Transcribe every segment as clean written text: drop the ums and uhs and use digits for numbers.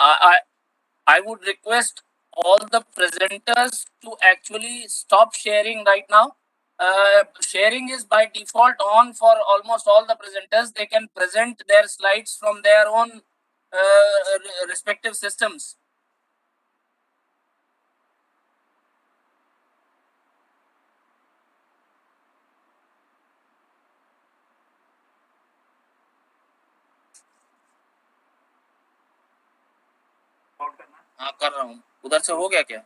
I I would request all the presenters to actually stop sharing right now. Sharing is by default on for almost all the presenters. They can present their slides from their own respective systems. हाँ कर रहा हूँ. उधर से हो गया क्या?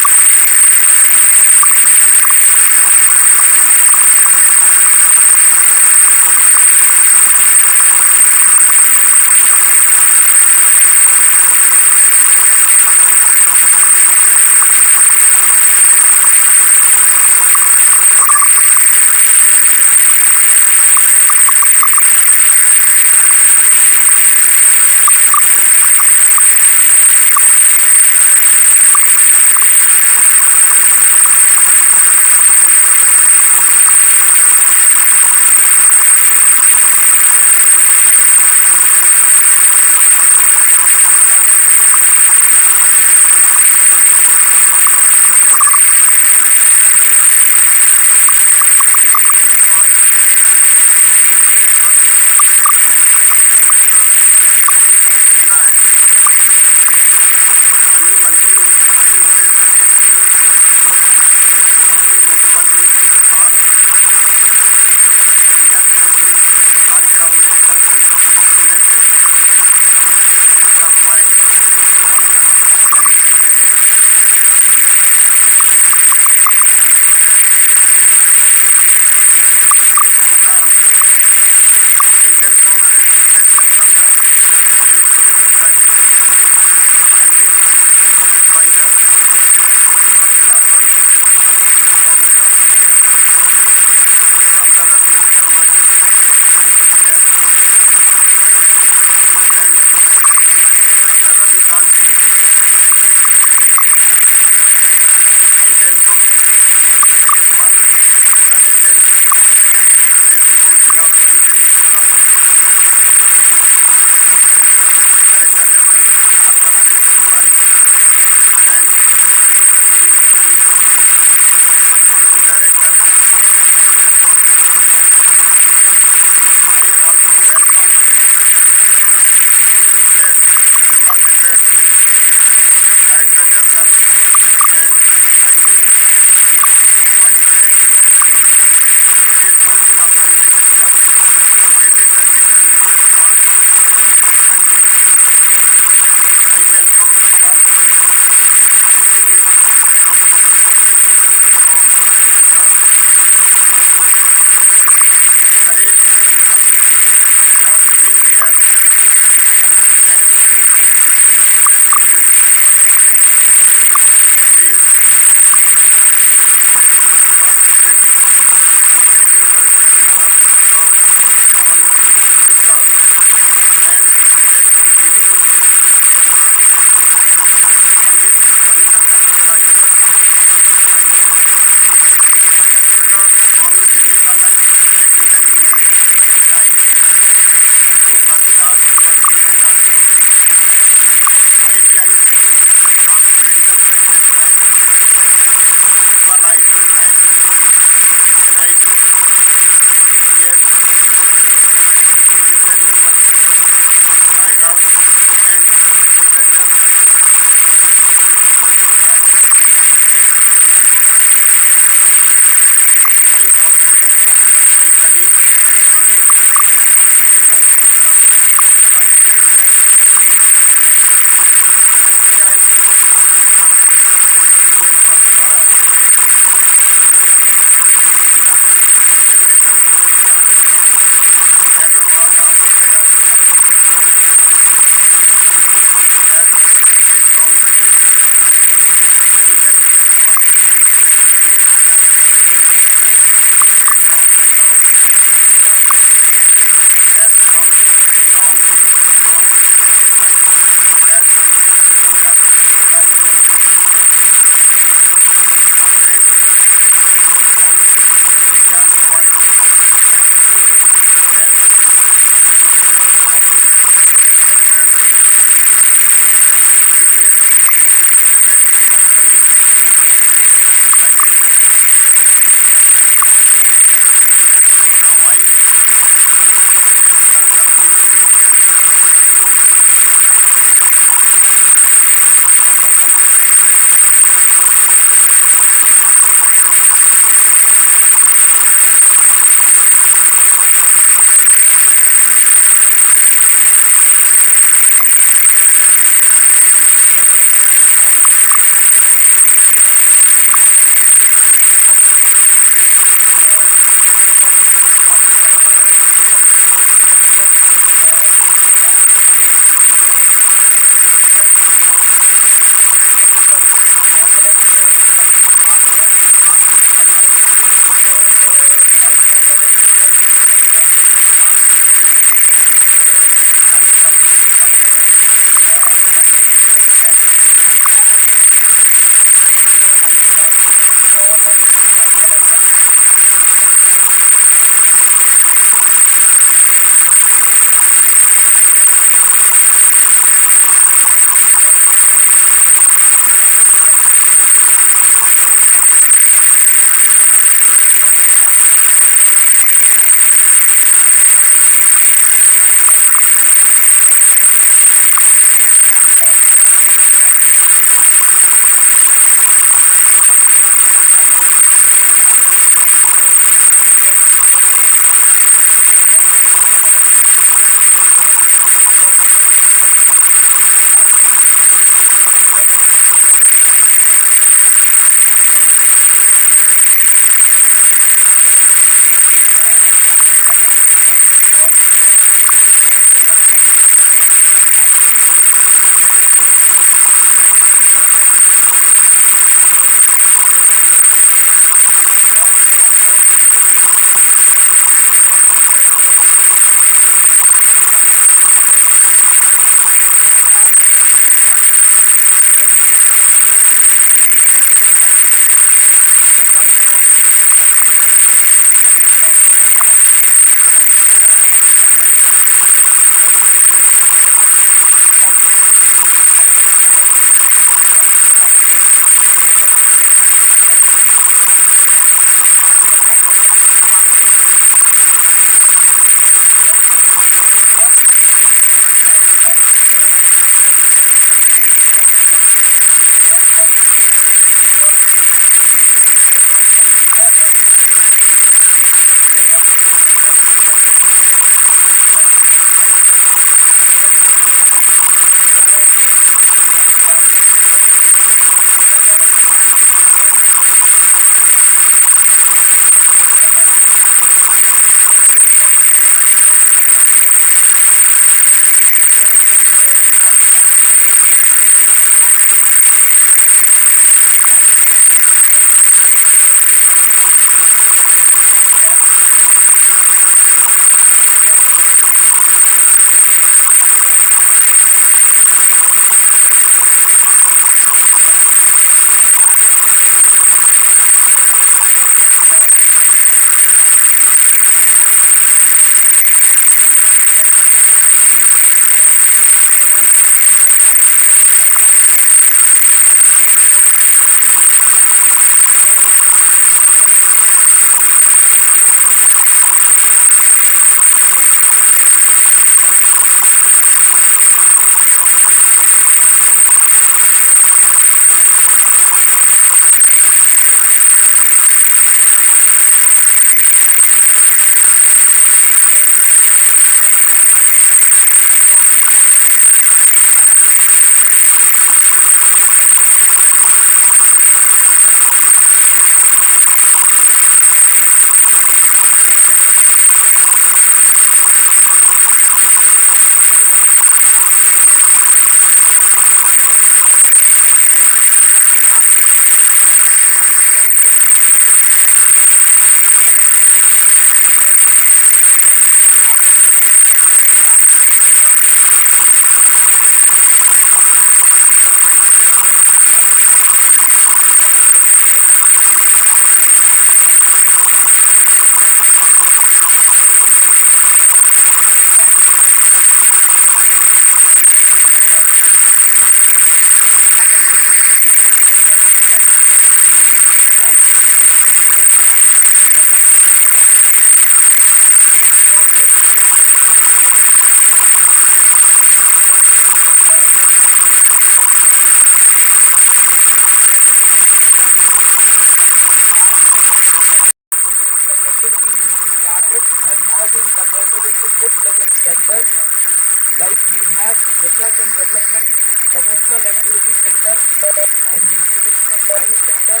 Science Center,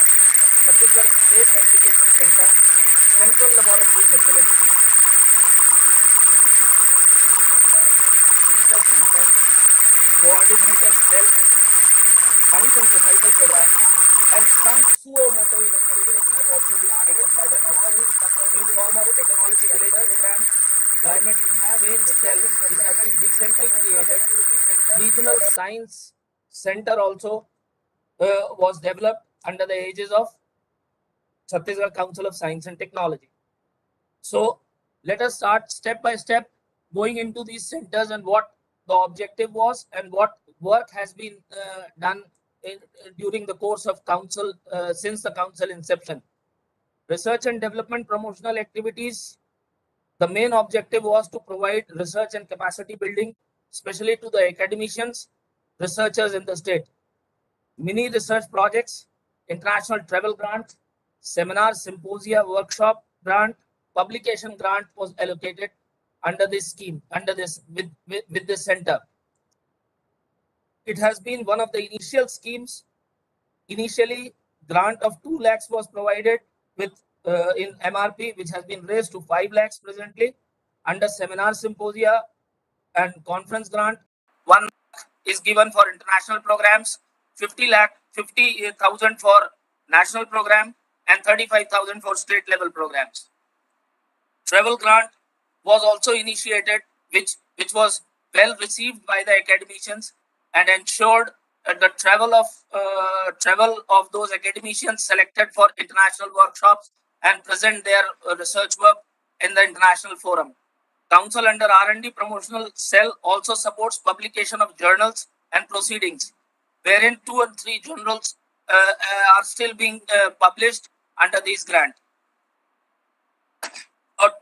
Chhattisgarh Space Application Center, Central Laboratory Facility, Center, Coordinator Cell, Science and Societal Program, and some suo-moto initiatives have also been taken by the council in form of technology village program, climate change cell, which has been recently created. Regional science center also was developed under the aegis of Chhattisgarh Council of Science and Technology. So let us start step by step going into these centers and what the objective was and what work has been done during the course of council since the council inception. Research and development promotional activities. The main objective was to provide research and capacity building, especially to the academicians, researchers in the state. Mini research projects, international travel grant, seminar, symposia, workshop grant, publication grant was allocated under this scheme, under this with this center. It has been one of the initial schemes. Initially, grant of 2 lakhs was provided with in MRP, which has been raised to 5 lakhs presently. Under seminar, symposia, and conference grant, 1 lakh is given for international programs, 50,000 for national program, and 35,000 for state level programs. Travel grant was also initiated, which was well received by the academicians and ensured the travel of those academicians selected for international workshops and present their research work in the international forum. Council under R&D promotional cell also supports publication of journals and proceedings, wherein 2 and 3 journals are still being published under this grant.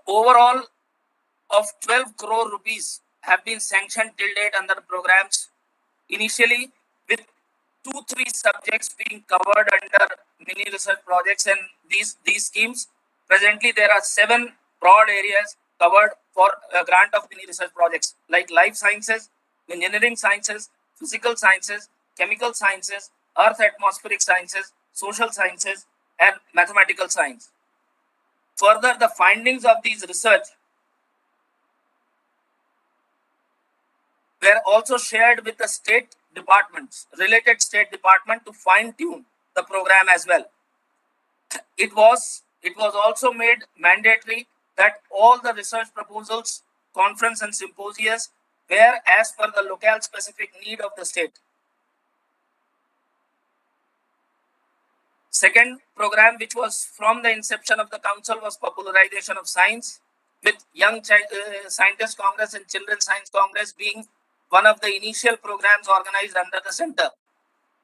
Overall of 12 crore rupees have been sanctioned till date under programs, initially with 2-3 subjects being covered under mini research projects and these schemes. Presently, there are 7 broad areas covered for a grant of mini research projects like life sciences, engineering sciences, physical sciences, chemical sciences, earth atmospheric sciences, social sciences, and mathematical science. Further, the findings of these research were also shared with the state departments, related state department, to fine-tune the program as well. It was also made mandatory that all the research proposals, conference and symposias were as per the locale specific need of the state. Second program, which was from the inception of the council, was popularization of science, with Young Scientist Congress and Children's Science Congress being one of the initial programs organized under the center.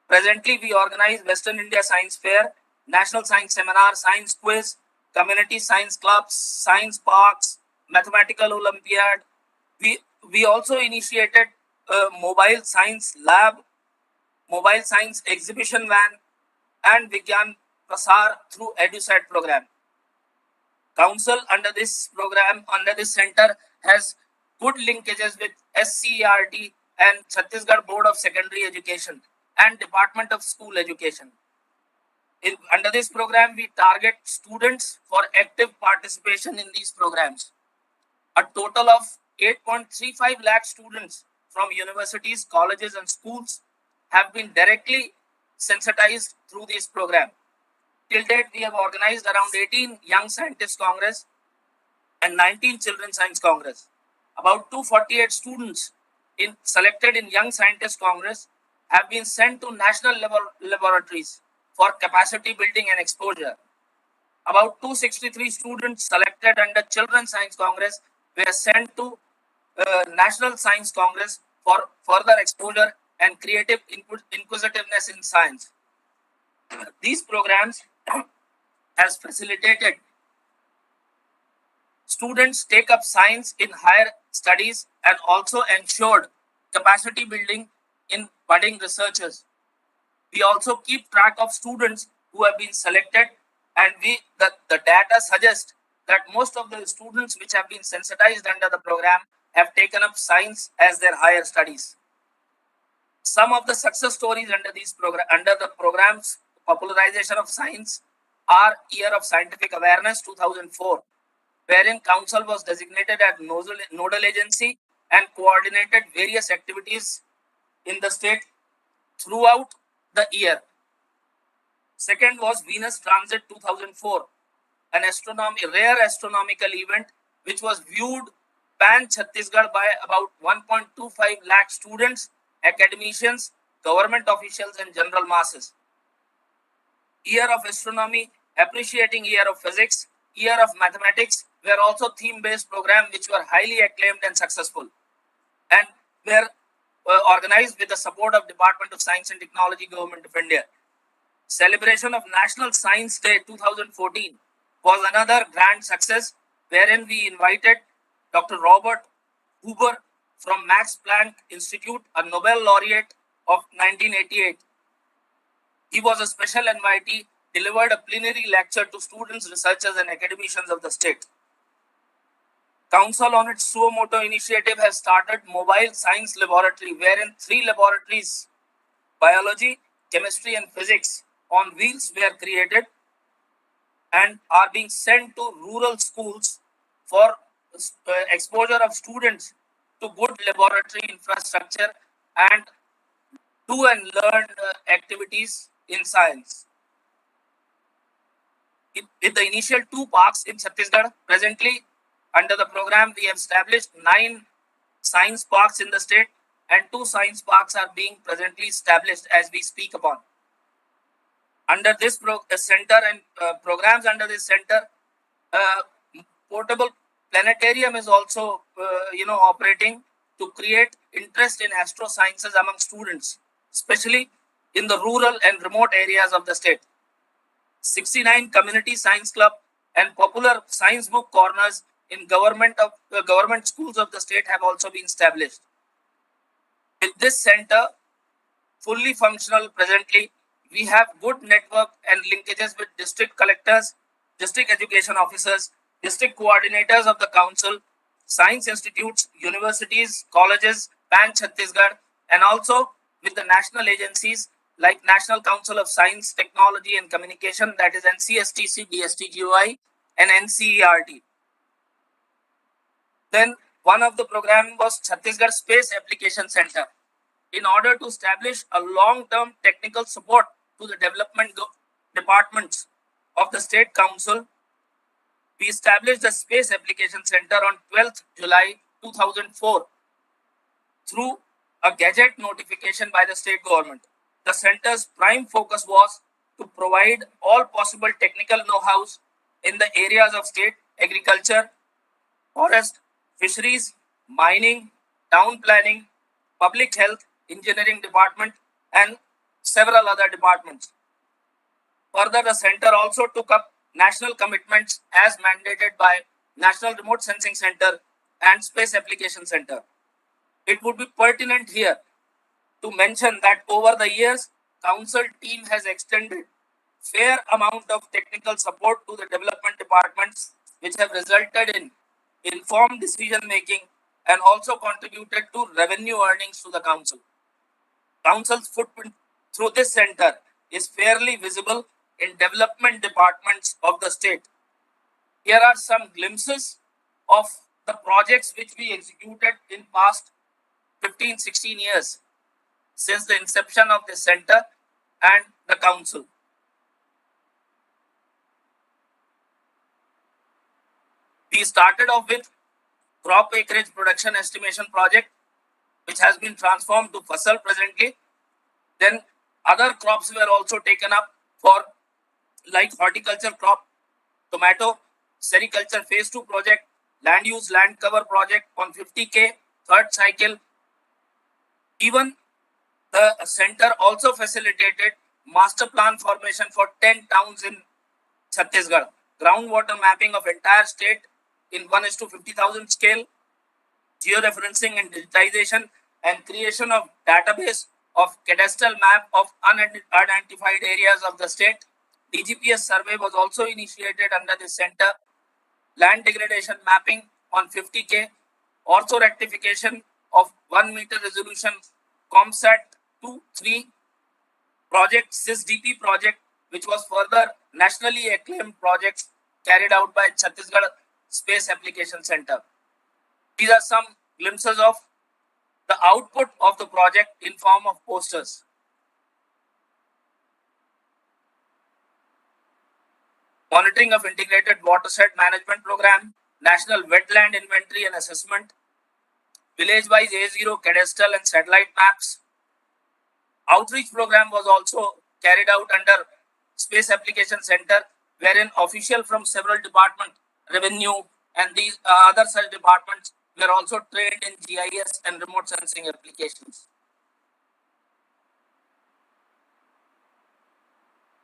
Presently, we organize Western India Science Fair, National Science Seminar, Science Quiz, Community Science Clubs, Science Parks, Mathematical Olympiad. We also initiated a mobile science lab, mobile science exhibition van, and Vigyan Prasar through EduSat program. Council under this program, under this center, has good linkages with SCERT and Chhattisgarh Board of Secondary Education and Department of School Education. Under this program, we target students for active participation in these programs. A total of 8.35 lakh students from universities, colleges, and schools have been directly sensitized through this program. Till date, we have organized around 18 Young Scientist Congress and 19 Children's Science Congress. About 248 students selected in Young Scientist Congress have been sent to national level laboratories for capacity building and exposure. About 263 students selected under Children's Science Congress were sent to National Science Congress for further exposure and creative inquisitiveness in science. These programs has facilitated students take up science in higher studies and also ensured capacity building in budding researchers. We also keep track of students who have been selected, and the data suggests that most of the students which have been sensitized under the program have taken up science as their higher studies. Some of the success stories under the programs Popularization of Science, our Year of Scientific Awareness 2004, wherein Council was designated as nodal agency and coordinated various activities in the state throughout the year. Second was Venus Transit 2004, an rare astronomical event which was viewed pan Chhattisgarh by about 1.25 lakh students, academicians, government officials, and general masses. Year of Astronomy, Appreciating Year of Physics, Year of Mathematics were also theme-based programs which were highly acclaimed and successful, and were organized with the support of Department of Science and Technology, Government of India. Celebration of National Science Day 2014 was another grand success, wherein we invited Dr. Robert Huber from Max Planck Institute, a Nobel laureate of 1988. He was a special invitee, delivered a plenary lecture to students, researchers, and academicians of the state. Council on its suo motu initiative has started mobile science laboratory, wherein 3 laboratories, biology, chemistry, and physics on wheels were created and are being sent to rural schools for exposure of students to good laboratory infrastructure and do and learn activities in science. With the initial 2 parks in Chhattisgarh, presently under the program we have established 9 science parks in the state, and 2 science parks are being presently established as we speak upon. Under this center and programs under this center, portable planetarium is also operating to create interest in astro sciences among students, especially in the rural and remote areas of the state. 69 community science club and popular science book corners in government schools of the state have also been established. With this center fully functional presently, we have good network and linkages with district collectors, district education officers, district coordinators of the council, science institutes, universities, colleges, pan Chhattisgarh, and also with the national agencies like National Council of Science, Technology and Communication, that is NCSTC, DSTGOI, and NCERT. Then one of the program was Chhattisgarh Space Application Center. In order to establish a long-term technical support to the development departments of the State Council, we established the Space Application Center on 12th July 2004 through a gazette notification by the state government. The center's prime focus was to provide all possible technical know-hows in the areas of state agriculture, forest, fisheries, mining, town planning, public health, engineering department, and several other departments. Further, the center also took up national commitments as mandated by National Remote Sensing Center and Space Application Center. It would be pertinent here to mention that over the years, council team has extended fair amount of technical support to the development departments, which have resulted in informed decision making and also contributed to revenue earnings to the council. Council's footprint through this center is fairly visible in development departments of the state. Here are some glimpses of the projects which we executed in past 15-16 years since the inception of the center and the council. We started off with crop acreage production estimation project, which has been transformed to Fasal presently. Then other crops were also taken up for like horticulture crop, tomato, sericulture phase 2 project, land use land cover project on 50K, third cycle. Even the center also facilitated master plan formation for 10 towns in Chhattisgarh, groundwater mapping of entire state in 1:50,000 scale, georeferencing and digitization, and creation of database of cadastral map of unidentified areas of the state. DGPS survey was also initiated under this center. Land degradation mapping on 50K, ortho rectification of 1 meter resolution, ComSat 2-3 project, SysDP project, nationally acclaimed projects carried out by Chhattisgarh Space Application Center. These are some glimpses of the output of the project in form of posters. Monitoring of Integrated Watershed Management Program, National Wetland Inventory and Assessment, Village-wise A0 cadastral and satellite maps. Outreach program was also carried out under Space Application Center, wherein officials from several departments, revenue and these other such departments were also trained in GIS and remote sensing applications.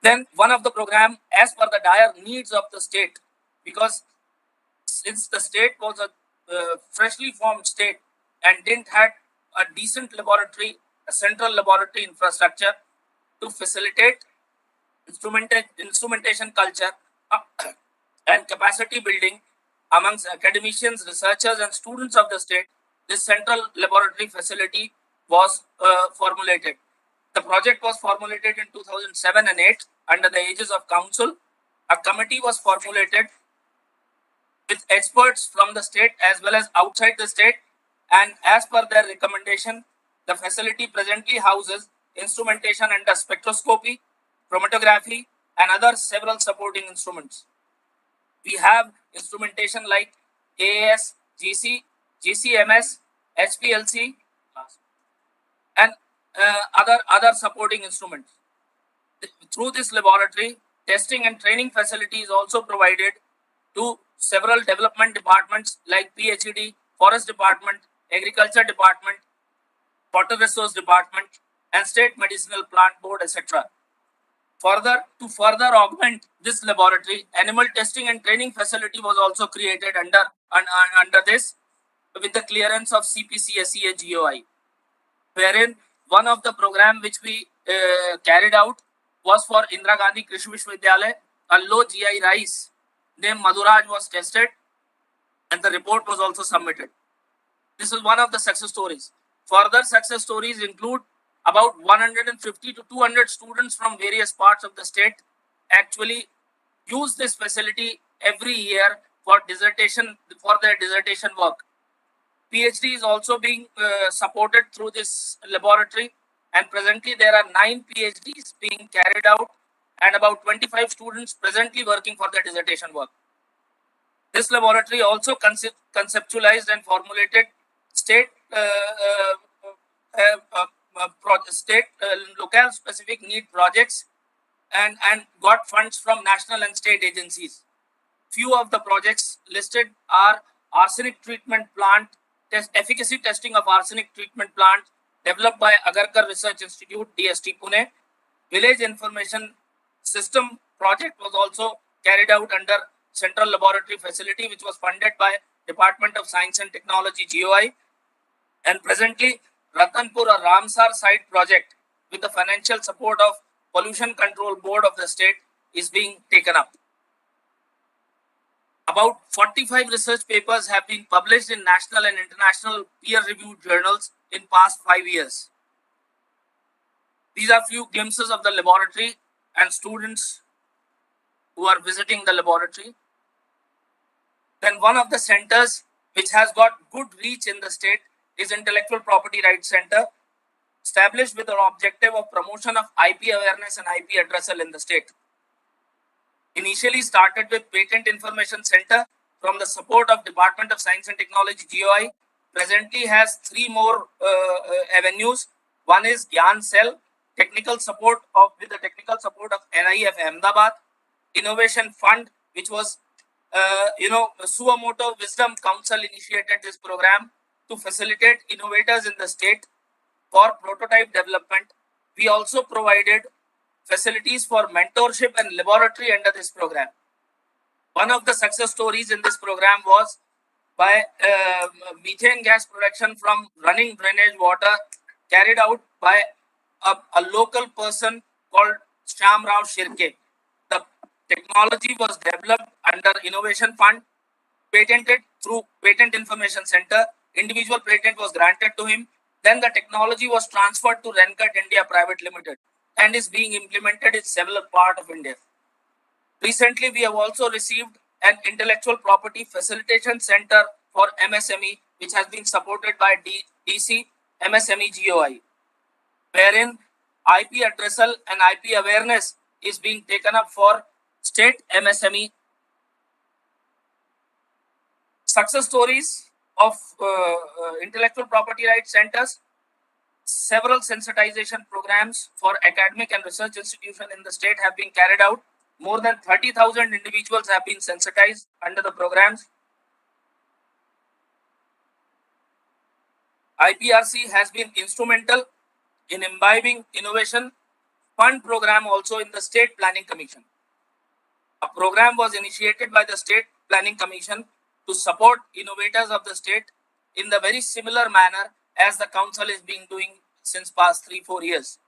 Then one of the program, as per the dire needs of the state, because since the state was a freshly formed state and didn't have a decent laboratory, a central laboratory infrastructure to facilitate instrumentation culture and capacity building amongst academicians, researchers and students of the state, this central laboratory facility was formulated. The project was formulated in 2007 and 8 under the aegis of council. A committee was formulated with experts from the state as well as outside the state, and as per their recommendation, the facility presently houses instrumentation under spectroscopy, chromatography and other several supporting instruments. We have instrumentation like AAS, GC, GCMS, HPLC and other supporting instruments. Through this laboratory, testing and training facility is also provided to several development departments like PhD, Forest Department, Agriculture Department, Water Resource Department and State Medicinal Plant Board, etc. To further augment this laboratory, animal testing and training facility was also created under this with the clearance of CPCSEA GOI, wherein one of the program which we carried out was for Indira Gandhi Krishi Vishwavidyalaya. A low GI rice named Madhuraj was tested and the report was also submitted. This is one of the success stories. Further success stories include about 150 to 200 students from various parts of the state actually use this facility every year for their dissertation work. PhD is also being supported through this laboratory, and presently there are 9 PhDs being carried out and about 25 students presently working for their dissertation work. This laboratory also conceptualized and formulated state locale specific need projects and got funds from national and state agencies. Few of the projects listed are arsenic treatment plant, efficacy testing of arsenic treatment plant developed by Agarkar Research Institute, DST Pune. Village information system project was also carried out under Central Laboratory Facility, which was funded by Department of Science and Technology, GOI. And presently, Ratanpur, a Ramsar site project with the financial support of Pollution Control Board of the state is being taken up. About 45 research papers have been published in national and international peer-reviewed journals in past 5 years. These are few glimpses of the laboratory and students who are visiting the laboratory. Then one of the centers which has got good reach in the state is Intellectual Property Rights Center, established with the objective of promotion of IP awareness and IP addressal in the state. Initially started with Patent Information Center from the support of Department of Science and Technology, GOI. Presently has 3 more avenues. One is Gyan Cell, with the technical support of NIF Ahmedabad, Innovation Fund, which was Suamoto Wisdom Council initiated this program to facilitate innovators in the state for prototype development. We also provided facilities for mentorship and laboratory under this program. One of the success stories in this program was by methane gas production from running drainage water carried out by a local person called Shyam Rao Shirke. The technology was developed under Innovation Fund, patented through Patent Information Center. Individual patent was granted to him. Then the technology was transferred to Rencut India Private Limited and is being implemented in several parts of India. Recently, we have also received an intellectual property facilitation center for MSME, which has been supported by DC MSME GOI, wherein IP addressal and IP awareness is being taken up for state MSME. Success stories of intellectual property rights centers. Several sensitization programs for academic and research institutions in the state have been carried out. More than 30,000 individuals have been sensitized under the programs. IPRC has been instrumental in imbibing innovation fund program also in the State Planning Commission. A program was initiated by the State Planning Commission to support innovators of the state in the very similar manner as the council is being doing since past 3-4 years.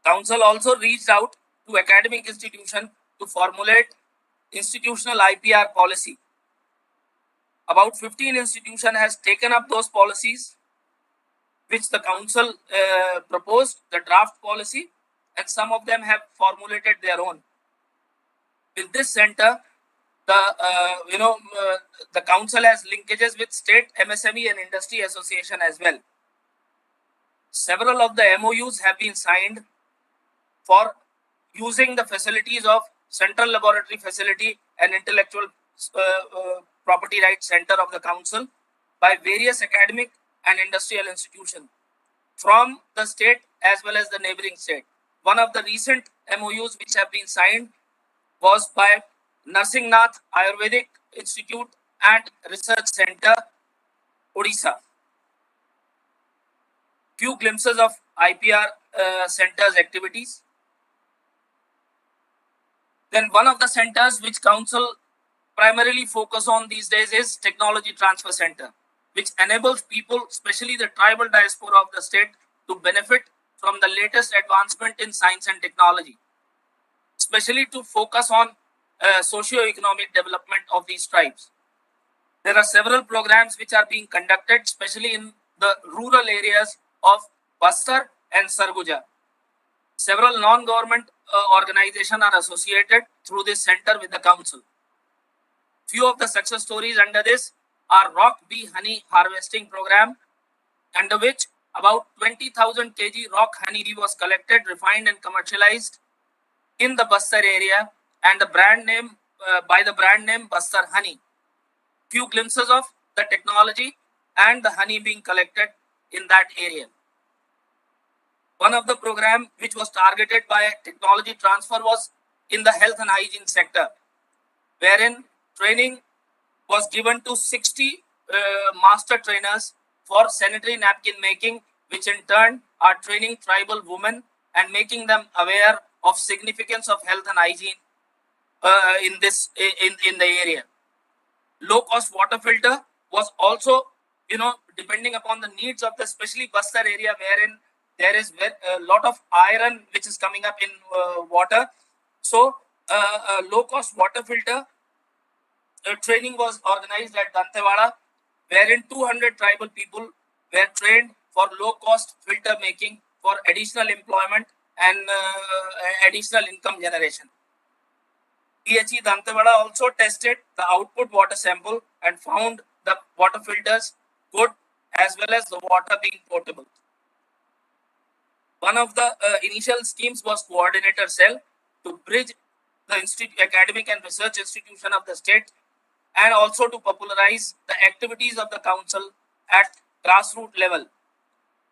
Council also reached out to academic institutions to formulate institutional IPR policy. About 15 institutions has taken up those policies which the council proposed, the draft policy, and some of them have formulated their own. With this center, the council has linkages with state MSME and industry association as well. Several of the MOUs have been signed for using the facilities of Central Laboratory Facility and Intellectual Property Rights Center of the Council by various academic and industrial institutions from the state as well as the neighboring state. One of the recent MOUs which have been signed was by Narsingnath Ayurvedic Institute and Research Center, Odisha. Few glimpses of IPR centers activities. Then one of the centers which council primarily focus on these days is Technology Transfer Center, which enables people, especially the tribal diaspora of the state, to benefit from the latest advancement in science and technology, especially to focus on socio-economic development of these tribes. There are several programs which are being conducted, especially in the rural areas of Bastar and Sarguja. Several non-government organizations are associated through this center with the council. Few of the success stories under this are rock bee honey harvesting program, under which about 20,000 kg rock honey bee was collected, refined and commercialized in the Bastar area, and the brand name by the brand name Bastar Honey. Few glimpses of the technology and the honey being collected in that area. One of the program which was targeted by technology transfer was in the health and hygiene sector, wherein training was given to 60 master trainers for sanitary napkin making, which in turn are training tribal women and making them aware of significance of health and hygiene in the area. Low cost water filter was also, depending upon the needs of the especially Bastar area, wherein there is a lot of iron which is coming up in water. So low cost water filter training was organized at Dantewada, wherein 200 tribal people were trained for low cost filter making for additional employment and additional income generation. PHE Dantewada also tested the output water sample and found the water filters good as well as the water being potable. One of the initial schemes was coordinator cell to bridge the academic and research institution of the state, and also to popularize the activities of the council at grassroots level.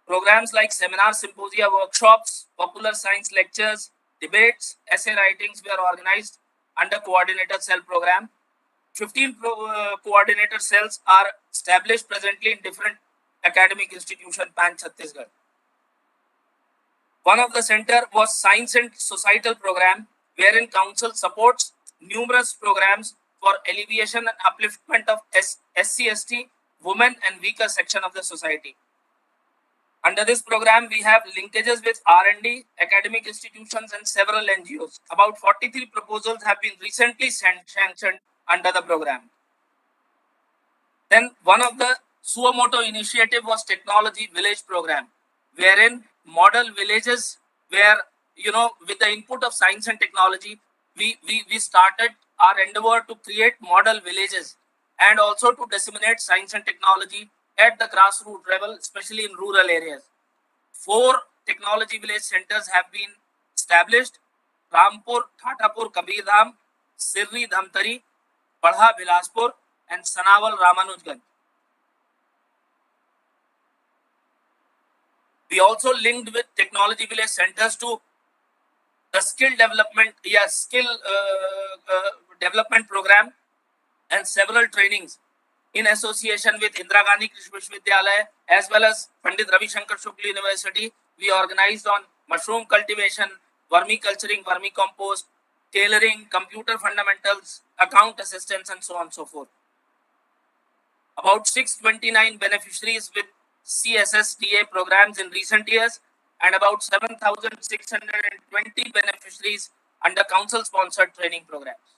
Programs like seminar, symposia, workshops, popular science lectures, debates, essay writings were organized under coordinator cell program. 15 coordinator cells are established presently in different academic institutions pan Chhattisgarh. One of the center was Science and Societal program, wherein council supports numerous programs for alleviation and upliftment of SC/ST, women and weaker section of the society. Under this program, we have linkages with R&D, academic institutions and several NGOs. About 43 proposals have been recently sanctioned under the program. Then one of the Suamoto initiative was Technology Village program, wherein model villages where, with the input of science and technology, we started our endeavor to create model villages and also to disseminate science and technology at the grassroots level, especially in rural areas. 4 technology village centers have been established: Rampur, Thatapur, Kabirdham, Sirri, Dhamtari, Padha, Bilaspur, and Sanawal, Ramanujganj. We also linked with technology village centers to the skill development program and several trainings in association with Indira Gandhi Krishi Vishwavidyalaya as well as Pandit Ravi Shankar Shukla University. We organized on mushroom cultivation, vermiculturing, vermicompost, tailoring, computer fundamentals, account assistance, and so on and so forth. About 629 beneficiaries with CSSDA programs in recent years, and about 7,620 beneficiaries under council-sponsored training programs.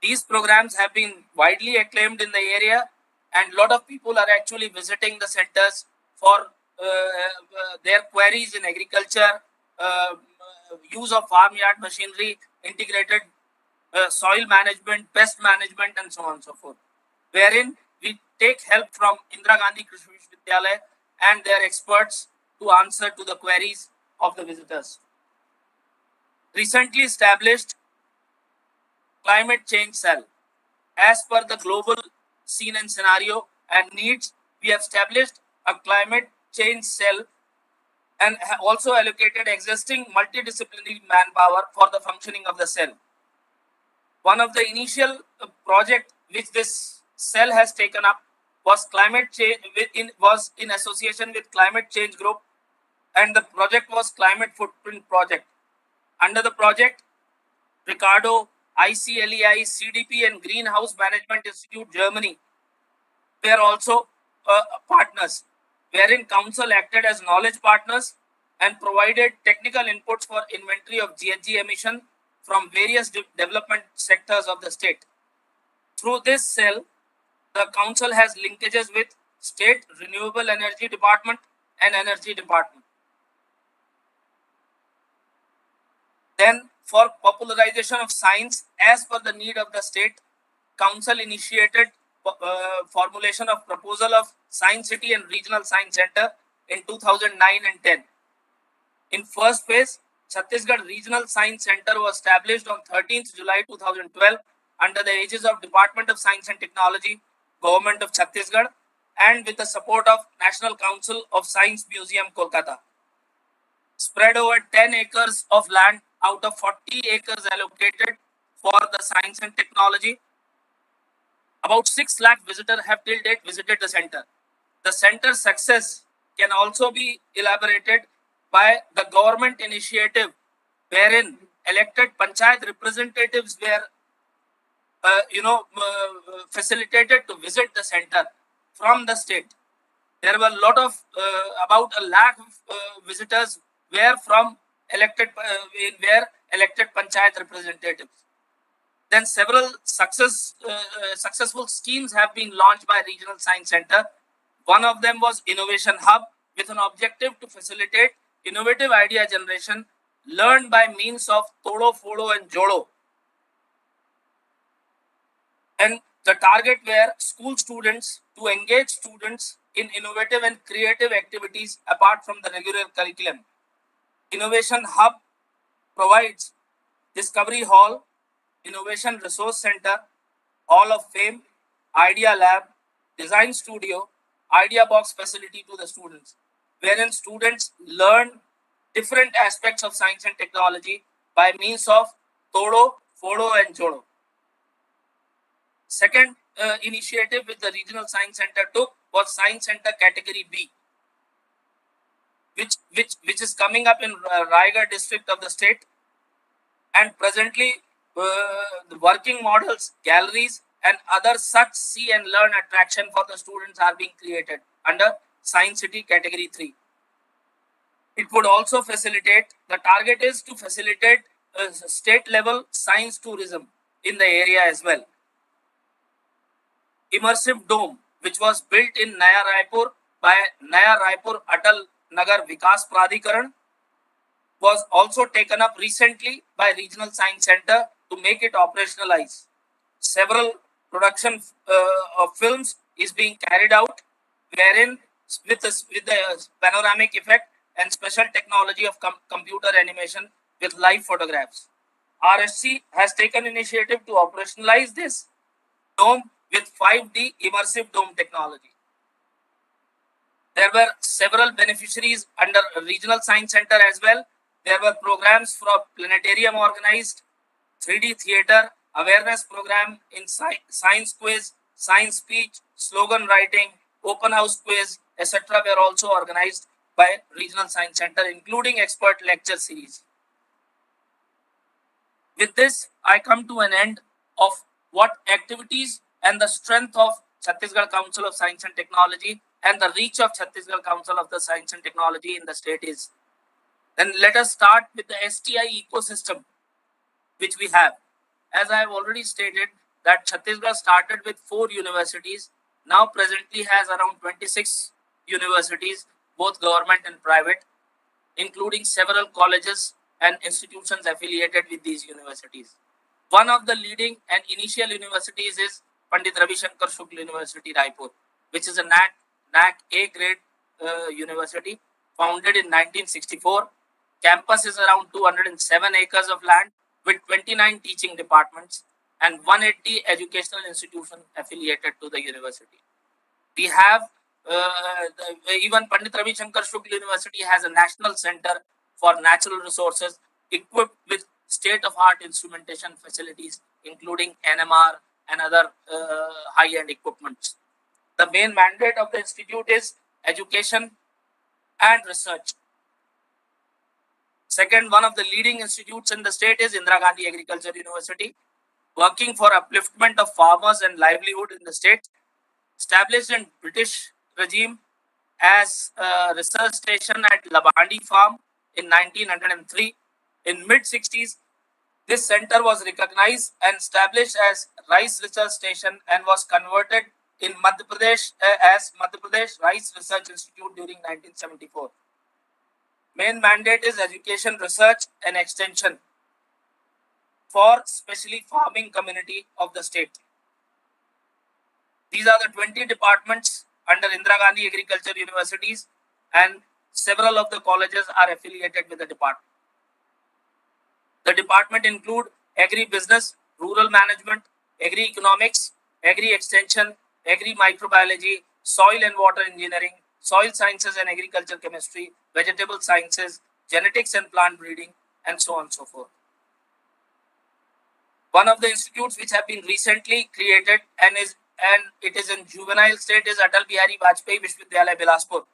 These programs have been widely acclaimed in the area, and a lot of people are actually visiting the centers for their queries in agriculture, use of farmyard machinery, integrated soil management, pest management, and so on and so forth, wherein we take help from Indira Gandhi Krishi Vishwavidyalaya and their experts to answer to the queries of the visitors. Recently established climate change cell. As per the global scene and scenario and needs, we have established a climate change cell and also allocated existing multidisciplinary manpower for the functioning of the cell. One of the initial project which this cell has taken up was climate change was in association with climate change group, and the project was climate footprint project. Under the project, Ricardo, ICLEI, CDP, and Greenhouse Management Institute, Germany were also partners, wherein Council acted as knowledge partners and provided technical inputs for inventory of GHG emission from various development sectors of the state. Through this cell, the Council has linkages with State Renewable Energy Department and Energy Department. Then, for popularization of science as per the need of the state, Council initiated formulation of proposal of Science City and Regional Science Center in 2009 and 10. In first phase, Chhattisgarh Regional Science Center was established on 13th July 2012 under the aegis of Department of Science and Technology, Government of Chhattisgarh, and with the support of National Council of Science Museum, Kolkata. Spread over 10 acres of land out of 40 acres allocated for the science and technology. About 6 lakh visitors have till date visited the center. The center's success can also be elaborated by the government initiative wherein elected panchayat representatives were facilitated to visit the center from the state. There were a lot of about a lakh visitors were from elected panchayat representatives. Then several successful schemes have been launched by Regional Science Center. One of them was Innovation Hub with an objective to facilitate innovative idea generation learned by means of Todo, Fodo and Jodo. And the target were school students to engage students in innovative and creative activities apart from the regular curriculum. Innovation Hub provides Discovery Hall, Innovation Resource Center, Hall of Fame, Idea Lab, Design Studio, Idea Box facility to the students, wherein students learn different aspects of science and technology by means of Todo, Fodo and Jodo. Second initiative which the Regional Science Center took was Science Center Category B, which is coming up in Raigad district of the state, and presently the working models, galleries and other such see and learn attraction for the students are being created under Science City Category 3. It would also facilitate, the target is to facilitate state level science tourism in the area as well. Immersive Dome, which was built in Naya Raipur by Naya Raipur Atal Nagar Vikas Pradhikaran, was also taken up recently by Regional Science Center to make it operationalize. Several production of films is being carried out, wherein with the panoramic effect and special technology of computer animation with live photographs. RSC has taken initiative to operationalize this dome with 5D immersive dome technology. There were several beneficiaries under Regional Science Center as well. There were programs for planetarium organized, 3D theater, awareness program in science quiz, science speech, slogan writing, open house quiz, etc. were also organized by Regional Science Center, including expert lecture series. With this, I come to an end of what activities and the strength of Chhattisgarh Council of Science and Technology and the reach of Chhattisgarh Council of the Science and Technology in the state is. Then let us start with the STI ecosystem which we have. As I have already stated that Chhattisgarh started with 4 universities, now presently has around 26 universities, both government and private, including several colleges and institutions affiliated with these universities. One of the leading and initial universities is Pandit Ravi Shankar Shukla University, Raipur, which is a NAC A grade university, founded in 1964. Campus is around 207 acres of land with 29 teaching departments and 180 educational institutions affiliated to the university. We have even Pandit Ravi Shankar Shukla University has a national center for natural resources equipped with state-of-art instrumentation facilities, including NMR and other high-end equipments. The main mandate of the institute is education and research. Second, one of the leading institutes in the state is Indira Gandhi Agriculture University, working for upliftment of farmers and livelihood in the state. Established in British regime as a research station at Labandi Farm in 1903. In mid-60s, this center was recognized and established as Rice Research Station and was converted in Madhya Pradesh as Madhya Pradesh Rice Research Institute during 1974. Main mandate is education, research and extension for specially farming community of the state. These are the 20 departments under Indira Gandhi Agriculture Universities, and several of the colleges are affiliated with the department. The department include agri-business, rural management, agri-economics, agri-extension, agri-microbiology, soil and water engineering, soil sciences and agriculture chemistry, vegetable sciences, genetics and plant breeding, and so on and so forth. One of the institutes which have been recently created and it is in juvenile state is Atal Bihari Vajpayee Vishwavidyalaya Bilaspur,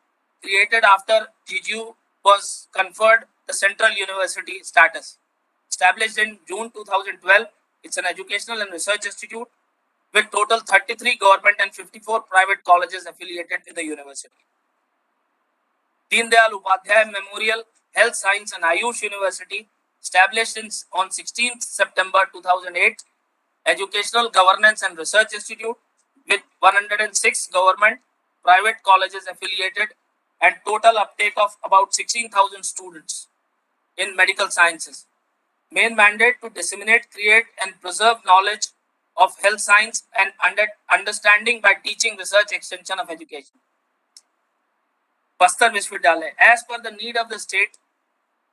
created after GGU was conferred the Central University status. Established in June 2012, it's an educational and research institute with total 33 government and 54 private colleges affiliated with the university. Deen Dayal Upadhyay Memorial Health Science and Ayush University, established on 16th September 2008, Educational Governance and Research Institute with 106 government, private colleges affiliated and total uptake of about 16,000 students in medical sciences. Main mandate to disseminate, create and preserve knowledge of health science and understanding by teaching, research, extension of education. Bastar Vishwavidyalaya. As per the need of the state,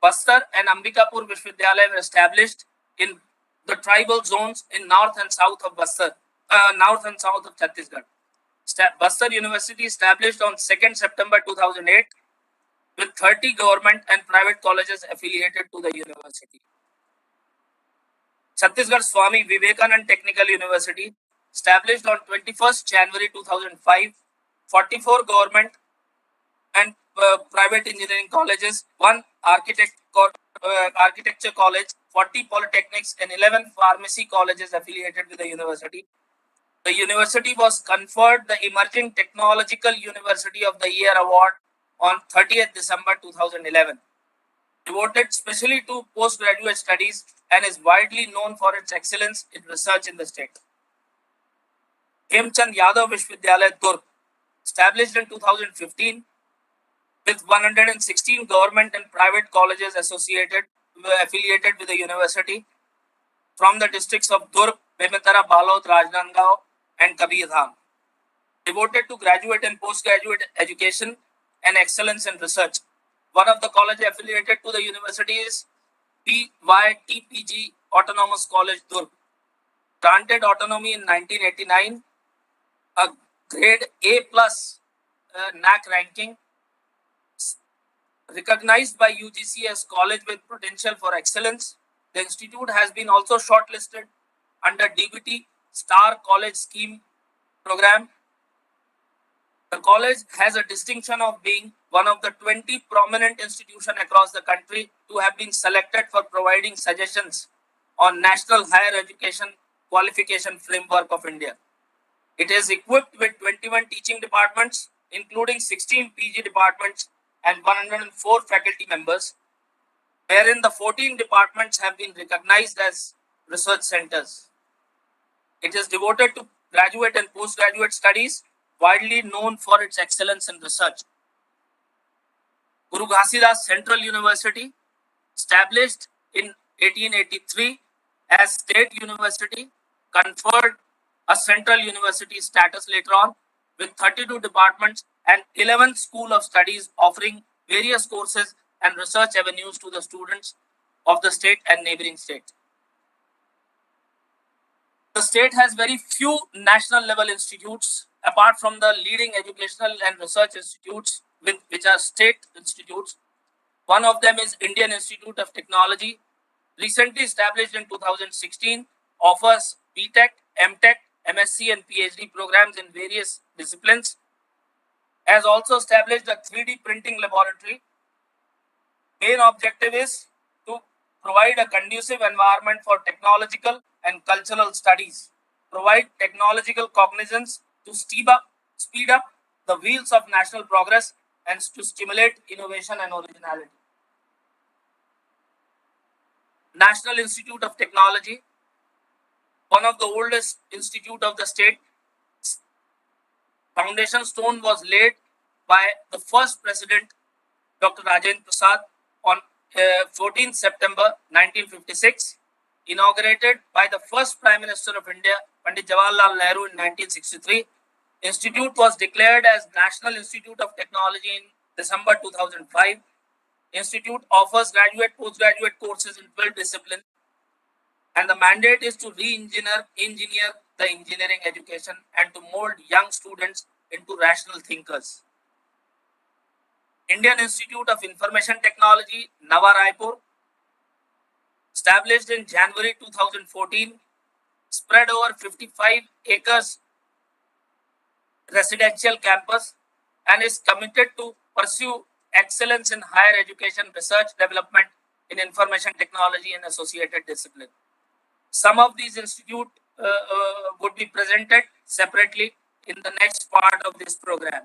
Bastar and Ambikapur Vishwavidyalaya were established in the tribal zones in north and south of Chhattisgarh. Bastar University established on 2nd September 2008 with 30 government and private colleges affiliated to the university. Chhattisgarh Swami Vivekanand Technical University, established on 21st January 2005, 44 government and private engineering colleges, 1 architecture college, 40 polytechnics and 11 pharmacy colleges affiliated with the university. The university was conferred the Emerging Technological University of the Year award on 30th December 2011. Devoted specially to postgraduate studies and is widely known for its excellence in research in the state. Hemchand Yadav Vishwavidyalaya Durg, established in 2015 with 116 government and private colleges affiliated with the university. from the districts of Durg, Bemetara, Balod, Rajnandgaon, and Kabirdham, devoted to graduate and postgraduate education and excellence in research. One of the colleges affiliated to the university is BYTPG Autonomous College, Durg. Granted autonomy in 1989, a grade A plus NAC ranking, recognized by UGC as college with potential for excellence. The institute has been also shortlisted under DBT Star College Scheme program. The college has a distinction of being one of the 20 prominent institutions across the country to have been selected for providing suggestions on National Higher Education Qualification Framework of India. It is equipped with 21 teaching departments, including 16 PG departments and 104 faculty members, wherein the 14 departments have been recognized as research centers. It is devoted to graduate and postgraduate studies, widely known for its excellence in research. Guru Ghasidas Central University, established in 1883 as State University, conferred a Central University status later on, with 32 departments and 11 School of Studies offering various courses and research avenues to the students of the state and neighboring states. The state has very few national level institutes apart from the leading educational and research institutes which are state institutes. One of them is Indian Institute of Technology, recently established in 2016, offers BTech, MTech, MSc and PhD programs in various disciplines, has also established a 3D printing laboratory. Main objective is to provide a conducive environment for technological and cultural studies, provide technological cognizance to speed up the wheels of national progress and to stimulate innovation and originality. National Institute of Technology, one of the oldest institute of the state. Foundation stone was laid by the first president, Dr. Rajendra Prasad, on 14 September 1956, inaugurated by the first Prime Minister of India, Pandit Jawaharlal Nehru, in 1963. Institute was declared as National Institute of Technology in December 2005. Institute offers graduate, postgraduate courses in 12 disciplines, and the mandate is to engineer the engineering education and to mold young students into rational thinkers. Indian Institute of Information Technology, Nava Raipur, established in January 2014, spread over 55 acres residential campus, and is committed to pursue excellence in higher education, research, development in information technology and associated discipline. Some of these institutes would be presented separately in the next part of this program.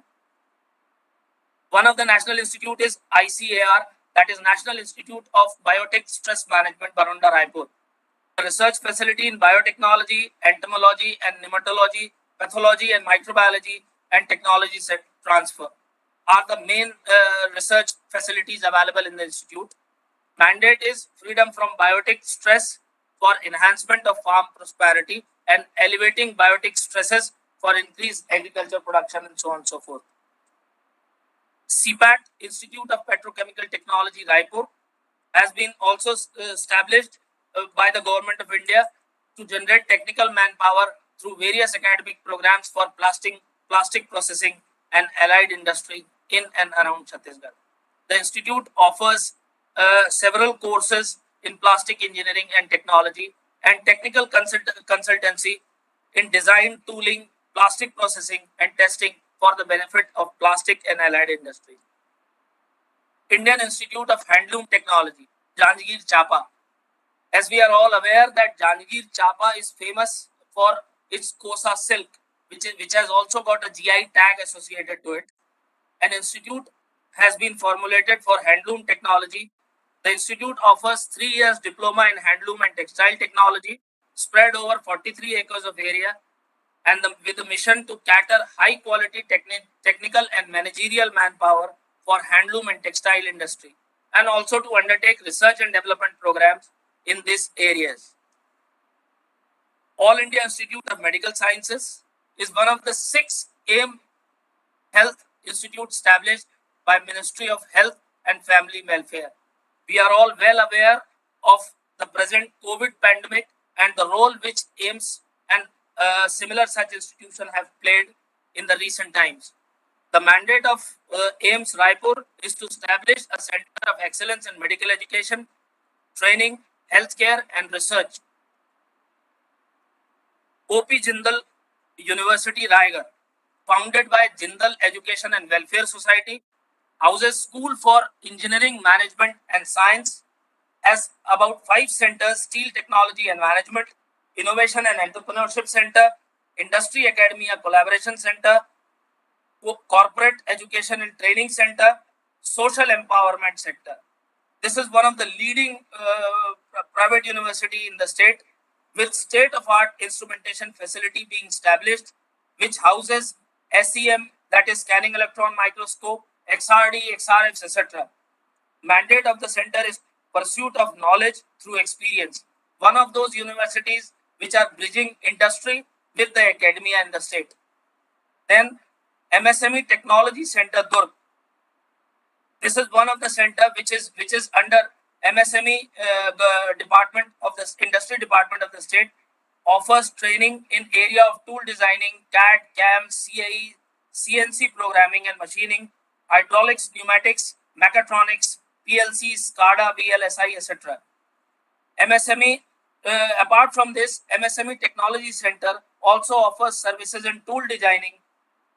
One of the National Institute is ICAR, that is National Institute of Biotech Stress Management, Baronda, Raipur. A research facility in biotechnology, entomology and nematology, pathology and microbiology and technology transfer are the main research facilities available in the institute. Mandate is freedom from biotic stress for enhancement of farm prosperity and elevating biotic stresses for increased agriculture production and so on and so forth. CPAT, Institute of Petrochemical Technology, Raipur, has been also established by the Government of India to generate technical manpower through various academic programs for plastic processing and allied industry in and around Chhattisgarh. The institute offers several courses in plastic engineering and technology and technical consultancy in design, tooling, plastic processing and testing for the benefit of plastic and allied industry. Indian Institute of Handloom Technology, Janjgir Chapa. As we are all aware that Janjgir Chapa is famous for its Kosa silk, which has also got a GI tag associated to it. An institute has been formulated for handloom technology. The institute offers 3 years diploma in handloom and textile technology, spread over 43 acres of area, and with a mission to cater high quality technical and managerial manpower for handloom and textile industry, and also to undertake research and development programs in these areas. All India Institute of Medical Sciences is one of the 6 AIM health institutes established by Ministry of Health and Family Welfare. We are all well aware of the present COVID pandemic and the role which AIMS and similar such institutions have played in the recent times. The mandate of AIMS Raipur is to establish a center of excellence in medical education, training, healthcare and research. OP Jindal University Raigad, founded by Jindal Education and Welfare Society, houses School for Engineering, Management and Science, has about 5 centers: Steel Technology and Management, Innovation and Entrepreneurship Center, Industry Academia Collaboration Center, Corporate Education and Training Center, Social Empowerment Center. This is one of the leading private university in the state, with state-of-art instrumentation facility being established, which houses SEM, that is scanning electron microscope, XRD, XRFs, etc. Mandate of the center is pursuit of knowledge through experience. One of those universities which are bridging industry with the academia in the state. Then MSME Technology Center Durg. This is one of the center which is under MSME department of the industry department of the state, offers training in area of tool designing, CAD, CAM, CAE, CNC programming and machining, hydraulics, pneumatics, mechatronics, PLCs, SCADA, VLSI, etc. MSME, apart from this, MSME Technology Center also offers services in tool designing,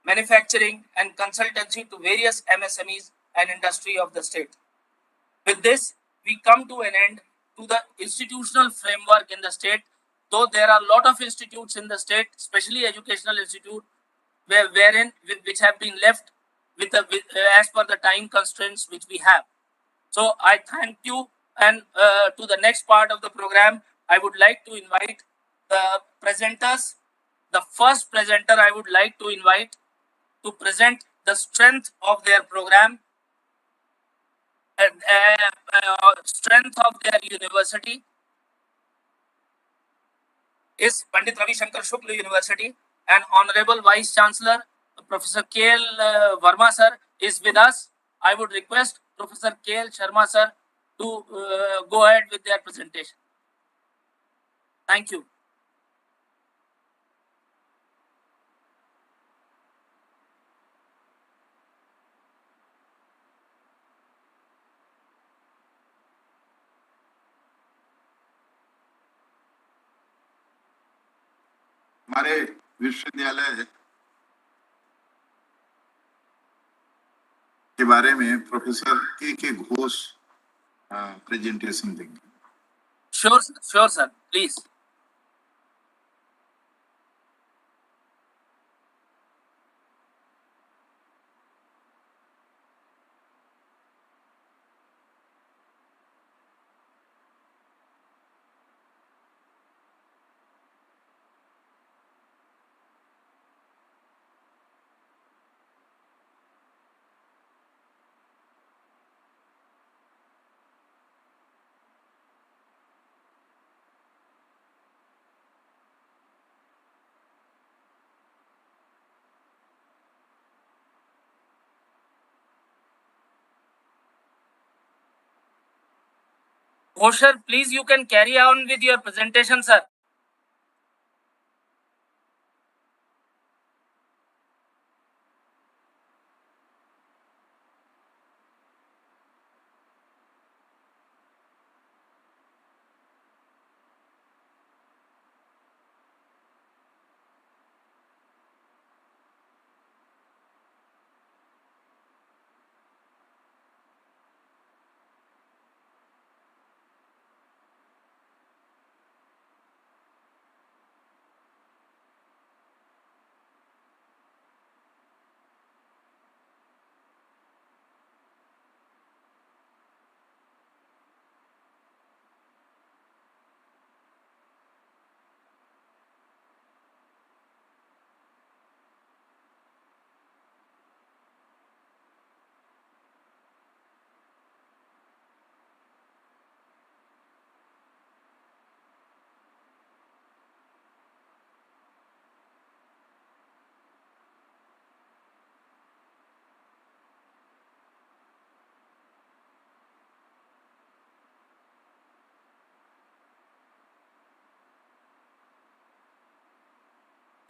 manufacturing and consultancy to various MSMEs and industry of the state. With this, we come to an end to the institutional framework in the state, though there are a lot of institutes in the state, especially educational institute, which have been left with as per the time constraints which we have. So I thank you, and to the next part of the program, I would like to invite the presenters. The first presenter I would like to invite to present the strength of their program and strength of their university is Pandit Ravi Shankar Shukla University, and Honorable Vice Chancellor Professor K.L. Verma sir is with us. I would request Professor K.L. Sharma sir to go ahead with their presentation. Thank you. हमारे विश्वविद्यालय के बारे में professor के Ghosh presentation देंगे. Sure sir, please. Ghoshar, please, you can carry on with your presentation, sir.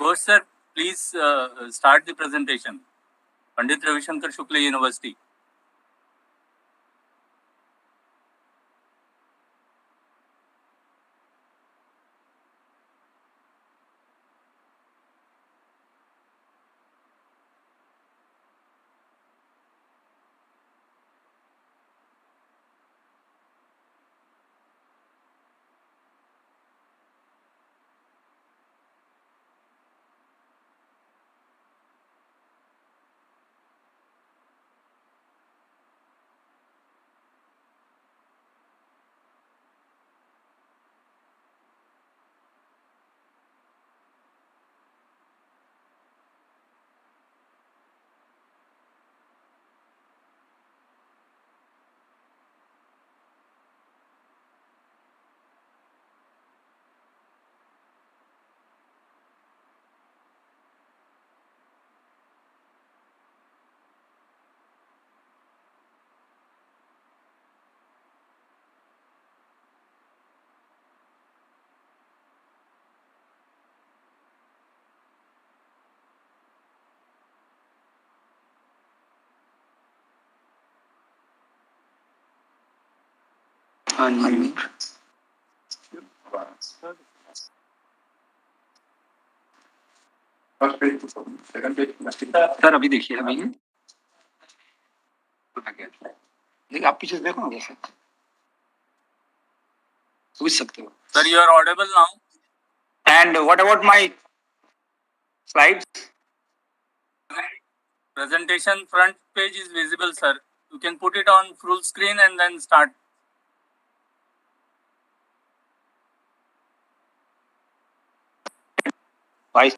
Ghosh sir, please start the presentation. Pandit Ravishankar Shukla University. Unmute. Sir अभी देखिए अभी देखिए आप पीछे देखो ना कैसे पूछ सकते हो. Sir, you are audible now. And what about my slides? Presentation front page is visible, sir. You can put it on full screen and then start. Why?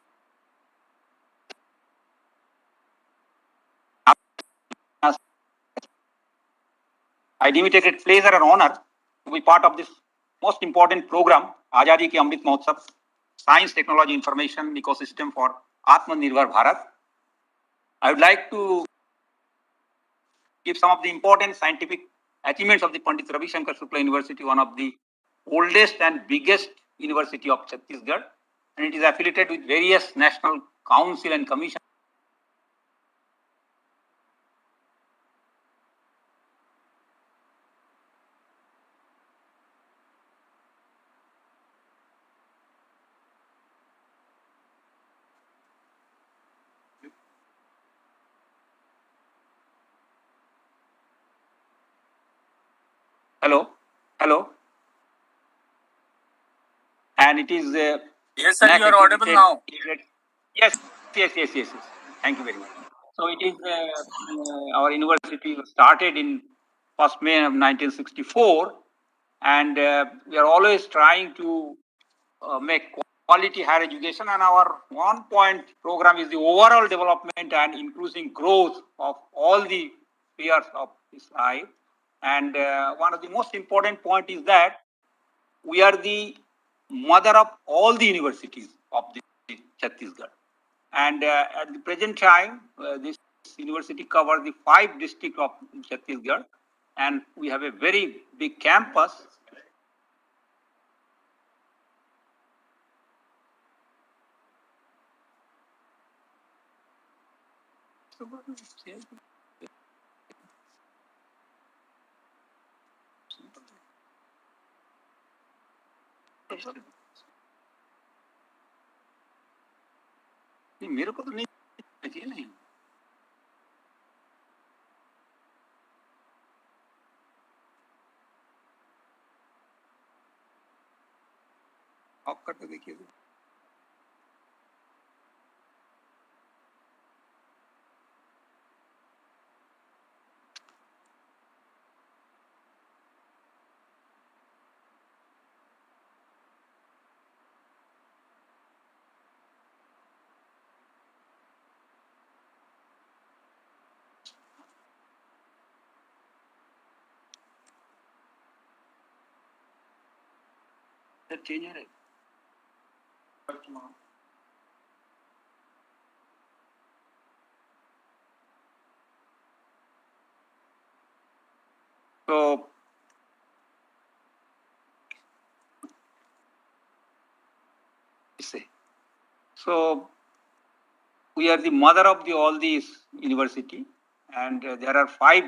I deem it a great pleasure and honor to be part of this most important program, Azadi Ki Amrit Mahotsav, Science, Technology, Information Ecosystem for Atmnirbhar Bharat. I would like to give some of the important scientific achievements of the Pandit Ravishankar Shukla University, one of the oldest and biggest university of Chhattisgarh, and it is affiliated with various national council and commission. Hello. And it is. Yes, sir, you are audible now. Yes. Thank you very much. So it is our university was started in 1st May of 1964, and we are always trying to make quality higher education, and our 1 point program is the overall development and increasing growth of all the spheres of this life. And one of the most important point is that we are the mother of all the universities of the Chhattisgarh. And at the present time, this university covers the 5 districts of Chhattisgarh, and we have a very big campus. मेरे को तो नहीं चाहिए नहीं of करके देखिए change है तो इससे so we are the mother of all these university, and there are 5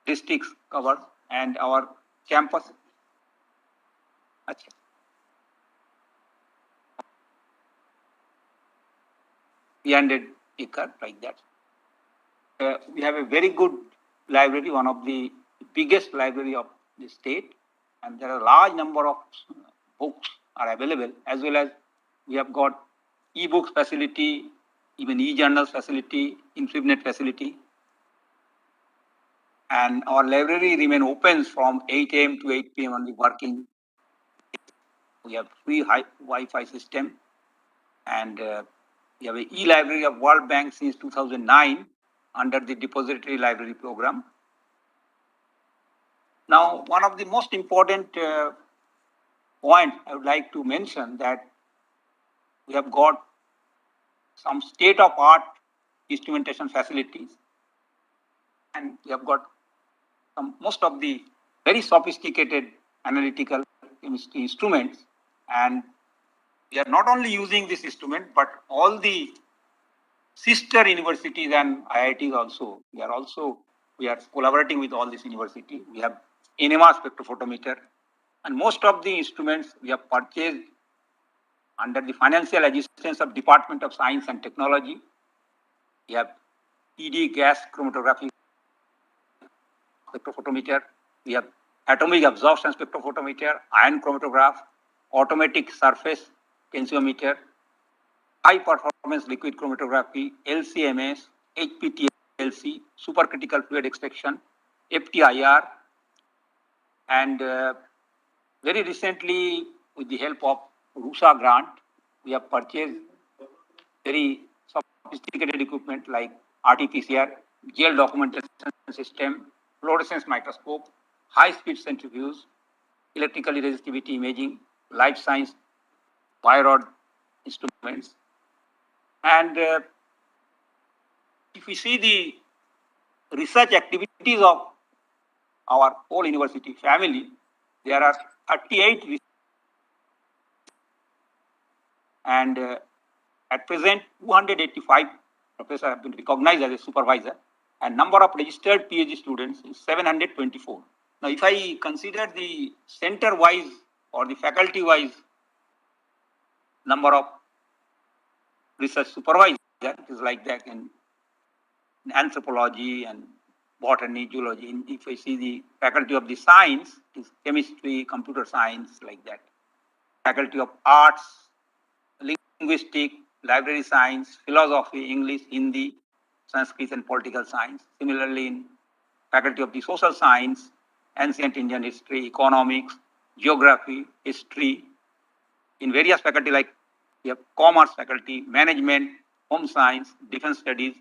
districts covered, and our campus. Achha. 300 acre like that. We have a very good library, one of the biggest library of the state, and there are a large number of books are available, as well as we have got e-books facility, even e-journals facility, InfibNet facility. And our library remain open from 8 a.m. to 8 p.m. only working. We have free Wi-Fi system, and we have an e-library of World Bank since 2009 under the Depository Library Program. Now, one of the most important point I would like to mention that we have got some state-of-art instrumentation facilities, and we have got most of the very sophisticated analytical chemistry instruments, and we are not only using this instrument, but all the sister universities and IITs also. We are collaborating with all these universities. We have NMR spectrophotometer, and most of the instruments we have purchased under the financial assistance of Department of Science and Technology. We have ED gas chromatography spectrophotometer. We have atomic absorption spectrophotometer, ion chromatograph, automatic surface tensiometer, high performance liquid chromatography, LCMS, HPTLC, supercritical fluid extraction, FTIR, and very recently, with the help of RUSA grant, we have purchased very sophisticated equipment like RT-PCR, gel documentation system, fluorescence microscope, high-speed centrifuge, electrically resistivity imaging, life science, biorod instruments. And if we see the research activities of our whole university family, there are 38 and at present 285 professors have been recognized as a supervisor, and number of registered PhD students is 724. Now, if I consider the center-wise or the faculty-wise number of research supervisors, it is like that in anthropology and botany, zoology. If I see the faculty of the science, it is chemistry, computer science, like that. Faculty of arts, linguistic, library science, philosophy, English, Hindi, Sanskrit, and political science. Similarly, in faculty of the social science, ancient Indian history, economics, geography, history. In various faculty like we have commerce faculty, management, home science, defense studies,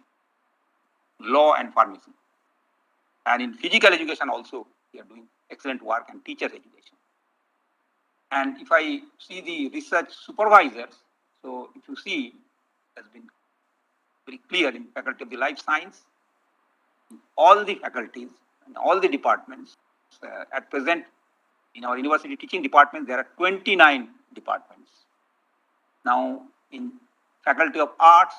law, and pharmacy. And in physical education also, we are doing excellent work, and teachers education. And if I see the research supervisors, so if you see, it has been very clear in faculty of the life science, in all the faculties and all the departments. At present, in our university teaching department, there are 29 departments. Now, in faculty of arts,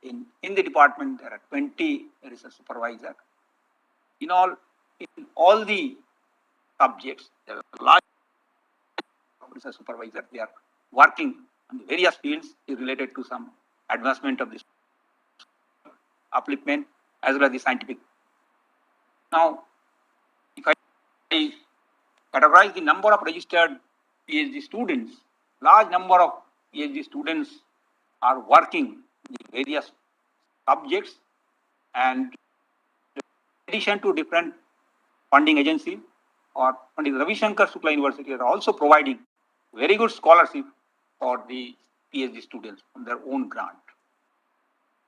in the department, there are 20 research supervisors. In all the subjects, there are large research supervisors. They are working on various fields related to some advancement of this upliftment as well as the scientific. Now, if I categorize the number of registered PhD students, large number of PhD students are working in various subjects, and in addition to different funding agencies, or Pandit Ravi Shankar Shukla University are also providing very good scholarship for the PhD students from their own grant.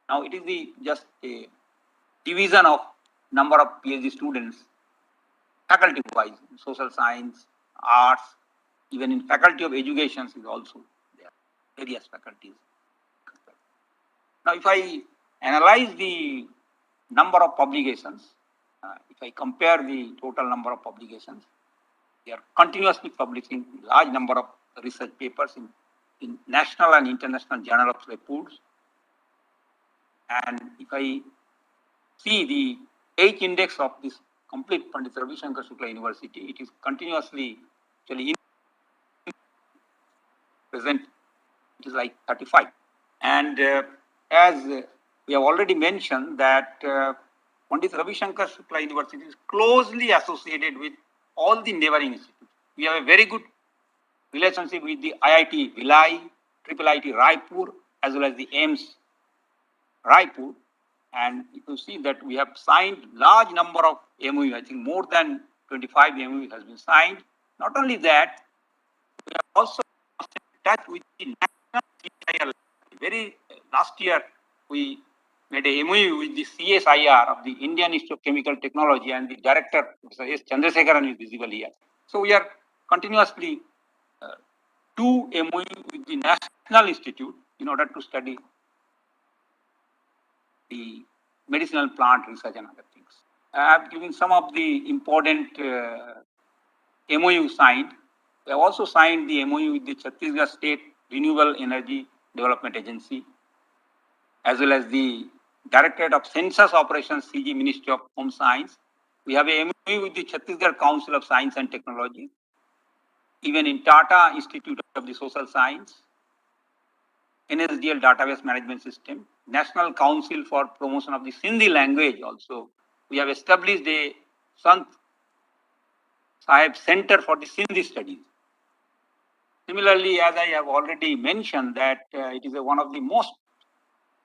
Now, it is just a division of number of PhD students faculty-wise, social science, arts, even in faculty of education is also there, various faculties. Now, if I analyze the number of publications, if I compare the total number of publications, we are continuously publishing large number of research papers in national and international journal of reports. And if I see the H index of this complete Pandit Ravi Shankar Shukla University, it is continuously actually present. It is like 35. And as we have already mentioned that Pandit Ravi Shankar Shukla University is closely associated with all the neighboring institutes. We have a very good relationship with the IIT Bhilai, IIIT Raipur, as well as the AIMS Raipur. And you can see that we have signed large number of MOU. I think more than 25 MOU has been signed. Not only that, we are also in touch with the national CSIR. Very last year, we made a MOU with the CSIR of the Indian Institute of Chemical Technology, and the director, Mr. S. Chandrasekharan, is visible here. So we are continuously do MOU with the National Institute in order to study the medicinal plant research and other things. I have given some of the important MOU signed. We have also signed the MOU with the Chhattisgarh State Renewable Energy Development Agency, as well as the Directorate of Census Operations, CG, Ministry of Home Science. We have a MOU with the Chhattisgarh Council of Science and Technology, even in Tata Institute of the Social Science, NSDL Database Management System, National Council for Promotion of the Sindhi Language also. We have established a Sant Sahib Center for the Sindhi Studies. Similarly, as I have already mentioned, that it is one of the most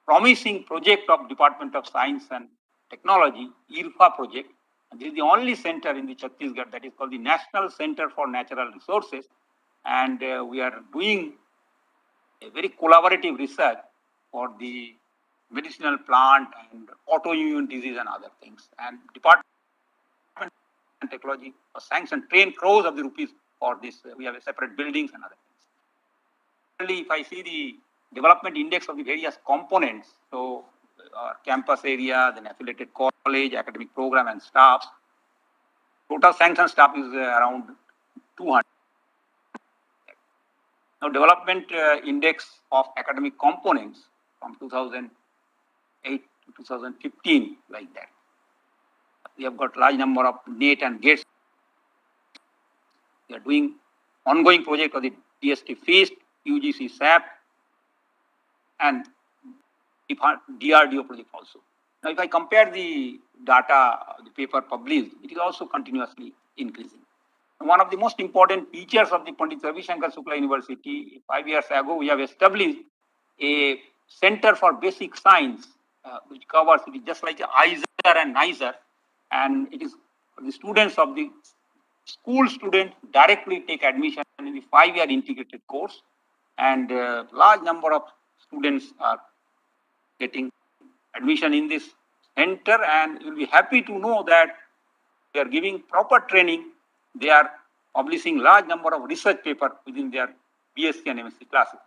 promising project of Department of Science and Technology, IRFA project. And this is the only center in the Chhattisgarh that is called the National Center for Natural Resources. And we are doing a very collaborative research for the medicinal plant and autoimmune disease and other things. And Department of Technology sanctioned 10 crores of the rupees for this. We have a separate buildings and other things. If I see the development index of the various components, so our campus area, then affiliated college, academic program and staff, total sanctioned staff is around 200. Now, development index of academic components from 2008 to 2015, like that. We have got large number of NET and GATE. We are doing ongoing project of the DST FEAST, UGC SAP, and DRDO project also. Now, if I compare the data, the paper published, it is also continuously increasing. One of the most important features of the Pandit Ravi Shankar Shukla University, 5 years ago, we have established a Center for Basic Science, which covers it is just like ISER and NISER, and it is the students of the school students directly take admission in the 5-year integrated course, and large number of students are getting admission in this center, and you will be happy to know that they are giving proper training. They are publishing large number of research papers within their BSc and MSc classes.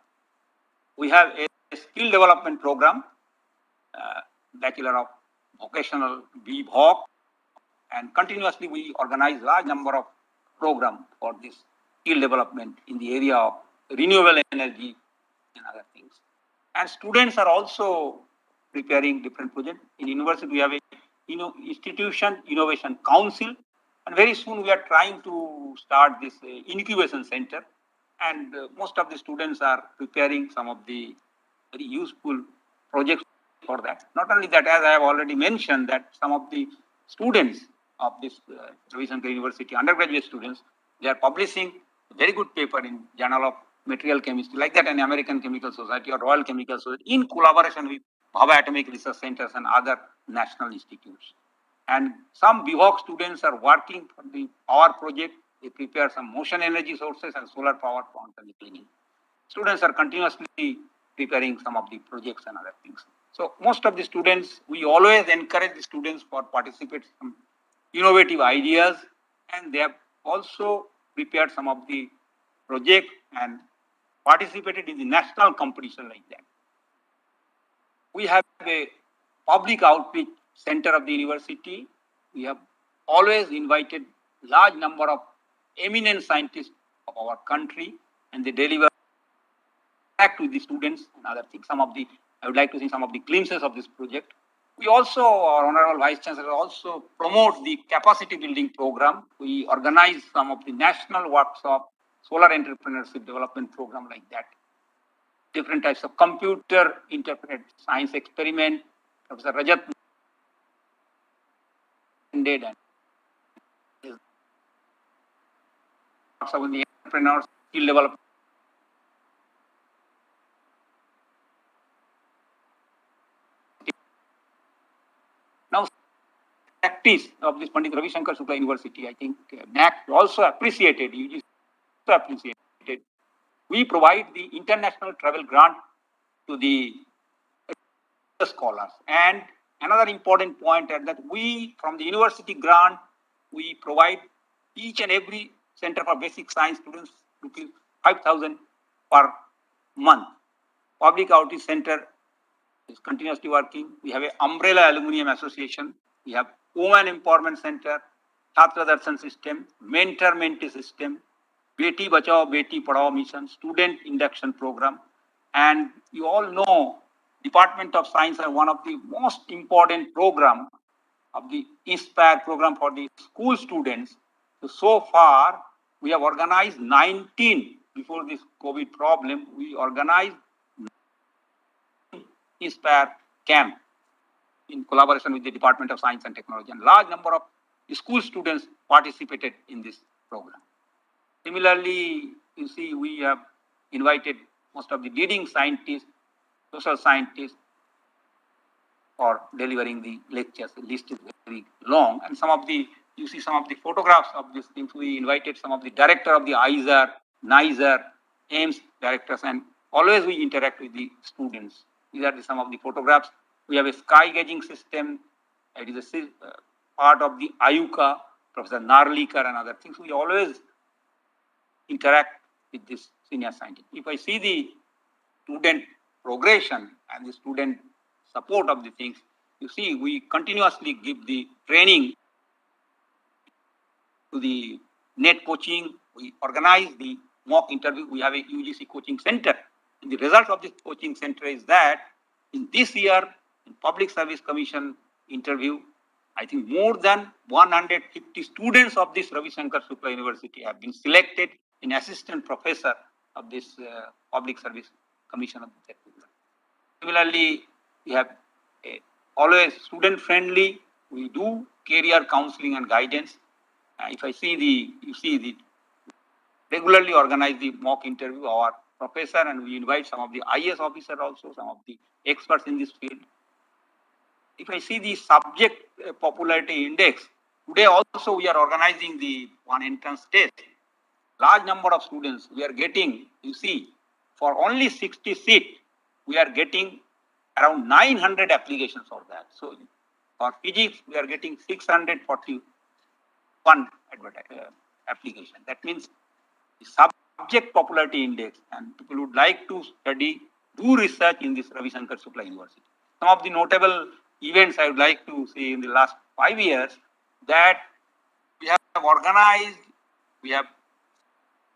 We have a skill development program, Bachelor of Vocational BVoc, and continuously we organize large number of programs for this skill development in the area of renewable energy and other things. And students are also preparing different projects. In university, we have a Institution Innovation Council, and very soon we are trying to start this incubation center. And most of the students are preparing some of the very useful projects for that. Not only that, as I have already mentioned, that some of the students of this Ravi Shankar University, undergraduate students, they are publishing a very good paper in Journal of Material Chemistry, like that, an American Chemical Society or Royal Chemical Society, in collaboration with Bhabha Atomic Research Centers and other national institutes. And some BVoc students are working for the power project. They prepare some motion energy sources and solar power plants and cleaning. Students are continuously preparing some of the projects and other things. So most of the students, we always encourage the students for participate some innovative ideas, and they have also prepared some of the project and participated in the national competition like that. We have a public outreach center of the university. We have always invited large number of eminent scientists of our country, and they deliver interact with the students and other things. I would like to see some of the glimpses of this project. We also, our Honorable Vice Chancellor also promote the capacity building program. We organize some of the national workshop, solar entrepreneurship development program like that. Different types of computer interpreted science experiment. Professor Rajat did and some of the entrepreneurs, skill development. Now, practice of this Pandit Ravi Shankar Shukla University, I think NAC also appreciated, UGC also appreciated. We provide the international travel grant to the scholars. And another important point is that we, from the university grant, we provide each and every Center for Basic Science students 5,000 per month. Public Outreach Center is continuously working. We have an umbrella aluminum association. We have Women Empowerment Center, Chhatra Darshan system, mentor-mentee system, Beti Bachao, Beti Padhao mission, student induction program. And you all know Department of Science are one of the most important program of the INSPIRE program for the school students. So far, we have organized 19 before this COVID problem. We organized INSPIRE camp in collaboration with the Department of Science and Technology, and large number of school students participated in this program. Similarly, you see, we have invited most of the leading scientists, social scientists, for delivering the lectures. The list is very long, and you see some of the photographs of these things. We invited some of the director of the ISER, NISER, AIMS directors, and always we interact with the students. These are some of the photographs. We have a sky gauging system. It is a part of the IUCA, Professor Narlikar and other things. We always interact with this senior scientist. If I see the student progression and the student support of the things, you see, we continuously give the training to the net coaching. We organize the mock interview. We have a UGC coaching center. And the result of this coaching center is that in this year, in Public Service Commission interview, I think more than 150 students of this Ravi Shankar Shukla University have been selected in assistant professor of this Public Service Commission of the Chhattisgarh. Similarly, we have always student friendly. We do career counseling and guidance. If I see you see the regularly organize the mock interview, our professor, and we invite some of the IS officer also, some of the experts in this field. If I see the subject popularity index, today also we are organizing the one entrance test. Large number of students we are getting, you see, for only 60 seats, we are getting around 900 applications for that. So for physics, we are getting 641 application. That means the subject popularity index, and people would like to do research in this Ravi Shankar Shukla University. Some of the notable events I would like to see in the last 5 years that we have organized, we have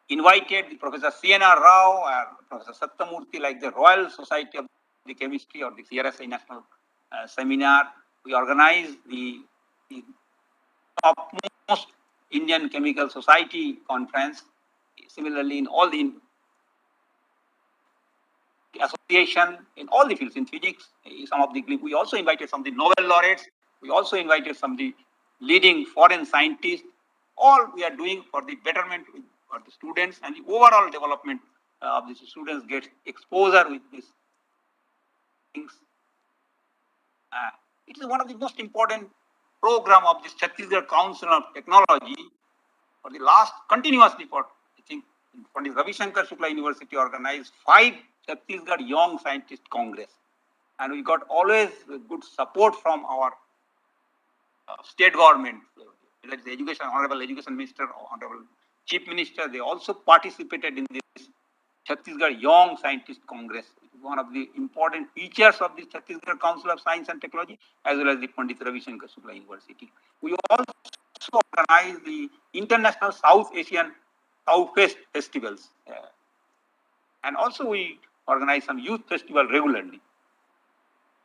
invited the Professor C.N.R. Rao or Professor Sattamurthy, like the Royal Society of the Chemistry or the CRSI National Seminar. We organized the topmost Indian Chemical Society conference. Similarly, in all the association, in all the fields, in physics, some of the, we also invited some of the Nobel laureates. We also invited some of the leading foreign scientists. All we are doing for the betterment for the students and the overall development of the students get exposure with these things. It is one of the most important program of this Chhattisgarh Council of Technology for the last continuously for, I think, for the Ravi Shankar Shukla University organized 5 Chhattisgarh Young Scientist Congress. And we got always good support from our state government, whether it's the education, Honorable Education Minister or Honorable Chief Minister. They also participated in this Chhattisgarh Young Scientist Congress. It is one of the important features of the Chhattisgarh Council of Science and Technology, as well as the Pandit Ravi Shankar Shukla University. We also organize the International South Asian Southwest Festivals. And also we organize some youth festival regularly.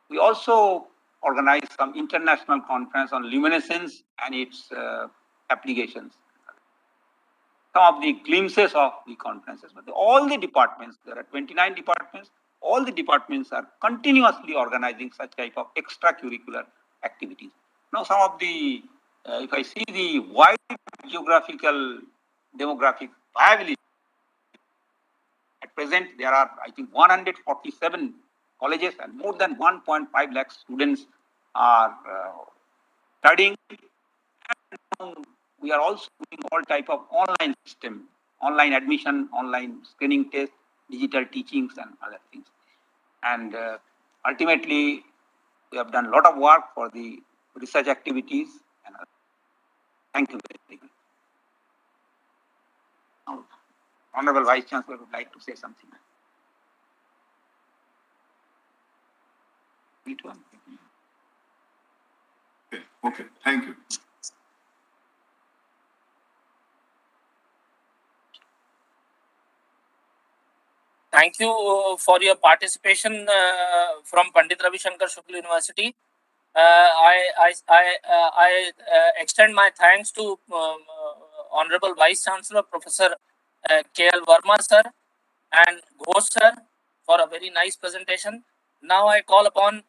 We also organize some international conference on luminescence and its applications. Some of the glimpses of the conferences, but all the departments, there are 29 departments, all the departments are continuously organizing such type of extracurricular activities. Now, some of the, if I see the wide geographical demographic viability, at present there are, I think, 147 colleges and more than 1.5 lakh students are studying. We are also doing all type of online system, online admission, online screening test, digital teachings and other things. And ultimately, we have done a lot of work for the research activities. And thank you very much. Now, Honorable Vice Chancellor would like to say something. Okay, thank you. Thank you for your participation from Pandit Ravi Shankar Shukla University. I extend my thanks to Honorable Vice Chancellor Professor K.L. Verma sir and Ghosh sir for a very nice presentation. Now I call upon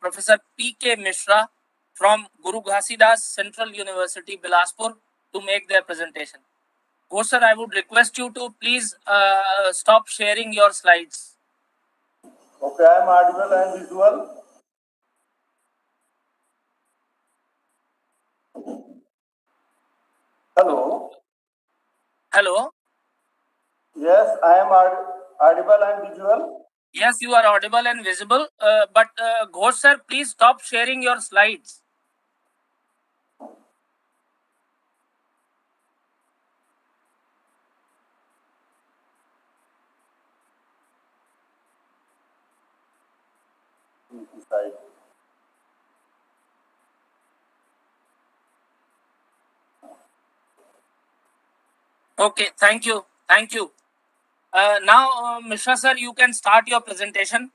Professor P.K. Mishra from Guru Ghasidas Central University, Bilaspur to make their presentation. Ghosh sir, I would request you to please stop sharing your slides. Okay, I am audible and visual. Hello. Hello. Yes, I am audible and visual. Yes, you are audible and visible. But Ghosh sir, please stop sharing your slides. Okay, thank you. Thank you. Now, Mishra sir, you can start your presentation.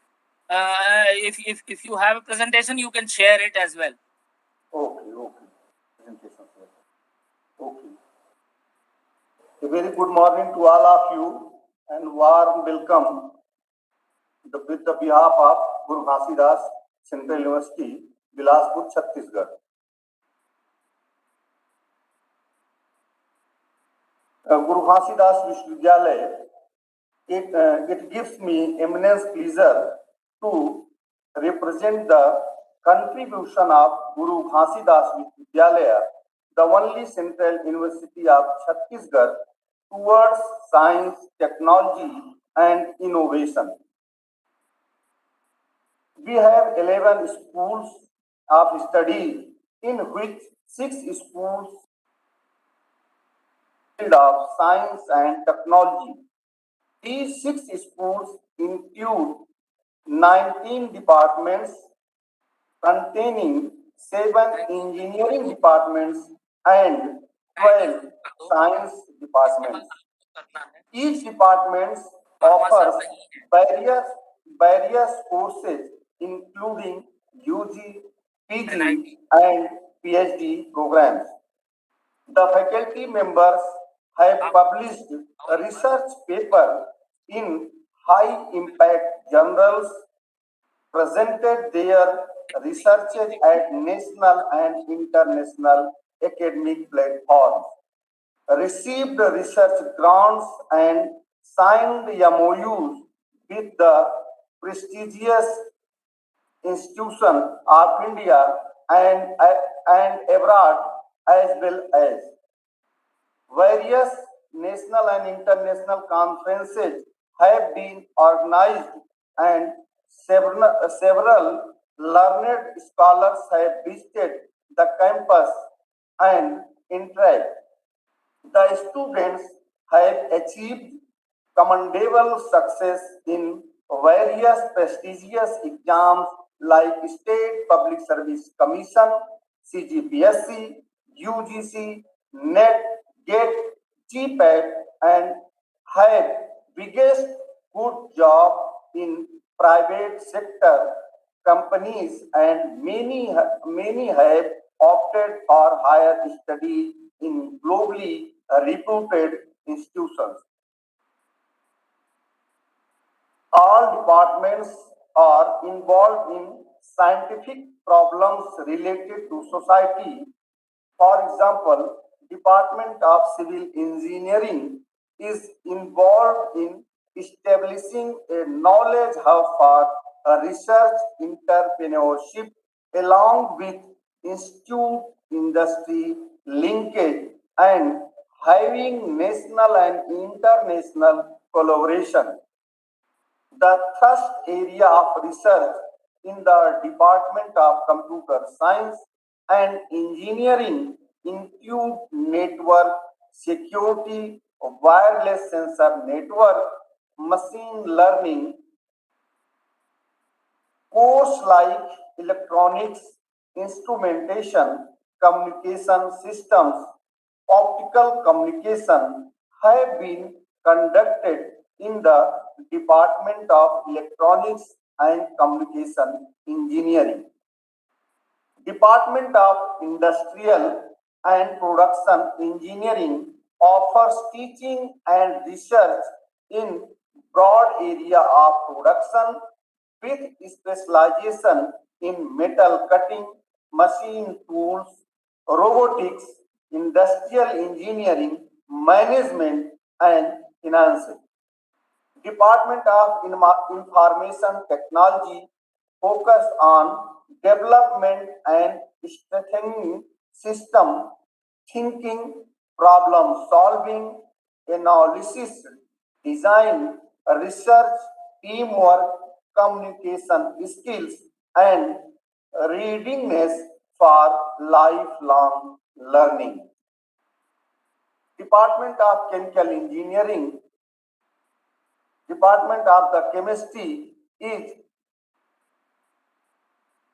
If you have a presentation, you can share it as well. Okay. Presentation. Okay. A very good morning to all of you and warm welcome with the behalf of Guru Ghasidas Central University, Bilaspur, Chhattisgarh. Guru Ghasidas Vishwavidyalaya, it gives me immense pleasure to represent the contribution of Guru Ghasidas Vishwavidyalaya, the only central university of Chhattisgarh, towards science, technology and innovation. We have 11 schools of study, in which 6 schools of science and technology. These 6 schools include 19 departments containing 7 engineering departments and 12 science departments. Each department offers various courses including UG, PG and PhD programs. The faculty members have published a research paper in high impact journals, presented their researches at national and international academic platforms, received research grants and signed MOUs with the prestigious Institution of India and abroad, as well as various national and international conferences have been organized and several learned scholars have visited the campus and interact. The students have achieved commendable success in various prestigious exams like State Public Service Commission, CGPSC, UGC, NET, GATE, GPAT, and have biggest good job in private sector companies, and many have opted for higher study in globally reputed institutions. All departments are involved in scientific problems related to society. For example, Department of Civil Engineering is involved in establishing a knowledge hub for research entrepreneurship along with institute industry linkage and having national and international collaboration. The thrust area of research in the Department of Computer Science and Engineering include network security, wireless sensor network, machine learning, course like electronics, instrumentation, communication systems, optical communication have been conducted in the Department of Electronics and Communication Engineering. Department of Industrial and Production Engineering offers teaching and research in broad area of production with specialization in metal cutting, machine tools, robotics, industrial engineering, management, and financing. Department of Information Technology focus on development and strengthening system thinking, problem solving, analysis, design, research, teamwork, communication skills, and readiness for lifelong learning. Department of Chemical Engineering, Department of the Chemistry is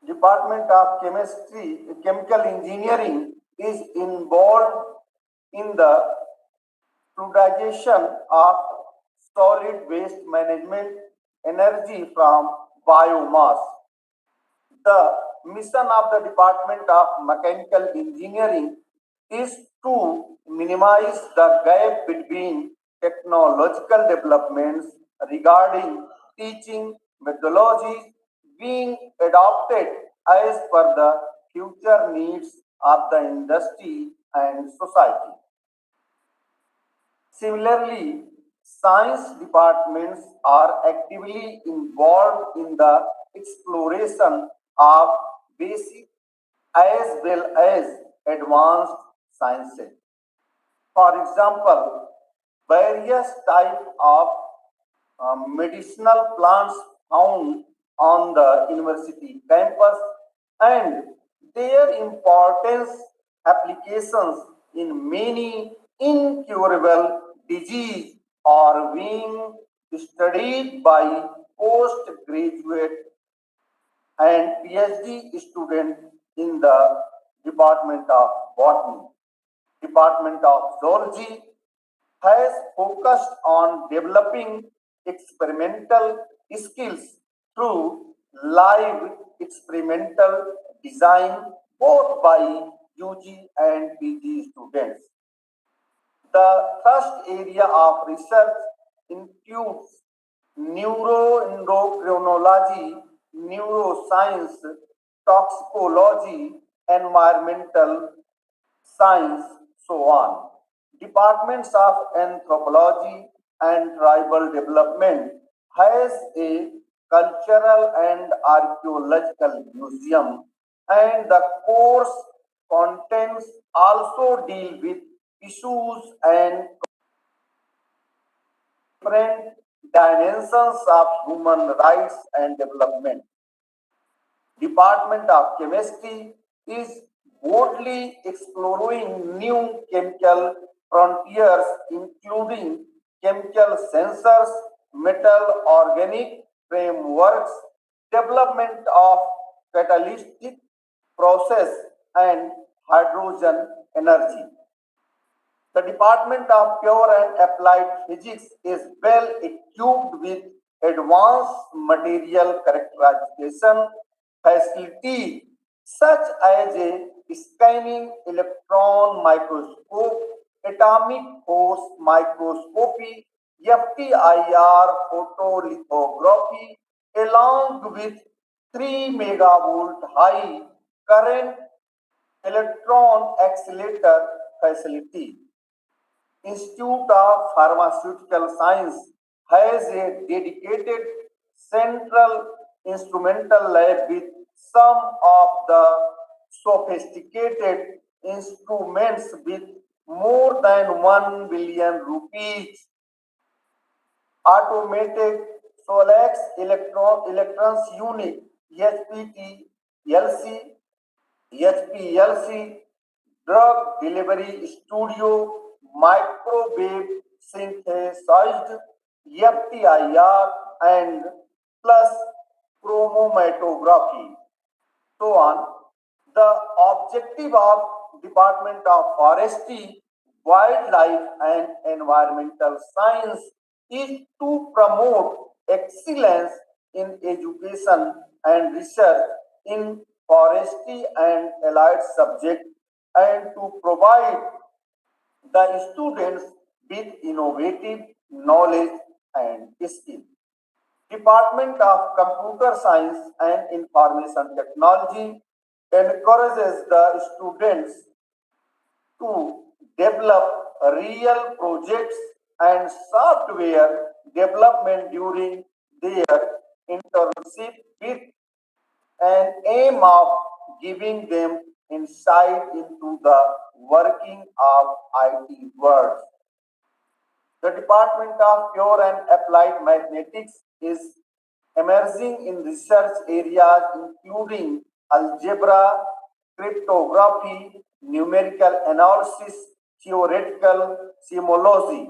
Department of Chemistry, Chemical Engineering is involved in the fluidization of solid waste management, energy from biomass. The mission of the Department of Mechanical Engineering is to minimize the gap between technological developments regarding teaching methodologies being adopted as per the future needs of the industry and society. Similarly, science departments are actively involved in the exploration of basic as well as advanced sciences. For example, various types of medicinal plants found on the university campus and their importance applications in many incurable disease are being studied by postgraduate and PhD students in the Department of Botany. Department of Zoology has focused on developing experimental skills through live experimental design both by UG and PG students. The first area of research includes neuroendocrinology, neuroscience, toxicology, environmental science, so on. Departments of anthropology and tribal development has a cultural and archaeological museum, and the course contents also deal with issues and different dimensions of human rights and development. Department of Chemistry is boldly exploring new chemical frontiers, including chemical sensors, metal organic frameworks, development of catalytic process, and hydrogen energy. The Department of Pure and Applied Physics is well equipped with advanced material characterization facility such as a scanning electron microscope, atomic force microscopy, FTIR photolithography, along with 3 megavolt high current electron accelerator facility. Institute of Pharmaceutical Science has a dedicated central instrumental lab with some of the sophisticated instruments with more than 1 billion rupees. Automated Solex electrons unit, SPT, LC, HPLC, drug delivery studio, microwave synthesized, FTIR, and plus chromatography. So on. The objective of Department of Forestry, Wildlife and Environmental Science is to promote excellence in education and research in forestry and allied subjects and to provide the students with innovative knowledge and skill. Department of Computer Science and Information Technology encourages the students to develop real projects and software development during their internship with an aim of giving them insight into the working of IT world. The Department of Pure and Applied Mathematics is emerging in research areas including algebra, cryptography, numerical analysis, theoretical seismology.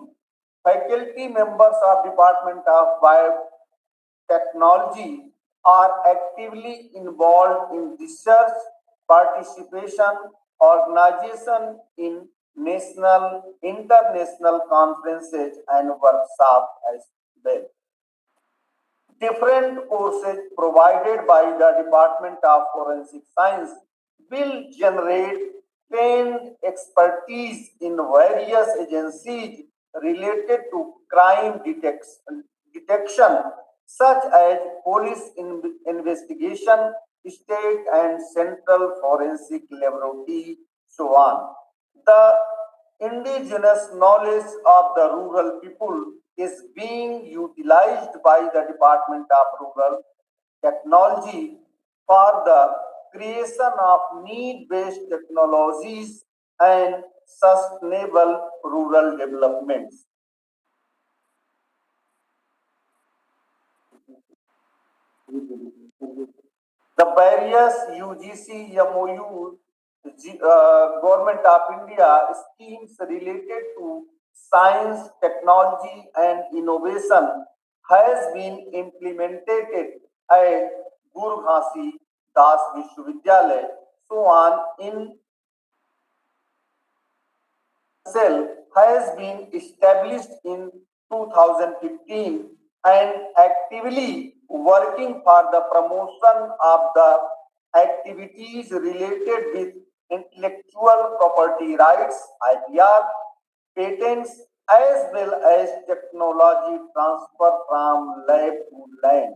Faculty members of Department of Biotechnology are actively involved in research, participation, organization in national, international conferences and workshops as well. Different courses provided by the Department of Forensic Science will generate trained expertise in various agencies related to crime detection such as police investigation, state and central forensic laboratory, so on. The indigenous knowledge of the rural people is being utilized by the Department of Rural Technology for the creation of need-based technologies and sustainable rural developments. The various UGC MOU Government of India schemes related to science, technology, and innovation has been implemented at Guru Ghasi Das Vishwavidyalaya, so on in cell has been established in 2015 and actively working for the promotion of the activities related with intellectual property rights, IPR, patents, as well as technology transfer from lab to land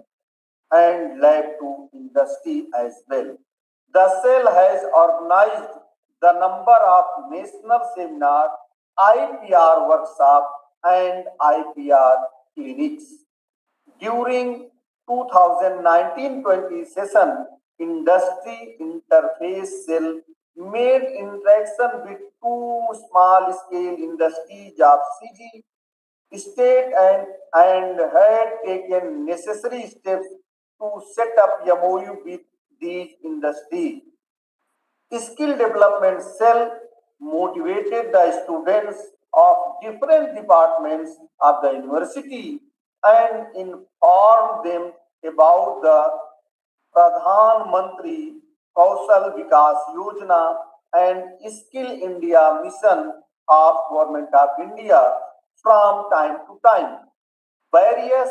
and lab to industry as well. The cell has organized the number of national seminars, IPR workshops, and IPR clinics. During 2019-20 session, industry interface cell made interaction with two small-scale industries of CG state and had taken necessary steps to set up MOU with these industries. Skill development cell motivated the students of different departments of the university and informed them about the Pradhan Mantri Kaushal Vikas Yojana and Skill India mission of Government of India from time to time. Various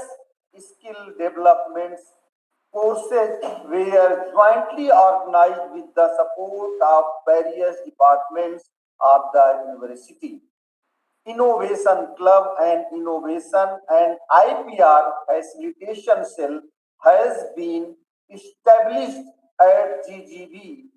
skill developments courses were jointly organized with the support of various departments of the university. Innovation Club and Innovation and IPR Facilitation Cell has been established at GGB,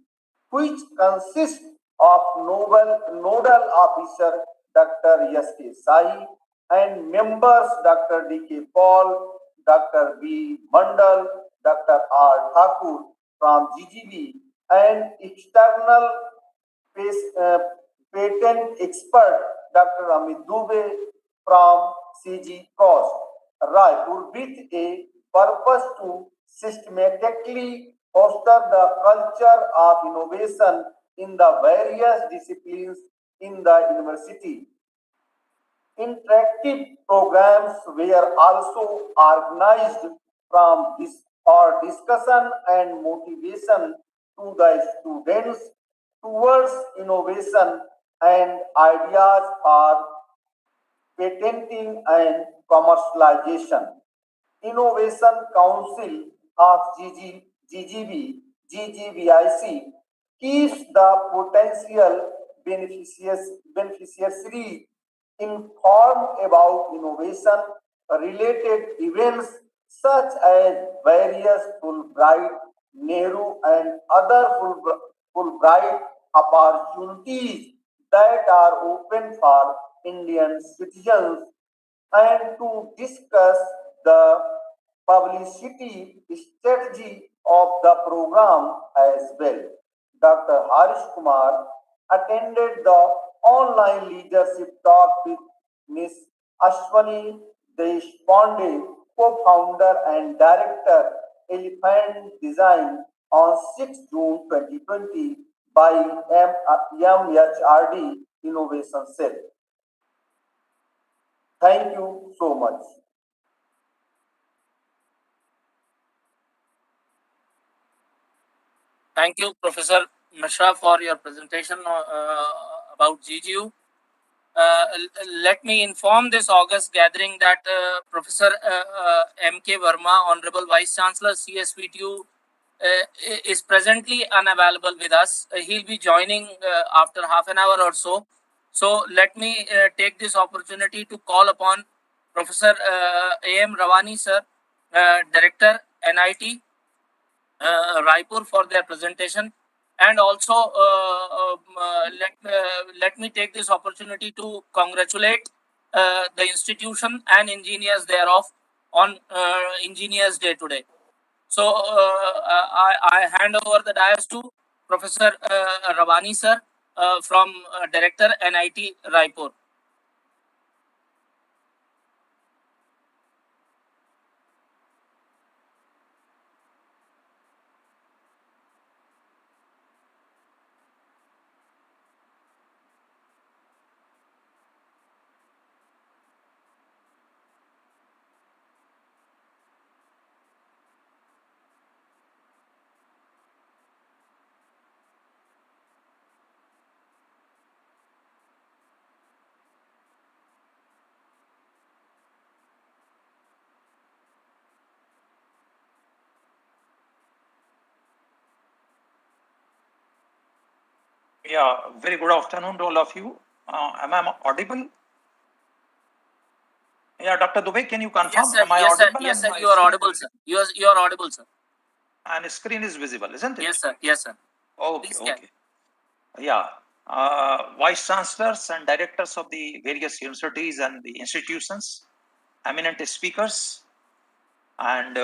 which consists of nodal officer Dr. S.K. Sai and members Dr. D.K. Paul, Dr. B. Mandal, Dr. R. Thakur from GGB and external patent expert Dr. Amit Dubey from CCoST, Raipur, with a purpose to systematically foster the culture of innovation in the various disciplines in the university. Interactive programs were also organized from this for discussion and motivation to the students towards innovation and ideas for patenting and commercialization. Innovation Council of GGBIC keeps the potential beneficiaries informed about innovation related events such as various Fulbright, Nehru, and other Fulbright opportunities that are open for Indian citizens and to discuss the publicity strategy of the program as well. Dr. Harish Kumar attended the online leadership talk with Ms. Ashwani Deshpande, co-founder and director, Elephant Design, on 6 June 2020 by MHRD Innovation Cell. Thank you so much. Thank you, Professor Mishra, for your presentation about GGU. Let me inform this August gathering that Professor M.K. Verma, Honorable Vice Chancellor, CSVTU, is presently unavailable with us. He'll be joining after half an hour or so. So let me take this opportunity to call upon Professor A.M. Rawani, sir, Director, NIT, Raipur, for their presentation. And also, let me take this opportunity to congratulate the institution and engineers thereof on Engineers Day today. So I hand over the dais to Professor Rawani, sir, from Director, NIT, Raipur. Yeah, very good afternoon to all of you. Am I audible? Yeah, Dr. Dubey, can you confirm? Yes, sir. Am I Yes, sir. audible? Yes, sir. You are audible, sir. You are audible, sir. And the screen is visible, isn't it? Yes, sir. Yes, sir. Okay, Please okay. Yeah. Vice Chancellors and Directors of the various universities and the institutions, eminent speakers, and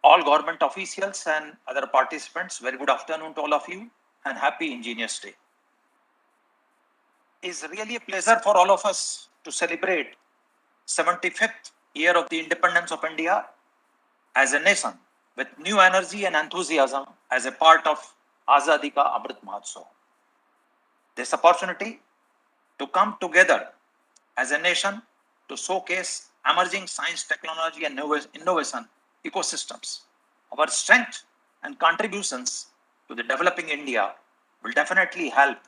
all government officials and other participants, very good afternoon to all of you and happy Engineers Day. It's really a pleasure for all of us to celebrate 75th year of the independence of India as a nation with new energy and enthusiasm as a part of Azadi Ka Amrit Mahotsav. This opportunity to come together as a nation to showcase emerging science, technology and innovation ecosystems. Our strength and contributions to the developing India will definitely help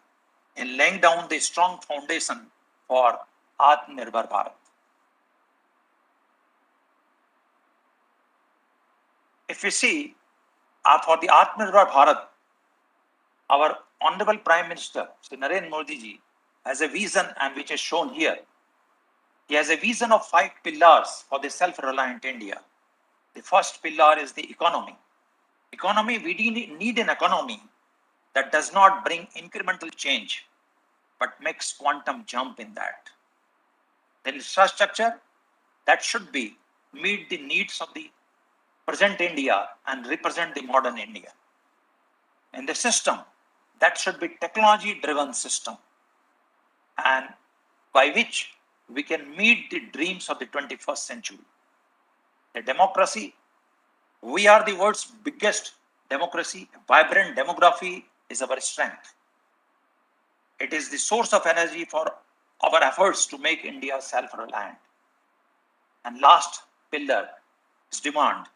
in laying down the strong foundation for Atmnirbhar Bharat. If we see for the Atmnirbhar Bharat, our Honorable Prime Minister, Shri Narendra Modi ji, has a vision, and which is shown here. He has a vision of 5 pillars for the self-reliant India. The first pillar is the economy. We need an economy that does not bring incremental change, but makes quantum jump in that. The infrastructure that should meet the needs of the present India and represent the modern India. And the system that should be technology-driven system, and by which we can meet the dreams of the 21st century. The democracy, we are the world's biggest democracy. Vibrant demography is our strength. It is the source of energy for our efforts to make India self-reliant. And last pillar is demand.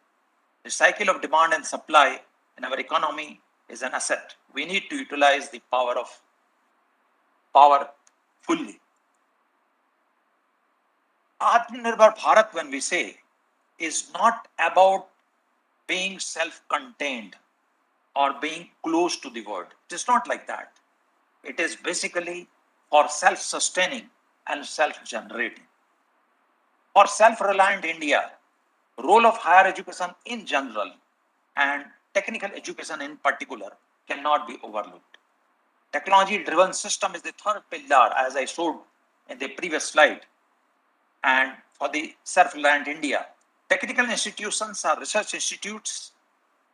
The cycle of demand and supply in our economy is an asset. We need to utilize the power fully. Atmanirbhar Bharat, when we say, is not about being self-contained or being close to the world. It is not like that. It is basically for self-sustaining and self-generating. For self-reliant India, role of higher education in general and technical education in particular cannot be overlooked. Technology-driven system is the third pillar, as I showed in the previous slide. And for the self-reliant India, technical institutions are research institutes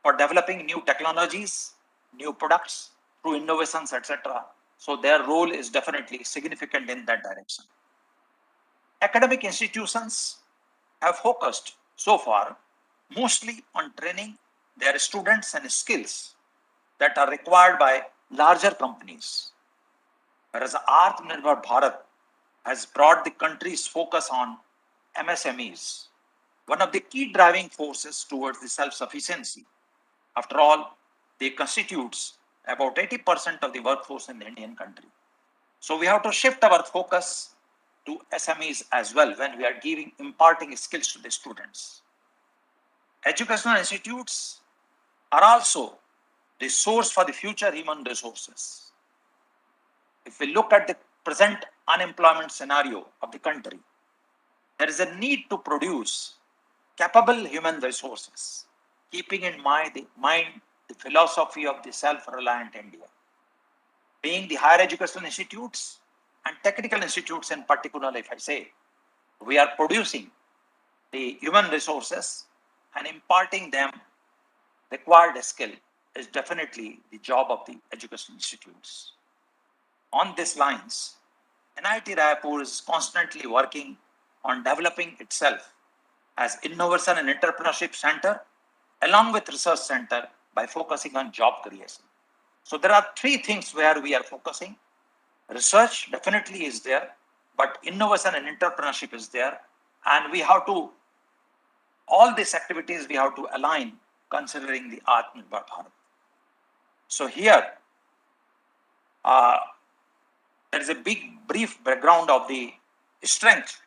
for developing new technologies, new products through innovations, etc. So their role is definitely significant in that direction. Academic institutions have focused so far mostly on training their students and skills that are required by larger companies, whereas Atmanirbhar Bharat has brought the country's focus on MSMEs, one of the key driving forces towards the self-sufficiency. After all, they constitutes about 80% of the workforce in the Indian country. So we have to shift our focus to SMEs as well when we are imparting skills to the students. Educational institutes are also the source for the future human resources. If we look at the present unemployment scenario of the country, there is a need to produce capable human resources, keeping in mind the philosophy of the self-reliant India. Being the higher educational institutes and technical institutes in particular, if I say, we are producing the human resources and imparting them required skill is definitely the job of the educational institutes. On these lines, NIT Raipur is constantly working on developing itself as Innovation and Entrepreneurship Center along with Research Center by focusing on job creation. So there are 3 things where we are focusing. Research definitely is there, but innovation and entrepreneurship is there. And we have to, all these activities we have to align considering the Atmanirbhar Bharat. So here, there is a brief background of the strength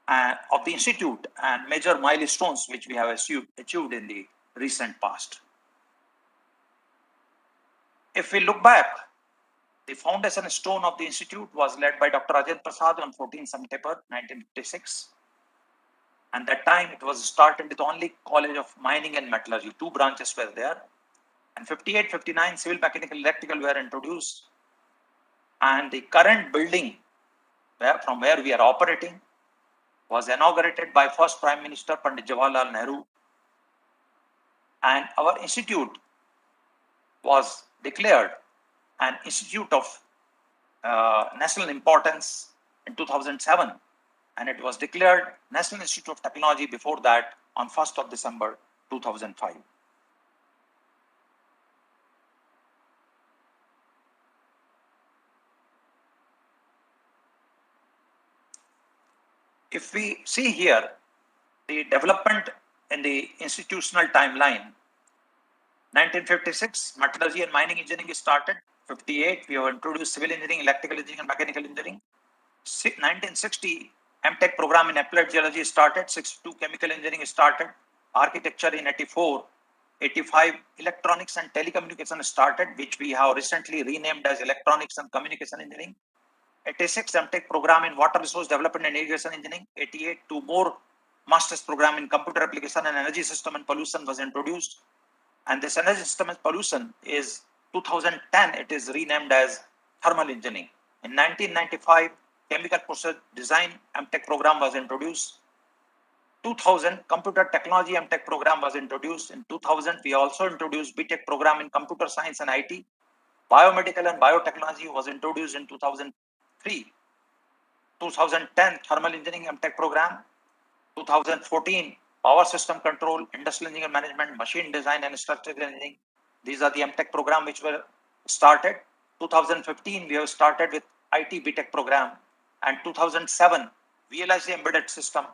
of the institute and major milestones which we have achieved in the recent past. If we look back, the foundation stone of the institute was led by Dr. Rajendra Prasad on 14 September 1956. And that time it was started with only College of Mining and Metallurgy. 2 branches were there. And 58, 59 civil, mechanical, electrical were introduced. And the current building from where we are operating was inaugurated by first Prime Minister Pandit Jawaharlal Nehru. And our institute was declared an institute of national importance in 2007. And it was declared National Institute of Technology before that on 1st of December 2005. If we see here the development in the institutional timeline, 1956, metallurgy and mining engineering started. 58, we have introduced civil engineering, electrical engineering, and mechanical engineering. 1960, MTech program in applied geology started. 62, chemical engineering started. Architecture in 84. 85, electronics and telecommunication started, which we have recently renamed as electronics and communication engineering. 86, MTech program in water resource development and irrigation engineering. 88, 2 more master's program in computer application and energy system and pollution was introduced. And this energy system and pollution is 2010, it is renamed as thermal engineering. In 1995, chemical process design MTech program was introduced. 2000, computer technology MTech program was introduced. In 2000, we also introduced BTech program in computer science and IT. Biomedical and biotechnology was introduced in 2003. 2010, thermal engineering MTech program. 2014, power system control, industrial engineering management, machine design and structural engineering. These are the MTech program which were started. 2015, we have started with IT BTech program, and 2007, VLSI embedded system,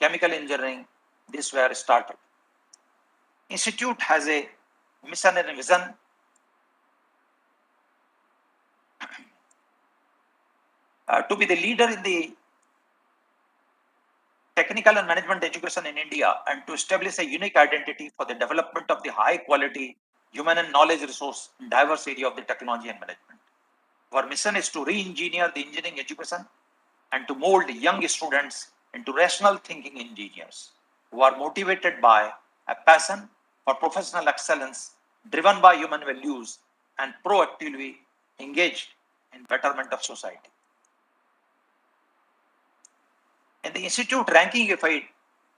chemical engineering, these were started. Institute has a mission and a vision to be the leader in the technical and management education in India and to establish a unique identity for the development of the high quality human and knowledge resource in diverse area of the technology and management. Our mission is to re-engineer the engineering education and to mold young students into rational thinking engineers who are motivated by a passion for professional excellence, driven by human values, and proactively engaged in betterment of society. In the institute ranking, if I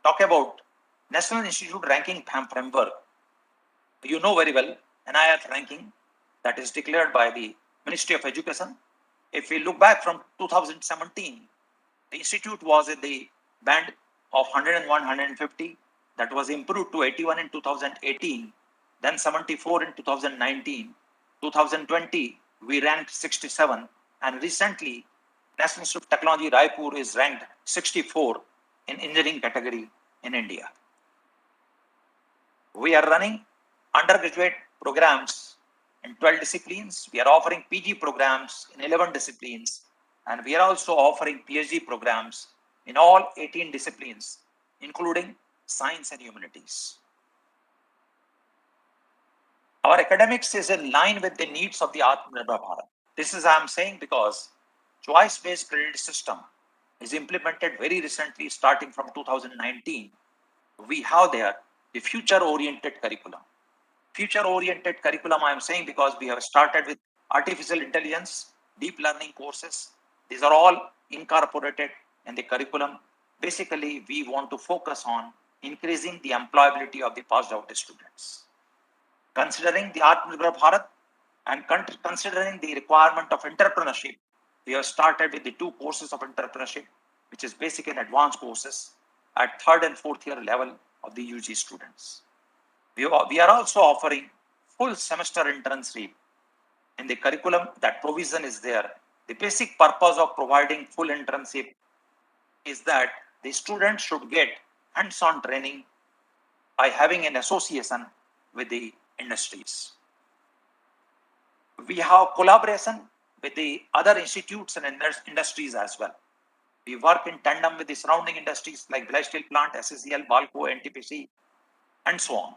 talk about National Institute Ranking Framework, you know very well, NIRF ranking that is declared by the Ministry of Education. If we look back from 2017, the institute was in the band of 101, 150. That was improved to 81 in 2018, then 74 in 2019. 2020, we ranked 67, and recently, National Institute of Technology Raipur is ranked 64 in engineering category in India. We are running undergraduate programs in 12 disciplines. We are offering PG programs in 11 disciplines, and we are also offering PhD programs in all 18 disciplines, including science and humanities. Our academics is in line with the needs of the Atmnirbhar Bharat. This is I am saying because choice-based credit system is implemented very recently, starting from 2019. We have there the future-oriented curriculum. Future-oriented curriculum I am saying because we have started with artificial intelligence, deep learning courses. These are all incorporated in the curriculum. Basically, we want to focus on increasing the employability of the passed out students. Considering the Atmnirbhar Bharat and considering the requirement of entrepreneurship, we have started with the 2 courses of entrepreneurship, which is basic and advanced courses at 3rd and 4th year level of the UG students. We are also offering full semester internship in the curriculum. That provision is there. The basic purpose of providing full internship is that the students should get hands-on training by having an association with the industries. We have collaboration with the other institutes and industries as well. We work in tandem with the surrounding industries like Blythe Steel Plant, SSCL, Balco, NTPC, and so on.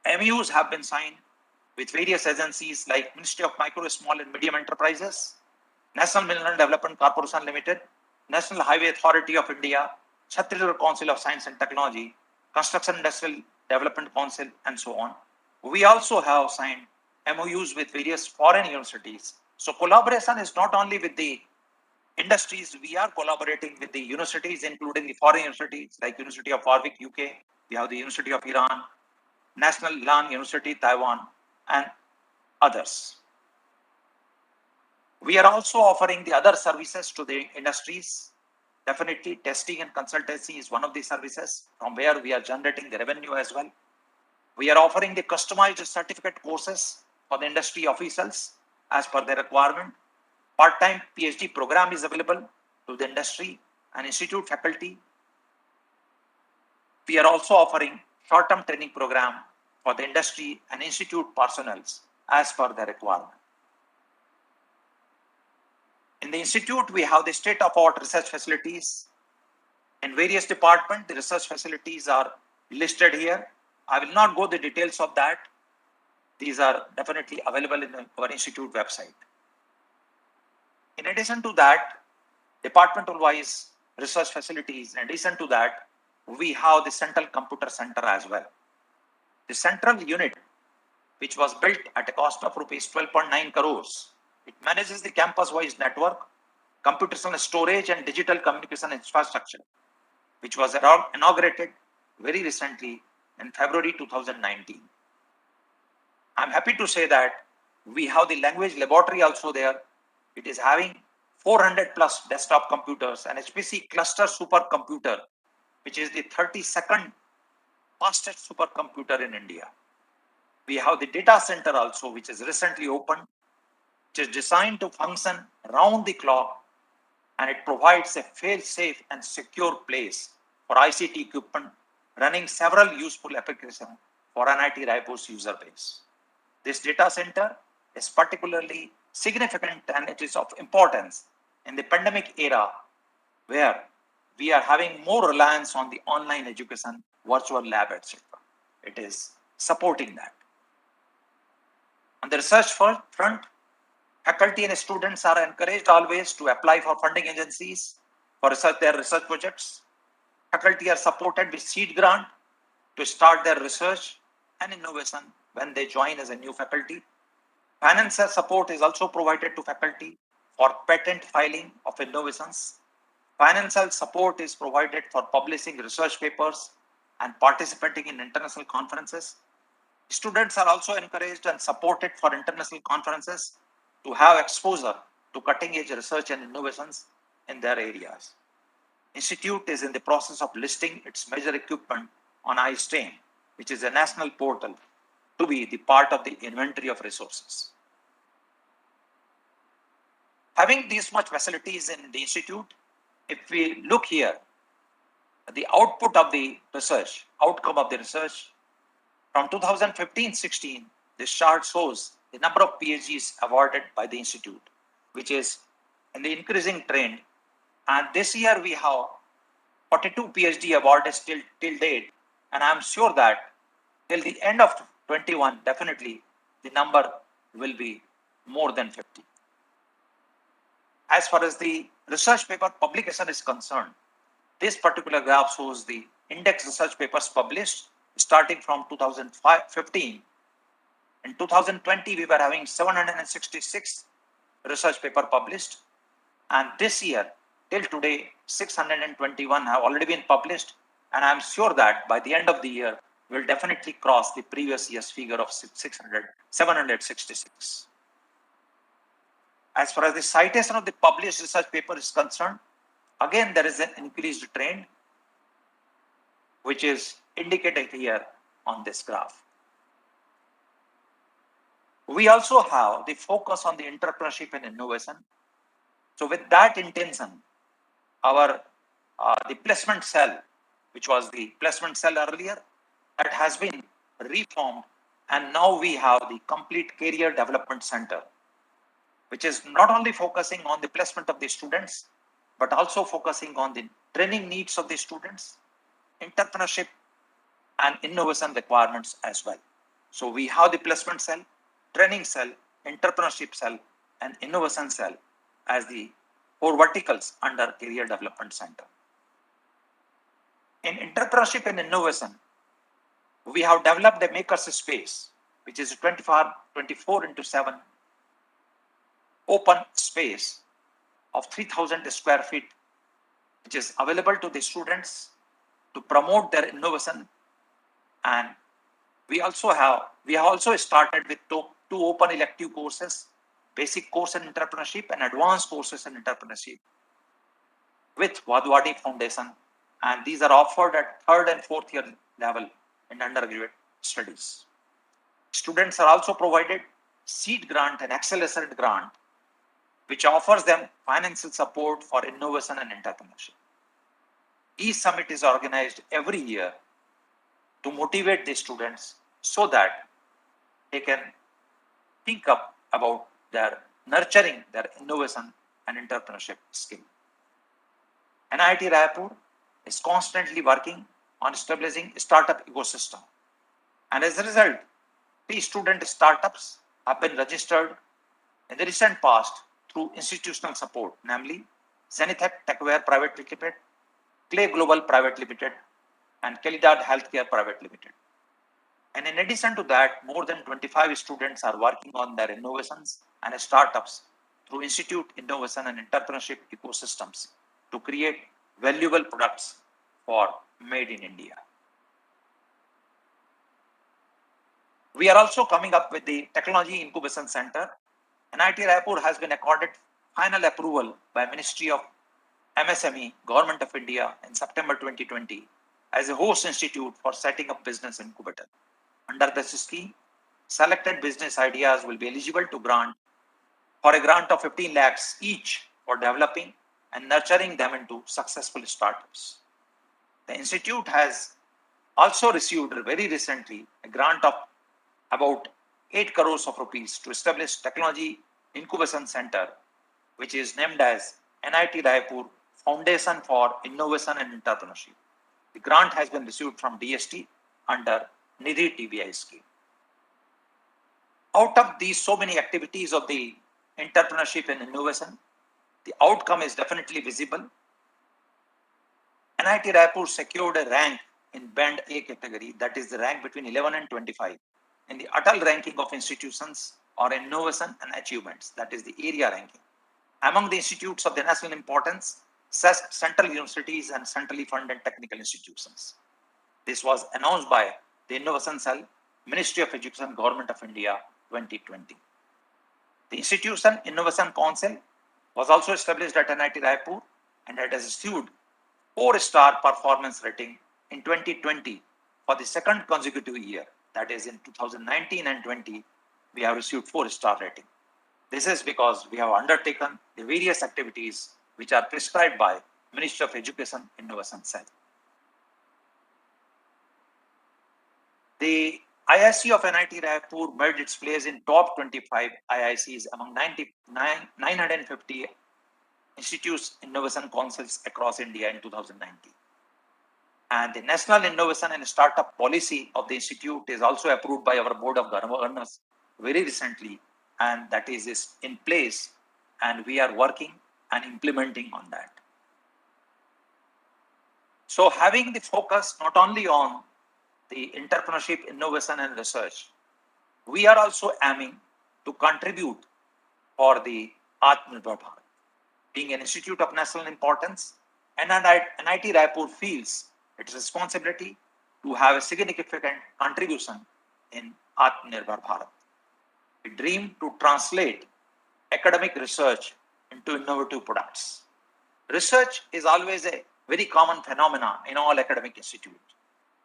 MUs have been signed with various agencies like Ministry of Micro, Small and Medium Enterprises, National Mineral Development Corporation Limited, National Highway Authority of India, Chhattisgarh Council of Science and Technology, Construction Industrial Development Council, and so on. We also have signed MOUs with various foreign universities. So collaboration is not only with the industries, we are collaborating with the universities, including the foreign universities like University of Warwick, UK, we have the University of Iran, National Lan University, Taiwan, and others. We are also offering the other services to the industries. Definitely testing and consultancy is one of the services from where we are generating the revenue as well. We are offering the customized certificate courses for the industry officials as per their requirement. Part-time PhD program is available to the industry and institute faculty. We are also offering short-term training program for the industry and institute personnel as per their requirement. In the institute, we have the state-of-the-art research facilities. In various departments, the research facilities are listed here. I will not go the details of that. These are definitely available in our institute website. In addition to that, departmental-wise research facilities, in addition to that, we have the Central Computer Center as well. The central unit, which was built at a cost of rupees 12.9 crores, it manages the campus-wise network, computational storage and digital communication infrastructure, which was inaugurated very recently in February 2019. I'm happy to say that we have the language laboratory also there. It is having 400 plus desktop computers and HPC cluster supercomputer, which is the 32nd fastest supercomputer in India. We have the data center also, which is recently opened, which is designed to function round the clock, and it provides a fail-safe and secure place for ICT equipment running several useful applications for NIT Raipur's user base. This data center is particularly significant and it is of importance in the pandemic era where we are having more reliance on the online education, virtual lab, etc. It is supporting that. On the research front, faculty and students are encouraged always to apply for funding agencies for their research projects. Faculty are supported with seed grant to start their research and innovation when they join as a new faculty. Financial support is also provided to faculty for patent filing of innovations. Financial support is provided for publishing research papers and participating in international conferences. Students are also encouraged and supported for international conferences to have exposure to cutting-edge research and innovations in their areas. Institute is in the process of listing its major equipment on iSTEAM, which is a national portal, to be the part of the inventory of resources. Having these much facilities in the institute, if we look here, the output of the research, outcome of the research, from 2015-16, this chart shows the number of PhDs awarded by the institute, which is in the increasing trend. And this year we have 42 PhD awards till date, and I'm sure that till the end of 21, definitely the number will be more than 50. As far as the research paper publication is concerned, this particular graph shows the index research papers published starting from 2015. In 2020, we were having 766 research paper published, and this year, till today, 621 have already been published, and I'm sure that by the end of the year, we'll definitely cross the previous year's figure of 766. As far as the citation of the published research paper is concerned, again, there is an increased trend, which is indicated here on this graph. We also have the focus on the entrepreneurship and innovation. So with that intention, our the placement cell, which was the placement cell earlier, that has been reformed, and now we have the complete career development center, which is not only focusing on the placement of the students, but also focusing on the training needs of the students, entrepreneurship and innovation requirements as well. So we have the placement cell, training cell, entrepreneurship cell, and innovation cell as the 4 verticals under Career Development Center. In entrepreneurship and innovation, we have developed a makers space, which is a 24/7 open space of 3,000 square feet, which is available to the students to promote their innovation. And we have also started with 2 open elective courses, basic course in entrepreneurship and advanced courses in entrepreneurship with Wadwadi Foundation, and these are offered at 3rd and 4th year level in undergraduate studies. Students are also provided seed grant and accelerated grant, which offers them financial support for innovation and entrepreneurship. E-Summit is organized every year to motivate the students so that they can think about their nurturing their innovation and entrepreneurship skill. NIT Raipur is constantly working on establishing a startup ecosystem. And as a result, 3 student startups have been registered in the recent past through institutional support, namely Zenithec Techware Private Limited, Clay Global Private Limited, and Kelidad Healthcare Private Limited. And in addition to that, more than 25 students are working on their innovations and startups through Institute Innovation and Entrepreneurship ecosystems to create valuable products for Made in India. We are also coming up with the Technology Incubation Center. NIT Raipur has been accorded final approval by Ministry of MSME, Government of India in September 2020 as a host institute for setting up business incubator. Under this scheme, selected business ideas will be eligible to grant for a grant of 15 lakhs each for developing and nurturing them into successful startups. The institute has also received very recently a grant of about 8 crores of rupees to establish Technology Incubation Center, which is named as NIT Raipur Foundation for Innovation and Entrepreneurship. The grant has been received from DST under Nidhi TBI scheme. Out of these so many activities of the entrepreneurship and innovation, the outcome is definitely visible. NIT Raipur secured a rank in Band A category, that is the rank between 11 and 25, in the Atal ranking of institutions or innovation and achievements, that is the area ranking. Among the institutes of the national importance, central universities and centrally funded technical institutions. This was announced by the Innovation Cell, Ministry of Education, Government of India, 2020. The Institution Innovation Council was also established at NIT Raipur and it has issued 4-star performance rating in 2020 for the second consecutive year. That is in 2019 and 20, we have received 4-star rating. This is because we have undertaken the various activities which are prescribed by Ministry of Education Innovation Cell. The IIC of NIT Raipur made its place in top 25 IICs among 950 institutes innovation councils across India in 2019. And the National Innovation and Startup Policy of the Institute is also approved by our Board of Governors very recently, and that is in place, and we are working and implementing on that. So having the focus not only on the entrepreneurship, innovation and research, we are also aiming to contribute for the Atmnirbhar Bharat. Being an institute of national importance, NIT Raipur feels its responsibility to have a significant contribution in Atmnirbhar Bharat. We dream to translate academic research into innovative products. Research is always a very common phenomenon in all academic institutes.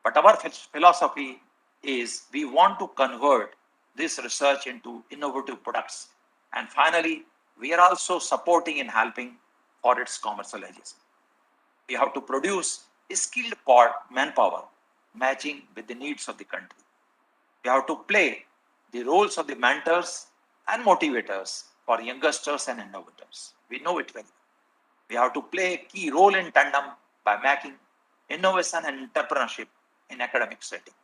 But our philosophy is we want to convert this research into innovative products. And finally, we are also supporting and helping for its commercialization. We have to produce skilled manpower matching with the needs of the country. We have to play the roles of the mentors and motivators for youngsters and innovators. We know it well. We have to play a key role in tandem by making innovation and entrepreneurship in academic setting.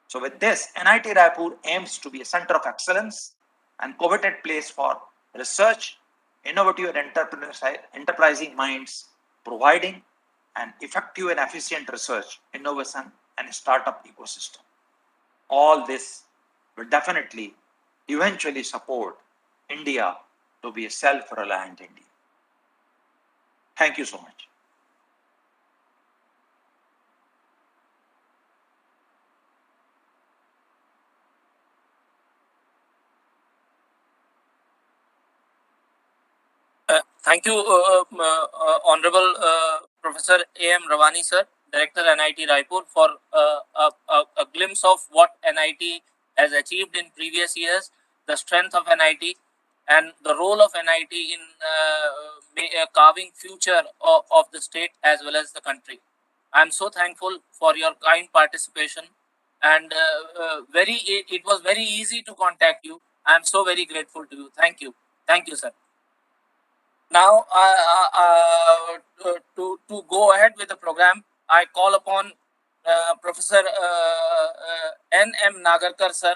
So with this, NIT Raipur aims to be a center of excellence and coveted place for research, innovative and enterprising minds, providing an effective and efficient research, innovation and startup ecosystem. All this will definitely eventually support India to be a self-reliant India. Thank you so much. Thank you, Honorable Professor A.M. Ravani, sir, Director NIT Raipur, for a glimpse of what NIT has achieved in previous years, the strength of NIT, and the role of NIT in carving future of the state as well as the country. I am so thankful for your kind participation, and it was very easy to contact you. I am so very grateful to you. Thank you, sir. Now, to go ahead with the program, I call upon Professor N.M. Nagarkar, sir,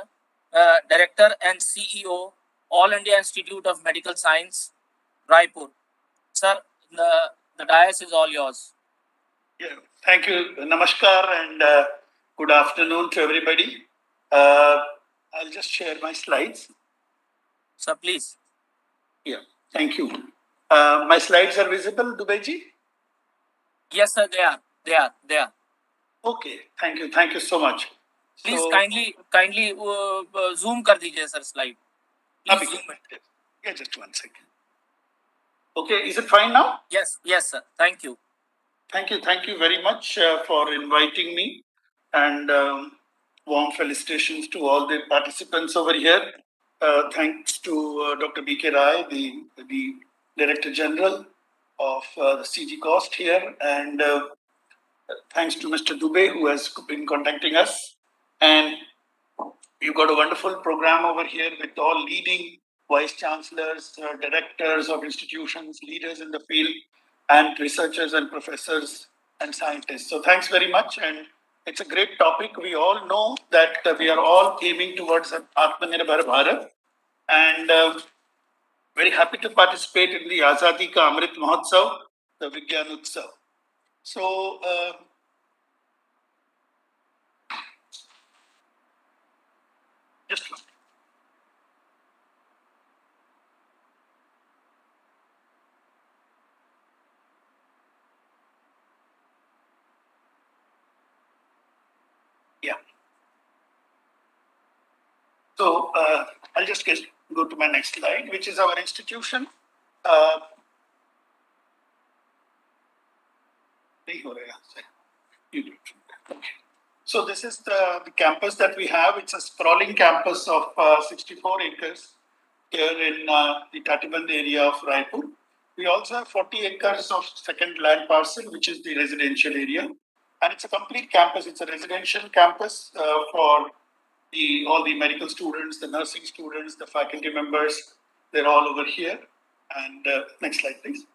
Director and CEO, All India Institute of Medical Science, Raipur. Sir, the dais is all yours. Yeah, thank you. Namaskar and good afternoon to everybody. I'll just share my slides. Sir, please. Yeah, thank you. My slides are visible, Dubey ji? Yes, sir, they are. They are. Okay, thank you. Thank you so much. Please So, kindly zoom kar dijiye, sir, slide. Please zoom it. Yeah, just 1 second. Okay, is it fine now? Yes, sir. Thank you. Thank you very much for inviting me, and warm felicitations to all the participants over here. Thanks to Dr. B.K. Rai, the Director General of the CCoST here, and thanks to Mr. Dubey, who has been contacting us. And you've got a wonderful program over here with all leading vice chancellors, directors of institutions, leaders in the field, and researchers and professors and scientists. So thanks very much. And it's a great topic. We all know that we are all aiming towards an Atmnirbhar Bharat. And very happy to participate in the Azadi Ka Amrit Mahotsav, the Vigyan Utsav. So, just one. Yeah. So I'll just go to my next slide, which is our institution. Okay. So this is the campus that we have. It's a sprawling campus of 64 acres here in the Tatiband area of Raipur. We also have 40 acres of second land parcel, which is the residential area. And it's a complete campus. It's a residential campus for all the medical students, the nursing students, the faculty members. They're all over here. And next slide, please.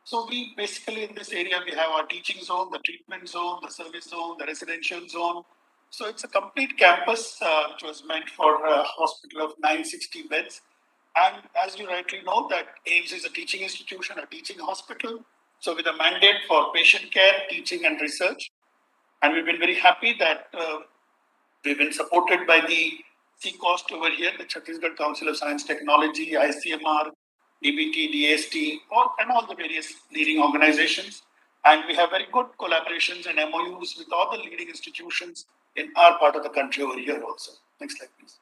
So we basically, in this area, we have our teaching zone, the treatment zone, the service zone, the residential zone. So it's a complete campus which was meant for a hospital of 960 beds. And as you rightly know, that AIMS is a teaching institution, a teaching hospital. So with a mandate for patient care, teaching and research. And we've been very happy that we've been supported by the CCoST over here, the Chhattisgarh Council of Science Technology, ICMR, DBT, DST, and all the various leading organizations. And we have very good collaborations and MOUs with all the leading institutions in our part of the country over here also. Next slide, please.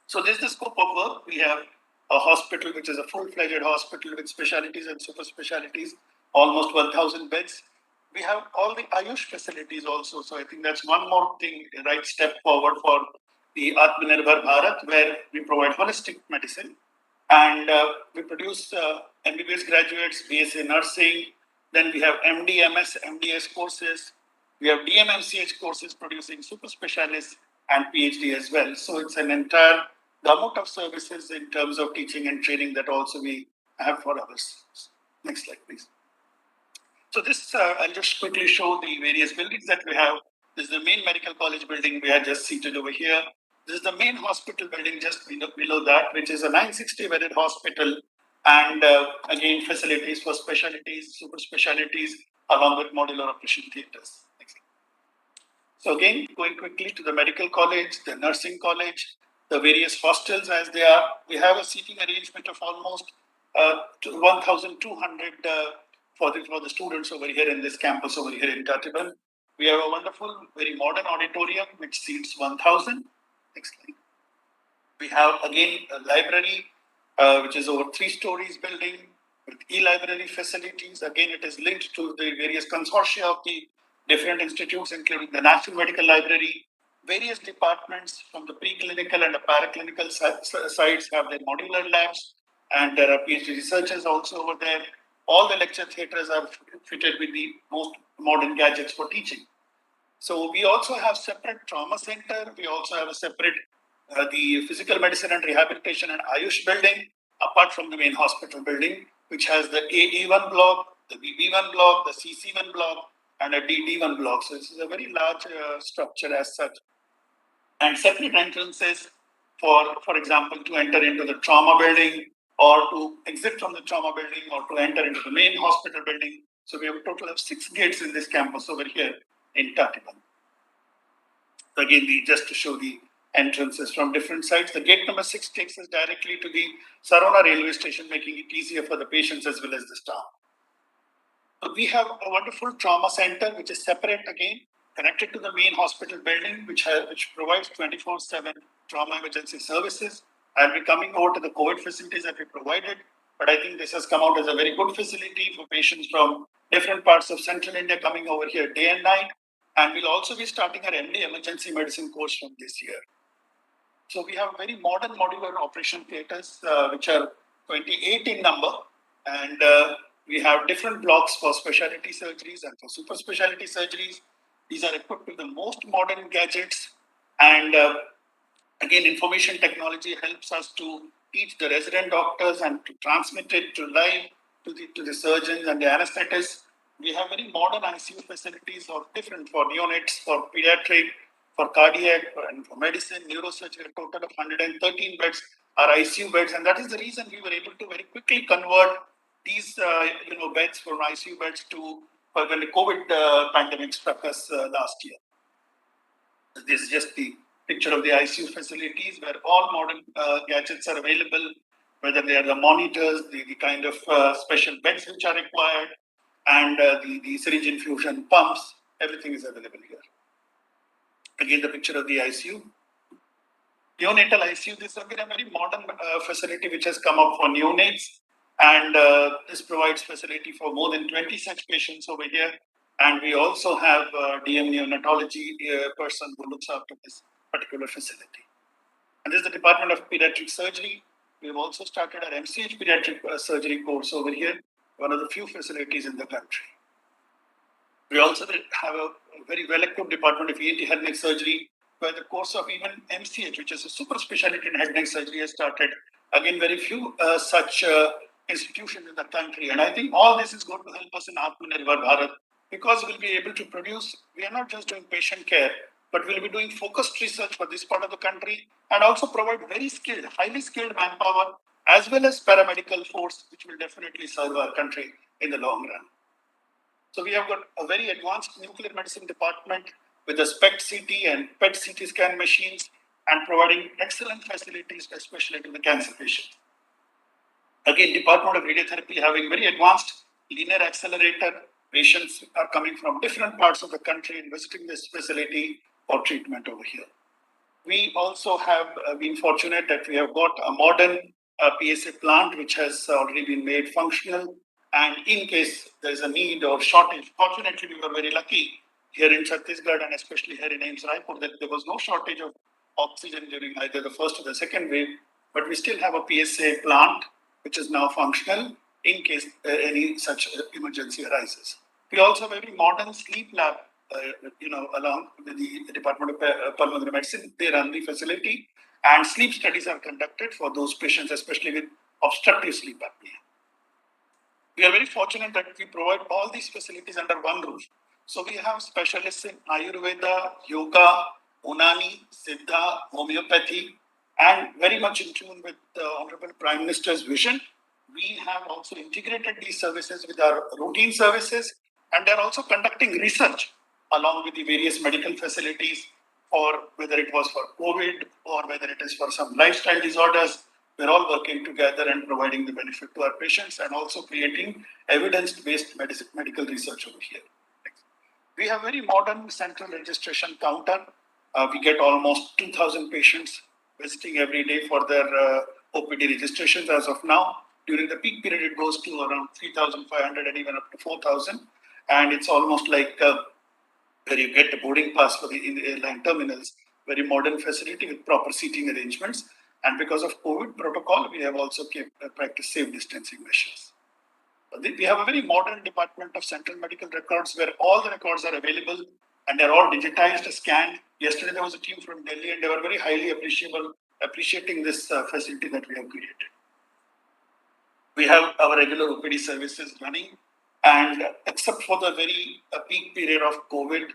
So this is the scope of work. We have a hospital, which is a full-fledged hospital with specialties and super specialties, almost 1,000 beds. We have all the Ayush facilities also. So I think that's one more thing, the right step forward for the Atmnirbhar Bharat, where we provide holistic medicine. And we produce MBBS graduates, BSc nursing. Then we have MD, MS, MDS courses. We have DMMCH courses producing super specialists and PhD as well. So it's an entire gamut of services in terms of teaching and training that also we have for others. Next slide, please. So this, I'll just quickly show the various buildings that we have. This is the main medical college building we are just seated over here. This is the main hospital building just below that, which is a 960-bedded hospital. And again, facilities for specialties, super specialties, along with modular operation theaters. Next. So again, going quickly to the medical college, the nursing college, the various hostels as they are. We have a seating arrangement of almost 1,200 for the students over here in this campus over here in Tatiban. We have a wonderful, very modern auditorium which seats 1,000. Next slide. We have again a library which is over 3 stories building with e-library facilities. Again, it is linked to the various consortia of the different institutes, including the National Medical Library. Various departments from the preclinical and the paraclinical sites have their modular labs, and there are PhD researchers also over there. All the lecture theaters are fitted with the most modern gadgets for teaching. So we also have separate trauma center. We also have a separate the physical medicine and rehabilitation and Ayush building. apart from the main hospital building, which has the AE1 block, the BB1 block, the CC1 block, and a DD1 block. So this is a very large structure as such. And separate entrances for example, to enter into the trauma building or to exit from the trauma building or to enter into the main hospital building. So we have a total of 6 gates in this campus over here in Tatiban. So again, just to show the entrances from different sides. The gate number 6 takes us directly to the Sarona railway station, making it easier for the patients as well as the staff. So we have a wonderful trauma center, which is separate again, connected to the main hospital building, which provides 24/7 trauma emergency services. I'll be coming over to the COVID facilities that we provided, but I think this has come out as a very good facility for patients from different parts of central India coming over here day and night. And we'll also be starting our MD emergency medicine course from this year. So we have very modern modular operation theaters, which are 28 in number, and we have different blocks for specialty surgeries and for super specialty surgeries. These are equipped with the most modern gadgets, and again, information technology helps us to teach the resident doctors and to transmit it to live to the surgeons and the anesthetists. We have very modern ICU facilities of different for neonates, for pediatric, for cardiac, and for medicine, neurosurgery. A total of 113 beds are ICU beds, and that is the reason we were able to very quickly convert these beds from ICU beds to when the COVID pandemic struck us last year. This is just the picture of the ICU facilities where all modern gadgets are available, whether they are the monitors, the kind of special beds which are required, and the syringe infusion pumps, everything is available here. Again, the picture of the ICU. Neonatal ICU, this is again a very modern facility which has come up for neonates, and this provides facility for more than 20 such patients over here. And we also have DM neonatology person who looks after this particular facility. And this is the Department of Pediatric Surgery. We've also started our MCH pediatric surgery course over here, one of the few facilities in the country. We also have a very well-equipped Department of ENT head neck surgery, where the course of even MCH, which is a super specialty in head neck surgery, has started. Again, very few such institutions in the country. And I think all this is going to help us in Atmnirbhar Bharat, because we'll be able to produce, we are not just doing patient care, but we'll be doing focused research for this part of the country and also provide very skilled, highly skilled manpower, as well as paramedical force, which will definitely serve our country in the long run. So we have got a very advanced nuclear medicine department with a SPECT CT and PET CT scan machines and providing excellent facilities, especially to the cancer patients. Again, Department of Radiotherapy having very advanced linear accelerator. Patients are coming from different parts of the country and visiting this facility for treatment over here. We also have been fortunate that we have got a modern PSA plant which has already been made functional. And in case there is a need or shortage, fortunately, we were very lucky here in Chhattisgarh and especially here in AIIMS Raipur that there was no shortage of oxygen during either the first or the second wave. But we still have a PSA plant which is now functional in case any such emergency arises. We also have a very modern sleep lab, along with the Department of Pulmonary Medicine. They run the facility, and sleep studies are conducted for those patients, especially with obstructive sleep apnea. We are very fortunate that we provide all these facilities under one roof. So we have specialists in Ayurveda, Yoga, Unani, Siddha, Homeopathy, and very much in tune with the Honorable Prime Minister's vision. We have also integrated these services with our routine services, and they're also conducting research along with the various medical facilities, or whether it was for COVID or whether it is for some lifestyle disorders. We're all working together and providing the benefit to our patients and also creating evidence-based medical research over here. We have very modern central registration counter. We get almost 2,000 patients visiting every day for their OPD registrations as of now. During the peak period, it goes to around 3,500 and even up to 4,000. And it's almost like where you get a boarding pass for in the airline terminals, very modern facility with proper seating arrangements. And because of COVID protocol, we have also practiced safe distancing measures. We have a very modern Department of Central Medical Records where all the records are available and they're all digitized, scanned. Yesterday, there was a team from Delhi and they were very highly appreciating this facility that we have created. We have our regular OPD services running, and except for the very peak period of COVID,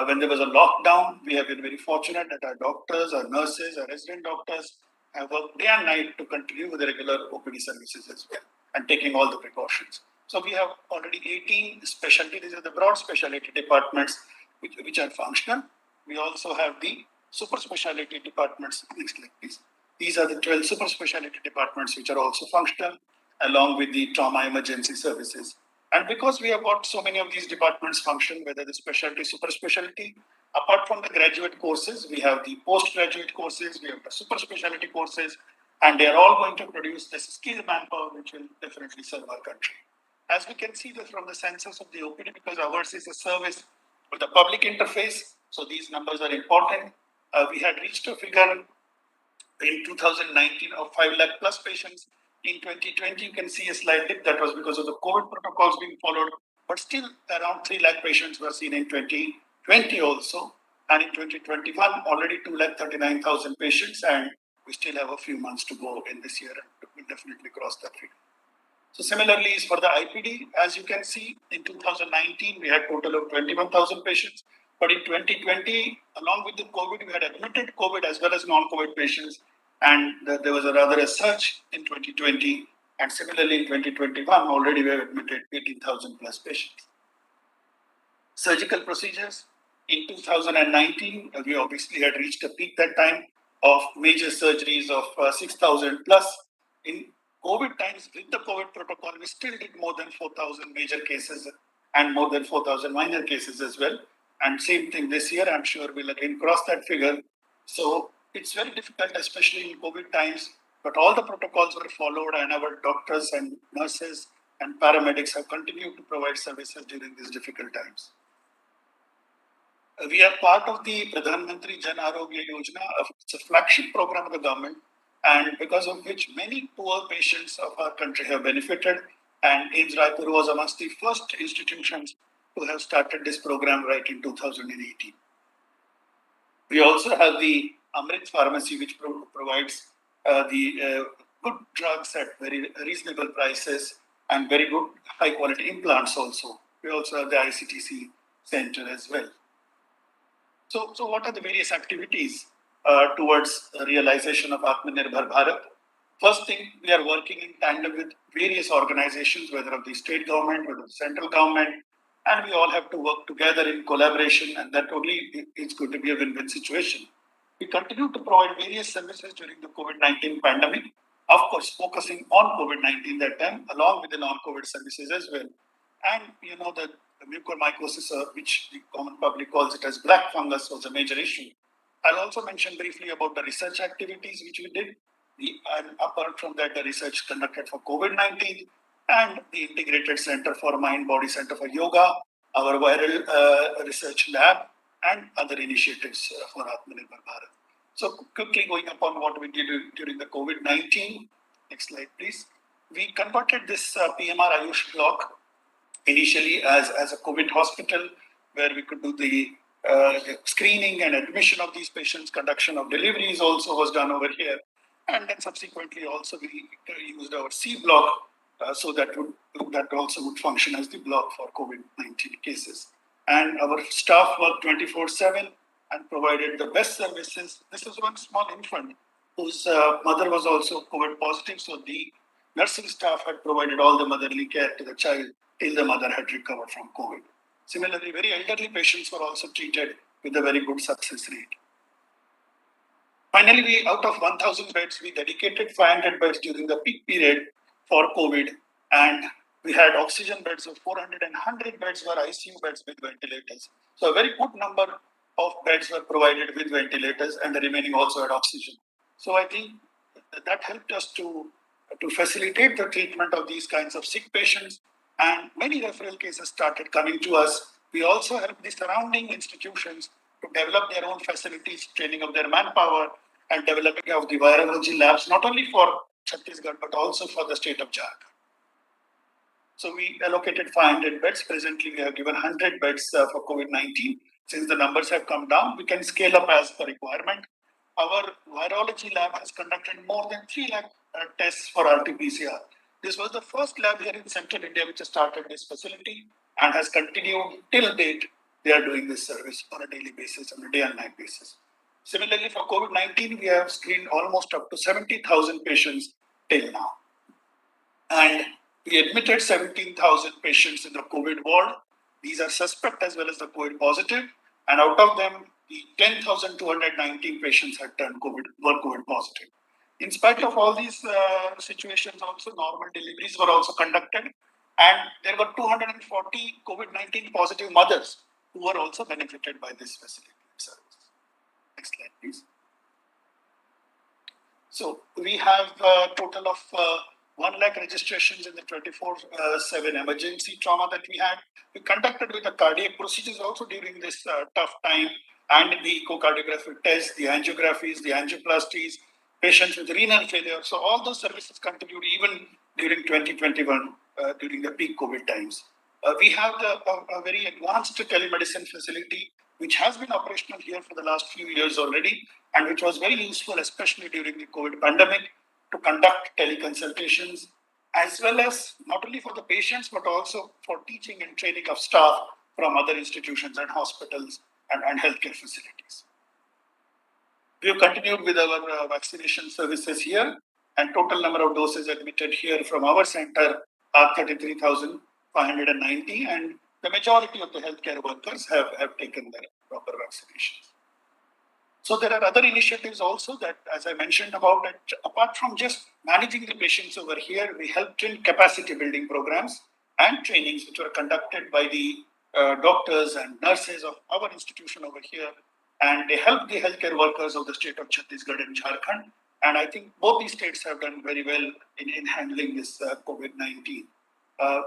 when there was a lockdown, we have been very fortunate that our doctors, our nurses, our resident doctors have worked day and night to continue with the regular OPD services as well, and taking all the precautions. So we have already 18 specialty. These are the broad specialty departments which are functional. We also have the super specialty departments. Next slide, please. These are the 12 super specialty departments which are also functional, along with the trauma emergency services. And because we have got so many of these departments function, whether the specialty, super specialty, apart from the graduate courses, we have the postgraduate courses, we have the super specialty courses, and they are all going to produce this skilled manpower which will definitely serve our country. As we can see this from the census of the OPD, because ours is a service with a public interface, so these numbers are important. We had reached a figure in 2019 of 5 lakh plus patients. In 2020, you can see a slight dip. That was because of the COVID protocols being followed, but still around 3 lakh patients were seen in 2020 also. And in 2021, already 2,39,000 patients, and we still have a few months to go in this year, and we'll definitely cross that figure. So similarly is for the IPD, as you can see, in 2019, we had a total of 21,000 patients. But in 2020, along with the COVID, we had admitted COVID as well as non-COVID patients. And there was a rather a surge in 2020. And similarly in 2021, already we have admitted 18,000 plus patients. Surgical procedures. In 2019, we obviously had reached a peak that time of major surgeries of 6,000 plus. In COVID times, with the COVID protocol, we still did more than 4,000 major cases and more than 4,000 minor cases as well. And same thing this year, I'm sure we'll again cross that figure. So it's very difficult, especially in COVID times, but all the protocols were followed, and our doctors and nurses and paramedics have continued to provide services during these difficult times. We are part of the Pradhan Mantri Jan Arogya Yojana. It's a flagship program of the government, and because of which many poor patients of our country have benefited. And AIIMS Raipur was amongst the first institutions to have started this program right in 2018. We also have the Amit pharmacy, which provides the good drugs at very reasonable prices and very good high quality implants also. We also have the ICTC center as well. So what are the various activities towards the realization of Atmnirbhar Bharat? First thing, we are working in tandem with various organizations, whether of the state government, whether of the central government, and we all have to work together in collaboration, and that only is going to be a win-win situation. We continue to provide various services during the COVID-19 pandemic, of course, focusing on COVID-19 that time, along with the non-COVID services as well. And you know that the mucormycosis, which the common public calls it as black fungus, was a major issue. I'll also mention briefly about the research activities which we did. And apart from that, the research conducted for COVID-19 and the Integrated Center for Mind Body Center for Yoga, our viral research lab, and other initiatives for Atmnirbhar Bharat. So quickly going upon what we did during the COVID-19. Next slide, please. We converted this PMR Ayush block initially as a COVID hospital, where we could do the screening and admission of these patients. Conduction of deliveries also was done over here. And then subsequently also we used our C block so that also would function as the block for COVID-19 cases. And our staff worked 24/7 and provided the best services. This is one small infant whose mother was also COVID positive. So the nursing staff had provided all the motherly care to the child till the mother had recovered from COVID. Similarly, very elderly patients were also treated with a very good success rate. Finally, out of 1,000 beds, we dedicated 500 beds during the peak period for COVID, and we had oxygen beds of 400, and 100 beds were ICU beds with ventilators. So a very good number of beds were provided with ventilators, and the remaining also had oxygen. So I think that helped us to facilitate the treatment of these kinds of sick patients, and many referral cases started coming to us. We also helped the surrounding institutions to develop their own facilities, training of their manpower, and developing of the virology labs, not only for Chhattisgarh, but also for the state of Jharkhand. So we allocated 500 beds. Presently, we have given 100 beds for COVID-19. Since the numbers have come down, we can scale up as per requirement. Our virology lab has conducted more than 3 lakh tests for RT-PCR. This was the first lab here in Central India which has started this facility and has continued till date. They are doing this service on a daily basis, on a day and night basis. Similarly, for COVID-19, we have screened almost up to 70,000 patients till now. And we admitted 17,000 patients in the COVID ward. These are suspect as well as the COVID positive. And out of them, the 10,219 patients had turned were COVID positive. In spite of all these situations, also normal deliveries were also conducted. And there were 240 COVID-19 positive mothers who were also benefited by this facility service. Next slide, please. So we have a total of 1 lakh registrations in the 24/7 emergency trauma that we had. We conducted with the cardiac procedures also during this tough time, and the echocardiographic tests, the angiographies, the angioplasties, patients with renal failure. So all those services continued even during 2021, during the peak COVID times. We have a very advanced telemedicine facility, which has been operational here for the last few years already, and which was very useful, especially during the COVID pandemic, to conduct teleconsultations, as well as not only for the patients, but also for teaching and training of staff from other institutions and hospitals and healthcare facilities. We have continued with our vaccination services here, and total number of doses admitted here from our center are 33,590, and the majority of the healthcare workers have taken their proper vaccinations. So there are other initiatives also that, as I mentioned about it, apart from just managing the patients over here, we helped in capacity building programs and trainings which were conducted by the doctors and nurses of our institution over here. And they helped the healthcare workers of the state of Chhattisgarh and Jharkhand. And I think both these states have done very well in handling this COVID-19.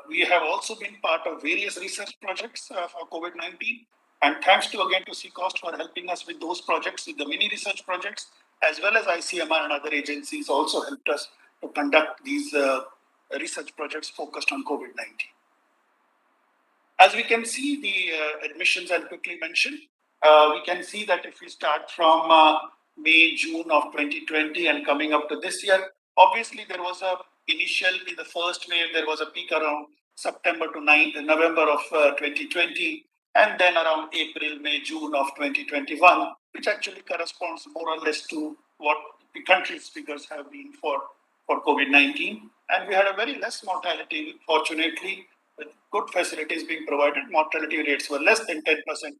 We have also been part of various research projects for COVID-19. And thanks to CCoST for helping us with those projects, with the mini research projects, as well as ICMR and other agencies also helped us to conduct these research projects focused on COVID-19. As we can see, the admissions I'll quickly mention. We can see that if we start from May, June of 2020 and coming up to this year, obviously there was initially the first wave, there was a peak around September to November of 2020, and then around April, May, June of 2021, which actually corresponds more or less to what the country's figures have been for COVID-19. And we had a very less mortality, fortunately, with good facilities being provided. Mortality rates were less than 10%,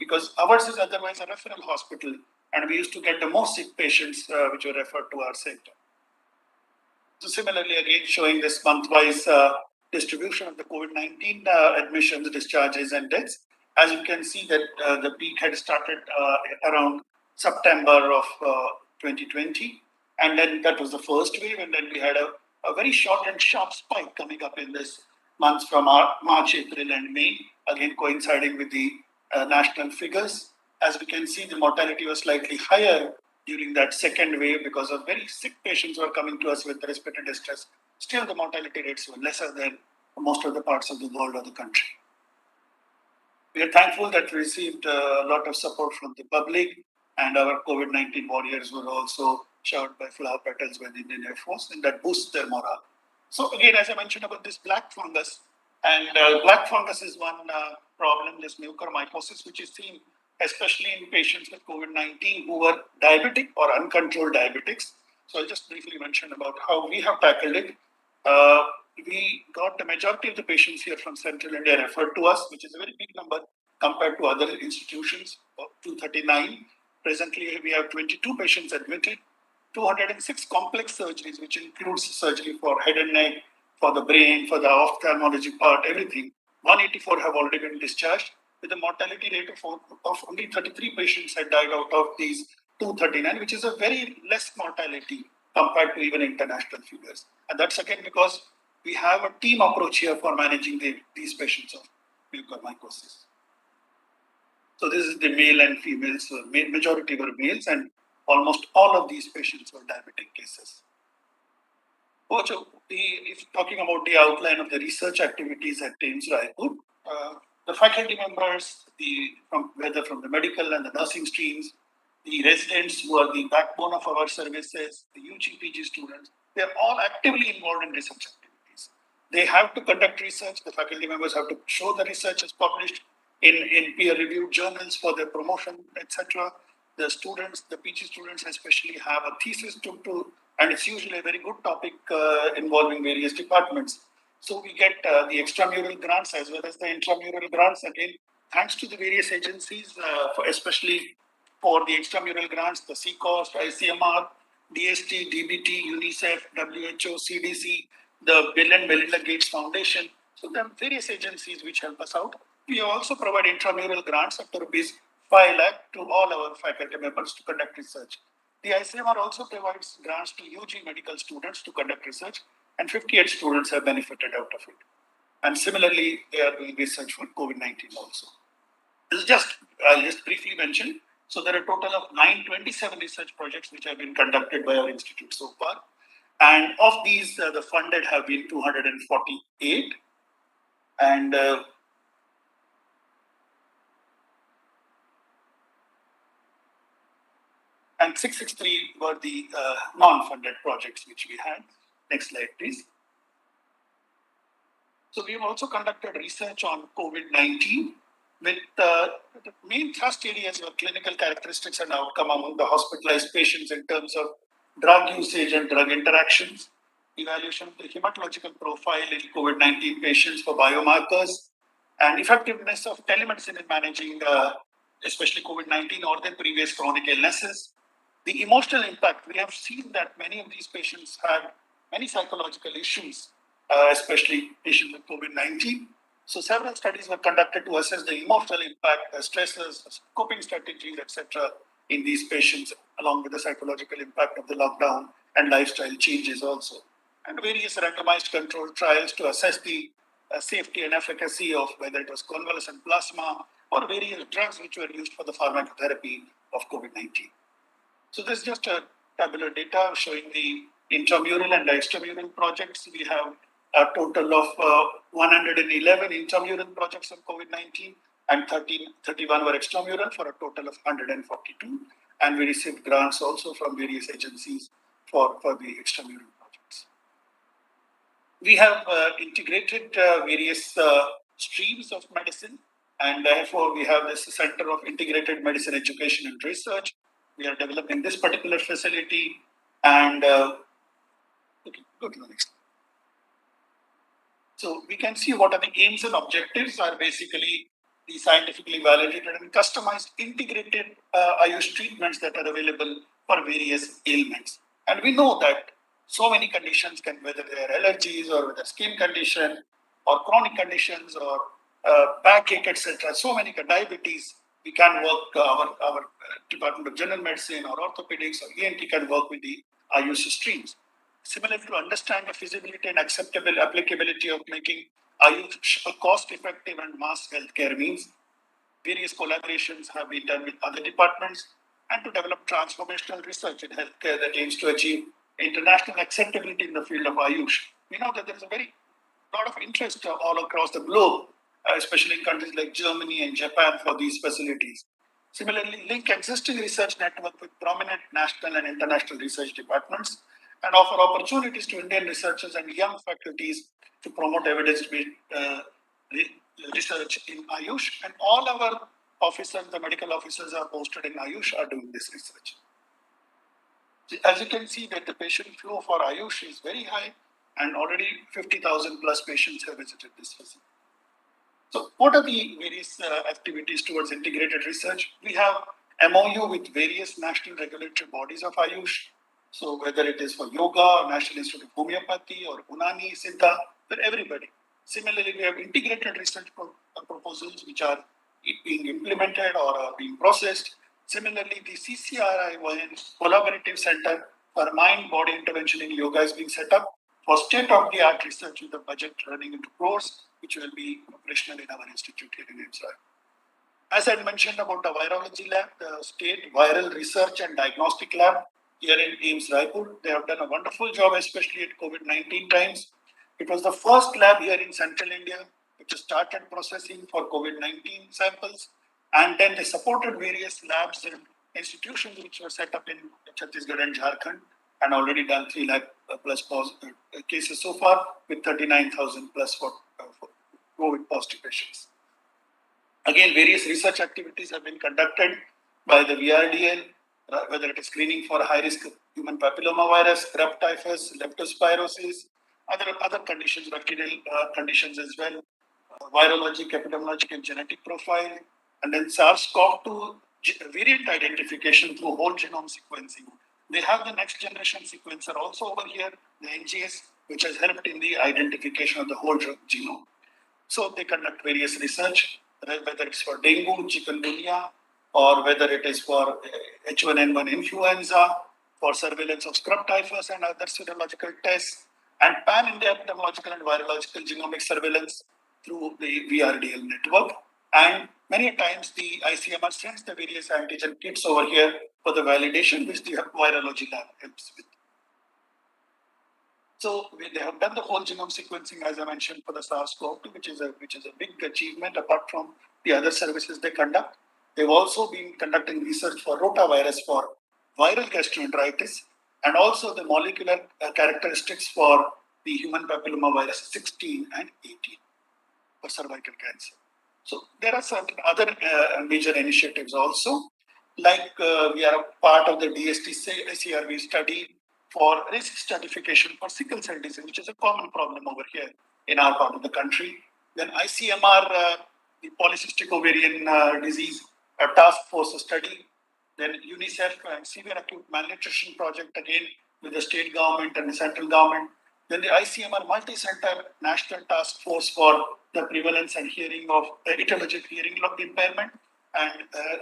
because ours is otherwise a referral hospital, and we used to get the most sick patients which were referred to our center. So similarly, again, showing this month-wise distribution of the COVID-19 admissions, discharges, and deaths. As you can see that the peak had started around September of 2020, and then that was the first wave, and then we had a very short and sharp spike coming up in this months from March, April, and May, again coinciding with the national figures. As we can see, the mortality was slightly higher during that second wave because of very sick patients who were coming to us with respiratory distress. Still, the mortality rates were lesser than most of the parts of the world or the country. We are thankful that we received a lot of support from the public, and our COVID-19 warriors were also showered by flower petals by the Indian Air Force, and that boosts their morale. So again, as I mentioned about this black fungus, and black fungus is one problem, this mucormycosis, which is seen especially in patients with COVID-19 who were diabetic or uncontrolled diabetics. So I'll just briefly mention about how we have tackled it. We got the majority of the patients here from Central India referred to us, which is a very big number compared to other institutions, 239. Presently, we have 22 patients admitted, 206 complex surgeries, which includes surgery for head and neck, for the brain, for the ophthalmology part, everything. 184 have already been discharged, with a mortality rate of only 33 patients had died out of these 239, which is a very less mortality compared to even international figures. And that's again because we have a team approach here for managing these patients of mucormycosis. So this is the male and females, so majority were males, and almost all of these patients were diabetic cases. If talking about the outline of the research activities at AIIMS Raipur, the faculty members, whether from the medical and the nursing streams, the residents who are the backbone of our services, the UG PG students, they are all actively involved in research activities. they have to conduct research. The faculty members have to show the research is published in peer-reviewed journals for their promotion, etc. The students, the PG students especially, have a thesis to and it's usually a very good topic involving various departments. So we get the extramural grants as well as the intramural grants. Again, thanks to the various agencies, especially for the extramural grants, the CCoST, ICMR, DST, DBT, UNICEF, WHO, CDC, the Bill and Melinda Gates Foundation. So there are various agencies which help us out. We also provide intramural grants up to rupees 5 lakh to all our faculty members to conduct research. The ICMR also provides grants to UG medical students to conduct research, and 58 students have benefited out of it. And similarly, they are doing research for COVID-19 also. This is I'll just briefly mention. So there are a total of 927 research projects which have been conducted by our institute so far. And of these, the funded have been 248. And and 663 were the non-funded projects which we had. Next slide, please. So we have also conducted research on COVID-19 with the main thrust areas were clinical characteristics and outcome among the hospitalized patients in terms of drug usage and drug interactions, evaluation of the hematological profile in COVID-19 patients for biomarkers, and effectiveness of telemedicine in managing especially COVID-19 or their previous chronic illnesses. The emotional impact, we have seen that many of these patients had many psychological issues, especially patients with COVID-19. So several studies were conducted to assess the emotional impact, stresses, coping strategies, etc. in these patients, along with the psychological impact of the lockdown and lifestyle changes also. And various randomized controlled trials to assess the safety and efficacy of whether it was convalescent plasma or various drugs which were used for the pharmacotherapy of COVID-19. So this is just a tabular data showing the intramural and extramural projects. We have a total of 111 intramural projects on COVID-19 and 31 were extramural for a total of 142. And we received grants also from various agencies for the extramural projects. We have integrated various streams of medicine, and therefore we have this Center of Integrated Medicine Education and Research. We are developing this particular facility, and okay, go to the next. So we can see what are the aims and objectives are basically the scientifically validated and customized integrated Ayush treatments that are available for various ailments. And we know that so many conditions can, whether they are allergies or whether skin condition or chronic conditions or backache, etc. So many diabetes, we can work, our Department of General Medicine or orthopedics or ENT can work with the Ayush streams. Similarly, to understand the feasibility and acceptable applicability of making Ayush a cost-effective and mass healthcare means, various collaborations have been done with other departments, and to develop transformational research in healthcare that aims to achieve international acceptability in the field of Ayush. We know that there is a very lot of interest all across the globe, especially in countries like Germany and Japan for these facilities. Similarly, link existing research network with prominent national and international research departments and offer opportunities to Indian researchers and young faculties to promote evidence-based research in Ayush. And all our officers, the medical officers are posted in Ayush, are doing this research. As you can see that the patient flow for Ayush is very high, and already 50,000 plus patients have visited this facility. So what are the various activities towards integrated research? We have MOU with various national regulatory bodies of Ayush. So whether it is for yoga, National Institute of Homeopathy, or Unani, Siddha, for everybody. Similarly, we have integrated research proposals which are being implemented or are being processed. Similarly, the CCRI Collaborative Center for Mind-Body Intervention in Yoga is being set up for state-of-the-art research with the budget running into crores, which will be operational in our institute here in Israel. As I mentioned about the virology lab, the State Viral Research and Diagnostic Lab here in AIIMS Raipur, they have done a wonderful job, especially at COVID-19 times. It was the first lab here in Central India which started processing for COVID-19 samples, and then they supported various labs and institutions which were set up in Chhattisgarh and Jharkhand, and already done 3 lakh plus cases so far, with 39,000 plus for COVID positive patients. Again, various research activities have been conducted by the VRDL, whether it is screening for high-risk human papillomavirus, Krab typhus, leptospirosis, other conditions, bacterial conditions as well, virologic, epidemiologic, and genetic profile, and then SARS-CoV-2 variant identification through whole genome sequencing. They have the next generation sequencer also over here, the NGS, which has helped in the identification of the whole genome. So they conduct various research, whether it's for dengue, chikungunya, or whether it is for H1N1 influenza, for surveillance of scrub typhus and other serological tests, and pan-India epidemiological and virological genomic surveillance through the VRDL network. And many times the ICMR sends the various antigen kits over here for the validation, which the virology lab helps with. So they have done the whole genome sequencing, as I mentioned, for the SARS-CoV-2, which is a big achievement apart from the other services they conduct. They've also been conducting research for rotavirus for viral gastroenteritis, and also the molecular characteristics for the human papillomavirus 16 and 18 for cervical cancer. So there are certain other major initiatives also, like we are a part of the DST-CRV study for risk stratification for sickle cell disease, which is a common problem over here in our part of the country. Then ICMR, the polycystic ovarian disease, a task force study. Then UNICEF and severe acute malnutrition project, again with the state government and the central government. Then the ICMR multi-center national task force for the prevalence and hearing of etiologic hearing loss impairment, and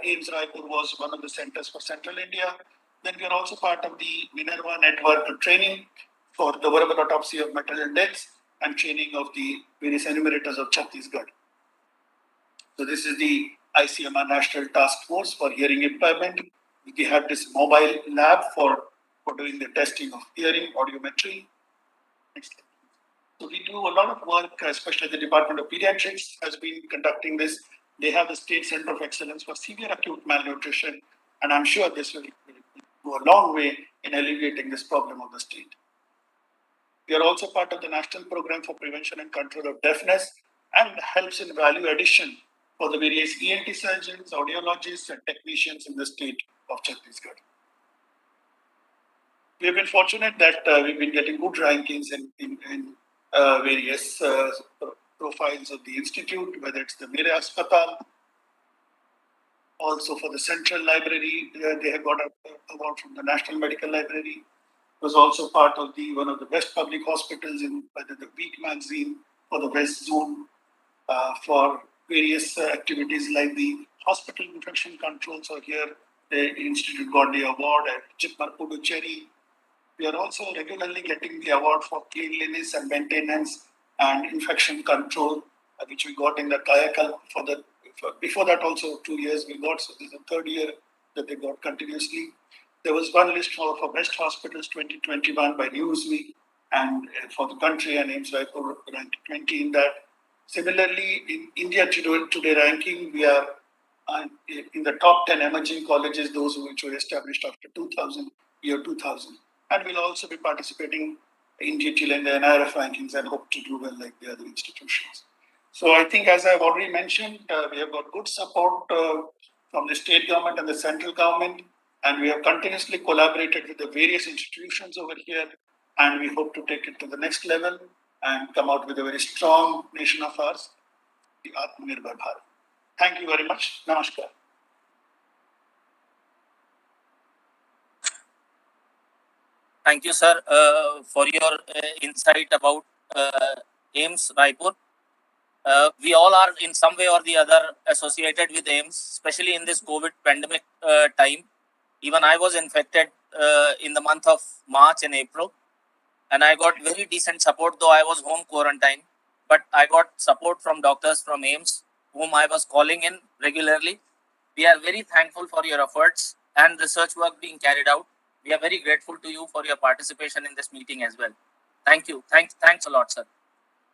AIIMS Raipur was one of the centers for Central India. Then we are also part of the Minerva network training for the verbal autopsy of maternal deaths and training of the various enumerators of Chhattisgarh. So this is the ICMR National Task Force for Hearing Impairment. We have this mobile lab for doing the testing of hearing, audiometry. Next slide. So we do a lot of work, especially the Department of Pediatrics has been conducting this. They have the State Center of Excellence for Severe Acute Malnutrition, and I'm sure this will go a long way in alleviating this problem of the state. We are also part of the National Program for Prevention and Control of Deafness, and helps in value addition for the various ENT surgeons, audiologists, and technicians in the state of Chhattisgarh. We have been fortunate that we've been getting good rankings in various profiles of the institute, whether it's the Mere Aspatal, also for the Central Library, they have got an award from the National Medical Library. Was also part of one of the best public hospitals in the Week magazine for the West Zone, for various activities like the hospital infection control. So here the institute got the award at Chitmar Puducherry. We are also regularly getting the award for cleanliness and maintenance and infection control, which we got in the Kayakal before that also 2 years we got. So this is the third year that they got continuously. There was one list for best hospitals 2021 by Newsweek, and for the country, and AIIMS Raipur ranked 20 in that. Similarly, in India Today ranking, we are in the top 10 emerging colleges, those which were established after 2000, year 2000. And we'll also be participating in detail in the NIRF rankings and hope to do well like the other institutions. So I think, as I've already mentioned, we have got good support from the state government and the central government, and we have continuously collaborated with the various institutions over here, and we hope to take it to the next level and come out with a very strong nation of ours, the Atmnirbhar Bharat. Thank you very much. Namaskar. Thank you, sir, for your insight about AIIMS Raipur. We all are in some way or the other associated with AIIMS, especially in this COVID pandemic time. Even I was infected in the month of March and April, and I got very decent support, though I was home quarantine. But I got support from doctors from AIIMS, whom I was calling in regularly. We are very thankful for your efforts and research work being carried out. We are very grateful to you for your participation in this meeting as well. Thank you. Thanks a lot, sir.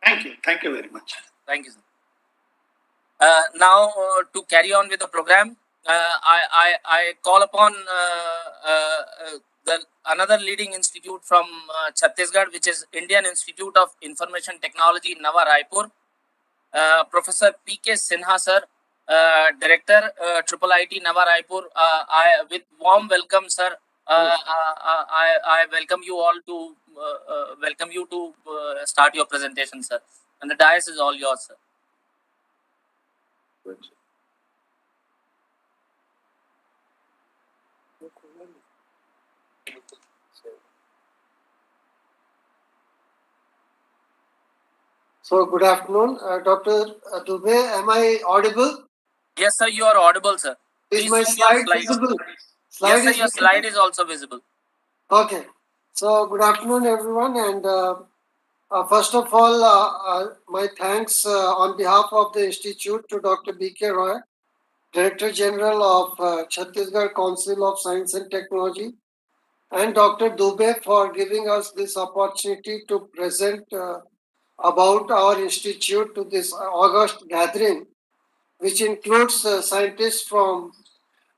Thank you. Thank you very much. Thank you, sir. Now, to carry on with the program, I call upon another leading institute from Chhattisgarh, which is Indian Institute of Information Technology, Nava Raipur. Professor P.K. Sinha, sir, Director, Triple IT, Nava Raipur. With warm welcome, sir. I welcome you all to start your presentation, sir. And the dais is all yours, sir. So, good afternoon, Dr. Dubey. Am I audible? Yes, sir, you are audible, sir. Is Please my zoom your slide slides. visible? Yes, sir, your slide is also visible. Okay. So, good afternoon, everyone. And first of all, my thanks on behalf of the Institute to Dr. B.K. Roy, Director General of Chhattisgarh Council of Science and Technology, and Dr. Dubey for giving us this opportunity to present about our institute to this August gathering, which includes scientists from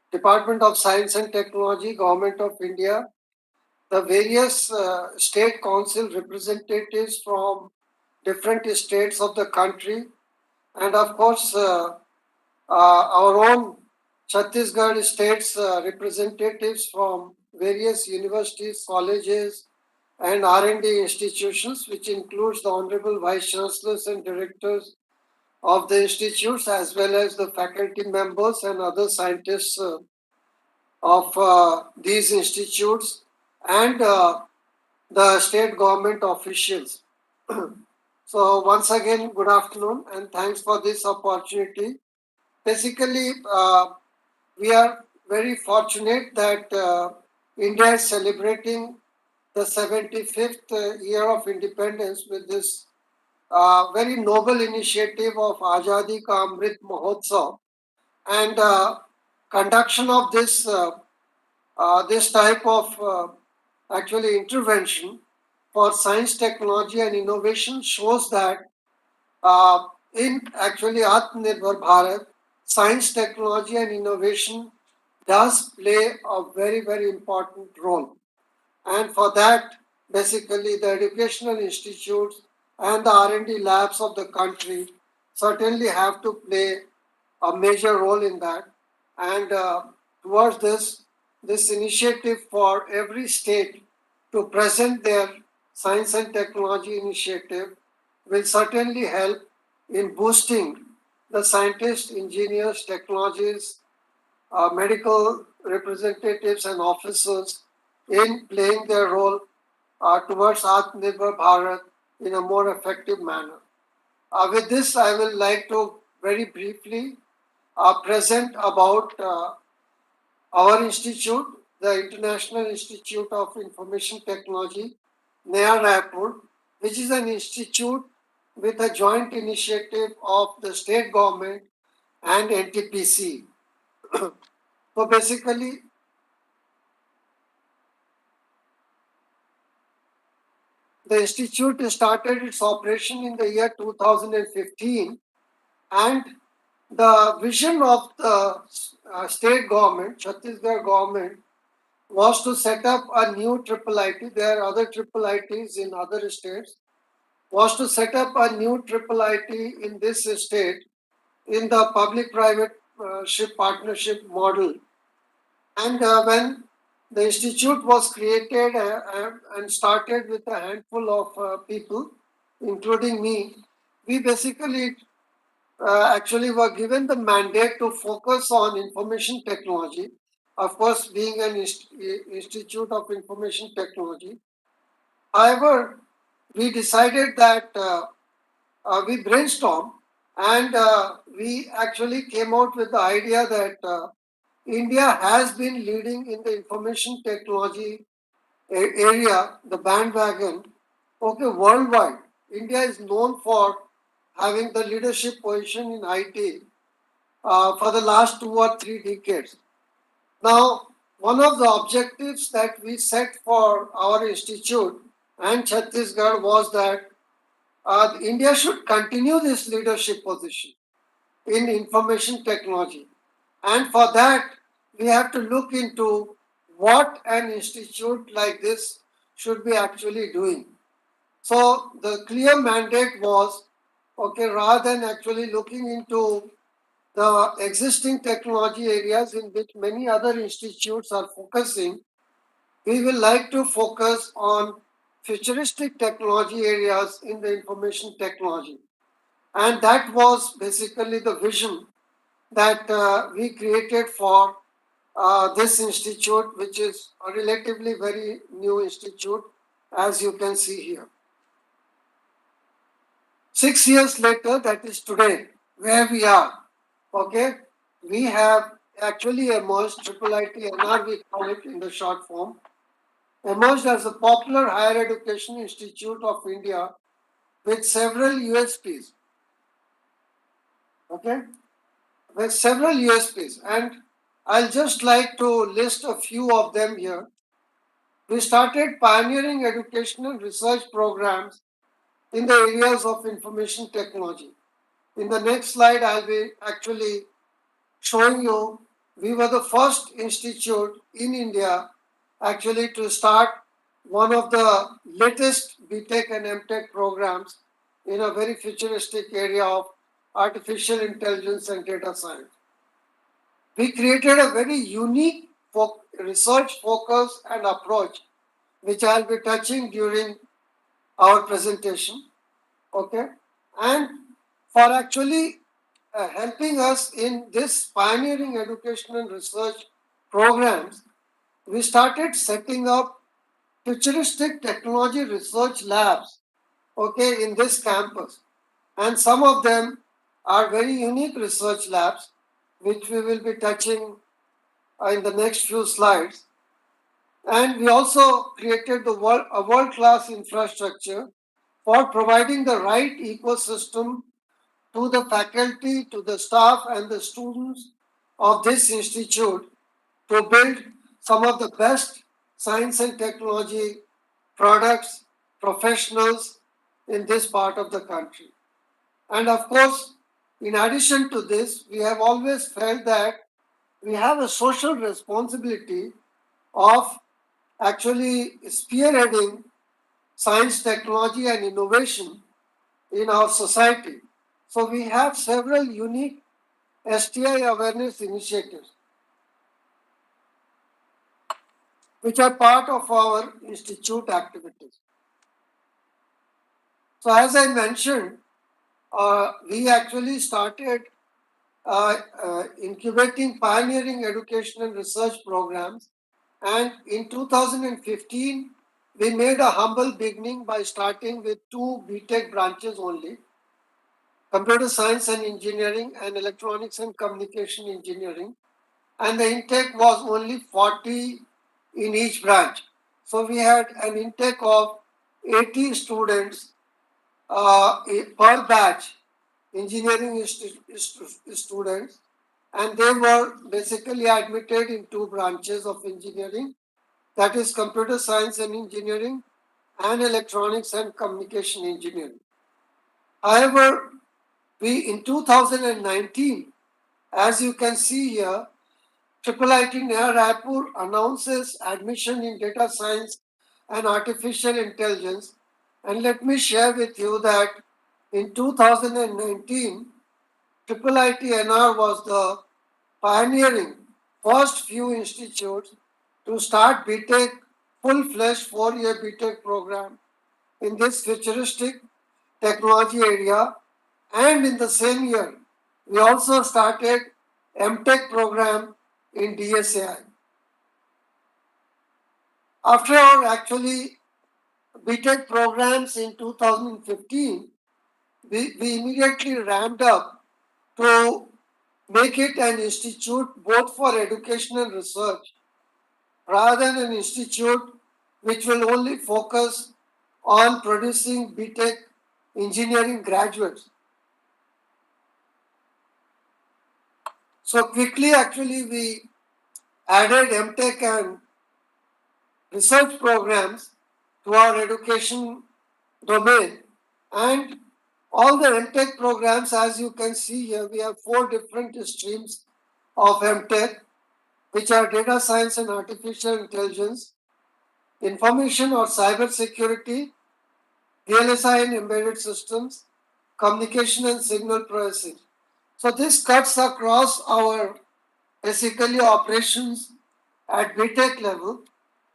Department of Science and Technology, Government of India, the various state council representatives from different states of the country, and of course our own Chhattisgarh state's representatives from various universities, colleges, and R&D institutions, which includes the Honorable Vice Chancellors and Directors of the institutes, as well as the faculty members and other scientists of these institutes, and the state government officials. So once again, good afternoon, and thanks for this opportunity. Basically, we are very fortunate that India is celebrating the 75th year of independence with this very noble initiative of Azadi Ka Amrit Mahotsav, and conduction of this type of actually intervention for science, technology, and innovation shows that in actually Atmnirbhar Bharat, science, technology, and innovation does play a very, very important role. And for that, basically, the educational institutes and the R&D labs of the country certainly have to play a major role in that. And towards this initiative for every state to present their science and technology initiative will certainly help in boosting the scientists, engineers, technologists, medical representatives, and officers in playing their role towards Atmnirbhar Bharat in a more effective manner. With this, I will like to very briefly present about our institute, the International Institute of Information Technology, Naya Raipur, which is an institute with a joint initiative of the state government and NTPC. So basically, the institute started its operation in the year 2015, and the vision of the state government, Chhattisgarh government, was to set up a new triple IT. There are other triple ITs in other states. Was to set up a new triple IT in this state in the public-private partnership model. And when the institute was created and started with a handful of people, including me, we basically actually were given the mandate to focus on information technology. Of course, being an institute of information technology. However, we decided that we brainstormed, and we actually came out with the idea that India has been leading in the information technology area, the bandwagon, okay, worldwide. India is known for having the leadership position in IT for the last 2 or 3 decades. Now, one of the objectives that we set for our institute and Chhattisgarh was that India should continue this leadership position in information technology. And for that, we have to look into what an institute like this should be actually doing. So the clear mandate was, okay, rather than actually looking into the existing technology areas in which many other institutes are focusing, we will like to focus on futuristic technology areas in the information technology. And that was basically the vision that we created for this institute, which is a relatively very new institute, as you can see here. 6 years later, that is today, where we are, okay, we have actually emerged, IIT-NR we call it in the short form, emerged as a popular higher education institute of India with several USPs, okay, with several USPs, and I'll just like to list a few of them here. We started pioneering educational research programs in the areas of information technology. In the next slide, I'll be actually showing you we were the first institute in India actually to start one of the latest BTech and MTech programs in a very futuristic area of artificial intelligence and data science. We created a very unique research focus and approach, which I'll be touching during our presentation, okay? And for actually helping us in this pioneering education and research programs, we started setting up futuristic technology research labs, okay, in this campus. And some of them are very unique research labs, which we will be touching in the next few slides. And we also created a world-class infrastructure for providing the right ecosystem to the faculty, to the staff and the students of this institute to build some of the best science and technology products, professionals in this part of the country. And of course, in addition to this, we have always felt that we have a social responsibility of actually spearheading science, technology and innovation in our society. So we have several unique STI awareness initiatives which are part of our institute activities. So as I mentioned, we actually started incubating pioneering education and research programs, and in 2015 we made a humble beginning by starting with 2 BTech branches only, computer science and engineering and electronics and communication engineering, and the intake was only 40 in each branch. So we had an intake of 80 students per batch, engineering students, and they were basically admitted in 2 branches of engineering, that is computer science and engineering and electronics and communication engineering. However, we in 2019, as you can see here, IIT near Raipur announces admission in data science and artificial intelligence. And let me share with you that in 2019, IIT NR was the pioneering first few institutes to start BTech, full-fledged 4-year BTech program in this futuristic technology area. And in the same year, we also started MTech program in DSAI. After our actually BTech programs in 2015, we immediately ramped up to make it an institute both for education and research, rather than an institute which will only focus on producing BTech engineering graduates. So quickly, actually, we added MTech and research programs to our education domain, and all the MTech programs, as you can see here, we have 4 different streams of MTech. which are data science and artificial intelligence, information or cyber security, VLSI and embedded systems, communication and signal processing. So this cuts across our basically operations at BTech level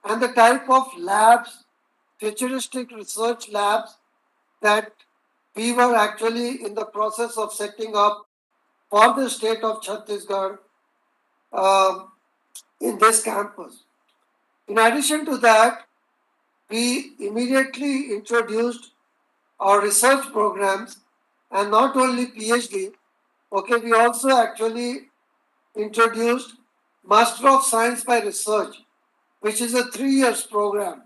and the type of labs, futuristic research labs that we were actually in the process of setting up for the state of Chhattisgarh in this campus. In addition to that, we immediately introduced our research programs and not only PhD, okay, we also actually introduced Master of Science by Research, which is a 3 years program,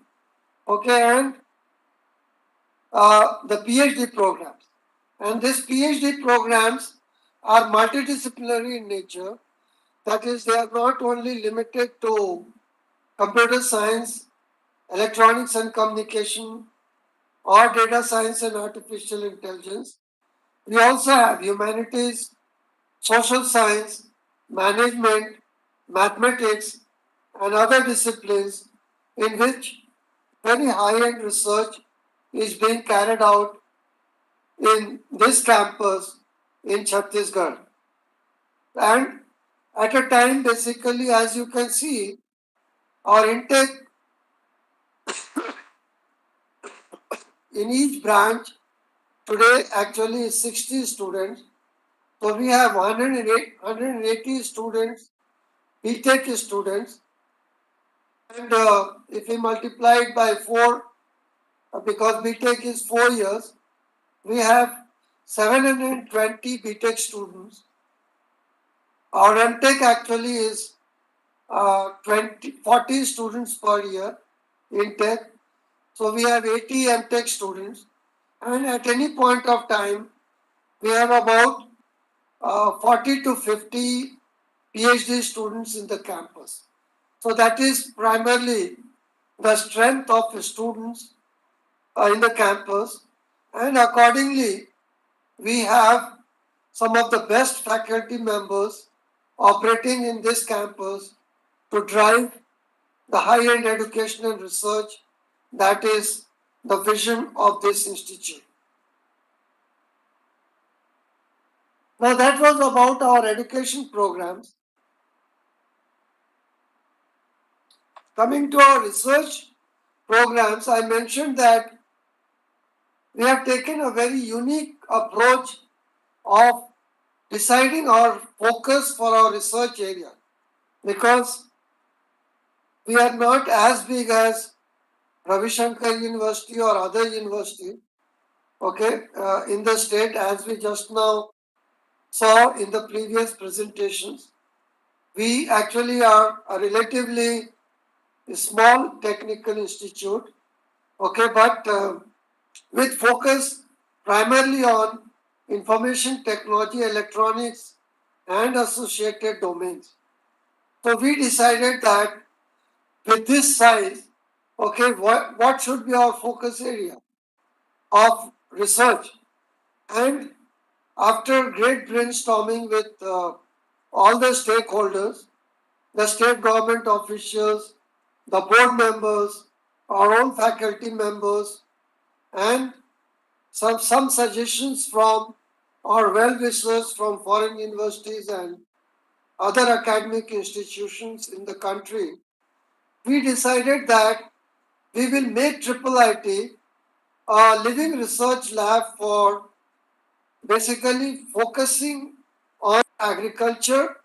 okay, and the PhD programs. And these PhD programs are multidisciplinary in nature. That is, they are not only limited to computer science, electronics and communication, or data science and artificial intelligence. We also have humanities, social science, management, mathematics, and other disciplines in which very high-end research is being carried out in this campus in Chhattisgarh. And at a time, basically, as you can see, our intake in each branch today actually is 60 students. So we have 180 students, BTech students. And if we multiply it by 4, because BTech is 4 years, we have 720 BTech students. Our MTech actually is 40 students per year in tech. So we have 80 MTech students. And at any point of time, we have about 40 to 50 PhD students in the campus. So that is primarily the strength of the students in the campus. And accordingly, we have some of the best faculty members operating in this campus to drive the high-end education and research that is the vision of this institute. Now that was about our education programs. Coming to our research programs, I mentioned that we have taken a very unique approach of deciding our focus for our research area because we are not as big as Ravi Shankar University or other university, okay, in the state as we just now saw in the previous presentations. We actually are a relatively small technical institute, okay, but with focus primarily on information technology, electronics, and associated domains. So we decided that with this size, okay, what should be our focus area of research? And after great brainstorming with all the stakeholders, the state government officials, the board members, our own faculty members, and some suggestions from our well-wishers from foreign universities and other academic institutions in the country, we decided that we will make IIIT a living research lab for basically focusing on agriculture,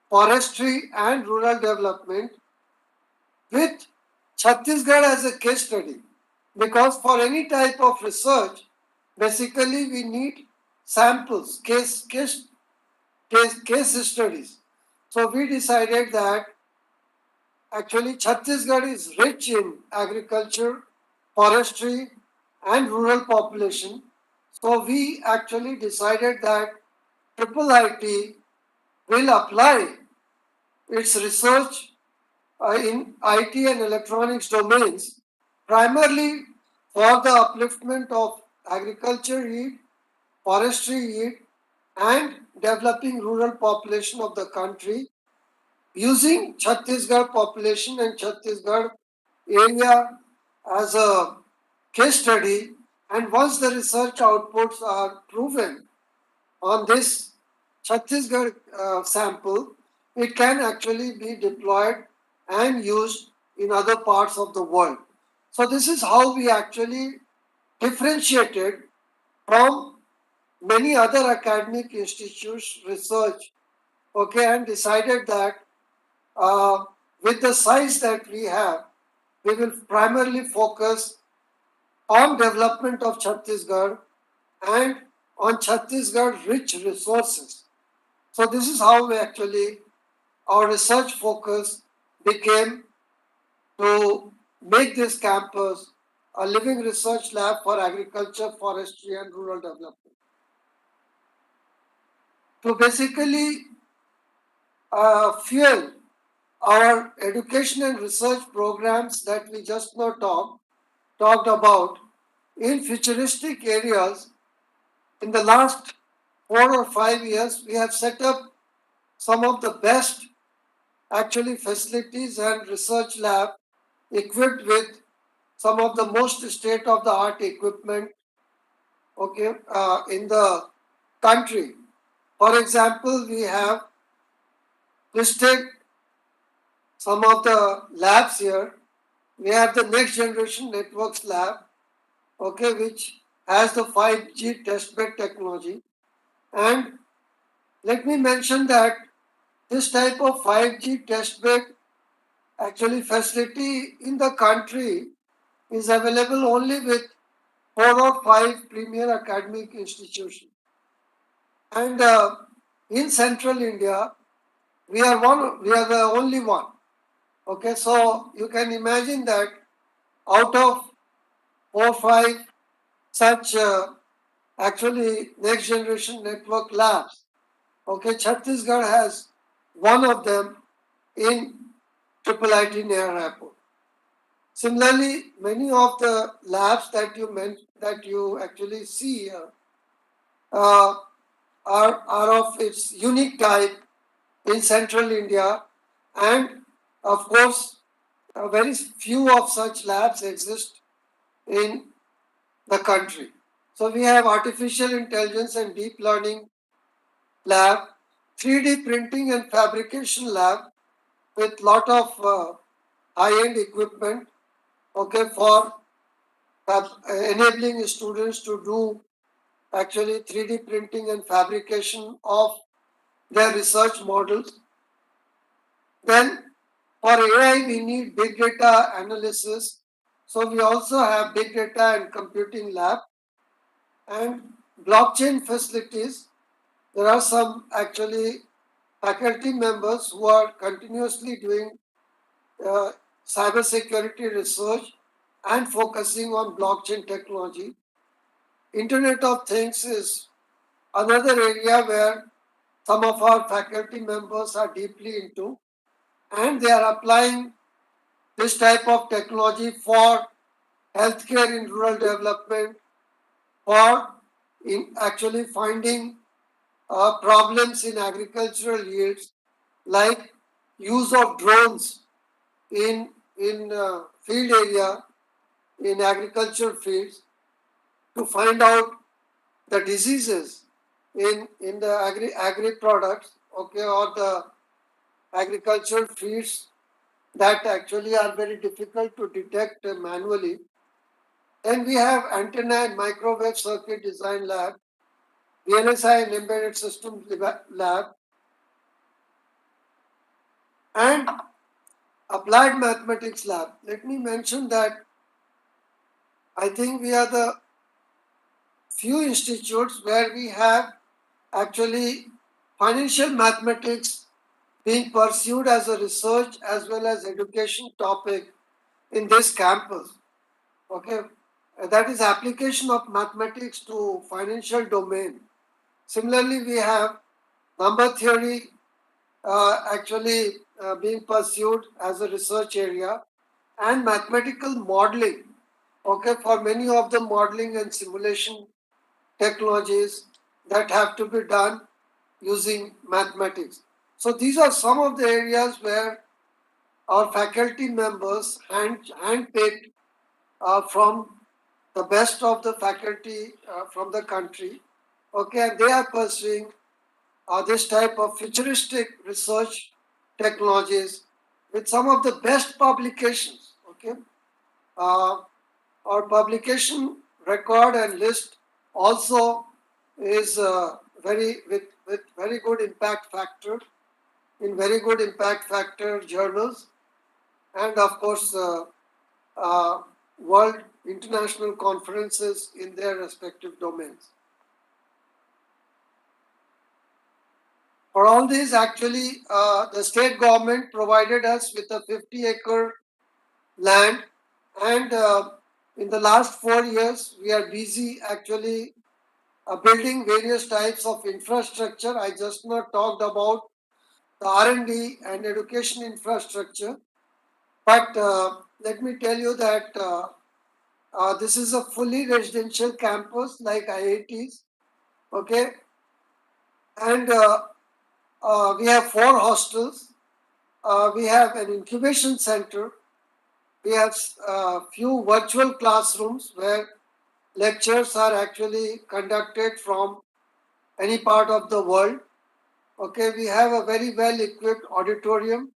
forestry, and rural development with Chhattisgarh as a case study. Because for any type of research, basically we need samples, case studies. So we decided that actually Chhattisgarh is rich in agriculture, forestry, and rural population. So we actually decided that IIIT will apply its research in IT and electronics domains primarily for the upliftment of agriculture need, forestry need, and developing rural population of the country using Chhattisgarh population and Chhattisgarh area as a case study, and once the research outputs are proven on this Chhattisgarh sample, it can actually be deployed and used in other parts of the world. So this is how we actually differentiated from many other academic institutes research, okay, and decided that with the size that we have, we will primarily focus on development of Chhattisgarh and on Chhattisgarh rich resources. So this is how we actually, our research focus became to make this campus a living research lab for agriculture, forestry and rural development. To basically fuel our education and research programs that we just now talked about in futuristic areas, in the last 4 or 5 years, we have set up some of the best actually facilities and research lab equipped with some of the most state-of-the-art equipment, okay, in the country. For example, we have listed some of the labs here. We have the next generation networks lab, okay, which has the 5G testbed technology. And let me mention that this type of 5G testbed actually facility in the country is available only with 4 or 5 premier academic institutions. And in central India, we are the only one. Okay, so you can imagine that out of 4 or 5 such actually next generation network labs, okay, Chhattisgarh has one of them in IIIT near Raipur. Similarly, many of the labs that you actually see here are of its unique type in central India, and of course, very few of such labs exist in the country. So we have artificial intelligence and deep learning lab, 3D printing and fabrication lab with lot of high-end equipment, okay, for enabling students to do actually 3D printing and fabrication of their research models. Then for AI, we need big data analysis. So we also have big data and computing lab and blockchain facilities. There are some actually faculty members who are continuously doing cybersecurity research and focusing on blockchain technology. Internet of Things is another area where some of our faculty members are deeply into, and they are applying this type of technology for healthcare in rural development, for in actually finding problems in agricultural yields, like use of drones in field area, in agricultural fields, to find out the diseases in the agri products, okay, or the agricultural fields that actually are very difficult to detect manually. Then we have antenna and microwave circuit design lab, VLSI and embedded systems lab, and applied mathematics lab. Let me mention that I think we are the few institutes where we have actually financial mathematics being pursued as a research as well as education topic in this campus. Okay, that is application of mathematics to financial domain. Similarly, we have number theory actually being pursued as a research area, and mathematical modeling, okay, for many of the modeling and simulation technologies that have to be done using mathematics. So these are some of the areas where our faculty members handpicked from the best of the faculty from the country. Okay, and they are pursuing this type of futuristic research technologies with some of the best publications. Okay, our publication record and list also is with very good impact factor in very good impact factor journals, and of course world international conferences in their respective domains. For all these, actually, the state government provided us with a 50-acre land, and in the last 4 years, we are busy actually building various types of infrastructure. I just now talked about the R&D and education infrastructure, but let me tell you that this is a fully residential campus like IITs, okay, and we have 4 hostels. We have an incubation center. We have few virtual classrooms where lectures are actually conducted from any part of the world. Okay, we have a very well equipped auditorium,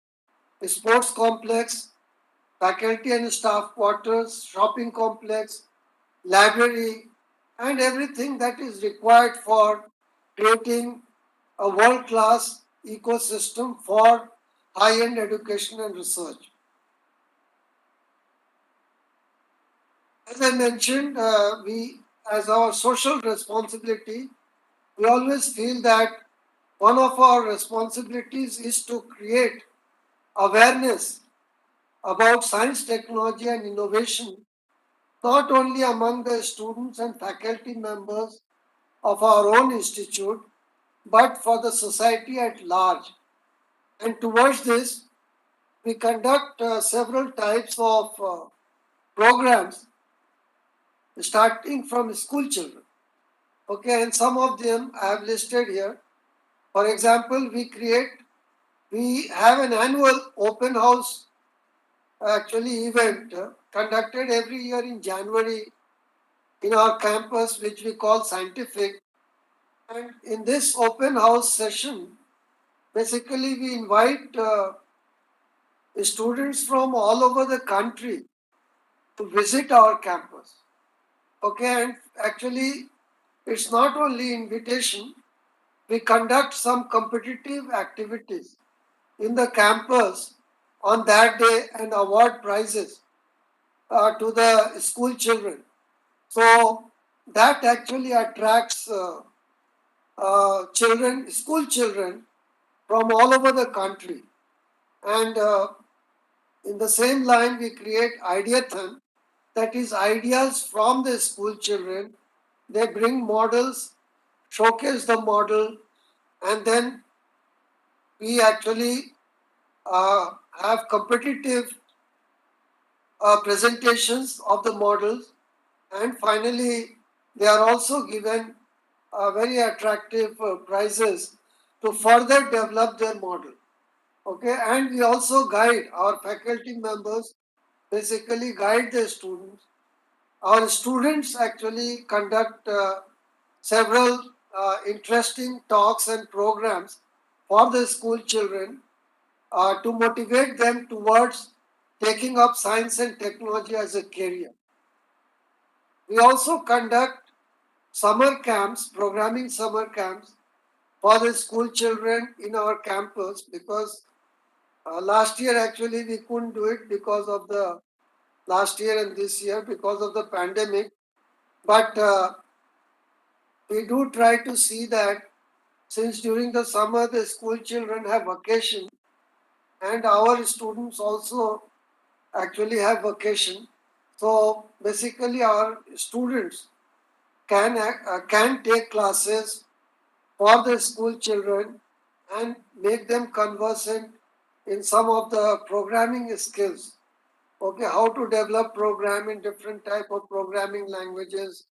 a sports complex, faculty and staff quarters, shopping complex, library, and everything that is required for creating a world-class ecosystem for high-end education and research. As I mentioned, we, as our social responsibility, we always feel that one of our responsibilities is to create awareness about science, technology, and innovation, not only among the students and faculty members of our own institute, but for the society at large. And towards this, we conduct several types of programs starting from school children. Okay, and some of them I have listed here. For example, we have an annual open house actually event conducted every year in January in our campus, which we call scientific. And in this open house session, basically we invite students from all over the country to visit our campus. Okay, and actually it's not only invitation, we conduct some competitive activities in the campus on that day and award prizes to the school children. So that actually attracts school children from all over the country. And in the same line, we create Ideathon, that is ideas from the school children. They bring models, showcase the model, and then we actually have competitive presentations of the models, and finally they are also given very attractive prizes to further develop their model. Okay, and we also guide our faculty members, basically guide the students. Our students actually conduct several interesting talks and programs for the school children to motivate them towards taking up science and technology as a career. We also conduct summer camps, programming summer camps for the school children in our campus, because last year actually we couldn't do it because of the last year and this year because of the pandemic. But we do try to see that since during the summer the school children have vacation and our students also actually have vacation. So basically our students can take classes for the school children and make them conversant in some of the programming skills. Okay, how to develop program in different type of programming languages,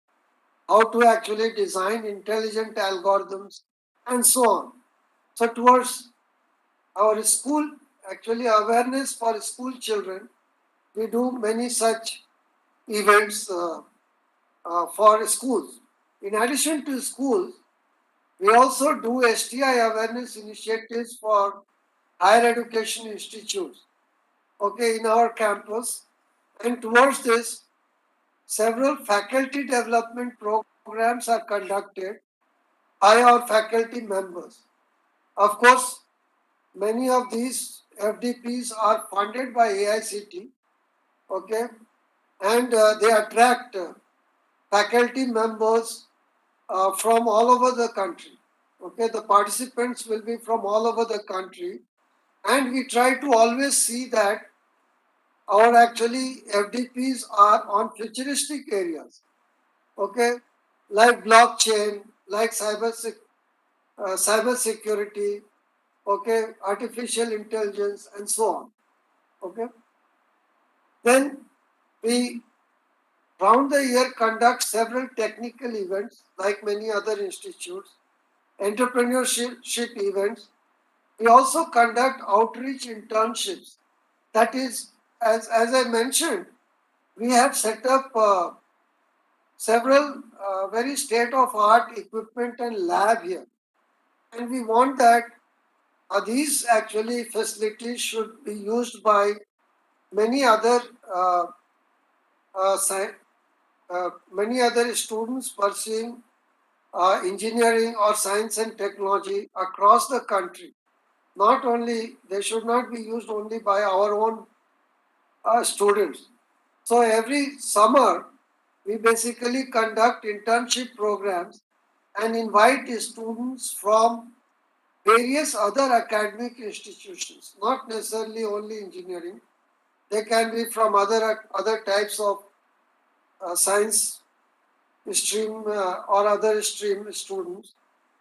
how to actually design intelligent algorithms, and so on. So towards our school, actually awareness for school children, we do many such events for schools. In addition to schools, we also do STI awareness initiatives for higher education institutes, okay, in our campus. And towards this, several faculty development programs are conducted by our faculty members. Of course, many of these FDPs are funded by AICT, okay, and they attract faculty members from all over the country. Okay, the participants will be from all over the country, and we try to always see that our actually FDPs are on futuristic areas. Okay, like blockchain, like cyber security, okay, artificial intelligence, and so on. Okay, then we round the year conduct several technical events like many other institutes, entrepreneurship events. We also conduct outreach internships. That is, as I mentioned, we have set up several very state-of-art equipment and lab here. And we want that these actually facilities should be used by many other many other students pursuing engineering or science and technology across the country. Not only, they should not be used only by our own students. So every summer, we basically conduct internship programs and invite students from various other academic institutions, not necessarily only engineering. They can be from other types of science stream or other stream students.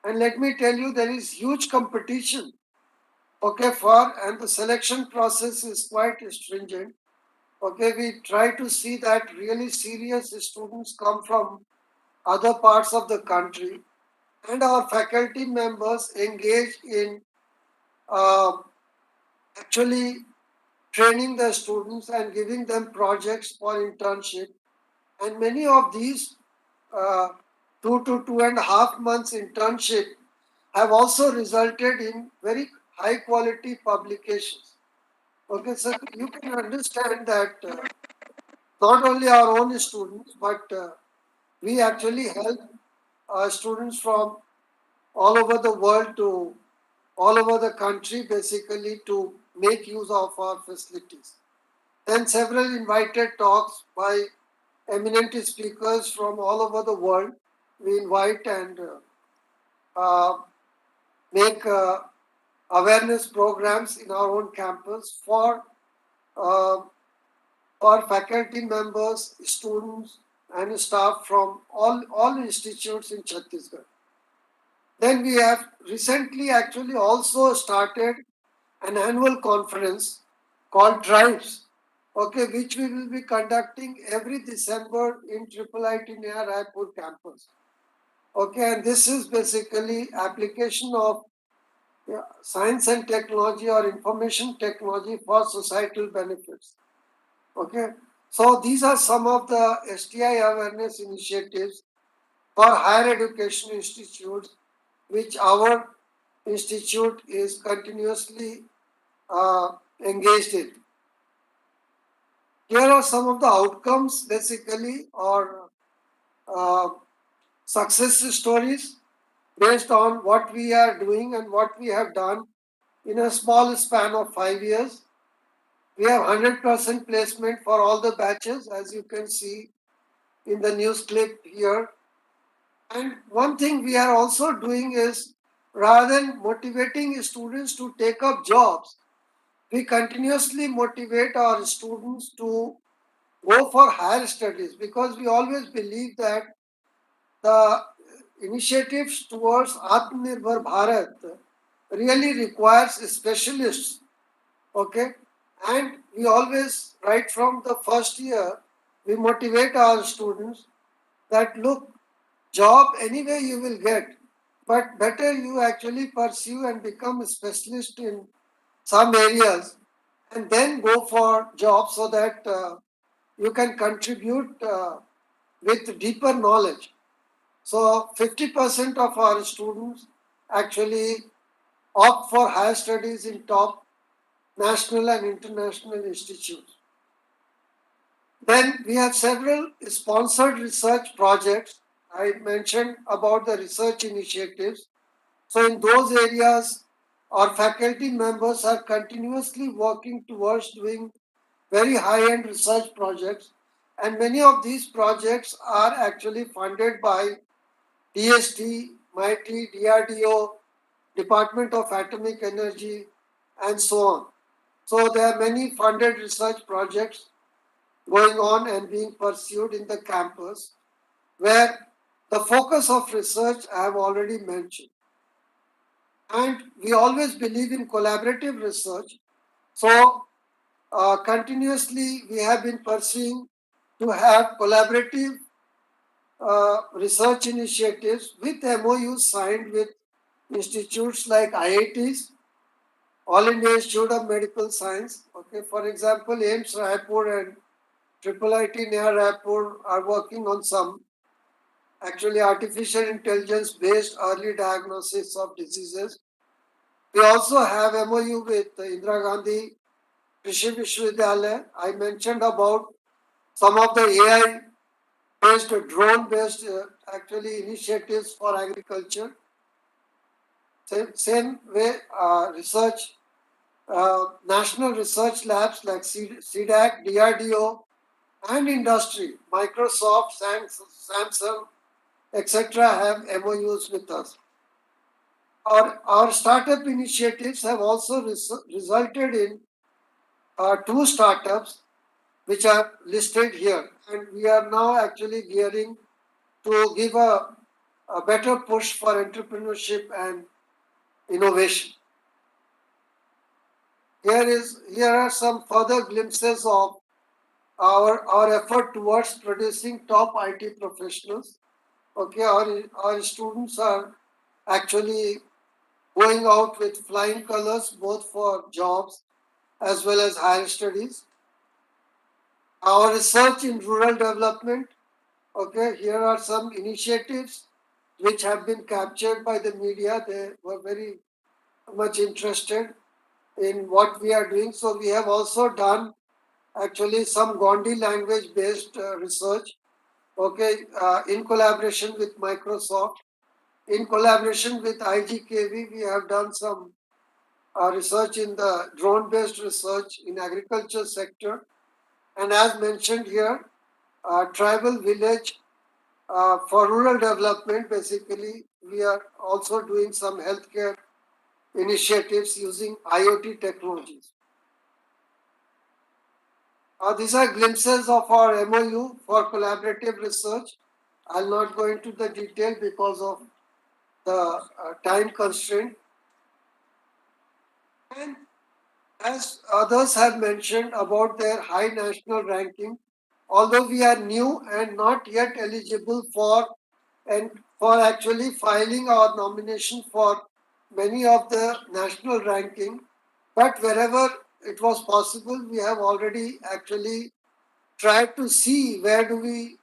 And let me tell you, there is huge competition, okay, and the selection process is quite stringent. Okay, we try to see that really serious students come from other parts of the country, and our faculty members engage in actually training the students and giving them projects for internship. And many of these 2 to 2.5 months internship have also resulted in very high quality publications. Okay, so you can understand that not only our own students, but we actually help students from all over the world to all over the country basically to make use of our facilities. Then several invited talks by eminent speakers from all over the world. We invite and make awareness programs in our own campus for faculty members, students, and staff from all institutes in Chhattisgarh. Then we have recently actually also started an annual conference called Tribes, okay, which we will be conducting every December in IIIT near Raipur campus. Okay, and this is basically application of science and technology or information technology for societal benefits. Okay, so these are some of the STI awareness initiatives for higher education institutes, which our institute is continuously engaged in. Here are some of the outcomes basically, or success stories based on what we are doing and what we have done in a small span of 5 years. We have 100% placement for all the batches, as you can see in the news clip here. And one thing we are also doing is, rather than motivating students to take up jobs, we continuously motivate our students to go for higher studies, because we always believe that the initiatives towards Atmnirbhar Bharat really requires specialists. Okay, and we always, right from the first year, we motivate our students that look, job anyway you will get, but better you actually pursue and become a specialist in some areas and then go for jobs so that you can contribute with deeper knowledge. So 50% of our students actually opt for higher studies in top national and international institutes. Then we have several sponsored research projects. I mentioned about the research initiatives. So in those areas, our faculty members are continuously working towards doing very high-end research projects. And many of these projects are actually funded by DST, MIT, DRDO, Department of Atomic Energy, and so on. So there are many funded research projects going on and being pursued in the campus, where the focus of research I have already mentioned. And we always believe in collaborative research. So continuously we have been pursuing to have collaborative research initiatives with MOUs signed with institutes like IITs, All India Institute of Medical Science. Okay, for example, AIIMS Raipur and IIIT near Raipur are working on some actually artificial intelligence based early diagnosis of diseases. We also have MOU with Indira Gandhi Krishi Vishwavidyalaya. I mentioned about some of the AI based, drone based actually initiatives for agriculture. Same way, research, national research labs like CDAC, DRDO, and industry, Microsoft, Samsung, etc., have MOUs with us. Our startup initiatives have also resulted in 2 startups which are listed here, and we are now actually gearing to give a better push for entrepreneurship and innovation. Here are some further glimpses of our effort towards producing top IT professionals. Okay, our students are actually going out with flying colors both for jobs as well as higher studies. Our research in rural development. Okay, here are some initiatives which have been captured by the media. They were very much interested in what we are doing. So we have also done actually some Gondi language based research. Okay, in collaboration with Microsoft, in collaboration with IGKV, we have done some research in the drone based research in agriculture sector. And as mentioned here, tribal village for rural development, basically, we are also doing some healthcare initiatives using IoT technologies. These are glimpses of our MOU for collaborative research. I'll not go into the detail because of the time constraint. And as others have mentioned about their high national ranking, although we are new and not yet eligible for actually filing our nomination for many of the national ranking, but wherever it was possible, we have already actually tried to see where do we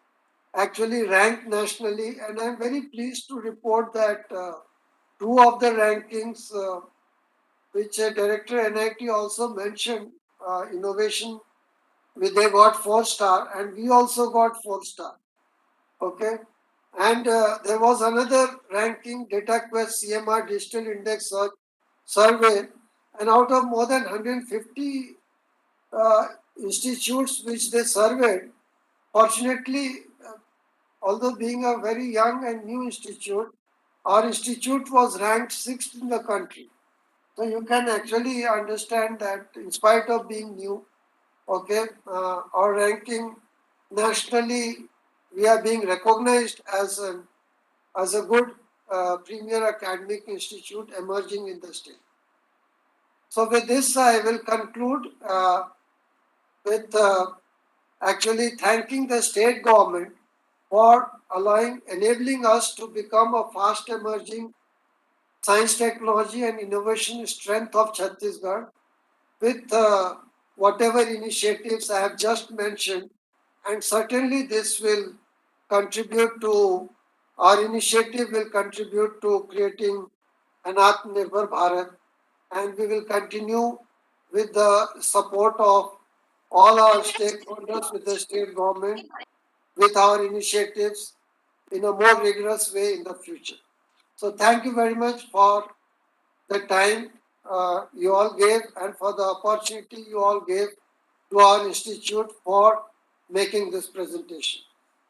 actually rank nationally, and I'm very pleased to report that 2 of the rankings which Director NIT also mentioned, innovation, they got 4-star and we also got 4-star. Okay. And there was another ranking, DataQuest CMR Digital Index Search Survey, and out of more than 150 institutes which they surveyed, fortunately, although being a very young and new institute, our institute was ranked 6th in the country. So you can actually understand that in spite of being new, okay, our ranking nationally, we are being recognized as a good premier academic institute emerging in the state. So with this, I will conclude with actually thanking the state government for enabling us to become a fast emerging science, technology and innovation strength of Chhattisgarh. with whatever initiatives I have just mentioned, and certainly this will contribute to, our initiative will contribute to creating an Atmnirbhar Bharat, and we will continue with the support of all our stakeholders, with the state government, with our initiatives in a more rigorous way in the future. So thank you very much for the time you all gave and for the opportunity you all gave to our institute for making this presentation.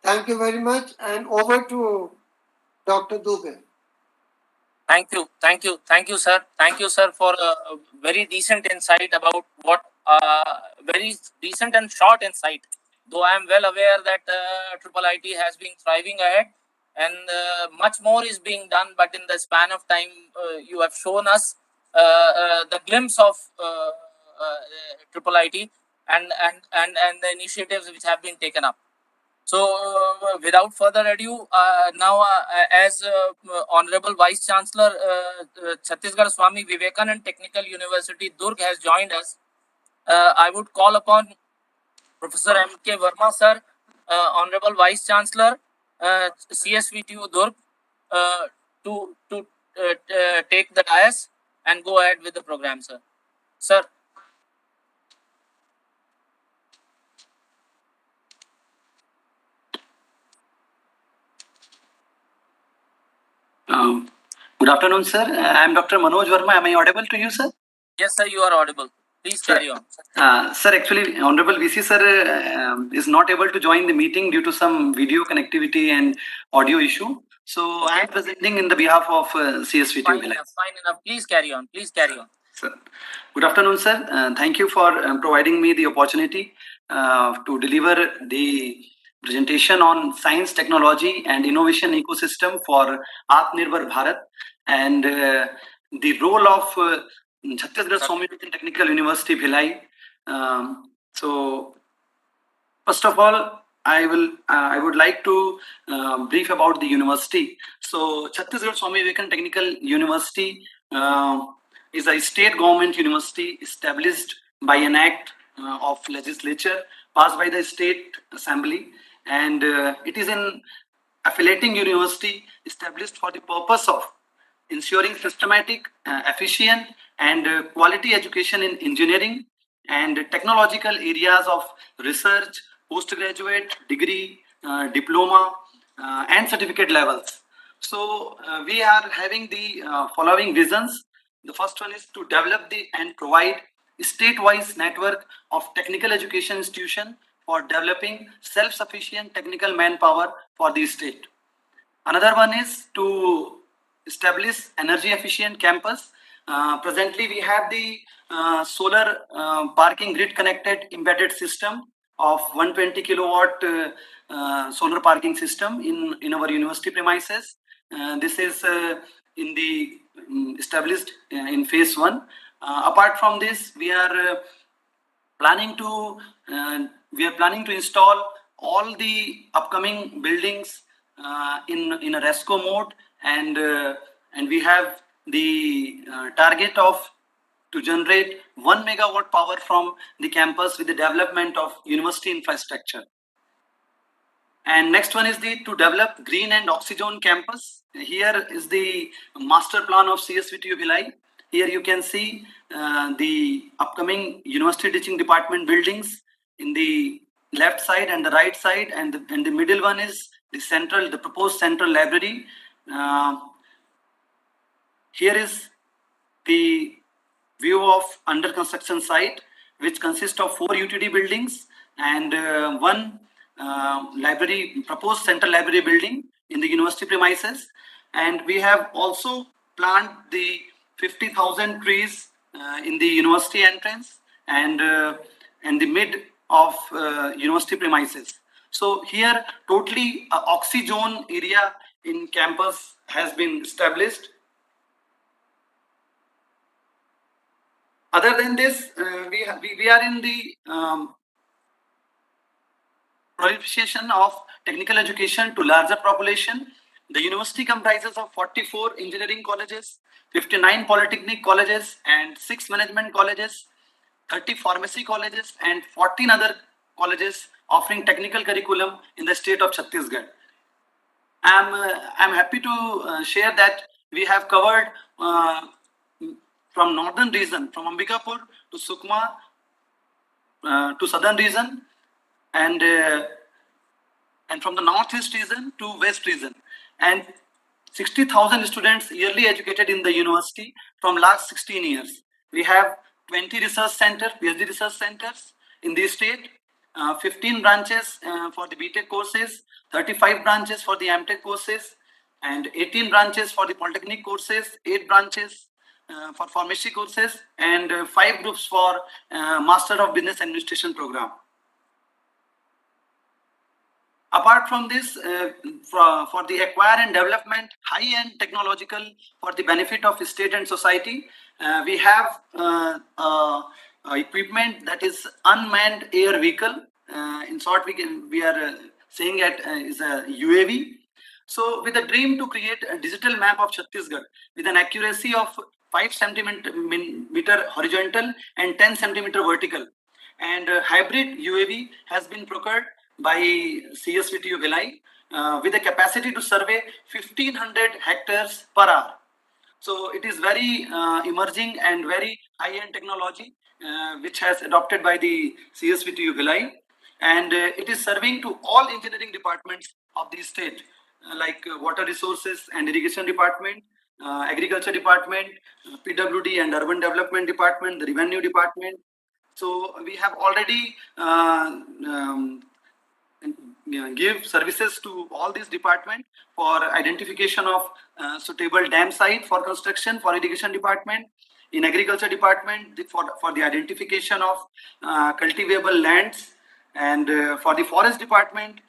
Thank you very much, and over to Dr. Dubey. Thank you, sir. Thank you, sir, for a very decent insight about what very decent and short insight. Though I am well aware that Triple IT has been thriving ahead, and much more is being done. But in the span of time, you have shown us the glimpse of Triple IT and the initiatives which have been taken up. So, without further ado, now as Honorable Vice Chancellor Chhattisgarh Swami Vivekanand Technical University Durg has joined us, I would call upon Professor M.K. Verma sir, Honorable Vice Chancellor CSVTU Durg, to take the dais and go ahead with the program, sir. Sir. Good afternoon, sir. I am Dr. Manoj Verma. Am I audible to you, sir? Yes, sir, you are audible. Please carry on. Sir, actually, Honorable VC sir is not able to join the meeting due to some video connectivity and audio issue. So I am presenting in the behalf of CSVT. Fine enough. Please carry on. Sir. Good afternoon, sir. Thank you for providing me the opportunity to deliver the presentation on science, technology, and innovation ecosystem for Atmnirbhar Bharat and the role of Chhattisgarh Swami Vivekanand Technical University, Bhilai. So, first of all, I would like to brief about the university. So, Chhattisgarh Swami Vivekanand Technical University is a state government university established by an act of legislature passed by the state assembly, and it is an affiliating university established for the purpose of ensuring systematic, efficient, and quality education in engineering and technological areas of research, postgraduate, degree, diploma, and certificate levels. So we are having the following visions. The first one is to develop and provide a state-wise network of technical education institutions for developing self-sufficient technical manpower for the state. Another one is to establish energy efficient campus. Presently, we have the solar parking grid connected embedded system of 120 kilowatt solar parking system in our university premises. This is in the established in phase 1. Apart from this, we are planning to install all the upcoming buildings in a RESCO mode, and we have the target of to generate 1 megawatt power from the campus with the development of university infrastructure. And next one is to develop green and oxygen campus. Here is the master plan of CSVTU Bhilai. Here you can see the upcoming university teaching department buildings in the left side and the right side, and the middle one is the proposed central library. Here is the view of under construction site, which consists of 4 UTD buildings and one proposed central library building in the university premises. And we have also planted the 50,000 trees in the university entrance and the mid of university premises. So here totally oxygen area in campus has been established. Other than this, we are in the proliferation of technical education to larger population. The university comprises of 44 engineering colleges, 59 polytechnic colleges, and 6 management colleges, 30 pharmacy colleges, and 14 other colleges offering technical curriculum in the state of Chhattisgarh. I'm happy to share that we have covered from northern region, from Ambikapur to Sukma to southern region, and from the northeast region to west region, and 60,000 students yearly educated in the university from last 16 years. We have 20 research centers, PhD research centers in the state, 15 branches for the BTech courses, 35 branches for the MTech courses, and 18 branches for the polytechnic courses, 8 branches for pharmacy courses, and 5 groups for Master of Business Administration program. Apart from this, for the acquire and development high-end technological for the benefit of state and society, we have equipment that is unmanned air vehicle. In short, we are saying it is a UAV. So with a dream to create a digital map of Chhattisgarh with an accuracy of 5 centimeter horizontal and 10 centimeter vertical, and hybrid UAV has been procured by CSVTU Bhilai with a capacity to survey 1500 hectares per hour. So it is very emerging and very high-end technology which has adopted by the CSVTU Bhilai, and it is serving to all engineering departments of the state like water resources and irrigation department, agriculture department, PWD and urban development department, the revenue department. So we have already give services to all these departments for identification of suitable dam site for construction for irrigation department, in agriculture department for the identification of cultivable lands, and for the forest department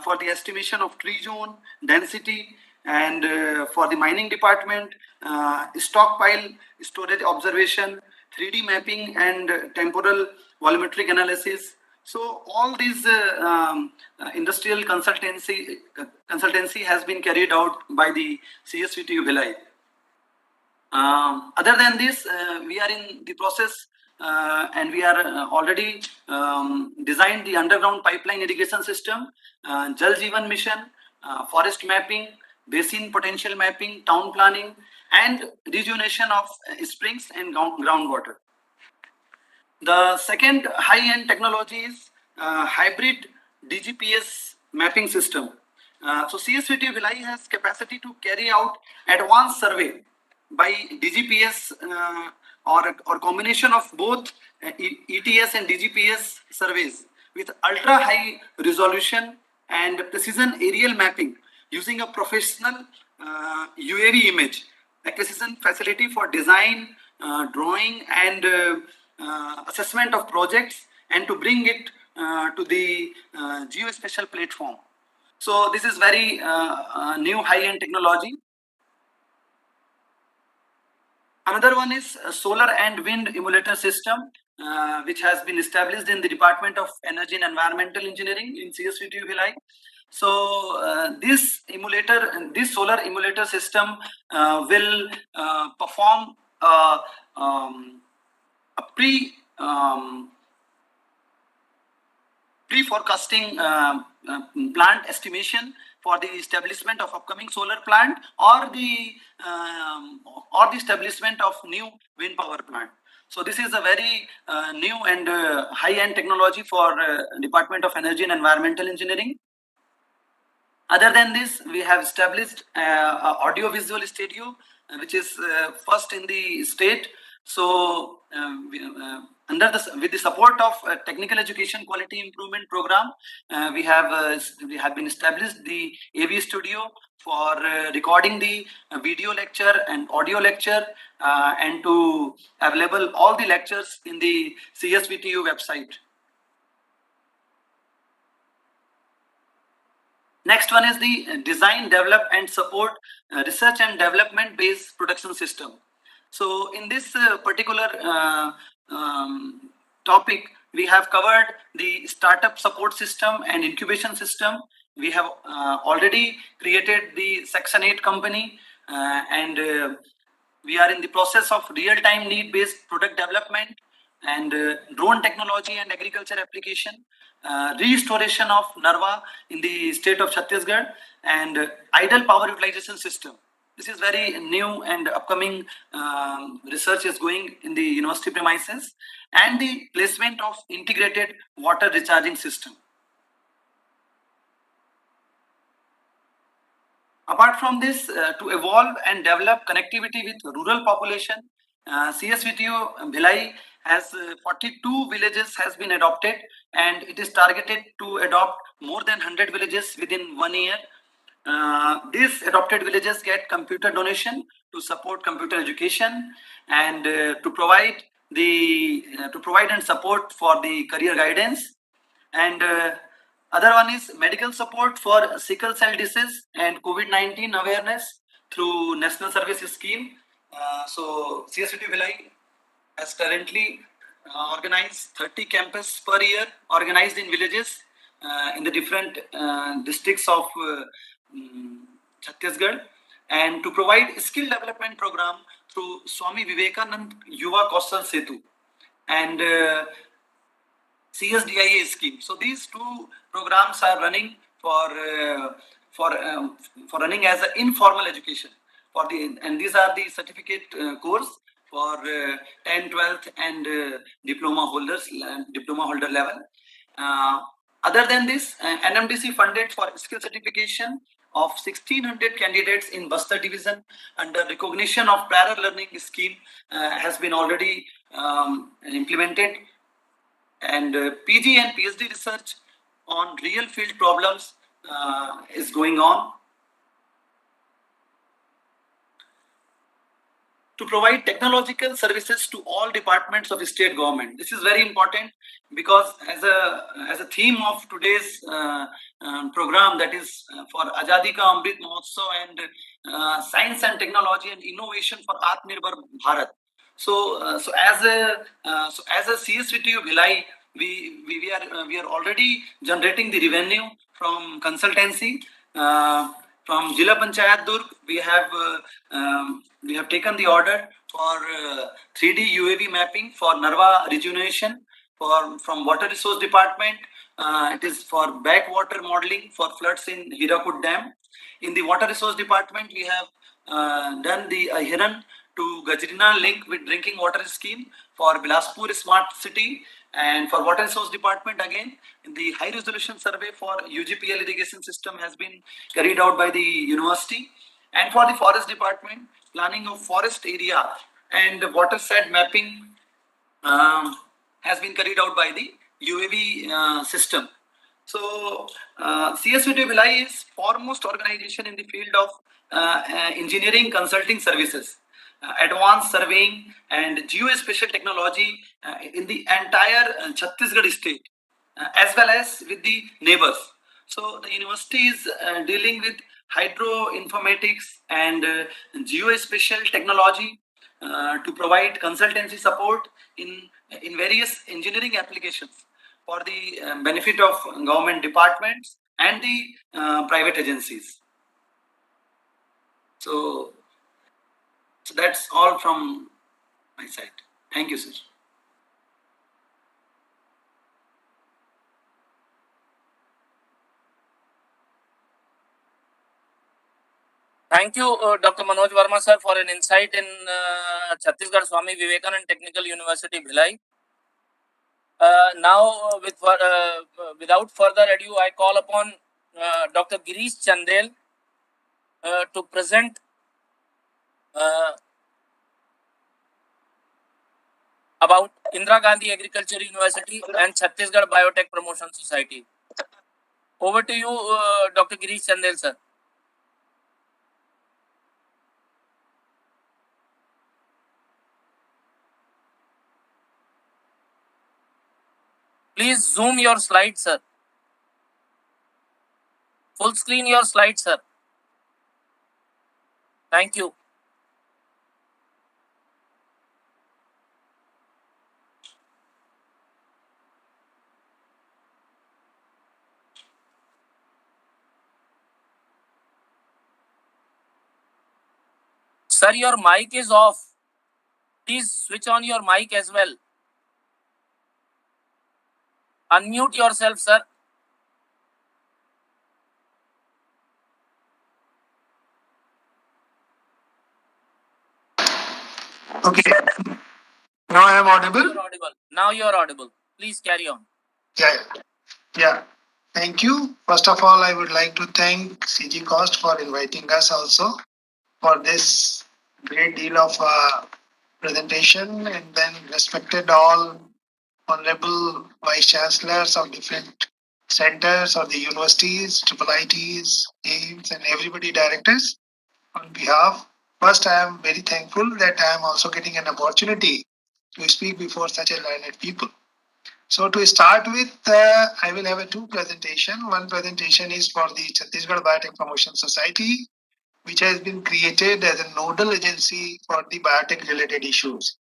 for the estimation of tree zone density, and for the mining department stockpile storage observation, 3D mapping and temporal volumetric analysis. So all these industrial consultancy has been carried out by the CSVTU Bhilai. Other than this, we are in the process and we are already designed the underground pipeline irrigation system, Jal Jeevan Mission, forest mapping, basin potential mapping, town planning, and rejuvenation of springs and groundwater. The second high-end technology is hybrid DGPS mapping system. So CSVT Bhilai has capacity to carry out advanced survey by DGPS or combination of both ETS and DGPS surveys with ultra high resolution and precision aerial mapping using a professional UAV image acquisition facility for design, drawing and assessment of projects, and to bring it to the geospatial platform. So this is very new high-end technology. Another one is a solar and wind emulator system, which has been established in the Department of Energy and Environmental Engineering in CSVTU Bhilai. So this solar emulator system will perform a pre-forecasting plant estimation for the establishment of upcoming solar plant or the establishment of new wind power plant. So this is a very new and high-end technology for Department of Energy and Environmental Engineering. Other than this, we have established audio-visual studio, which is first in the state. So with the support of Technical Education Quality Improvement Program, we have been established the AV studio for recording the video lecture and audio lecture and to available all the lectures in the CSVTU website. Next one is the design, develop and support research and development based production system. So in this particular topic, we have covered the startup support system and incubation system. We have already created the Section 8 company and we are in the process of real-time need-based product development, and drone technology and agriculture application, restoration of Narva in the state of Chhattisgarh, and idle power utilization system. This is very new and upcoming research is going in the university premises, and the placement of integrated water recharging system. Apart from this, to evolve and develop connectivity with rural population, CSVTU Bhilai has 42 villages has been adopted, and it is targeted to adopt more than 100 villages within 1 year. These adopted villages get computer donation to support computer education, and to provide and support for the career guidance, and other one is medical support for sickle cell disease and COVID-19 awareness through National Service Scheme. So CSVT Bhilai has currently organized 30 campus per year, organized in villages in the different districts of Chhattisgarh, and to provide skill development program through Swami Vivekanand Yuva Kaushal Setu and CSDIA scheme. So these two programs are running for running as an informal education for the, and these are the certificate course for 10th, 12th and diploma holders, diploma holder level. Other than this, NMDC funded for skill certification of 1600 candidates in Bastar division under recognition of prior learning scheme has been already implemented, and PG and PhD research on real field problems is going on. To provide technological services to all departments of the state government. This is very important because as a theme of today's program, that is for Azadi Ka Amrit Mahotsav and science and technology and innovation for Atmnirbhar Bharat. So as a CSVTU Bhilai, we are already generating the revenue from consultancy. From Jila Panchayat Durg, we have taken the order for 3D UAV mapping for Narva rejuvenation from Water Resource Department. It is for backwater modeling for floods in Hirakud Dam. In the Water Resource Department, we have done the Ahiran to Gajrina link with drinking water scheme for Bilaspur Smart City. And for Water Resource Department, again, the high resolution survey for UGPL irrigation system has been carried out by the university. And for the Forest Department, planning of forest area and watershed mapping has been carried out by the UAV system. So CSVT Bhilai is foremost organization in the field of engineering consulting services, advanced surveying and geospatial technology in the entire Chhattisgarh state, as well as with the neighbors. So the university is dealing with hydroinformatics and geospatial technology to provide consultancy support in various engineering applications for the benefit of government departments and the private agencies. So that's all from my side. Thank you, sir. Thank you, Dr. Manoj Verma, sir, for an insight in Chhattisgarh Swami Vivekanand Technical University, Bhilai. Now, without further ado, I call upon Dr. Girish Chandel to present about Indira Gandhi Agriculture University and Chhattisgarh Biotech Promotion Society. Over to you, Dr. Girish Chandel, sir. Please zoom your slide, sir. Full screen your slide, sir. Thank you. Sir, your mic is off. Please switch on your mic as well. Unmute yourself, sir. Okay. Now I am audible? You're audible. Now you're audible. Please carry on. Yeah. Thank you. First of all, I would like to thank CCoST for inviting us also for this great deal of presentation, and then respected all honorable vice chancellors of different centers or the universities, triple ITs, AIMS, and everybody directors. On behalf, first I am very thankful that I am also getting an opportunity to speak before such a learned people. So to start with, I will have a two presentation. One presentation is for the Chhattisgarh Biotech Promotion Society, which has been created as a nodal agency for the biotech related issues.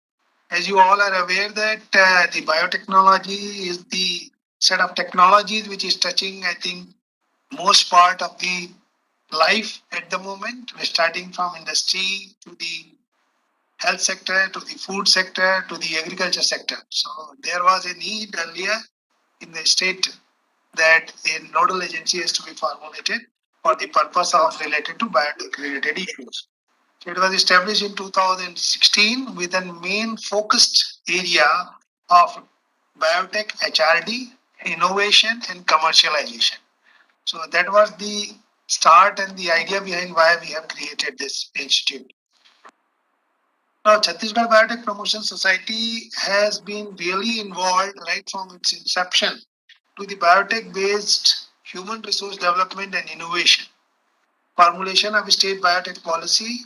As you all are aware that the biotechnology is the set of technologies which is touching, I think, most part of the life at the moment, starting from industry to the health sector, to the food sector, to the agriculture sector. So there was a need earlier in the state that a nodal agency is to be formulated for the purpose of related to biotech related issues. So it was established in 2016 with a main focused area of biotech HRD, innovation and commercialization. So that was the start and the idea behind why we have created this institute. Now, Chhattisgarh Biotech Promotion Society has been really involved right from its inception to the biotech-based human resource development and innovation, formulation of state biotech policy,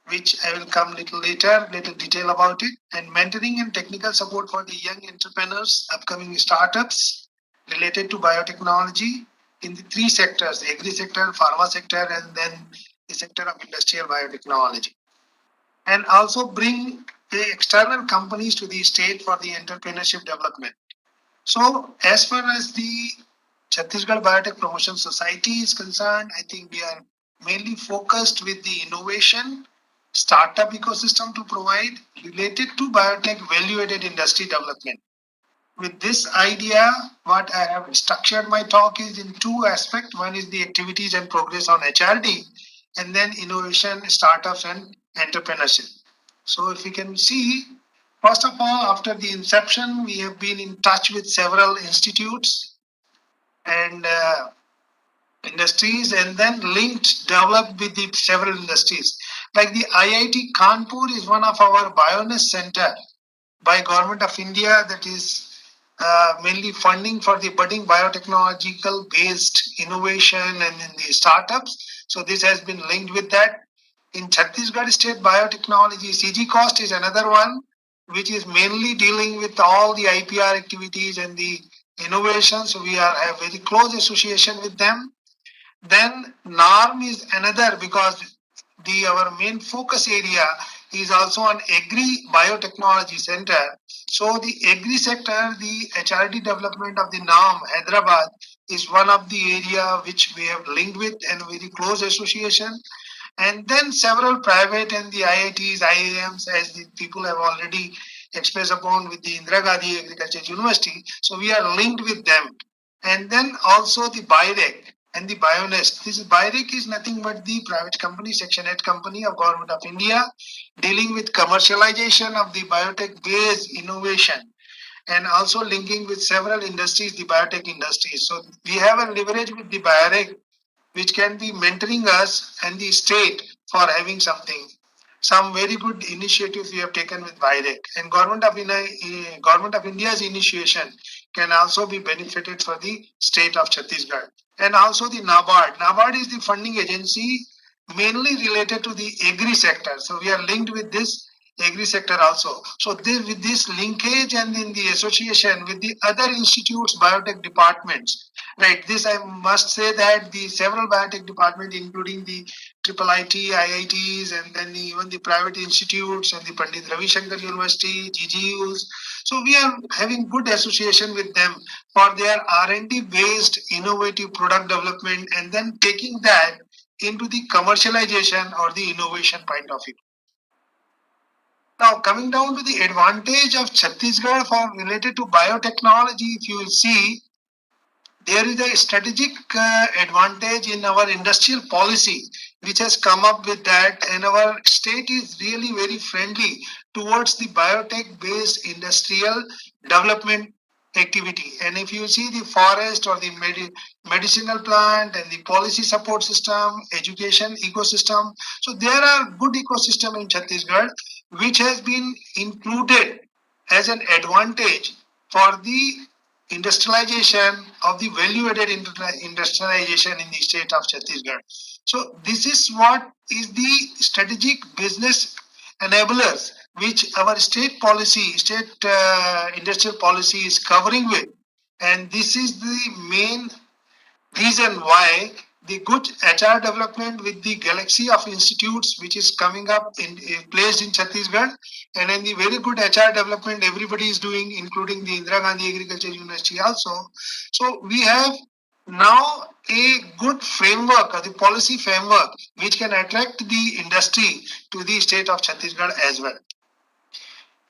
which I will come little later, little detail about it, and mentoring and technical support for the young entrepreneurs, upcoming startups related to biotechnology in the three sectors, the agri sector, pharma sector, and then the sector of industrial biotechnology. And also bring the external companies to the state for the entrepreneurship development. So as far as the Chhattisgarh Biotech Promotion Society is concerned, I think we are mainly focused with the innovation, startup ecosystem to provide related to biotech value-added industry development. With this idea, what I have structured my talk is in two aspects. One is the activities and progress on HRD, and then innovation, startups, and entrepreneurship. So if you can see, first of all, after the inception, we have been in touch with several institutes and industries, and then linked, developed with the several industries. Like the IIT Kanpur is one of our bioness center by Government of India that is mainly funding for the budding biotechnological based innovation and in the startups. So this has been linked with that. In Chhattisgarh State Biotechnology, CCoST is another one, which is mainly dealing with all the IPR activities and the innovations. So we have very close association with them. Then NARM is another because our main focus area is also on agri biotechnology center. So the agri sector, the HRD development of the NARM Hyderabad is one of the area which we have linked with and very close association. And then several private and the IITs, IIMs, as the people have already expressed upon with the Indira Gandhi Agriculture University. So we are linked with them. And then also the BIREC and the Bionest. This BIREC is nothing but the private company, Section 8 company of Government of India, dealing with commercialization of the biotech-based innovation and also linking with several industries, the biotech industries. So we have a leverage with the BIREC, which can be mentoring us and the state for having something. Some very good initiatives we have taken with BIREC, and Government of India's initiation can also be benefited for the state of Chhattisgarh. And also the NABARD. NABARD is the funding agency mainly related to the agri sector. So we are linked with this agri sector also. So with this linkage and in the association with the other institutes, biotech departments, right? This I must say that the several biotech departments, including the triple IT, IITs, and then even the private institutes and the Pandit Ravi Shankar University, GGUs. So we are having good association with them for their R&D based innovative product development and then taking that into the commercialization or the innovation point of view. Now, coming down to the advantage of Chhattisgarh for related to biotechnology, if you will see, there is a strategic advantage in our industrial policy which has come up with that, and our state is really very friendly towards the biotech based industrial development activity. And if you see the forest or the medicinal plant and the policy support system, education ecosystem, so there are good ecosystem in Chhattisgarh which has been included as an advantage for the industrialization of the value-added industrialization in the state of Chhattisgarh. So this is what is the strategic business enablers which our state policy, state industrial policy is covering with. And this is the main reason why the good HR development with the galaxy of institutes which is coming up in placed in Chhattisgarh, and then the very good HR development everybody is doing, including the Indira Gandhi Agriculture University also. So we have now a good framework, or the policy framework, which can attract the industry to the state of Chhattisgarh as well.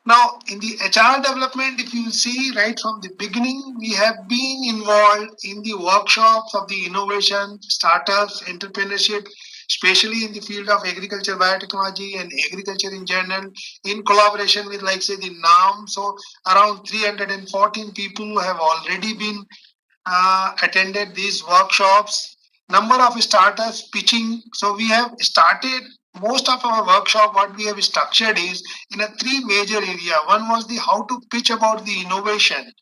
Now, in the HR development, if you see right from the beginning, we have been involved in the workshops of the innovation, startups, entrepreneurship, especially in the field of agriculture, biotechnology, and agriculture in general, in collaboration with, like, say, the NAM. So, around 314 people have already been attended these workshops. Number of startups pitching. So, we have started most of our workshop, what we have structured is in a three major area. One was the how to pitch about the innovation,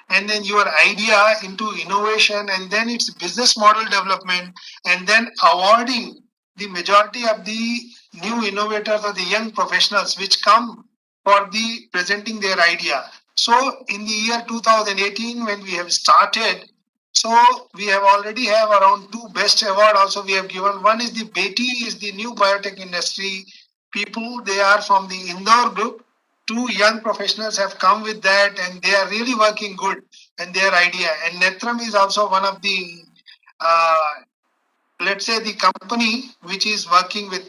and then your idea into innovation, and then its business model development, and then awarding the majority of the new innovators or the young professionals which come for the presenting their idea. So in the year 2018, when we have started, so we have already have around 2 best award also we have given. One is the Beti, is the new biotech industry people. They are from the Indore group. 2 young professionals have come with that, and they are really working good and their idea. And Netram is also one of the, let's say, the company which is working with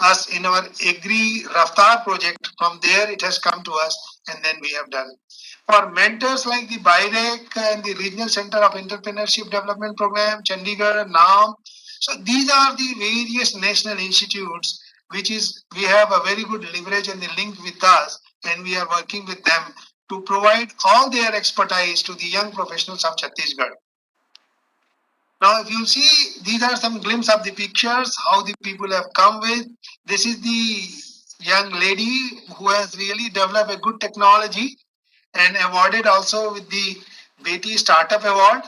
us in our Agri Raftar project. From there it has come to us, and then we have done. For mentors like the BIREC and the Regional Center of Entrepreneurship Development Program, Chandigarh, NAM. So these are the various national institutes which is we have a very good leverage and the link with us, and we are working with them to provide all their expertise to the young professionals of Chhattisgarh. Now, if you see, these are some glimpses of the pictures, how the people have come with. This is the young lady who has really developed a good technology and awarded also with the Beti Startup Award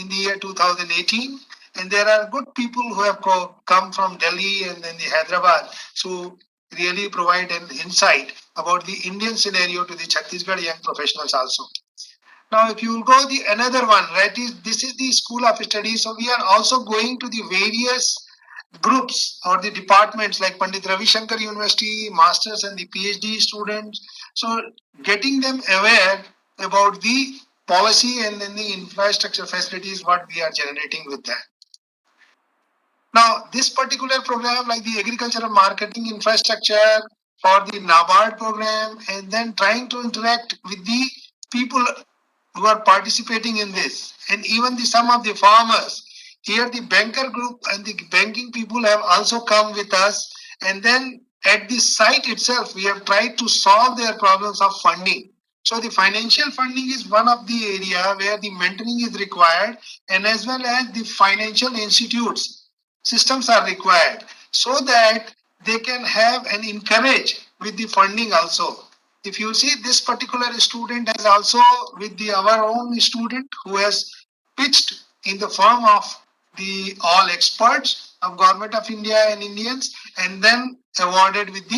in the year 2018. And there are good people who have come from Delhi and then the Hyderabad to really provide an insight about the Indian scenario to the Chhattisgarh young professionals also. Now, if you go the another one, right, this is the School of Studies. So we are also going to the various groups or the departments like Pandit Ravi Shankar University, masters and the PhD students. So getting them aware about the policy and then the infrastructure facilities what we are generating with that. Now, this particular program like the agricultural marketing infrastructure for the NABARD program, and then trying to interact with the people who are participating in this, and even some of the farmers. Here the banker group and the banking people have also come with us, and then at the site itself we have tried to solve their problems of funding. So the financial funding is one of the area where the mentoring is required, and as well as the financial institutes systems are required, so that they can have and encourage with the funding also. If you see, this particular student has also with our own student who has pitched in the form of the all experts of Government of India and Indians, and then awarded with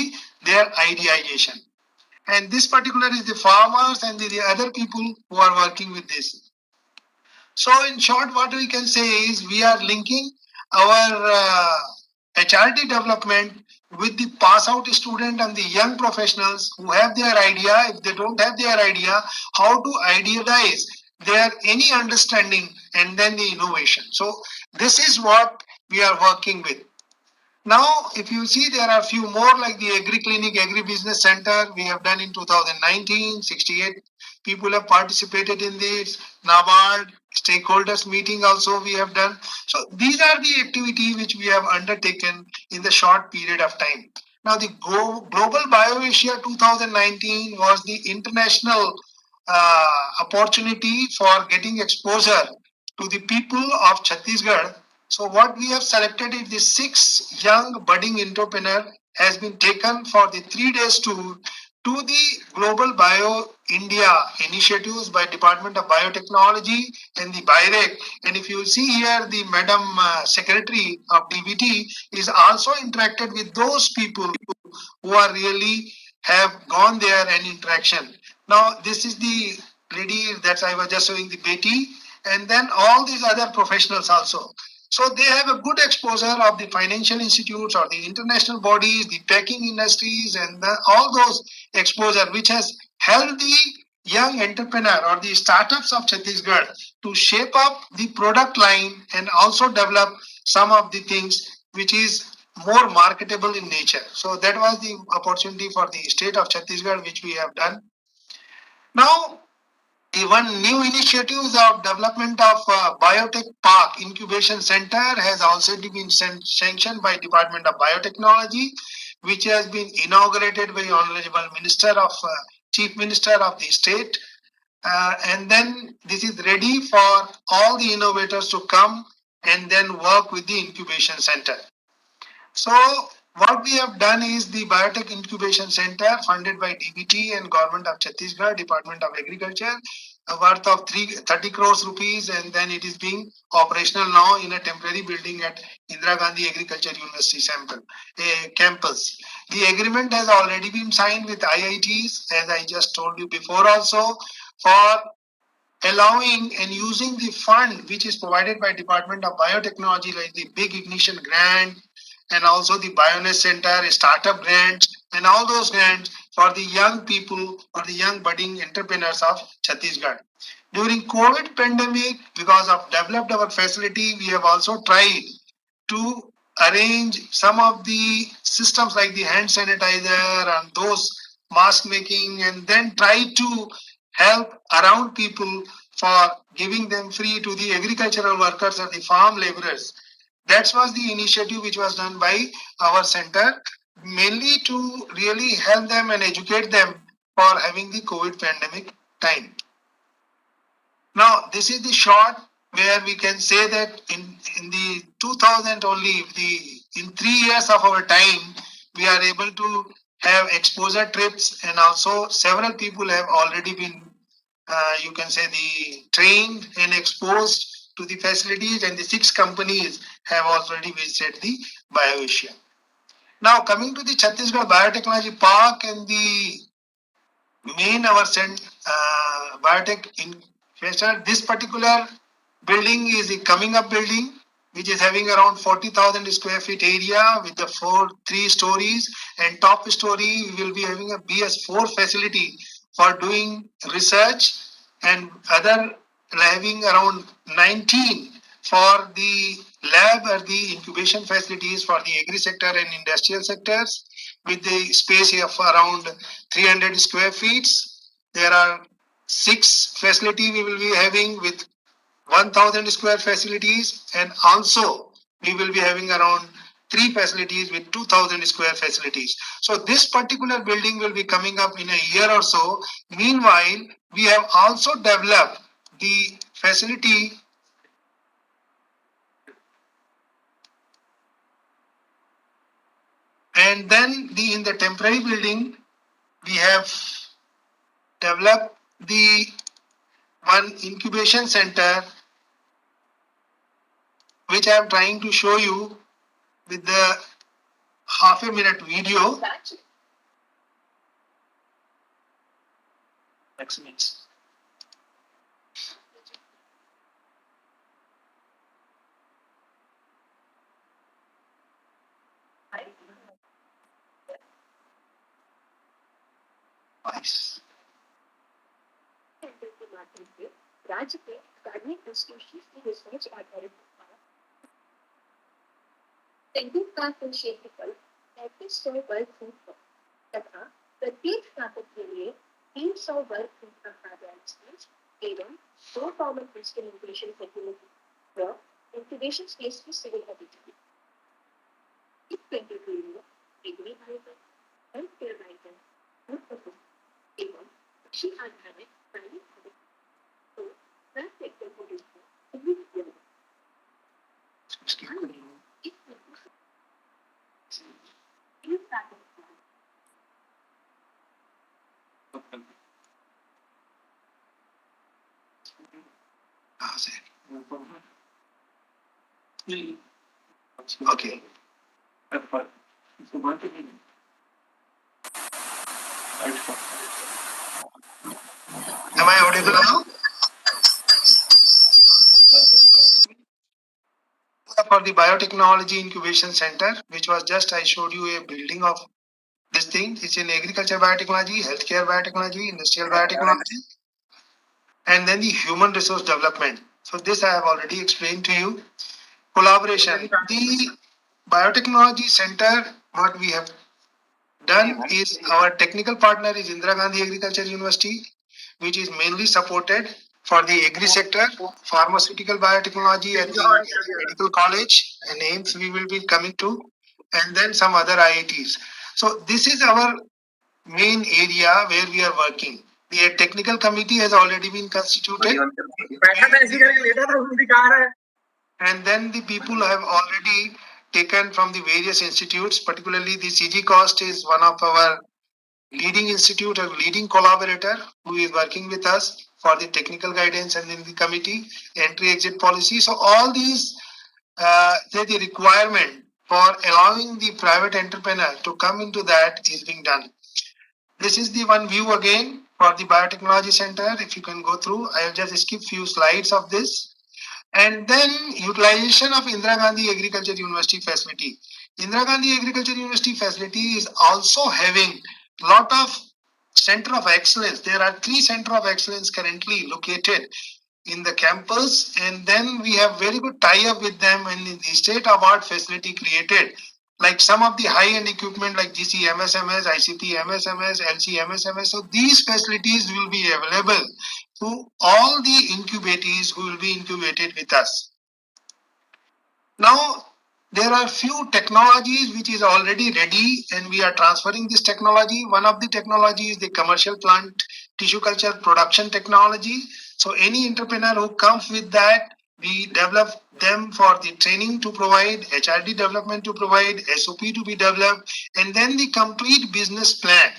their ideation. And this particular is the farmers and the other people who are working with this. So in short, what we can say is we are linking our HRD development with the pass out student and the young professionals who have their idea. If they don't have their idea, how to idealize their any understanding and then the innovation. So this is what we are working with. Now, if you see, there are a few more like the Agri Clinic, Agri Business Center we have done in 2019, 68 people have participated in this. NABARD stakeholders meeting also we have done. So these are the activities which we have undertaken in the short period of time. Now the Global BioAsia 2019 was the international opportunity for getting exposure to the people of Chhattisgarh. So what we have selected is the 6 young budding entrepreneur has been taken for the 3 days tour to the Global Bio India initiatives by Department of Biotechnology and the BIREC. And if you see here, the Madam Secretary of DBT is also interacted with those people who are really have gone there and interaction. Now, this is the lady that I was just showing, the Betty, and then all these other professionals also. So they have a good exposure of the financial institutes or the international bodies, the packing industries, and all those exposure which has helped the young entrepreneur or the startups of Chhattisgarh to shape up the product line and also develop some of the things which is more marketable in nature. So that was the opportunity for the state of Chhattisgarh which we have done. Now, one new initiatives of development of Biotech Park Incubation Center has also been sanctioned by Department of Biotechnology, which has been inaugurated by Honorable Minister of Chief Minister of the state. And then this is ready for all the innovators to come and then work with the incubation center. So what we have done is the Biotech Incubation Center funded by DBT and Government of Chhattisgarh, Department of Agriculture, worth of 30 crores rupees, and then it is being operational now in a temporary building at Indira Gandhi Agriculture University campus. The agreement has already been signed with IITs, as I just told you before also, for allowing and using the fund which is provided by Department of Biotechnology, like the Big Ignition Grant, and also the Bioness Center, startup grants, and all those grants for the young people or the young budding entrepreneurs of Chhattisgarh. During COVID pandemic, because of developed our facility, we have also tried to arrange some of the systems like the hand sanitizer and those mask making, and then try to help around people for giving them free to the agricultural workers or the farm laborers. That was the initiative which was done by our center, mainly to really help them and educate them for having the COVID pandemic time. Now, this is the short where we can say that in the 2000 only, in 3 years of our time, we are able to have exposure trips, and also several people have already been, you can say, the trained and exposed to the facilities, and the 6 companies have already visited the BioAsia. Now, coming to the Chhattisgarh Biotechnology Park and the main our biotech investor, this particular building is a coming up building which is having around 40,000 square feet area with the 3 stories, and top story we will be having a BS4 facility for doing research, and other having around 19 for the lab or the incubation facilities for the agri sector and industrial sectors, with the space of around 300 square feet. There are 6 facilities we will be having with 1,000 square facilities, and also we will be having around 3 facilities with 2,000 square facilities. So this particular building will be coming up in a year or so. Meanwhile, we have also developed the facility and then in the temporary building, we have developed the one incubation center, which I am trying to show you with the half a minute video. Excellent. Nice. राज्य के अकादमिक institution की research आधारित संगीत का कुल क्षेत्रफल 3500 वर्ग फुट है तथा प्रत्येक स्नातक के लिए 300 वर्ग फुट रखा गया है। space, even so common physical incubation facility, the incubation space for civil habitat. If 2020, degree writer, healthcare writer, even she had private habitat. So that sector would be significant. If that Okay. Am I audible now? For the Biotechnology Incubation Center, which was just I showed you a building of this thing. It's in agriculture biotechnology, healthcare biotechnology, industrial biotechnology, and then the human resource development. So this I have already explained to you. Collaboration. The Biotechnology Center, what we have done is our technical partner is Indira Gandhi Agriculture University, which is mainly supported for the agri sector, pharmaceutical biotechnology at the medical college, and names we will be coming to, and then some other IITs. So this is our main area where we are working. The technical committee has already been constituted. And then the people have already taken from the various institutes, particularly the CCoST is one of our leading institute or leading collaborator who is working with us for the technical guidance and in the committee, entry exit policy. So all these, the requirement for allowing the private entrepreneur to come into that is being done. This is the one view again for the Biotechnology Center. If you can go through, I'll just skip few slides of this. And then utilization of Indira Gandhi Agriculture University facility. Indira Gandhi Agriculture University facility is also having lot of center of excellence. There are 3 center of excellence currently located in the campus, and then we have very good tie-up with them and the state of art facility created. Like some of the high-end equipment like GC MSMS, ICT MSMS, LC MSMS. So these facilities will be available to all the incubatees who will be incubated with us. Now, there are few technologies which is already ready and we are transferring this technology. One of the technology is the commercial plant tissue culture production technology. So any entrepreneur who comes with that, we develop them for the training to provide, HRD development to provide, SOP to be developed, and then the complete business plan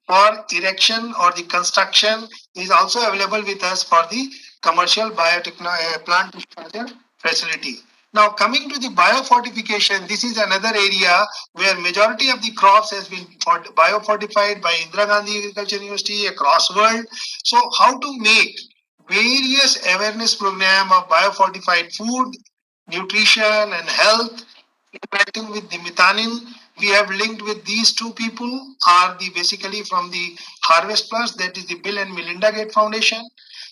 for erection or the construction is also available with us for the commercial biotechnology plant tissue culture facility. Now coming to the biofortification, this is another area where majority of the crops has been biofortified by Indira Gandhi Agriculture University across world. So how to make various awareness program of biofortified food, nutrition and health, interacting with the Mitanin. We have linked with these 2 people are the basically from the Harvest Plus, that is the Bill and Melinda Gates Foundation.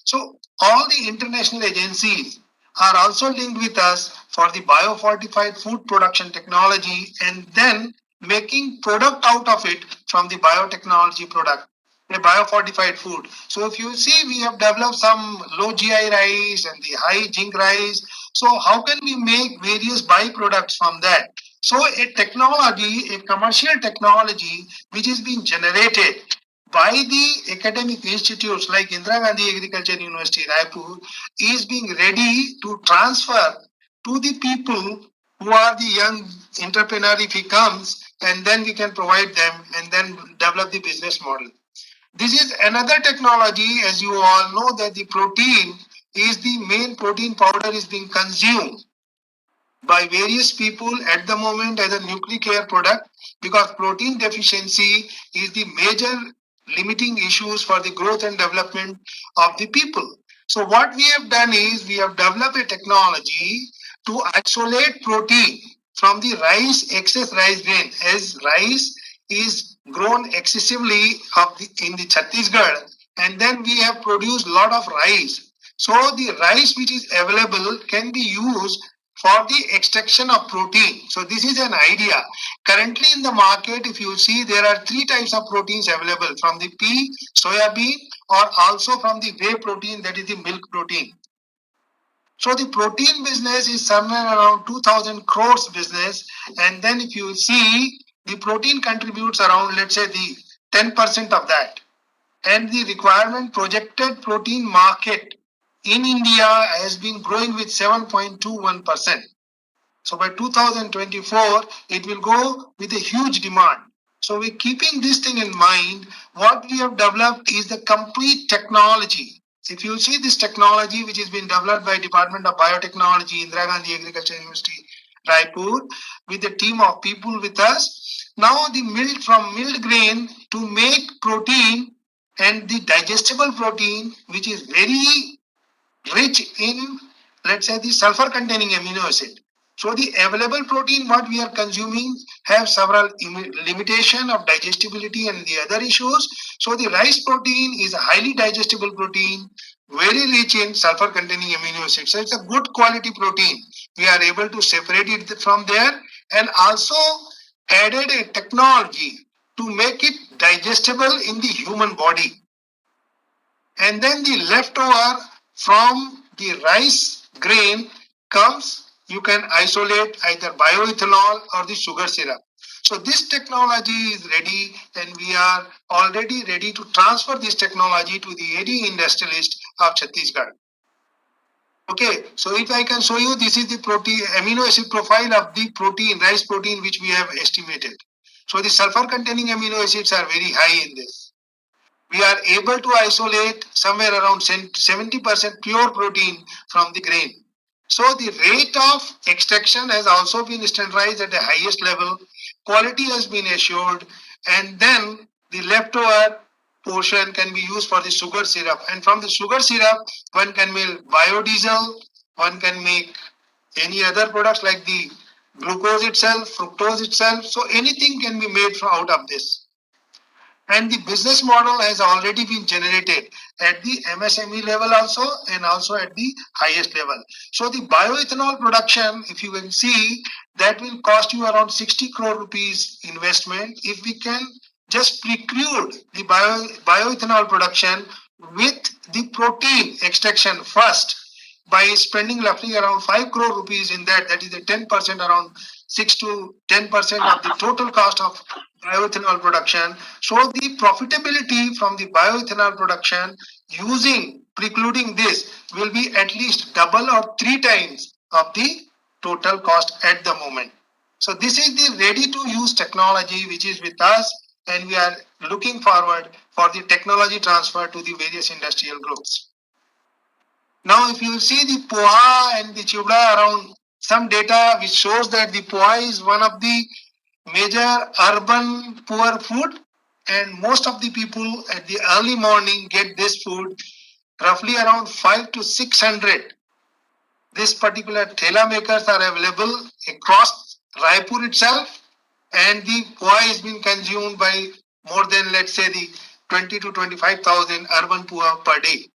So all the international agencies are also linked with us for the biofortified food production technology and then making product out of it from the biotechnology product, a biofortified food. So if you see, we have developed some low GI rice and the high zinc rice. So how can we make various byproducts from that? So a technology, a commercial technology which is being generated by the academic institutes like Indira Gandhi Agriculture University, Raipur, is being ready to transfer to the people who are the young entrepreneur if he comes, and then we can provide them and then develop the business model. This is another technology, as you all know, that the protein is the main protein powder is being consumed by various people at the moment as a nuclear product because protein deficiency is the major limiting issues for the growth and development of the people. So what we have done is we have developed a technology to isolate protein from the rice, excess rice grain, as rice is grown excessively in the Chhattisgarh, and then we have produced lot of rice. So the rice which is available can be used for the extraction of protein. So this is an idea. Currently in the market, if you see, there are 3 types of proteins available, from the pea, soya bean, or also from the whey protein, that is the milk protein. So the protein business is somewhere around 2000 crores business. And then if you see, the protein contributes around, let's say, the 10% of that. And the requirement projected protein market in India has been growing with 7.21%. So by 2024, it will go with a huge demand. So we're keeping this thing in mind. What we have developed is the complete technology. If you see this technology, which has been developed by Department of Biotechnology, Indira Gandhi Agriculture University, Raipur, with a team of people with us. Now the milk, from milled grain to make protein, and the digestible protein, which is very rich in, let's say, the sulfur containing amino acid. So the available protein what we are consuming have several limitation of digestibility and the other issues. So the rice protein is a highly digestible protein, very rich in sulfur containing amino acids. So it's a good quality protein. We are able to separate it from there, and also added a technology to make it digestible in the human body. And then the leftover from the rice grain comes, you can isolate either bioethanol or the sugar syrup. So this technology is ready, and we are already ready to transfer this technology to the AD industrialist of Chhattisgarh. Okay, so if I can show you, this is the protein amino acid profile of the protein, rice protein, which we have estimated. So the sulfur containing amino acids are very high in this. We are able to isolate somewhere around 70% pure protein from the grain. So the rate of extraction has also been standardized at the highest level. Quality has been assured, and then the leftover portion can be used for the sugar syrup. And from the sugar syrup, one can make biodiesel, one can make any other products like the glucose itself, fructose itself. So anything can be made from out of this. And the business model has already been generated at the MSME level also, and also at the highest level. So the bioethanol production, if you can see, that will cost you around 60 crore rupees investment. If we can just preclude the bioethanol production with the protein extraction first, by spending roughly around 5 crore rupees in that, that is a 10%, around 6 to 10% of the total cost of bioethanol production. So the profitability from the bioethanol production using precluding this will be at least double or 3 times of the total cost at the moment. So this is the ready to use technology which is with us, and we are looking forward for the technology transfer to the various industrial groups. Now, if you see the poha and the chivda around, some data which shows that the poha is one of the major urban poor food, and most of the people at the early morning get this food roughly around 5 to 600. This particular thela makers are available across Raipur itself, and the poha is being consumed by more than, let's say, the 20 to 25,000 urban poha per day.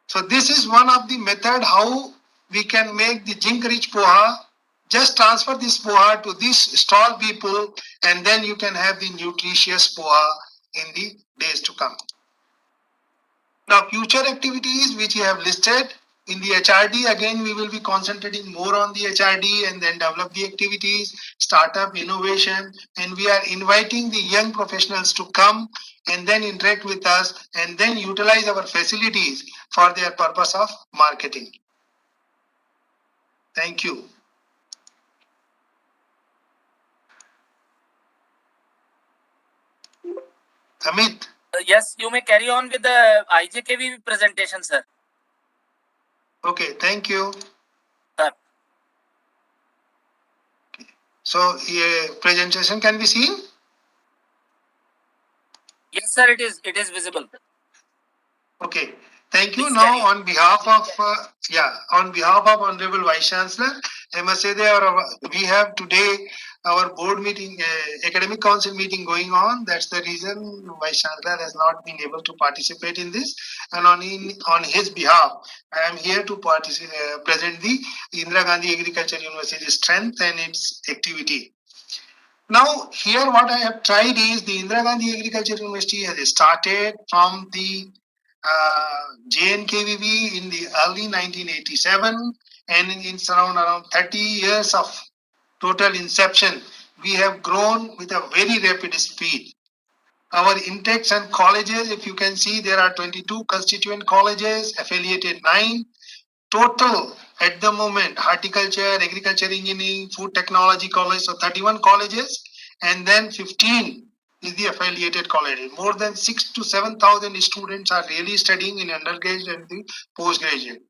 So this is one of the method how we can make the zinc rich poha. Just transfer this poha to these stall people, and then you can have the nutritious poha in the days to come. Now, future activities which you have listed in the HRD, again we will be concentrating more on the HRD and then develop the activities, startup, innovation, and we are inviting the young professionals to come and then interact with us and then utilize our facilities for their purpose of marketing. Thank you. Amit. Yes, you may carry on with the IJKV presentation, sir. Okay, thank you. Sir. So, presentation can be seen? Yes, sir, it is visible. Okay, thank you. Please now, on behalf of on behalf of Honorable Vice Chancellor, I must say that we have today our board meeting, academic council meeting going on. That's the reason Vice Chancellor has not been able to participate in this. And on his behalf, I am here to present the Indira Gandhi Agriculture University strength and its activity. Now, here what I have tried is the Indira Gandhi Agriculture University has started from the JNKVB in the early 1987, and in around 30 years of total inception, we have grown with a very rapid speed. Our intakes and colleges, if you can see, there are 22 constituent colleges, affiliated 9. Total at the moment, horticulture, agriculture engineering, food technology college, so 31 colleges, and then 15 is the affiliated colleges. More than 6,000 to 7,000 students are really studying in undergraduate and the postgraduate.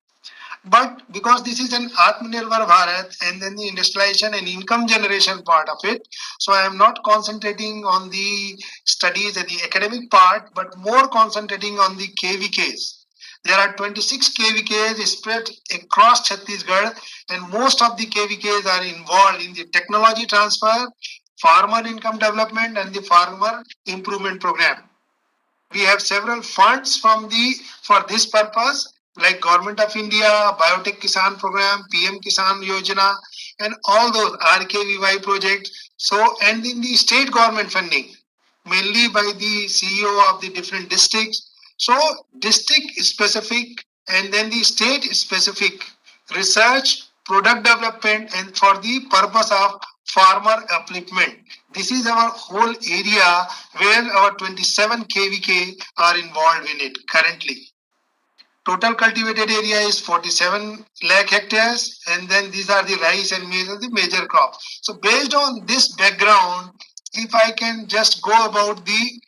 But because this is an Atmnirbhar Bharat and then the industrialization and income generation part of it, so I am not concentrating on the studies and the academic part, but more concentrating on the KVKs. There are 26 KVKs spread across Chhattisgarh, and most of the KVKs are involved in the technology transfer, farmer income development, and the farmer improvement program. We have several funds for this purpose, like Government of India, Biotech Kisan Program, PM Kisan Yojana, and all those RKVY projects. So, and in the state government funding, mainly by the CEO of the different districts. So, district specific and then the state specific research, product development, and for the purpose of farmer upliftment. This is our whole area where our 27 KVK are involved in it currently. Total cultivated area is 47 lakh hectares, and then these are the rice and maize are the major crops. So based on this background, if I can just go about the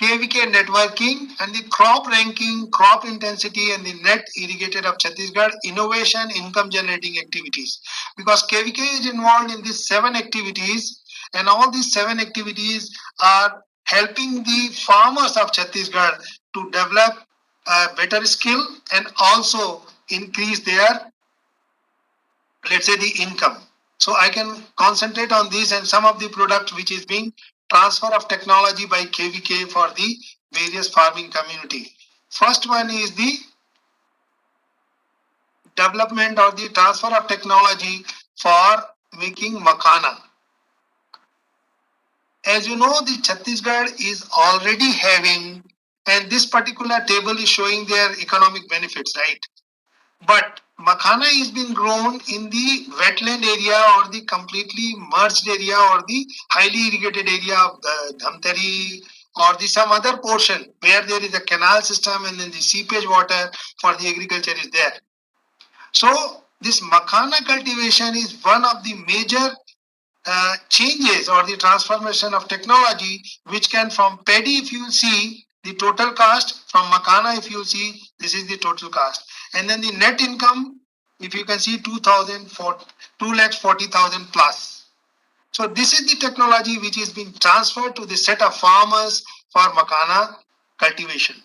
KVK networking and the crop ranking, crop intensity, and the net irrigated of Chhattisgarh, innovation, income generating activities. Because KVK is involved in these 7 activities, and all these 7 activities are helping the farmers of Chhattisgarh to develop a better skill and also increase their, let's say, the income. So I can concentrate on this and some of the products which is being transfer of technology by KVK for the various farming community. First one is the development or the transfer of technology for making makhana. As you know, the Chhattisgarh is already having, and this particular table is showing their economic benefits, right? But makhana is being grown in the wetland area or the completely merged area or the highly irrigated area of the Dhamtari or the some other portion where there is a canal system and then the seepage water for the agriculture is there. So this makhana cultivation is one of the major changes or the transformation of technology which can from paddy, if you see the total cost, from makhana if you see this is the total cost, and then the net income if you can see 2,40,000 plus. So this is the technology which is being transferred to the set of farmers for makhana cultivation,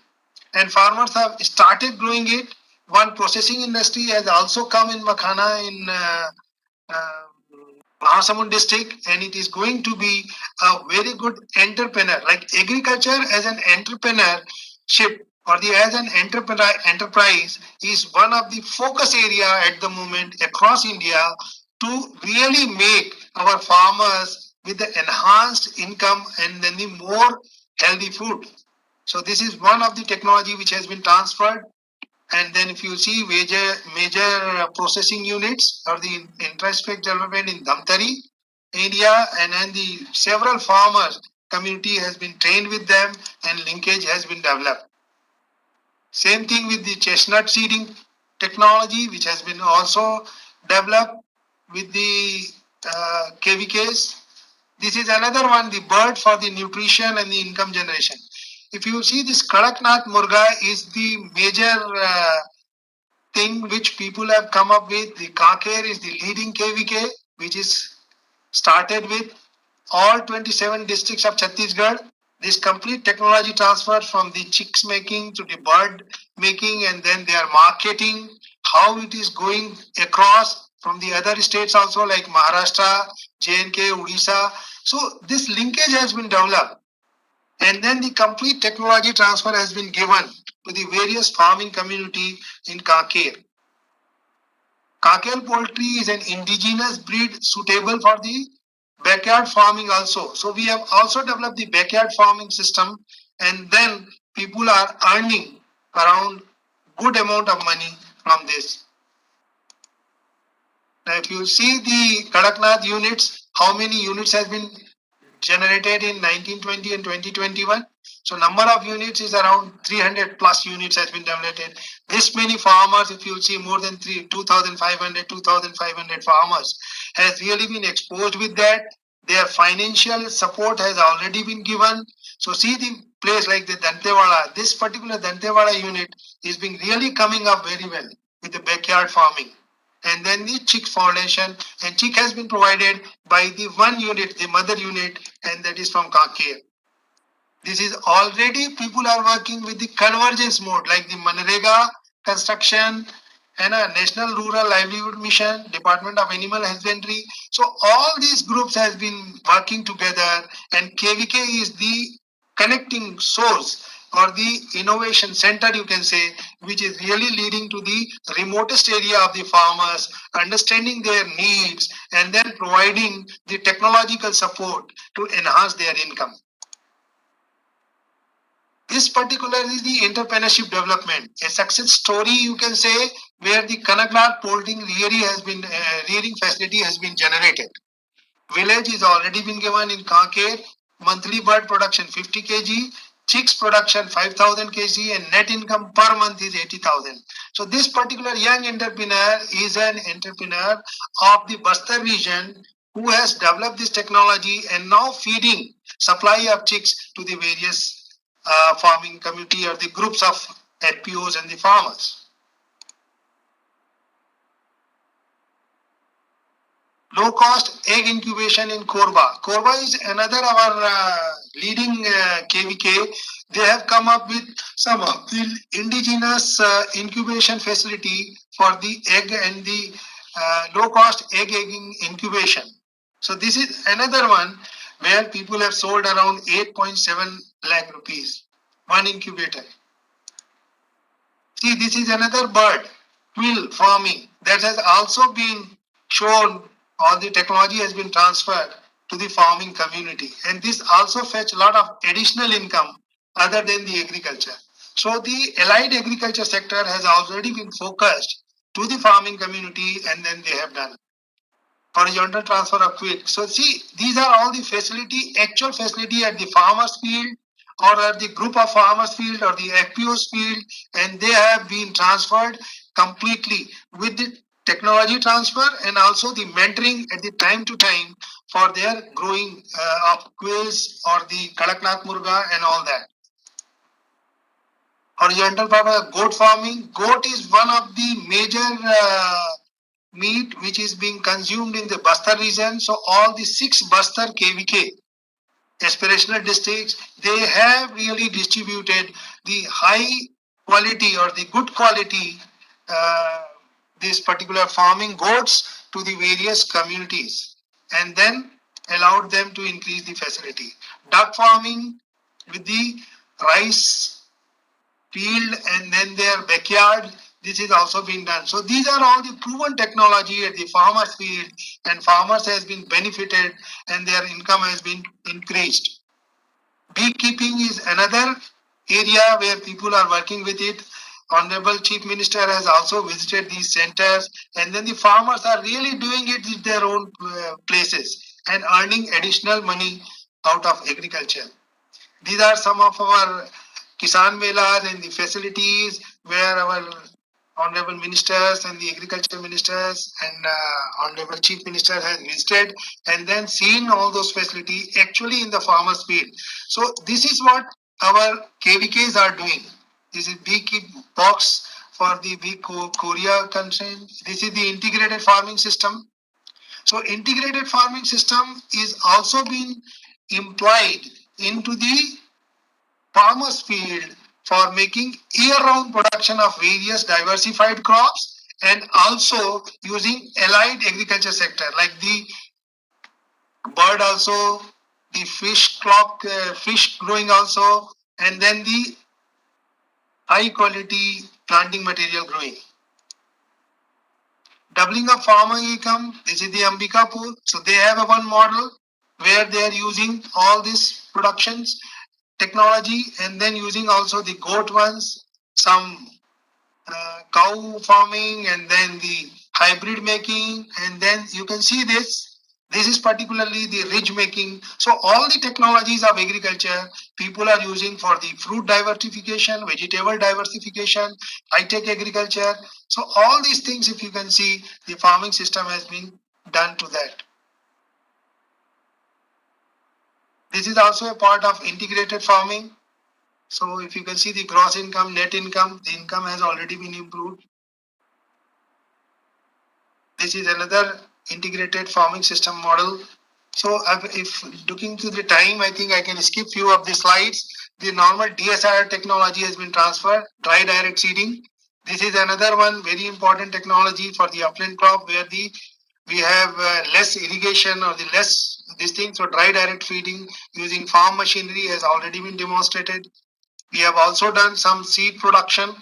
and farmers have started growing it. One processing industry has also come in makhana in Mahasamund district, and it is going to be a very good entrepreneur. Like agriculture as an entrepreneurship or the as an enterprise is one of the focus area at the moment across India to really make our farmers with the enhanced income and then the more healthy food. So this is one of the technology which has been transferred. And then if you see major processing units or the introspect development in Dhamtari area, and then the several farmers community has been trained with them and linkage has been developed. Same thing with the chestnut seeding technology which has been also developed with the KVKs. This is another one, the bird for the nutrition and the income generation. If you see this Kadaknath Murga is the major thing which people have come up with. The Kaker is the leading KVK which is started with all 27 districts of Chhattisgarh. This complete technology transfer from the chicks making to the bird making and then their marketing, how it is going across from the other states also like Maharashtra, J&K, Odisha. So this linkage has been developed. And then the complete technology transfer has been given to the various farming community in Kaker. Kakel poultry is an indigenous breed suitable for the backyard farming also. So we have also developed the backyard farming system, and then people are earning around good amount of money from this. Now if you see the Kadaknath units, how many units has been generated in 1920 and 2021. So number of units is around 300 plus units has been generated. This many farmers, if you see more than 2,500 farmers has really been exposed with that. Their financial support has already been given. So see the place like the Dantewala, this particular Dantewala unit is being really coming up very well with the backyard farming. And then the chick foundation, and chick has been provided by the one unit, the mother unit, and that is from Kaker. This is already people are working with the convergence mode, like the Manrega construction and a National Rural Livelihood Mission, Department of Animal Husbandry. So all these groups has been working together, and KVK is the connecting source or the innovation center, you can say, which is really leading to the remotest area of the farmers, understanding their needs, and then providing the technological support to enhance their income. This particular is the entrepreneurship development, a success story, you can say, where the Kanaknath poultry rearing facility has been generated. Village is already been given in Kaker, monthly bird production 50 kg, chicks production 5,000 kg, and net income per month is 80,000. So this particular young entrepreneur is an entrepreneur of the Bastar region who has developed this technology and now feeding supply of chicks to the various farming community or the groups of FPOs and the farmers. Low cost egg incubation in Korba. Korba is another our leading KVK. They have come up with some of the indigenous incubation facility for the egg and the low cost egg incubation. So this is another one where people have sold around 8.7 lakh rupees, one incubator. See, this is another bird, quill farming, that has also been shown. All the technology has been transferred to the farming community, and this also fetch a lot of additional income other than the agriculture. So the allied agriculture sector has already been focused to the farming community, and then they have done horizontal transfer of quill. So see, these are all the facility, actual facility at the farmers field or at the group of farmers field or the FPOs field, and they have been transferred completely with the technology transfer and also the mentoring at the time to time for their growing of quails or the Kadaknath Murga and all that. Horizontal farmer, goat farming. Goat is one of the major meat which is being consumed in the Bastar region. So all the 6 Bastar KVK aspirational districts, they have really distributed the high quality or the good quality this particular farming goats to the various communities and then allowed them to increase the facility. Duck farming with the rice field and then their backyard, this is also being done. So these are all the proven technology at the farmers field, and farmers has been benefited and their income has been increased. Beekeeping is another area where people are working with it. Honorable Chief Minister has also visited these centers, and then the farmers are really doing it with their own places and earning additional money out of agriculture. These are some of our Kisan Melas and the facilities where our Honorable Ministers and the Agriculture Ministers and Honorable Chief Minister has visited and then seen all those facilities actually in the farmers field. So this is what our KVKs are doing. This is beekeep box for the bee Korea country. This is the integrated farming system. So integrated farming system is also being implied into the farmers field for making year-round production of various diversified crops and also using allied agriculture sector like the bird also, the fish growing also, and then the high quality planting material growing. Doubling of farmer income, this is the Ambikapur. So they have a one model where they are using all these productions, technology, and then using also the goat ones, some cow farming, and then the hybrid making, and then you can see this. This is particularly the ridge making. So all the technologies of agriculture people are using for the fruit diversification, vegetable diversification, high-tech agriculture. So all these things, if you can see, the farming system has been done to that. This is also a part of integrated farming. So if you can see the gross income, net income, the income has already been improved. This is another integrated farming system model. So if looking to the time, I think I can skip few of the slides. The normal DSR technology has been transferred, dry direct seeding. This is another one very important technology for the upland crop where we have less irrigation or the less this thing. So dry direct feeding using farm machinery has already been demonstrated. We have also done some seed production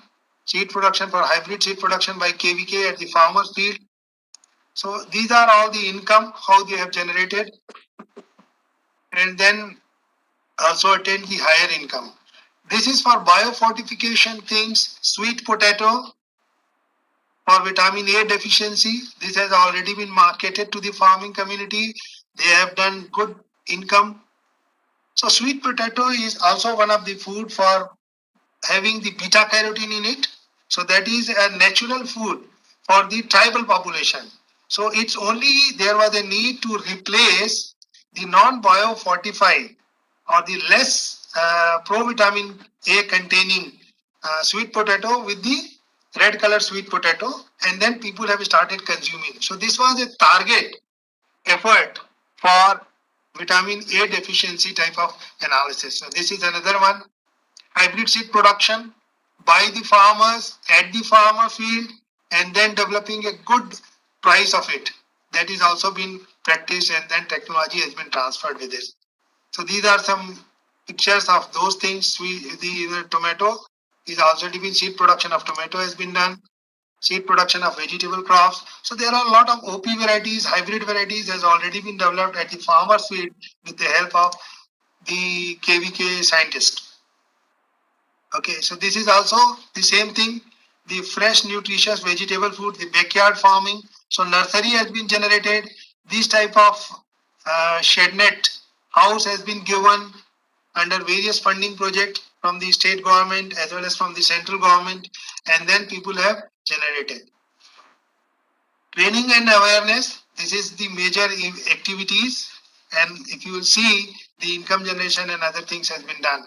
for hybrid seed production by KVK at the farmer's field. So these are all the income, how they have generated, and then also attain the higher income. This is for biofortification things, sweet potato for vitamin A deficiency. This has already been marketed to the farming community. They have done good income. So sweet potato is also one of the food for having the beta carotene in it. So that is a natural food for the tribal population. So it's only there was a need to replace the non-biofortified or the less provitamin A containing sweet potato with the red color sweet potato, and then people have started consuming. So this was a target effort for vitamin A deficiency type of analysis. So this is another one. Hybrid seed production by the farmers at the farmer field and then developing a good price of it. That is also been practiced and then technology has been transferred with it. So these are some pictures of those things. The tomato is already been seed production of tomato has been done. Seed production of vegetable crops. So there are a lot of OP varieties, hybrid varieties has already been developed at the farmer's field with the help of the KVK scientists. Okay, so this is also the same thing, the fresh nutritious vegetable food, the backyard farming. So nursery has been generated. This type of shed net house has been given under various funding projects from the state government as well as from the central government, and then people have generated. Training and awareness, this is the major activities, and if you will see, the income generation and other things has been done.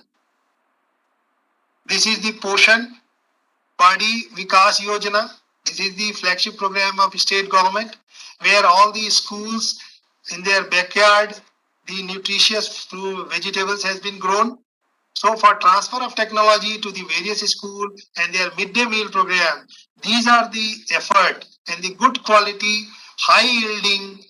This is the Poshan Badi Vikas Yojana. This is the flagship program of state government where all the schools in their backyard, the nutritious vegetables has been grown. So for transfer of technology to the various schools and their midday meal program, these are the effort and the good quality, high yielding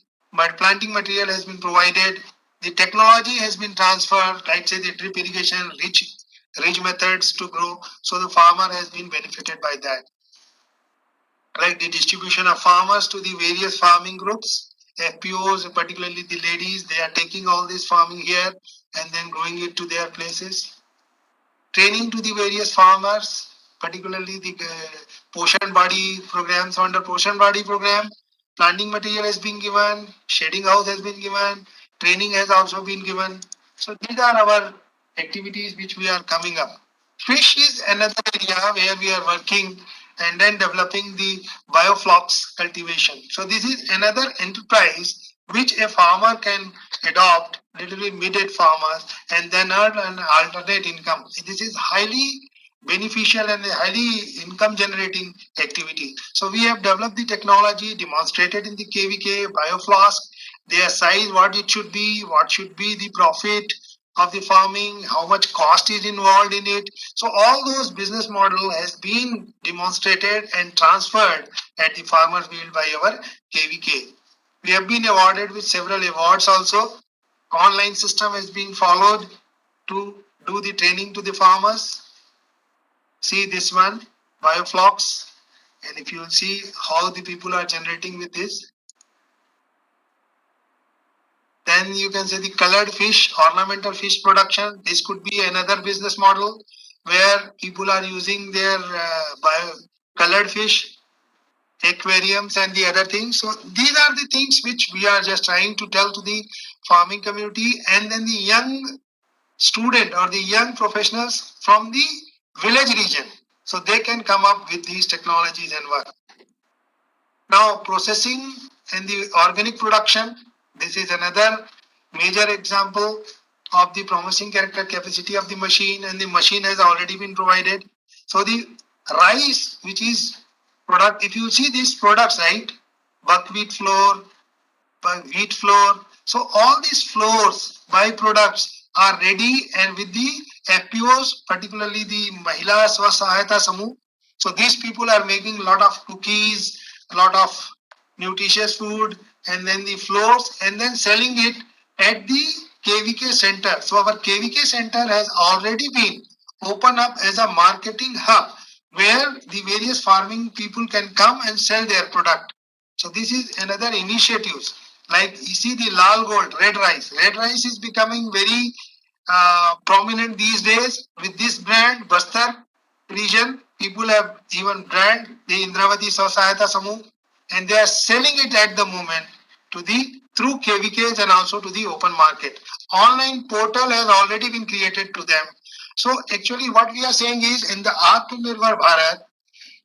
planting material has been provided. The technology has been transferred, like say the drip irrigation, ridge methods to grow. So the farmer has been benefited by that. Like the distribution of farmers to the various farming groups, FPOs, particularly the ladies, they are taking all this farming here and then growing it to their places. Training to the various farmers, particularly the Poshan Body programs. Under Poshan Body program, planting material has been given, shading house has been given, training has also been given. So these are our activities which we are coming up. Fish is another area where we are working and then developing the bioflocks cultivation. So this is another enterprise which a farmer can adopt, literally mid-age farmers, and then earn an alternate income. This is highly beneficial and a highly income generating activity. So we have developed the technology demonstrated in the KVK bioflask, their size, what it should be, what should be the profit of the farming, how much cost is involved in it. So all those business model has been demonstrated and transferred at the farmer field by our KVK. We have been awarded with several awards also. Online system has been followed to do the training to the farmers. See this one, bioflocks. And if you will see how the people are generating with this, then you can say the colored fish, ornamental fish production. This could be another business model where people are using their colored fish, aquariums and the other things. So these are the things which we are just trying to tell to the farming community, and then the young student or the young professionals from the village region. So they can come up with these technologies and work. Now processing and the organic production, this is another major example of the promising character capacity of the machine, and the machine has already been provided. So the rice, which is product, if you see these products, right, buckwheat flour, wheat flour, so all these flours, byproducts are ready, and with the FPOs, particularly the Mahila Swasahayata Samuh, so these people are making a lot of cookies, a lot of nutritious food, and then the flours, and then selling it at the KVK center. So our KVK center has already been opened up as a marketing hub where the various farming people can come and sell their product. So this is another initiative. Like you see the lal gold, red rice. Red rice is becoming very prominent these days with this brand, Bastar region. People have even brand the Indravati Swasahayata Samuh, and they are selling it at the moment to the through KVKs and also to the open market. Online portal has already been created to them. So actually what we are saying is in the Atmnirbhar Bharat,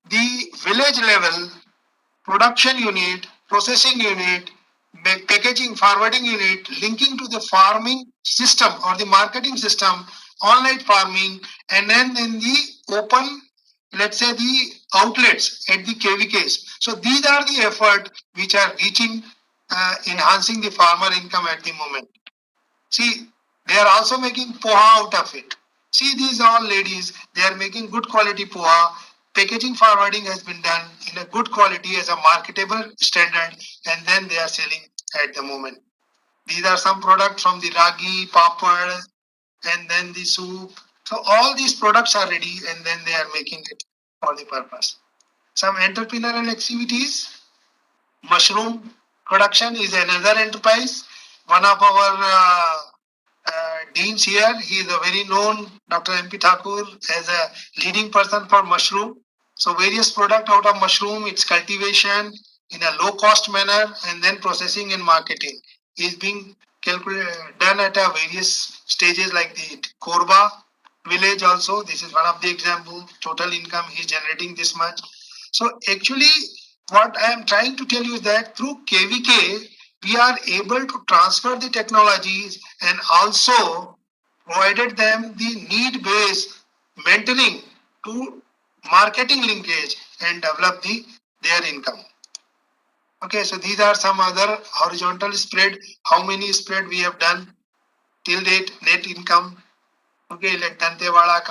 the village level production unit, processing unit, packaging, forwarding unit, linking to the farming system or the marketing system, online farming, and then in the open, let's say the outlets at the KVKs. So these are the effort which are reaching, enhancing the farmer income at the moment. See, they are also making poha out of it. See, these all ladies, they are making good quality poha. Packaging forwarding has been done in a good quality as a marketable standard, and then they are selling at the moment. These are some products from the ragi, papad, and then the soup. So all these products are ready, and then they are making it for the purpose. Some entrepreneurial activities. Mushroom production is another enterprise. One of our deans here, he is a very known Dr. MP Thakur as a leading person for mushroom. So various product out of mushroom, its cultivation in a low cost manner, and then processing and marketing is being done at a various stages like the Korba village also. This is one of the example. Total income he is generating this much. So actually what I am trying to tell you is that through KVK, we are able to transfer the technologies and also provided them the need-based mentoring to marketing linkage and develop their income. Okay, so these are some other horizontal spread. How many spread we have done till date, net income. Okay, like Dantewala,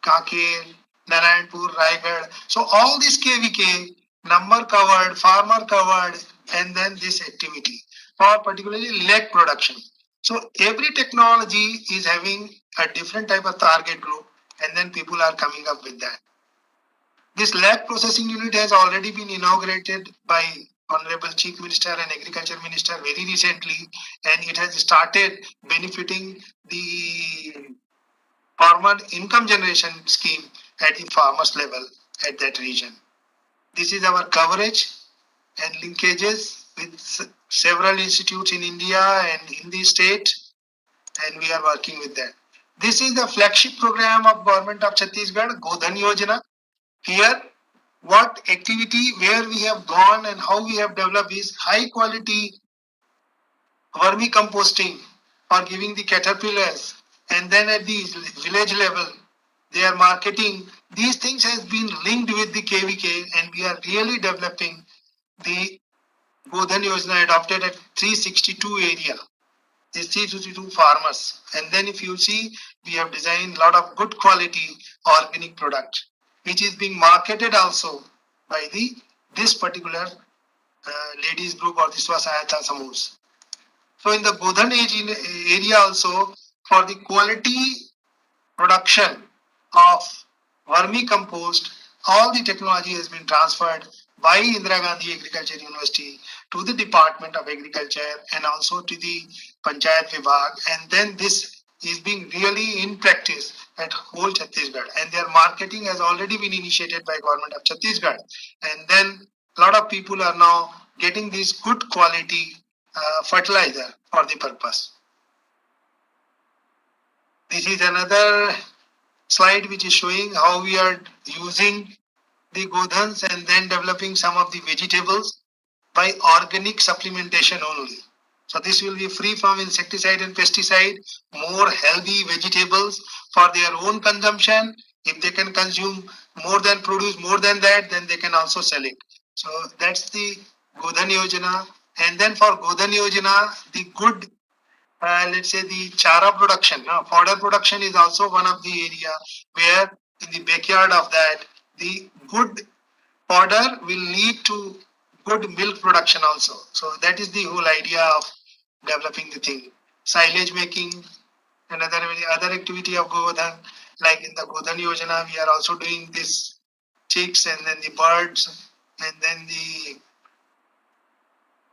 Kankir, Narayanpur, Raigad. So all this KVK, number covered, farmer covered, and then this activity for particularly leg production. So every technology is having a different type of target group, and then people are coming up with that. This leg processing unit has already been inaugurated by Honorable Chief Minister and Agriculture Minister very recently, and it has started benefiting the farmer income generation scheme at the farmers level at that region. This is our coverage and linkages with several institutes in India and in the state, and we are working with that. This is the flagship program of Government of Chhattisgarh, Godhan Yojana. Here, what activity, where we have gone and how we have developed is high quality vermicomposting for giving the caterpillars, and then at the village level, they are marketing. These things has been linked with the KVK, and we are really developing the Godhan Yojana adopted at 362 area. These 362 farmers. And then if you see, we have designed a lot of good quality organic product, which is being marketed also by this particular ladies group or the Swasayata Samoos. So in the Godhan area also, for the quality production of vermicompost, all the technology has been transferred by Indira Gandhi Agriculture University to the Department of Agriculture and also to the Panchayat Vibhag, and then this is being really in practice at whole Chhattisgarh, and their marketing has already been initiated by government of Chhattisgarh, and then a lot of people are now getting this good quality fertilizer for the purpose. This is another slide which is showing how we are using the godhans and then developing some of the vegetables by organic supplementation only. So this will be free from insecticide and pesticide, more healthy vegetables for their own consumption. If they can consume more than produce more than that, then they can also sell it. So that's the Godhan Yojana. And then for Godhan Yojana, the good let's say the chara production, fodder production is also one of the area where in the backyard of that, the good fodder will lead to good milk production also. So that is the whole idea of developing the thing. Silage making, another other activity of Godhan, like in the Godhan Yojana, we are also doing this chicks and then the birds and then the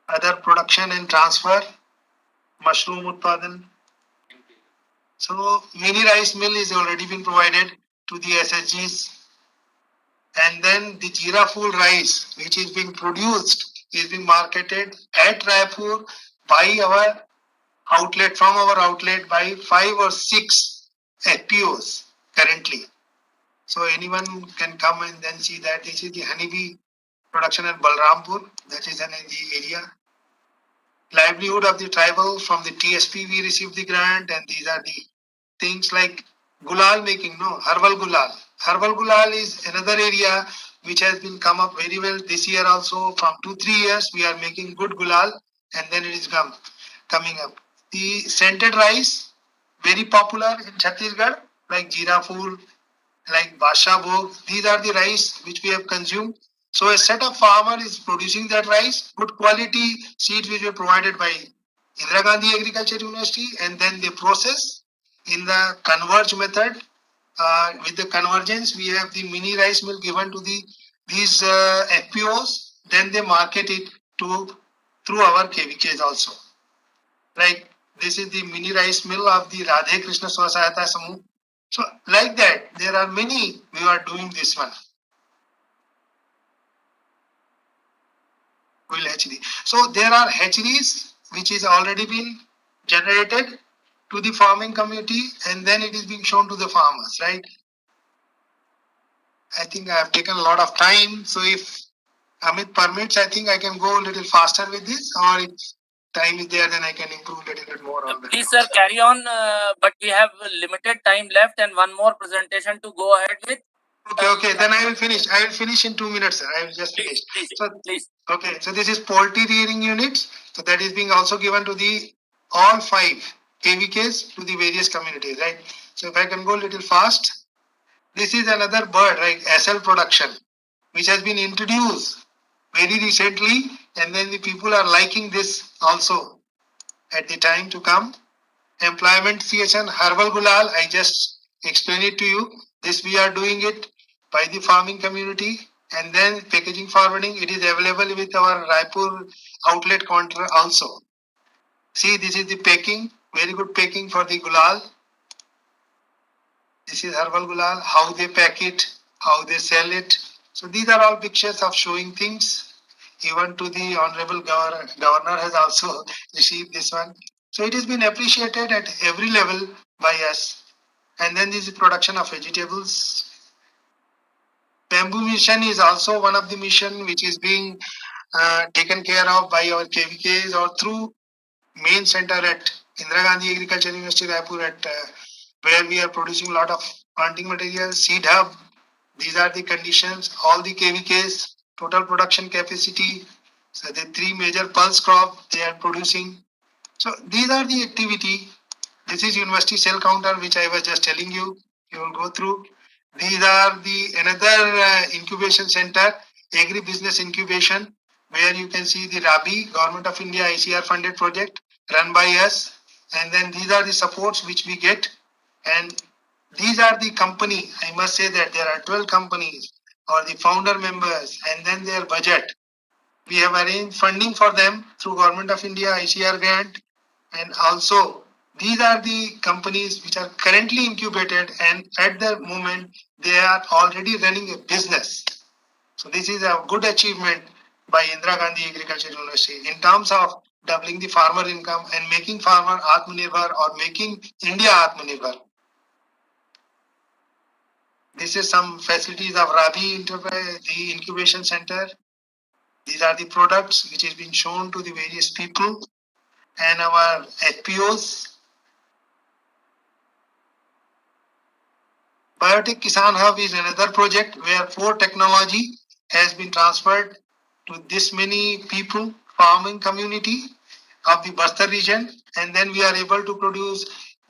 other production and transfer, mushroom utpadan. So mini rice mill is already been provided to the SSGs, and then the Jeera Fool rice which is being produced is being marketed at Raipur by our outlet, from our outlet by 5 or 6 FPOs currently. So anyone can come and then see that this is the honeybee production at Balrampur, that is in the area. Livelihood of the tribal, from the TSP we received the grant, and these are the things like gulal making, herbal gulal. Herbal gulal is another area which has been come up very well this year also. From 2-3 years we are making good gulal, and then it is coming up. The scented rice, very popular in Chhattisgarh, like Jeera Fool, like Basha Bhog. These are the rice which we have consumed. So a set of farmer is producing that rice, good quality seeds which were provided by Indira Gandhi Agriculture University, and then they process in the converge method. With the convergence, we have the mini rice mill given to these FPOs. Then they market it through our KVKs also. Like this is the mini rice mill of the Radhe Krishna Swasayata Samoor. So like that, there are many we are doing this one. Will hatchery. So there are hatcheries which is already been generated to the farming community, and then it is being shown to the farmers, right? I think I have taken a lot of time. So if Amit permits, I think I can go a little faster with this, or if time is there, then I can improve a little bit more on that. Please, sir, carry on. But we have limited time left and one more presentation to go ahead with. Okay. Then I will finish. I will finish in 2 minutes, sir. I will just finish. Please. Okay. So this is poultry rearing units. So that is being also given to the all 5 KVKs to the various communities, right? So if I can go a little fast, this is another bird, like SL production, which has been introduced very recently, and then the people are liking this also at the time to come. Employment creation, herbal gulal, I just explained it to you. This we are doing it by the farming community, and then packaging forwarding, it is available with our Raipur outlet counter also. See, this is the packing, very good packing for the gulal. This is herbal gulal, how they pack it, how they sell it. So these are all pictures of showing things. Even to the Honorable Governor has also received this one. So it has been appreciated at every level by us. And then this is production of vegetables. Bamboo mission is also one of the mission which is being taken care of by our KVKs or through main center at Indira Gandhi Agriculture University Raipur, at where we are producing a lot of planting materials, seed hub. These are the conditions, all the KVKs, total production capacity. So the 3 major pulse crop they are producing. So these are the activity. This is university cell counter which I was just telling you. You will go through. These are the another incubation center, agri-business incubation, where you can see the RABI, Government of India ICR funded project run by us. And then these are the supports which we get. And these are the company, I must say that there are 12 companies or the founder members and then their budget. We have arranged funding for them through Government of India ICR grant. And also these are the companies which are currently incubated and at the moment they are already running a business. So this is a good achievement by Indira Gandhi Agriculture University in terms of doubling the farmer income and making farmer Atmnirbhar or making India Atmnirbhar. This is some facilities of Rabi Enterprise, the incubation center. These are the products which has been shown to the various people and our FPOs. Biotech Kisan Hub is another project where 4 technology has been transferred to this many people, farming community of the Bastar region, and then we are able to produce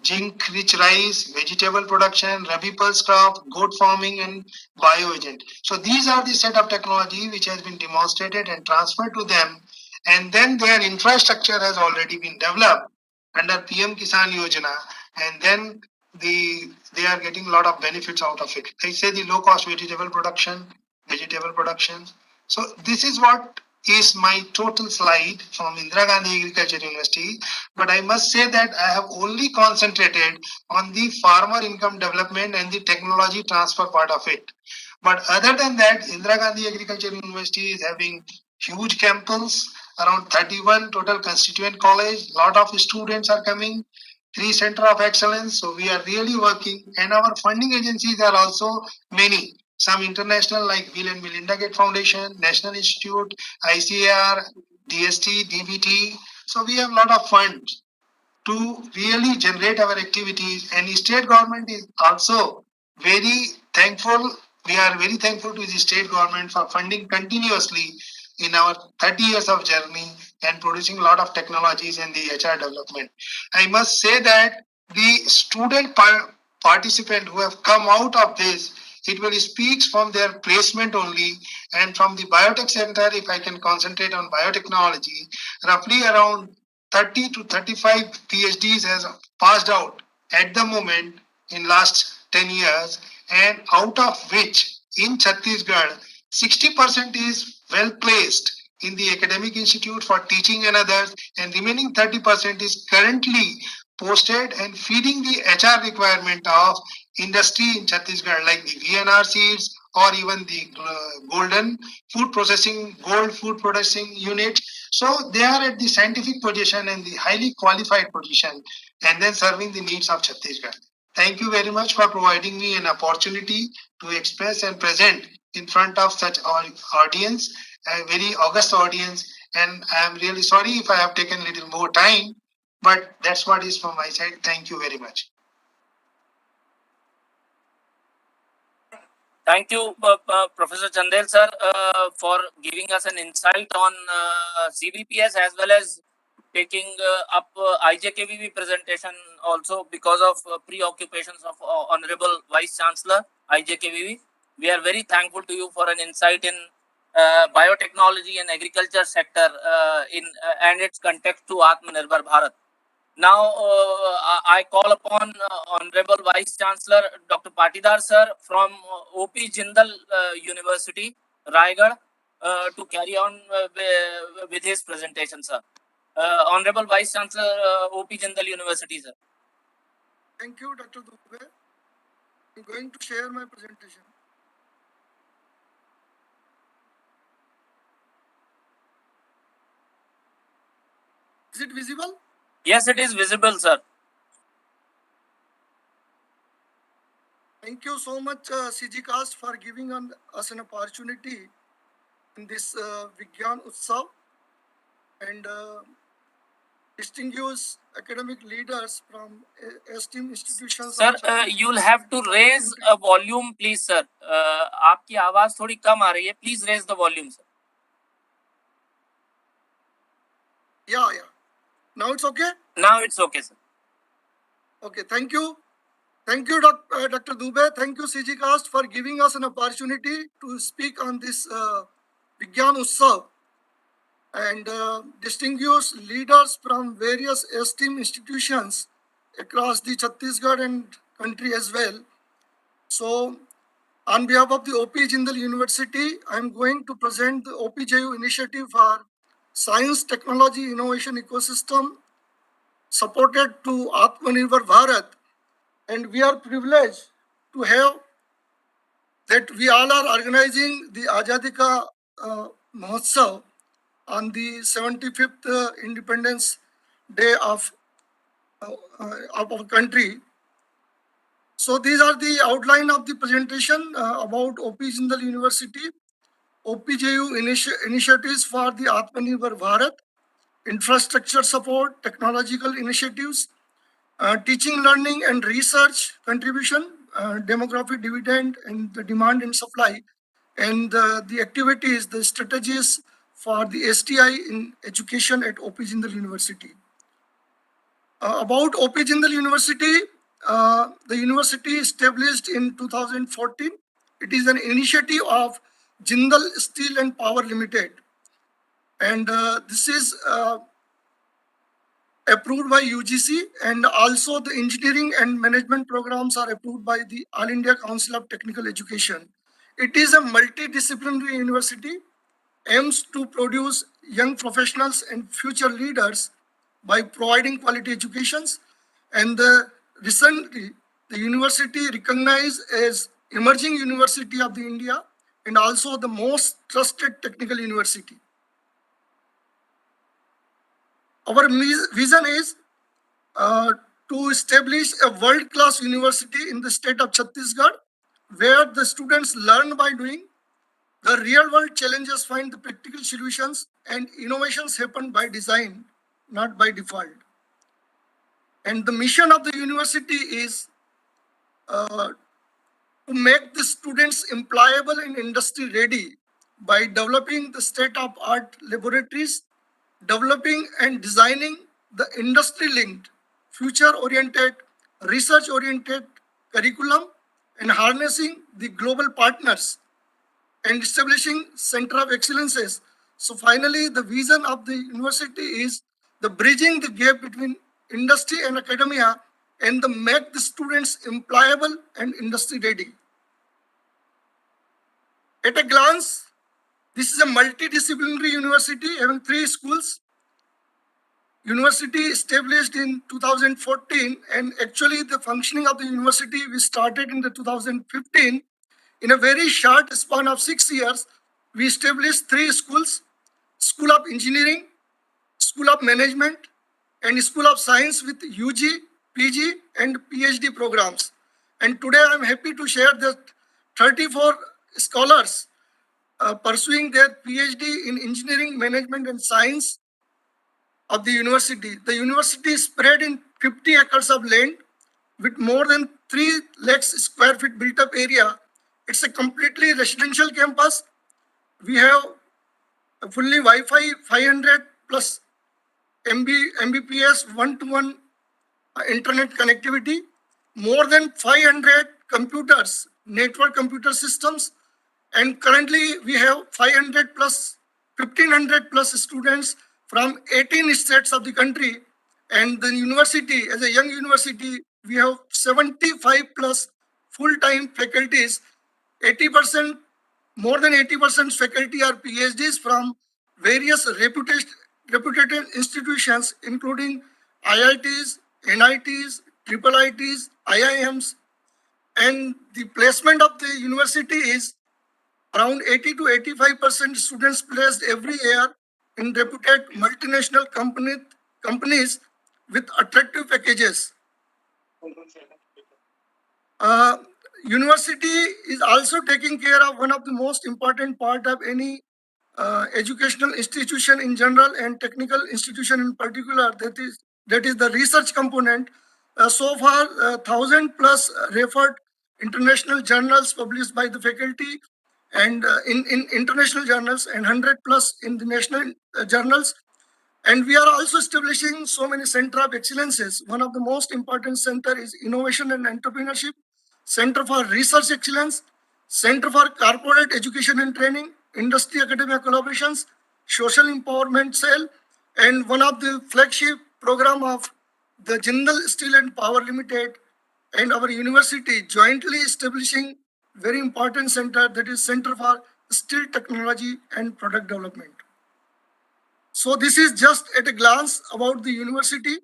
zinc-rich rice, vegetable production, rabi pulse crop, goat farming, and bioagent. So these are the set of technology which has been demonstrated and transferred to them, and then their infrastructure has already been developed under PM Kisan Yojana, and then they are getting a lot of benefits out of it. I say the low cost vegetable production. So this is what is my total slide from Indira Gandhi Agriculture University. But I must say that I have only concentrated on the farmer income development and the technology transfer part of it. But other than that, Indira Gandhi Agriculture University is having huge campus, around 31 total constituent college. Lot of students are coming. 3 center of excellence. So we are really working, and our funding agencies are also many. Some international like Bill and Melinda Gates Foundation, National Institute, ICAR, DST, DBT. So we have a lot of funds to really generate our activities, and the state government is also very thankful. We are very thankful to the state government for funding continuously in our 30 years of journey and producing a lot of technologies in the HR development. I must say that the student participant who have come out of this, it will speak from their placement only, and from the biotech center, if I can concentrate on biotechnology, roughly around 30 to 35 PhDs has passed out at the moment in last 10 years, and out of which in Chhattisgarh, 60% is well placed in the academic institute for teaching and others, and remaining 30% is currently posted and feeding the HR requirement of industry in Chhattisgarh, like the VNR seeds or even the gold food processing unit. So they are at the scientific position and the highly qualified position, and then serving the needs of Chhattisgarh. Thank you very much for providing me an opportunity to express and present in front of such audience, a very august audience. And I am really sorry if I have taken a little more time, but that's what is from my side. Thank you very much. Thank you, Professor Chandel sir, for giving us an insight on CBPS as well as taking up IJKVV presentation also because of preoccupations of Honorable Vice Chancellor IJKVV. We are very thankful to you for an insight in biotechnology and agriculture sector and its context to Atmnirbhar Bharat. Now, I call upon Honorable Vice Chancellor Dr. Patidar sir from OP Jindal University, Raigad, to carry on with his presentation, sir. Honorable Vice Chancellor, OP Jindal University, sir. Thank you, Dr. Dubey. I'm going to share my presentation. Is it visible? Yes, it is visible, sir. Thank you so much, CCoST, for giving us an opportunity in this Vigyan Utsav, and distinguished academic leaders from esteemed institutions. Sir, you'll have to raise a volume, please, sir. आपकी आवाज थोड़ी कम आ रही है. Please raise the volume, sir. Yeah. Now it's okay? Now it's okay, sir. Okay, thank you. Thank you, Dr. Dubey. Thank you, CCoST, for giving us an opportunity to speak on this Vigyan Utsav. and distinguished leaders from various esteemed institutions across the Chhattisgarh and country as well. So, on behalf of the OP Jindal University, I am going to present the OPJU initiative for Science, Technology, Innovation Ecosystem supported to Atmnirbhar Bharat. And we are privileged to have that we all are organizing the Azadi Ka Mahotsav on the 75th Independence Day of our country. So these are the outline of the presentation about OP Jindal University, OPJU initiatives for the Atmanirbhar Bharat, infrastructure support, technological initiatives, teaching, learning and research contribution, demographic dividend and the demand and supply, and the activities, the strategies for the STI in education at OP Jindal University. About OP Jindal University, the university established in 2014. It is an initiative of Jindal Steel and Power Limited. And this is approved by UGC, and also the engineering and management programs are approved by the All India Council of Technical Education. It is a multidisciplinary university, aims to produce young professionals and future leaders by providing quality educations. And recently, the university recognized as emerging university of the India and also the most trusted technical university. Our vision is to establish a world-class university in the state of Chhattisgarh, where the students learn by doing, the real-world challenges find the practical solutions, and innovations happen by design, not by default. And the mission of the university is to make the students employable and industry ready by developing the state-of-art laboratories, developing and designing the industry-linked, future-oriented, research-oriented curriculum, and harnessing the global partners and establishing center of excellences. So finally, the vision of the university is the bridging the gap between industry and academia and the make the students employable and industry ready. At a glance, this is a multidisciplinary university having 3 schools. University established in 2014, and actually the functioning of the university we started in the 2015. In a very short span of 6 years, we established 3 schools: School of Engineering, School of Management, and School of Science with UG, PG, and PhD programs. And today I'm happy to share that 34 scholars pursuing their PhD in Engineering, Management, and Science of the university. The university is spread in 50 acres of land with more than 3 lakhs square feet built up area. It's a completely residential campus. We have a fully Wi-Fi 500 plus Mbps 1-to-1 internet connectivity, more than 500 computers, network computer systems, and currently we have 500 plus, 1500 plus students from 18 states of the country. And the university, as a young university, we have 75 plus full-time faculties. 80%, more than 80% faculty are PhDs from various reputed institutions, including IITs, NITs, triple ITs, IIMs. And the placement of the university is around 80 to 85% students placed every year in reputed multinational companies with attractive packages. University is also taking care of one of the most important part of any educational institution in general and technical institution in particular, that is the research component. So far, 1,000 plus referred international journals published by the faculty, and in international journals, and 100 plus in the national journals. And we are also establishing so many center of excellences. One of the most important center is innovation and entrepreneurship, Center for Research Excellence, Center for Corporate Education and Training, Industry Academia Collaborations, social empowerment cell, and one of the flagship program of the Jindal Steel and Power Limited and our university jointly establishing very important center, that is Center for Steel Technology and Product Development. So this is just at a glance about the university.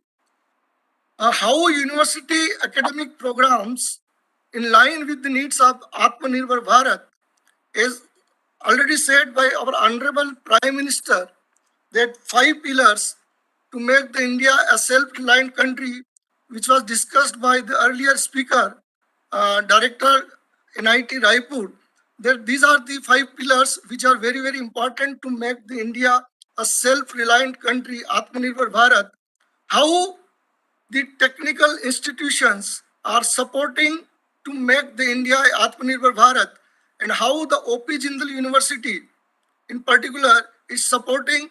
How university academic programs in line with the needs of Atmnirbhar Bharat is already said by our Honorable Prime Minister that 5 pillars to make the India a self-reliant country, which was discussed by the earlier speaker, Director NIT Raipur, that these are the 5 pillars which are very, very important to make the India a self-reliant country, Atmanirbhar Bharat. How the technical institutions are supporting to make the India Atmanirbhar Bharat, and how the OP Jindal University in particular is supporting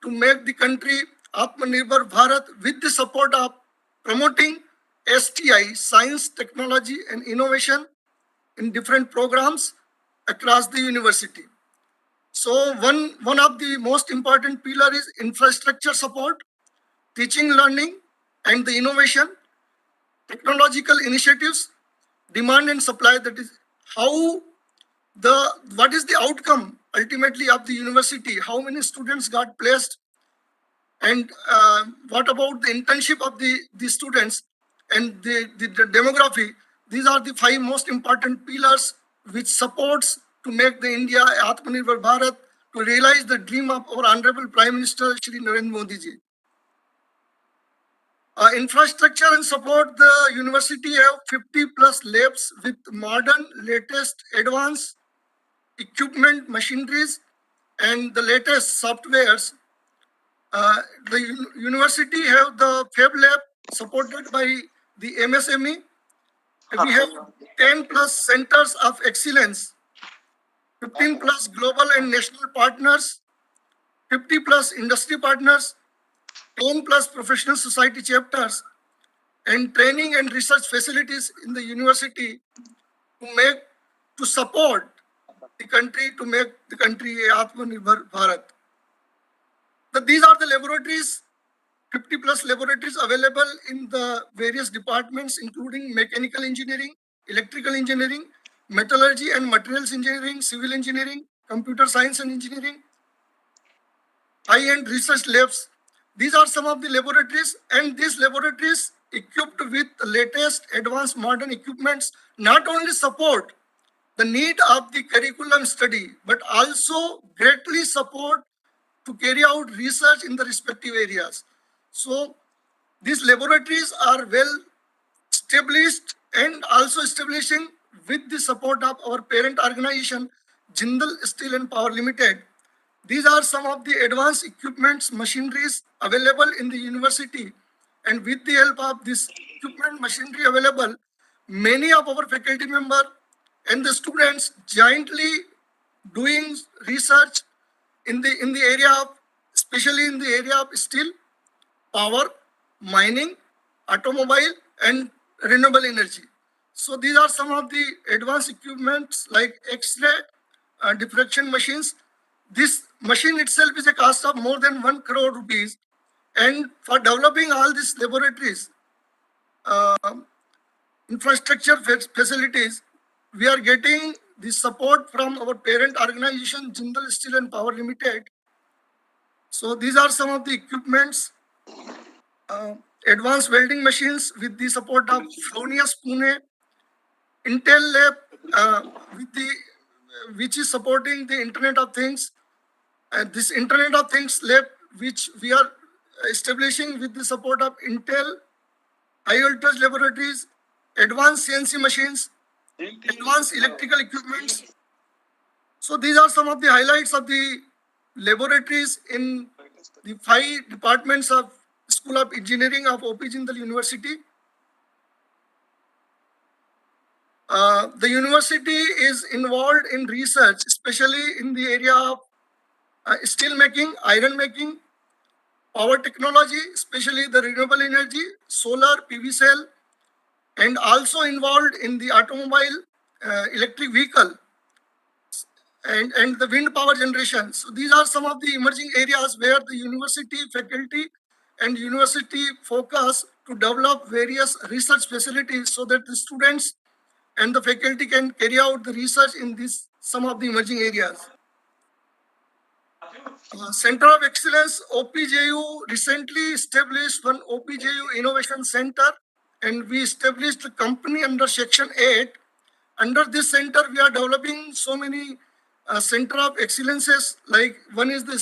to make the country Atmanirbhar Bharat with the support of promoting STI, science, technology and innovation in different programs across the university. So one of the most important pillar is infrastructure support, teaching, learning and the innovation, technological initiatives, demand and supply, that is how what is the outcome ultimately of the university, how many students got placed, and what about the internship of the students and the demography. These are the 5 most important pillars which supports to make the India Atmanirbhar Bharat, to realize the dream of our Honorable Prime Minister Shri Narendra Modi ji. Infrastructure and support, the university have 50 plus labs with modern, latest, advanced equipment, machineries, and the latest softwares. The university have the Fab Lab supported by the MSME. We have 10 plus centers of excellence, 15 plus global and national partners, 50 plus industry partners, 10 plus professional society chapters, and training and research facilities in the university to support the country, to make the country a Atmanirbhar Bharat. These are the laboratories, 50 plus laboratories available in the various departments, including mechanical engineering, electrical engineering, metallurgy and materials engineering, civil engineering, computer science and engineering, high-end research labs. These are some of the laboratories, and these laboratories equipped with the latest advanced modern equipments not only support the need of the curriculum study, but also greatly support to carry out research in the respective areas. So these laboratories are well established and also establishing with the support of our parent organization, Jindal Steel and Power Limited. These are some of the advanced equipments, machineries available in the university, and with the help of this equipment, machinery available, many of our faculty members and the students jointly doing research in the area of, especially in the area of steel, power, mining, automobile, and renewable energy. So these are some of the advanced equipments like X-ray, diffraction machines. This machine itself is a cost of more than 1 crore rupees. And for developing all these laboratories, infrastructure facilities, we are getting the support from our parent organization, Jindal Steel and Power Limited. So these are some of the equipments, advanced welding machines with the support of Fronius Pune, Intel Lab, which is supporting the Internet of Things. This Internet of Things lab, which we are establishing with the support of Intel, high voltage laboratories, advanced CNC machines, advanced electrical equipments. So these are some of the highlights of the laboratories in the 5 departments of School of Engineering of OP Jindal University. The university is involved in research, especially in the area of steel making, iron making, power technology, especially the renewable energy, solar, PV cell, and also involved in the automobile, electric vehicle. and the wind power generation. So these are some of the emerging areas where the university faculty and university focus to develop various research facilities so that the students and the faculty can carry out the research in these some of the emerging areas. Center of Excellence OPJU recently established one OPJU Innovation Center, and we established a company under Section 8. Under this center, we are developing so many Center of Excellences, like one is the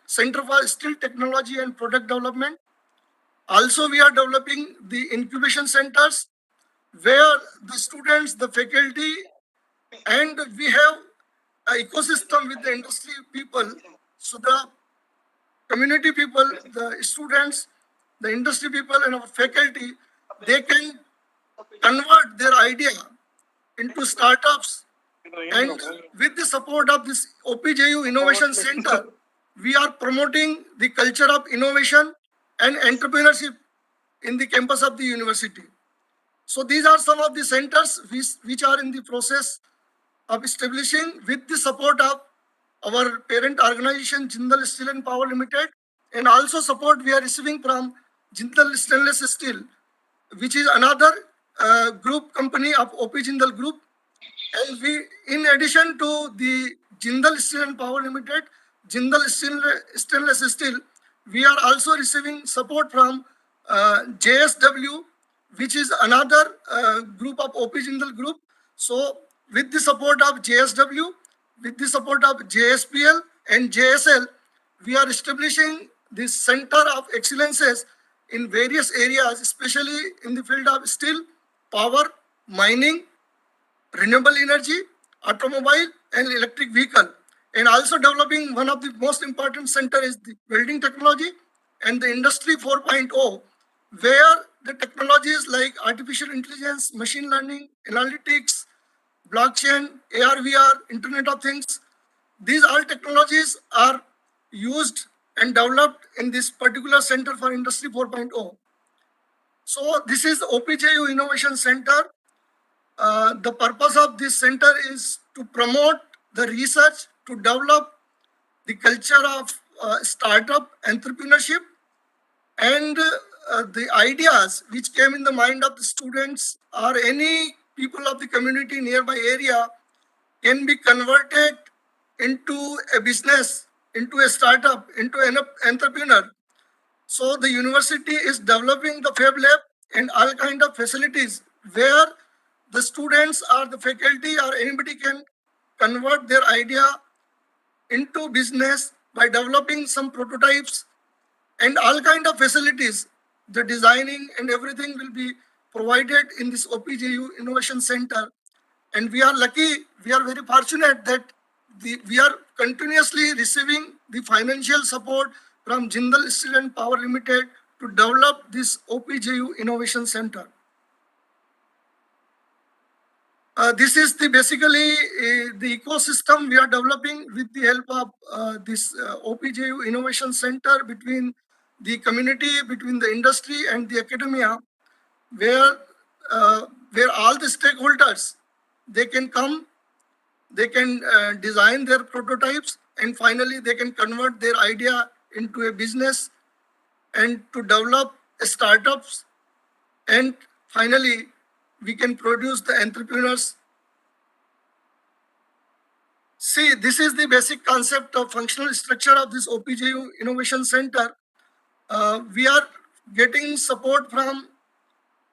Center for Steel Technology and Product Development. Also, we are developing the incubation centers where the students, the faculty, and we have an ecosystem with the industry people. So the community people, the students, the industry people, and our faculty, they can convert their idea into startups. And with the support of this OPJU Innovation Center, we are promoting the culture of innovation and entrepreneurship in the campus of the university. So these are some of the centers which are in the process of establishing with the support of our parent organization, Jindal Steel and Power Limited, and also support we are receiving from Jindal Stainless Steel, which is another group company of OP Jindal Group. And we, in addition to the Jindal Steel and Power Limited, Jindal Stainless Steel, we are also receiving support from JSW, which is another group of OP Jindal Group. So with the support of JSW, with the support of JSPL and JSL, we are establishing this Center of Excellences in various areas, especially in the field of steel, power, mining, renewable energy, automobile, and electric vehicle. And also developing one of the most important center is the welding technology and the Industry 4.0, where the technologies like artificial intelligence, machine learning, analytics, blockchain, AR, VR, Internet of Things, these all technologies are used and developed in this particular Center for Industry 4.0. So this is OPJU Innovation Center. The purpose of this center is to promote the research, to develop the culture of startup entrepreneurship, and the ideas which came in the mind of the students or any people of the community nearby area can be converted into a business, into a startup, into an entrepreneur. So the university is developing the Fab Lab and all kind of facilities where the students or the faculty or anybody can convert their idea into business by developing some prototypes and all kind of facilities. The designing and everything will be provided in this OPJU Innovation Center. And we are lucky, we are very fortunate that we are continuously receiving the financial support from Jindal Steel and Power Limited to develop this OPJU Innovation Center. This is basically the ecosystem we are developing with the help of this OPJU Innovation Center between the community, between the industry and the academia, where all the stakeholders, they can come, they can design their prototypes, and finally they can convert their idea into a business and to develop startups, and finally we can produce the entrepreneurs. See, this is the basic concept of functional structure of this OPJU Innovation Center. We are getting support from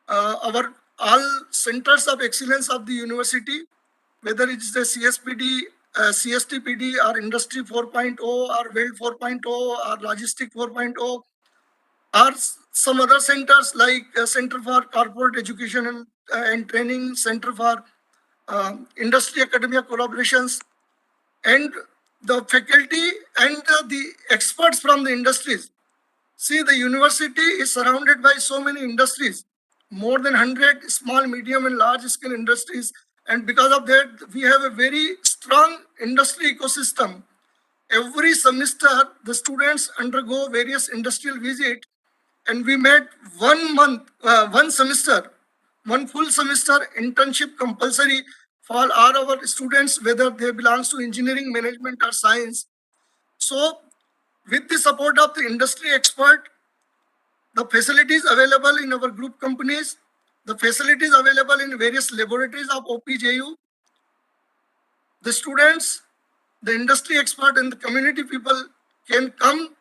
our all centers of excellence of the university, whether it's the CSPD, CSTPD, or Industry 4.0, or Weld 4.0, or Logistic 4.0, or some other centers like Center for Corporate Education and Training, Center for Industry Academia Collaborations, and the faculty and the experts from the industries. See, the university is surrounded by so many industries, more than 100 small, medium, and large scale industries. And because of that, we have a very strong industry ecosystem. Every semester, the students undergo various industrial visits, and we made 1 month, one semester, one full semester internship compulsory for all our students, whether they belongs to engineering, management or science. So with the support of the industry expert, the facilities available in our group companies, the facilities available in various laboratories of OPJU, the students, the industry expert and the community people can come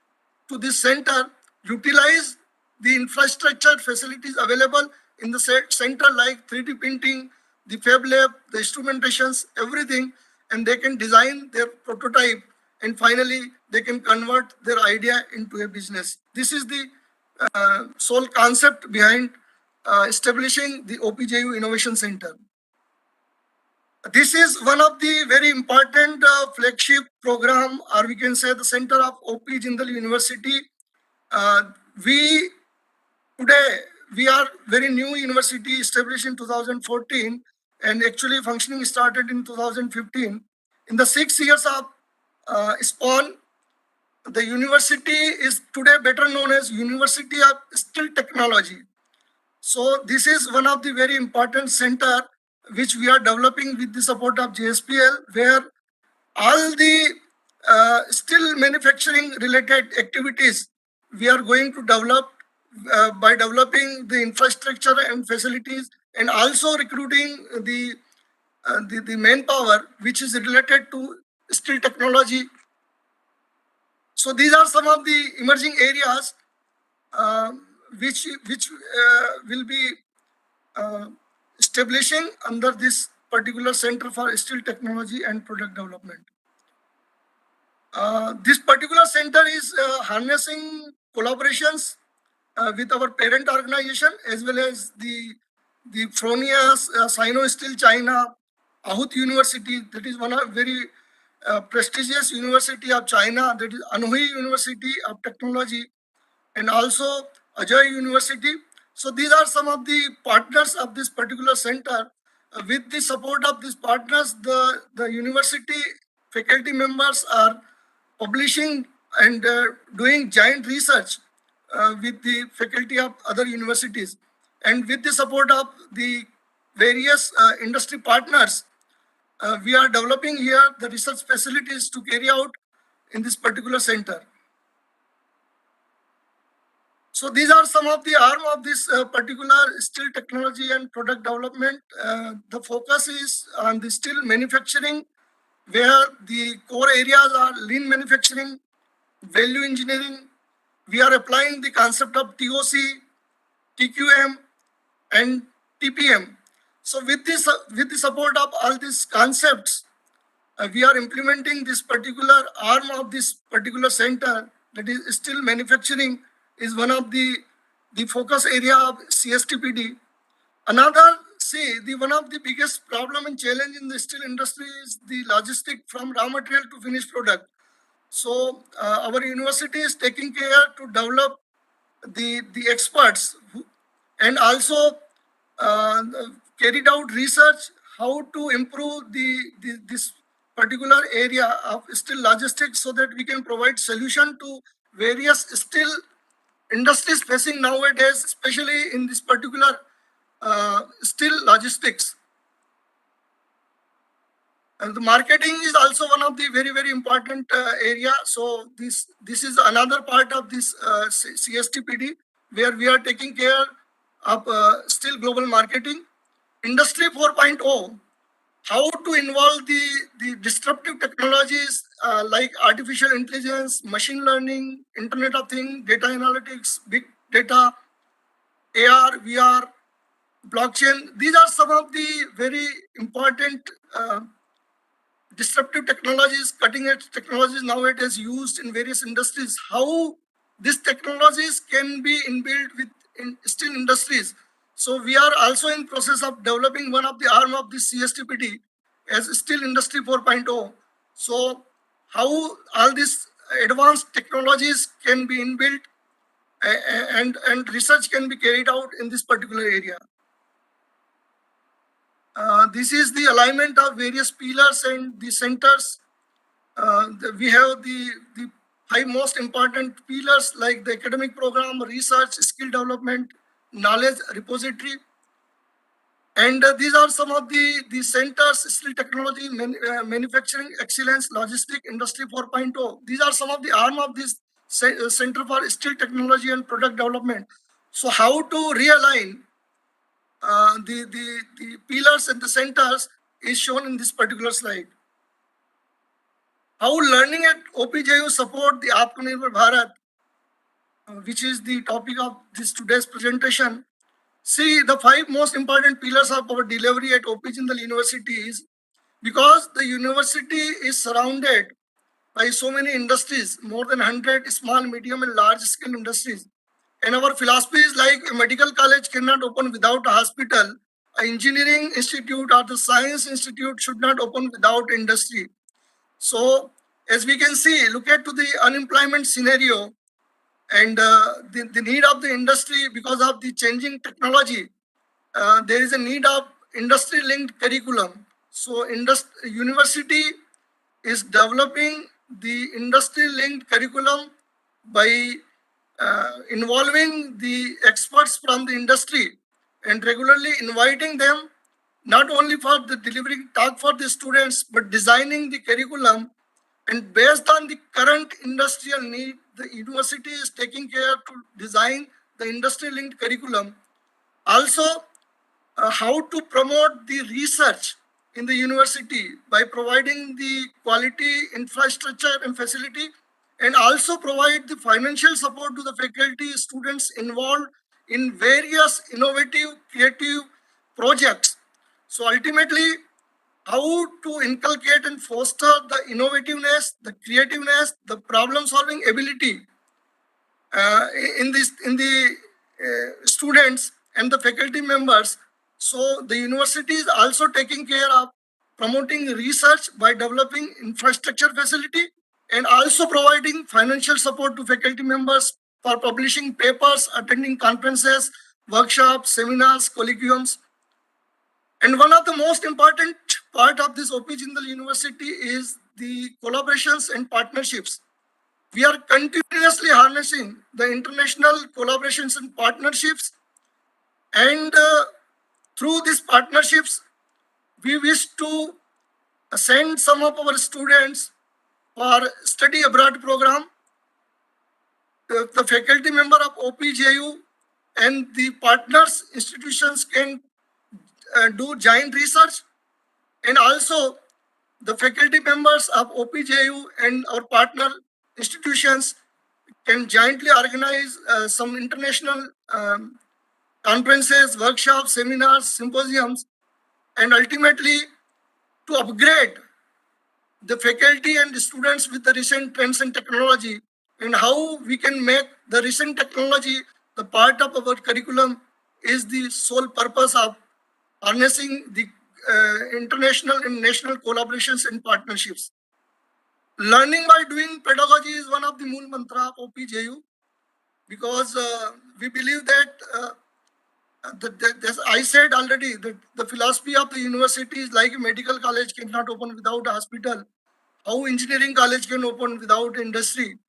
to this center, utilize the infrastructure facilities available in the center like 3D printing, the fab lab, the instrumentations, everything, and they can design their prototype and finally they can convert their idea into a business. This is the sole concept behind establishing the OPJU Innovation Center. This is one of the very important flagship program, or we can say the center of OP Jindal University. We today, we are very new university established in 2014 and actually functioning started in 2015. In the 6 years of span, the university is today better known as University of Steel Technology. So this is one of the very important center which we are developing with the support of JSPL, where all the steel manufacturing related activities we are going to develop by developing the infrastructure and facilities and also recruiting the manpower which is related to steel technology. So these are some of the emerging areas which will be establishing under this particular Center for Steel Technology and Product Development. This particular center is harnessing collaborations with our parent organization as well as the Fronia, Sino Steel China, Ahut University, that is one of very prestigious university of China, that is Anhui University of Technology, and also Ajoy University. So these are some of the partners of this particular center. With the support of these partners, the university faculty members are publishing and doing giant research with the faculty of other universities. And with the support of the various industry partners, we are developing here the research facilities to carry out in this particular center. So these are some of the arm of this particular steel technology and product development. The focus is on the steel manufacturing, where the core areas are lean manufacturing, value engineering. We are applying the concept of TOC, TQM, and TPM. So with the support of all these concepts, we are implementing this particular arm of this particular center, that is steel manufacturing, is one of the focus area of CSTPD. Another, one of the biggest problem and challenge in the steel industry is the logistic from raw material to finished product. So our university is taking care to develop the experts and also carried out research how to improve this particular area of steel logistics so that we can provide solution to various steel industries facing nowadays, especially in this particular steel logistics. And the marketing is also one of the very, very important area. So this is another part of this CSTPD, where we are taking care of steel global marketing. Industry 4.0, how to involve the disruptive technologies like artificial intelligence, machine learning, Internet of Things, data analytics, big data, AR, VR, blockchain. These are some of the very important disruptive technologies, cutting edge technologies nowadays used in various industries. How these technologies can be inbuilt in steel industries. So we are also in process of developing one of the arm of this CSTPD as Steel Industry 4.0. So how all these advanced technologies can be inbuilt and research can be carried out in this particular area. This is the alignment of various pillars and the centers. We have the 5 most important pillars like the academic program, research, skill development, knowledge repository. And these are some of the centers: steel technology, manufacturing excellence, logistic, industry 4.0. These are some of the arm of this Center for Steel Technology and Product Development. So how to realign the pillars and the centers is shown in this particular slide. How learning at OPJU support the Atmnirbhar Bharat, which is the topic of this today's presentation. See, the 5 most important pillars of our delivery at OP Jindal University is because the university is surrounded by so many industries, more than 100 small, medium, and large scale industries. And our philosophy is like a medical college cannot open without a hospital, an engineering institute or the science institute should not open without industry. So, as we can see, look at to the unemployment scenario and the need of the industry because of the changing technology. There is a need of industry-linked curriculum. So, university is developing the industry-linked curriculum by involving the experts from the industry and regularly inviting them not only for the delivering talk for the students but designing the curriculum, and based on the current industrial need the university is taking care to design the industry linked curriculum. Also how to promote the research in the university by providing the quality infrastructure and facility, and also provide the financial support to the faculty students involved in various innovative creative projects. So ultimately, how to inculcate and foster the innovativeness, the creativeness, the problem solving ability in the students and the faculty members. So the university is also taking care of promoting research by developing infrastructure facility and also providing financial support to faculty members for publishing papers, attending conferences, workshops, seminars, colloquiums. And one of the most important part of this OP Jindal University is the collaborations and partnerships. We are continuously harnessing the international collaborations and partnerships, and through these partnerships, we wish to send some of our students for study abroad program. The faculty member of OPJU and the partners institutions can do joint research, and also the faculty members of OPJU and our partner institutions can jointly organize some international conferences, workshops, seminars, symposiums, and ultimately to upgrade the faculty and the students with the recent trends and technology, and how we can make the recent technology the part of our curriculum is the sole purpose of harnessing the international and national collaborations and partnerships. Learning by doing pedagogy is one of the mool mantra of OPJU, because we believe that I said already that the philosophy of the university is like a medical college cannot open without a hospital, how engineering college can open without industry.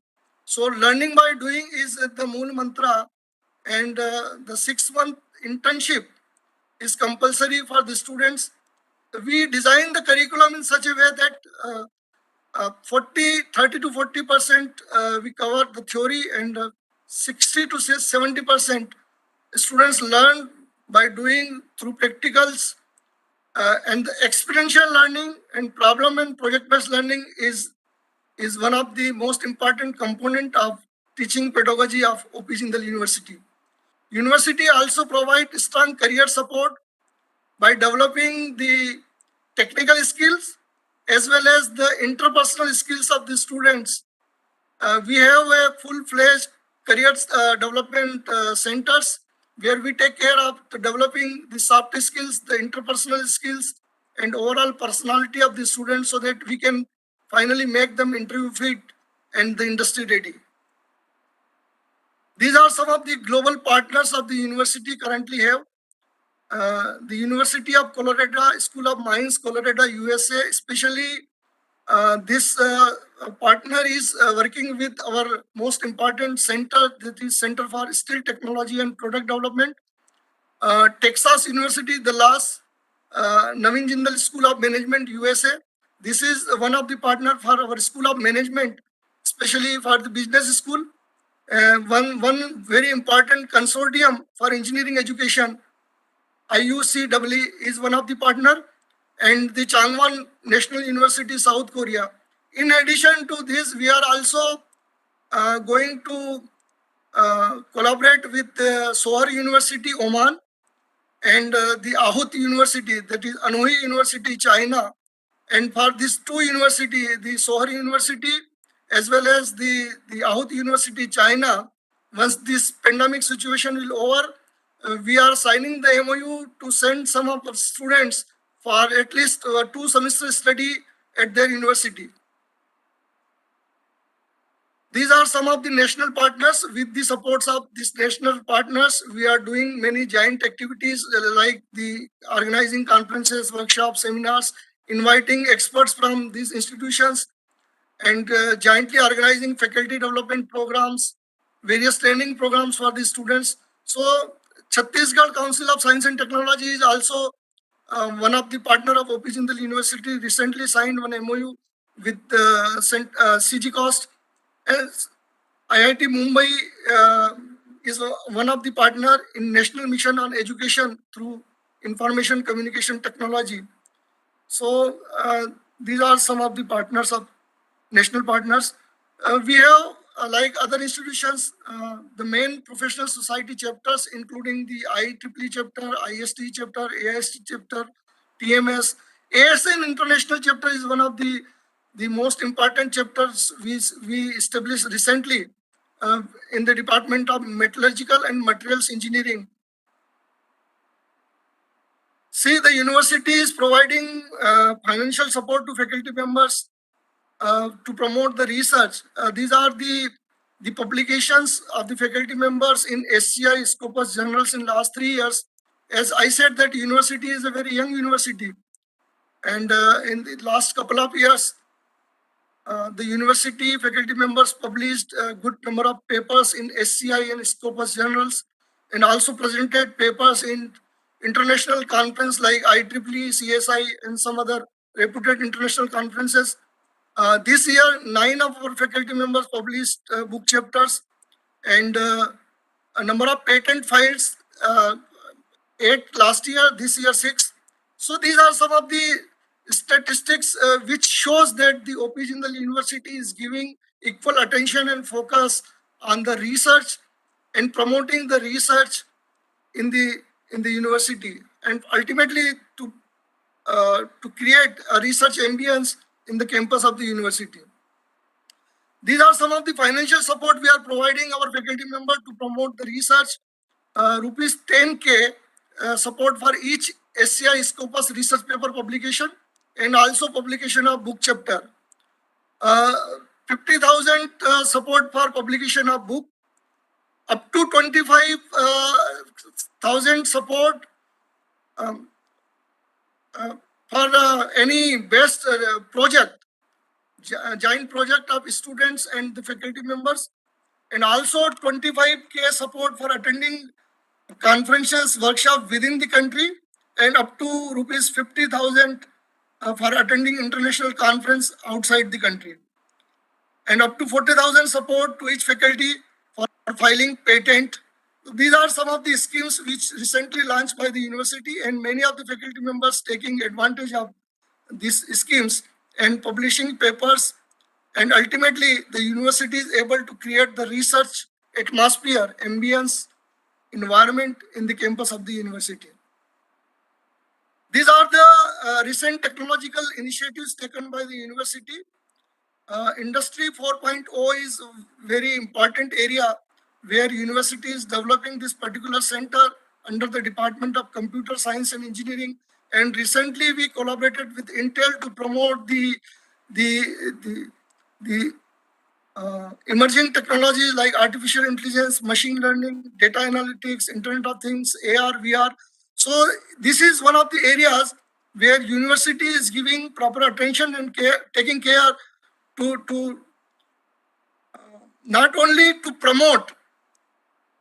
So learning by doing is the mool mantra, and the 6-month internship is compulsory for the students. We design the curriculum in such a way that 30 to 40% we cover the theory, and 60 to 70% students learn by doing through practicals, and the experiential learning and problem and project based learning is one of the most important component of teaching pedagogy of OP Jindal University. University also provide strong career support by developing the technical skills as well as the interpersonal skills of the students. We have a full-fledged career development centers where we take care of developing the soft skills, the interpersonal skills, and overall personality of the students so that we can finally make them interview fit and the industry ready. These are some of the global partners of the university currently have. The University of Colorado, School of Mines, Colorado, USA, especially this partner is working with our most important center, that is Center for Steel Technology and Product Development. Texas University, Dallas, Navin Jindal School of Management, USA. This is one of the partner for our School of Management, especially for the business school. One very important consortium for engineering education, IUCEE is one of the partner, and the Changwon National University, South Korea. In addition to this, we are also going to collaborate with Sohar University, Oman, and the Ahut University, that is Anhui University, China. And for these two universities, the Sohar University as well as the Ahut University, China, once this pandemic situation will over, we are signing the MOU to send some of the students for at least 2 semesters study at their university. These are some of the national partners. With the supports of these national partners, we are doing many giant activities like the organizing conferences, workshops, seminars, inviting experts from these institutions, and jointly organizing faculty development programs, various training programs for the students. So Chhattisgarh Council of Science and Technology is also one of the partner of OP Jindal University. Recently signed one MOU with CCoST. And IIT Mumbai is one of the partner in National Mission on Education through Information Communication Technology. So these are some of the partners of national partners. We have, like other institutions, the main professional society chapters, including the IEEE chapter, IST chapter, AIST chapter, TMS. ASN International chapter is one of the most important chapters we established recently in the Department of Metallurgical and Materials Engineering. See, the university is providing financial support to faculty members to promote the research. These are the publications of the faculty members in SCI Scopus journals in last 3 years. As I said, that university is a very young university, and in the last couple of years, the university faculty members published a good number of papers in SCI and Scopus journals, and also presented papers in international conference like IEEE, CSI, and some other reputed international conferences. This year, 9 of our faculty members published book chapters, and a number of patent files, 8 last year, this year 6. So these are some of the statistics which shows that the OP Jindal University is giving equal attention and focus on the research and promoting the research in the university, and ultimately to create a research ambience in the campus of the university. These are some of the financial support we are providing our faculty member to promote the research. Rupees 10K support for each SCI Scopus research paper publication, and also publication of book chapter. 50,000 support for publication of book. Up to 25,000 support for any best project, giant project of students and the faculty members, and also 25K support for attending conferences, workshops within the country, and up to rupees 50,000 for attending international conference outside the country, and up to 40,000 support to each faculty for filing patent. These are some of the schemes which recently launched by the university, and many of the faculty members taking advantage of these schemes and publishing papers, and ultimately the university is able to create the research atmosphere, ambience, environment in the campus of the university. These are the recent technological initiatives taken by the university. Industry 4.0 is a very important area where university is developing this particular center under the Department of Computer Science and Engineering. And recently we collaborated with Intel to promote the emerging technologies like artificial intelligence, machine learning, data analytics, Internet of Things, AR, VR. So this is one of the areas where university is giving proper attention and care, taking care to not only to promote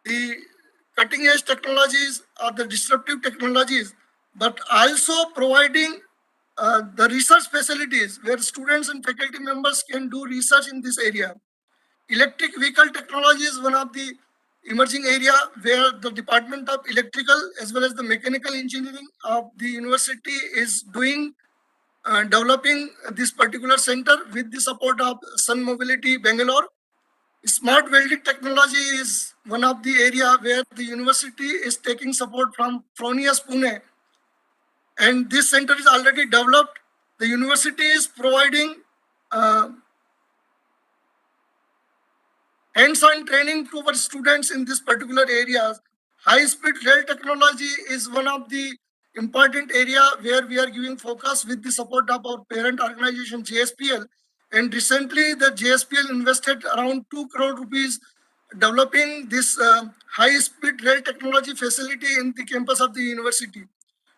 the cutting edge technologies or the disruptive technologies, but also providing the research facilities where students and faculty members can do research in this area. Electric vehicle technology is one of the emerging area where the Department of Electrical as well as the Mechanical Engineering of the university is doing developing this particular center with the support of Sun Mobility Bangalore. Smart welding technology is one of the area where the university is taking support from Fronius Pune, and this center is already developed. The university is providing hands-on training to our students in this particular areas. High-speed rail technology is one of the important area where we are giving focus with the support of our parent organization JSPL. And recently, the JSPL invested around 2 crore rupees developing this high-speed rail technology facility in the campus of the university.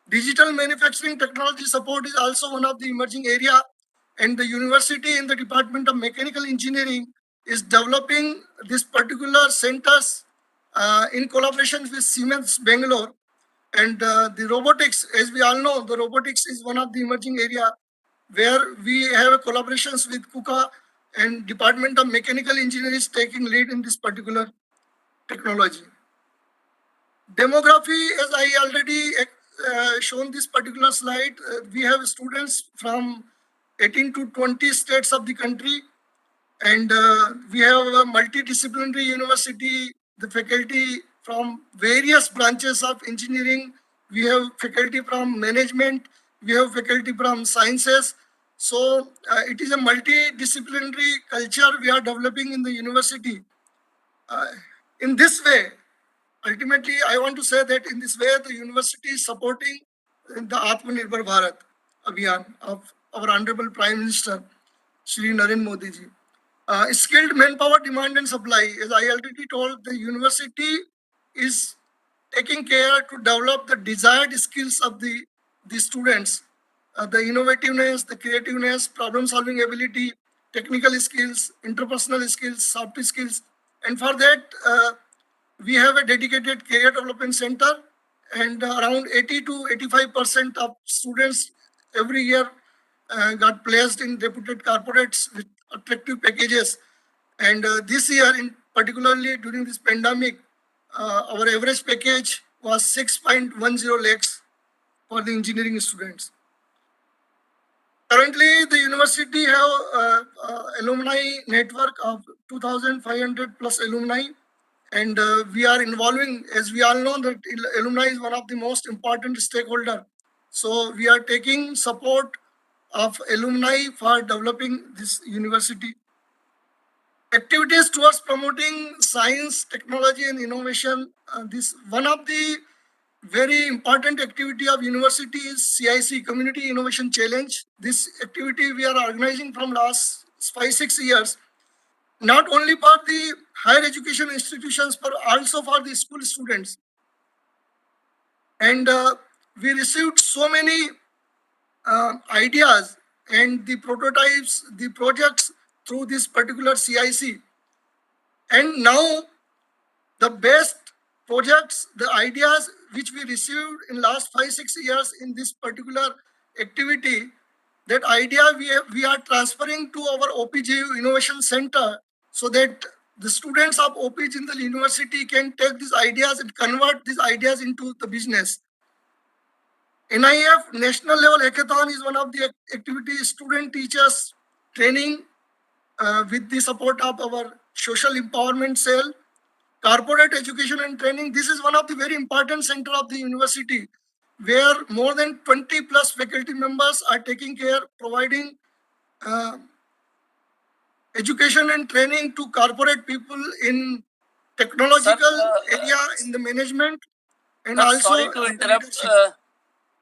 Digital manufacturing technology support is also one of the emerging area, and the university in the Department of Mechanical Engineering is developing this particular centers in collaboration with Siemens Bangalore. And the robotics, as we all know, the robotics is one of the emerging area where we have collaborations with KUKA, and Department of Mechanical Engineering is taking lead in this particular technology. Demography, as I already shown this particular slide, we have students from 18 to 20 states of the country, and we have a multidisciplinary university, the faculty from various branches of engineering, we have faculty from management, we have faculty from sciences. So it is a multidisciplinary culture we are developing in the university. In this way, ultimately, I want to say that in this way, the university is supporting the Atmnirbhar Bharat Abhiyan of our Honorable Prime Minister, Shri Narendra Modi ji. Skilled manpower demand and supply, as I already told, the university is taking care to develop the desired skills of the students, the innovativeness, the creativeness, problem-solving ability, technical skills, interpersonal skills, soft skills, and for that, we have a dedicated career development center, and around 80 to 85% of students every year got placed in reputed corporates with attractive packages. And this year, in particularly during this pandemic, our average package was 6.10 lakhs for the engineering students. Currently, the university have alumni network of 2,500 plus alumni, and we are involving, as we all know, that alumni is one of the most important stakeholder. So we are taking support of alumni for developing this university. Activities towards promoting science, technology, and innovation. This one of the very important activity of university is CIC, Community Innovation Challenge. This activity we are organizing from last 5-6 years, not only for the higher education institutions, but also for the school students. And we received so many ideas and the prototypes, the projects through this particular CIC. And now the best projects, the ideas which we received in last 5-6 years in this particular activity, that idea we are transferring to our OPGU Innovation Center, so that the students of OPG in the university can take these ideas and convert these ideas into the business. NIF, National Level Hackathon, is one of the activities, student teachers training with the support of our social empowerment cell. Corporate education and training, this is one of the very important center of the university, where more than 20 plus faculty members are taking care, providing education and training to corporate people in technological area, in the management, and also sorry to interrupt.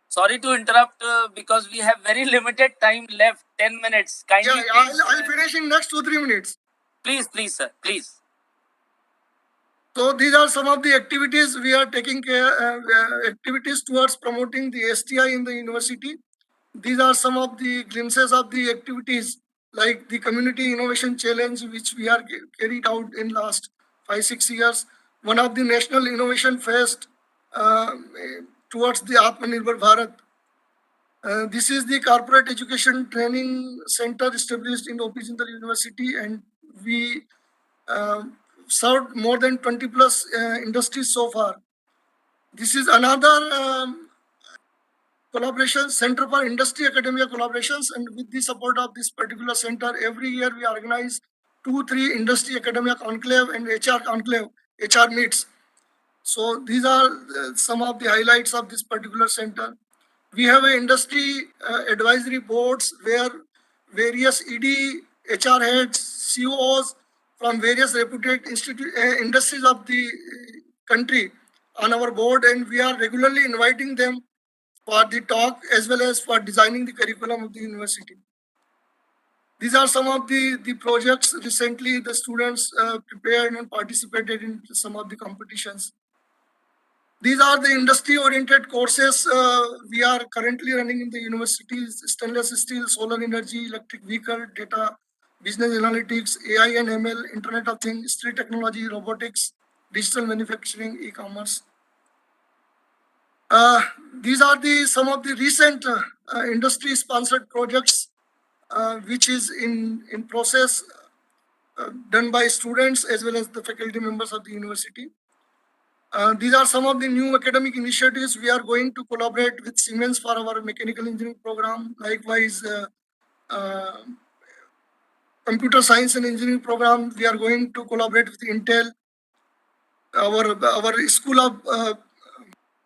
Sorry to interrupt because we have very limited time left, 10 minutes. Kindly, yeah, I'll finish in next 2-3 minutes. Please, sir, please. So these are some of the activities we are taking care, activities towards promoting the STI in the university. These are some of the glimpses of the activities, like the Community Innovation Challenge, which we are carried out in last 5-6 years. one of the National Innovation Fest towards the Atmnirbhar Bharat. This is the corporate education training center established in OP Jindal University, and we served more than 20 plus industries so far. This is another collaboration center for industry academia collaborations, and with the support of this particular center, every year we organize 2-3 industry academia conclave and HR conclave, HR meets. So these are some of the highlights of this particular center. We have a industry advisory boards where various ED, HR heads, CEOs from various reputed industries of the country on our board, and we are regularly inviting them for the talk as well as for designing the curriculum of the university. These are some of the projects recently the students prepared and participated in some of the competitions. These are the industry-oriented courses we are currently running in the universities: stainless steel, solar energy, electric vehicle, data, business analytics, AI and ML, Internet of Things, street technology, robotics, digital manufacturing, e-commerce. These are some of the recent industry-sponsored projects which is in process, done by students as well as the faculty members of the university. These are some of the new academic initiatives. We are going to collaborate with Siemens for our mechanical engineering program. Likewise, computer science and engineering program, we are going to collaborate with Intel. Our School of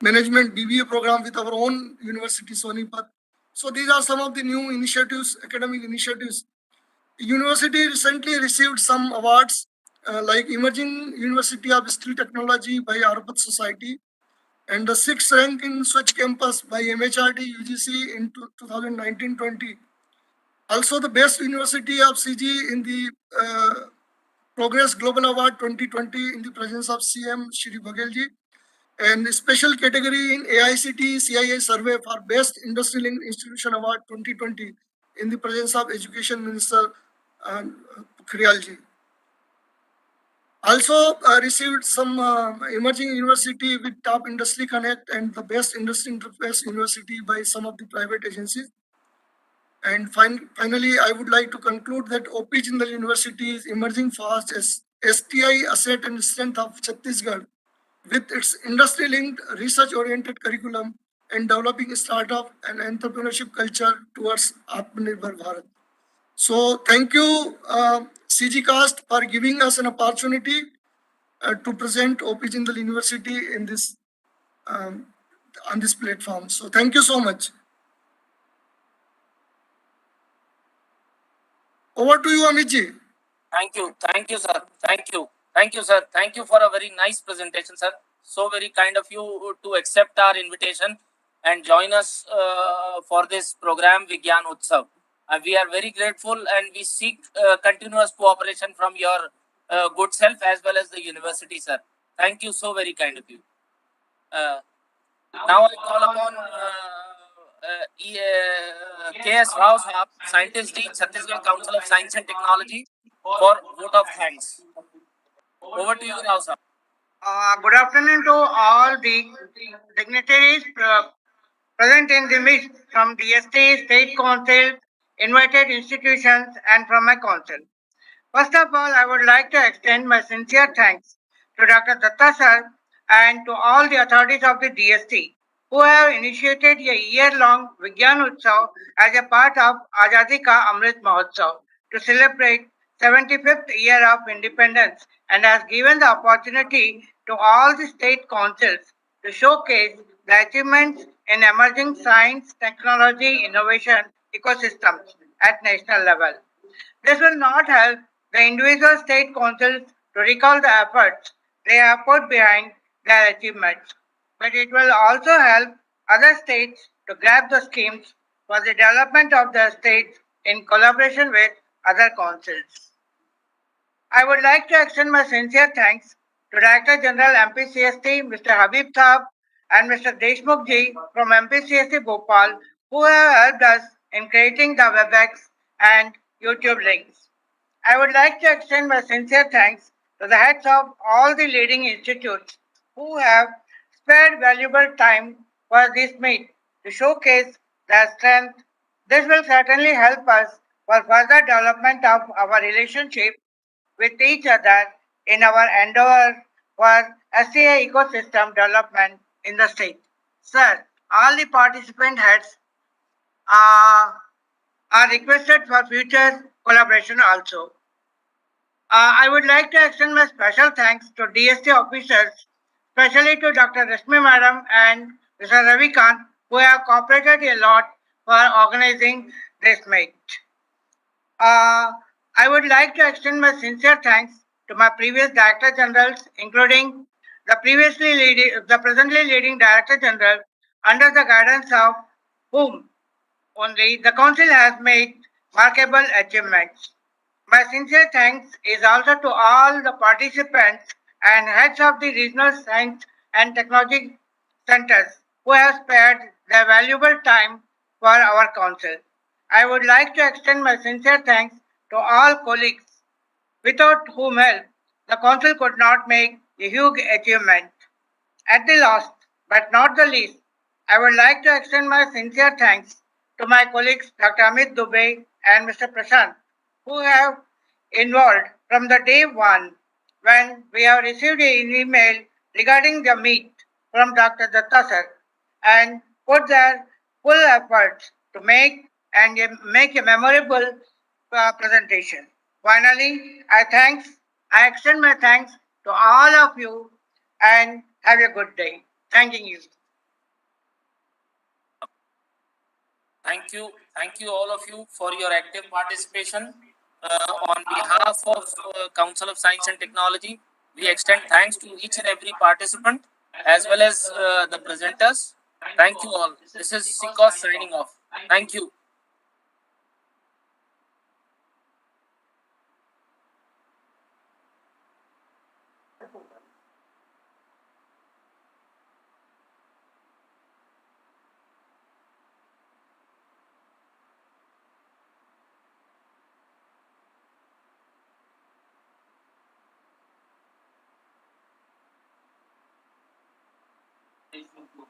Management BBA program with our own university, Sonipat. So these are some of the new initiatives, academic initiatives. University recently received some awards like Emerging University of Steel Technology by Arpat Society, and the 6th rank in Switch Campus by MHRD UGC in 2019-20. Also the Best University of CG in the Progress Global Award 2020 in the presence of CM Shri Bhagelji, and a special category in AICT CIA survey for Best Industry Linked Institution Award 2020 in the presence of Education Minister Krialji. Also received some emerging university with Top Industry Connect and the Best Industry Interface University by some of the private agencies. And finally, I would like to conclude that OP Jindal University is emerging fast as STI asset and strength of Chhattisgarh, with its industry-linked, research-oriented curriculum and developing startup and entrepreneurship culture towards Atmnirbhar Bharat. So thank you, CCoST, for giving us an opportunity to present OP Jindal University in this on this platform. So thank you so much. Over to you, Amitji. Thank you, sir. Thank you, sir. Thank you for a very nice presentation, sir. So very kind of you to accept our invitation and join us for this program, Vigyan Utsav. We are very grateful and we seek continuous cooperation from your good self as well as the university, sir. Thank you, so very kind of you. Now I call upon K.S. Rao Sahab, Scientist D, Chhattisgarh Council of Science and Technology, for vote of thanks. Over to you, Rao Sahab. Good afternoon to all the dignitaries present in the midst from DST, State Council, invited institutions, and from my council. First of all, I would like to extend my sincere thanks to Dr. Datta sir and to all the authorities of the DST who have initiated a year-long Vigyan Utsav as a part of Azadi Ka Amrit Mahotsav to celebrate 75th year of independence, and has given the opportunity to all the state councils to showcase the achievements in emerging science, technology, innovation ecosystems at national level. This will not help the individual state councils to recall the efforts they have put behind their achievements, but it will also help other states to grab the schemes for the development of their states in collaboration with other councils. I would like to extend my sincere thanks to Director General MPCST, Mr. Habib Saab, and Mr. Deshmukh ji from MPCST Bhopal, who have helped us in creating the WebEx and YouTube links. I would like to extend my sincere thanks to the heads of all the leading institutes who have spared valuable time for this meet to showcase their strength. This will certainly help us for further development of our relationship with each other in our endeavor for SCI ecosystem development in the state. Sir, all the participant heads are requested for future collaboration also. I would like to extend my special thanks to DST officers, especially to Dr. Rashmi Madam and Mr. Ravikant, who have cooperated a lot for organizing this meet. I would like to extend my sincere thanks to my previous Director Generals, including the presently leading Director General, under the guidance of whom only the Council has made remarkable achievements. My sincere thanks is also to all the participants and heads of the regional science and technology centers who have spared their valuable time for our council. I would like to extend my sincere thanks to all colleagues without whom help the council could not make the huge achievement. At the last, but not the least, I would like to extend my sincere thanks to my colleagues Dr. Amit Dubey and Mr. Prashant, who have involved from the day one when we have received an email regarding the meet from Dr. Datta sir and put their full efforts to make a memorable presentation. Finally, I extend my thanks to all of you and have a good day. Thanking you. Thank you all of you for your active participation. On behalf of Council of Science and Technology, we extend thanks to each and every participant as well as the presenters. Thank you all. This is CCoST signing off. Thank you. Thank you.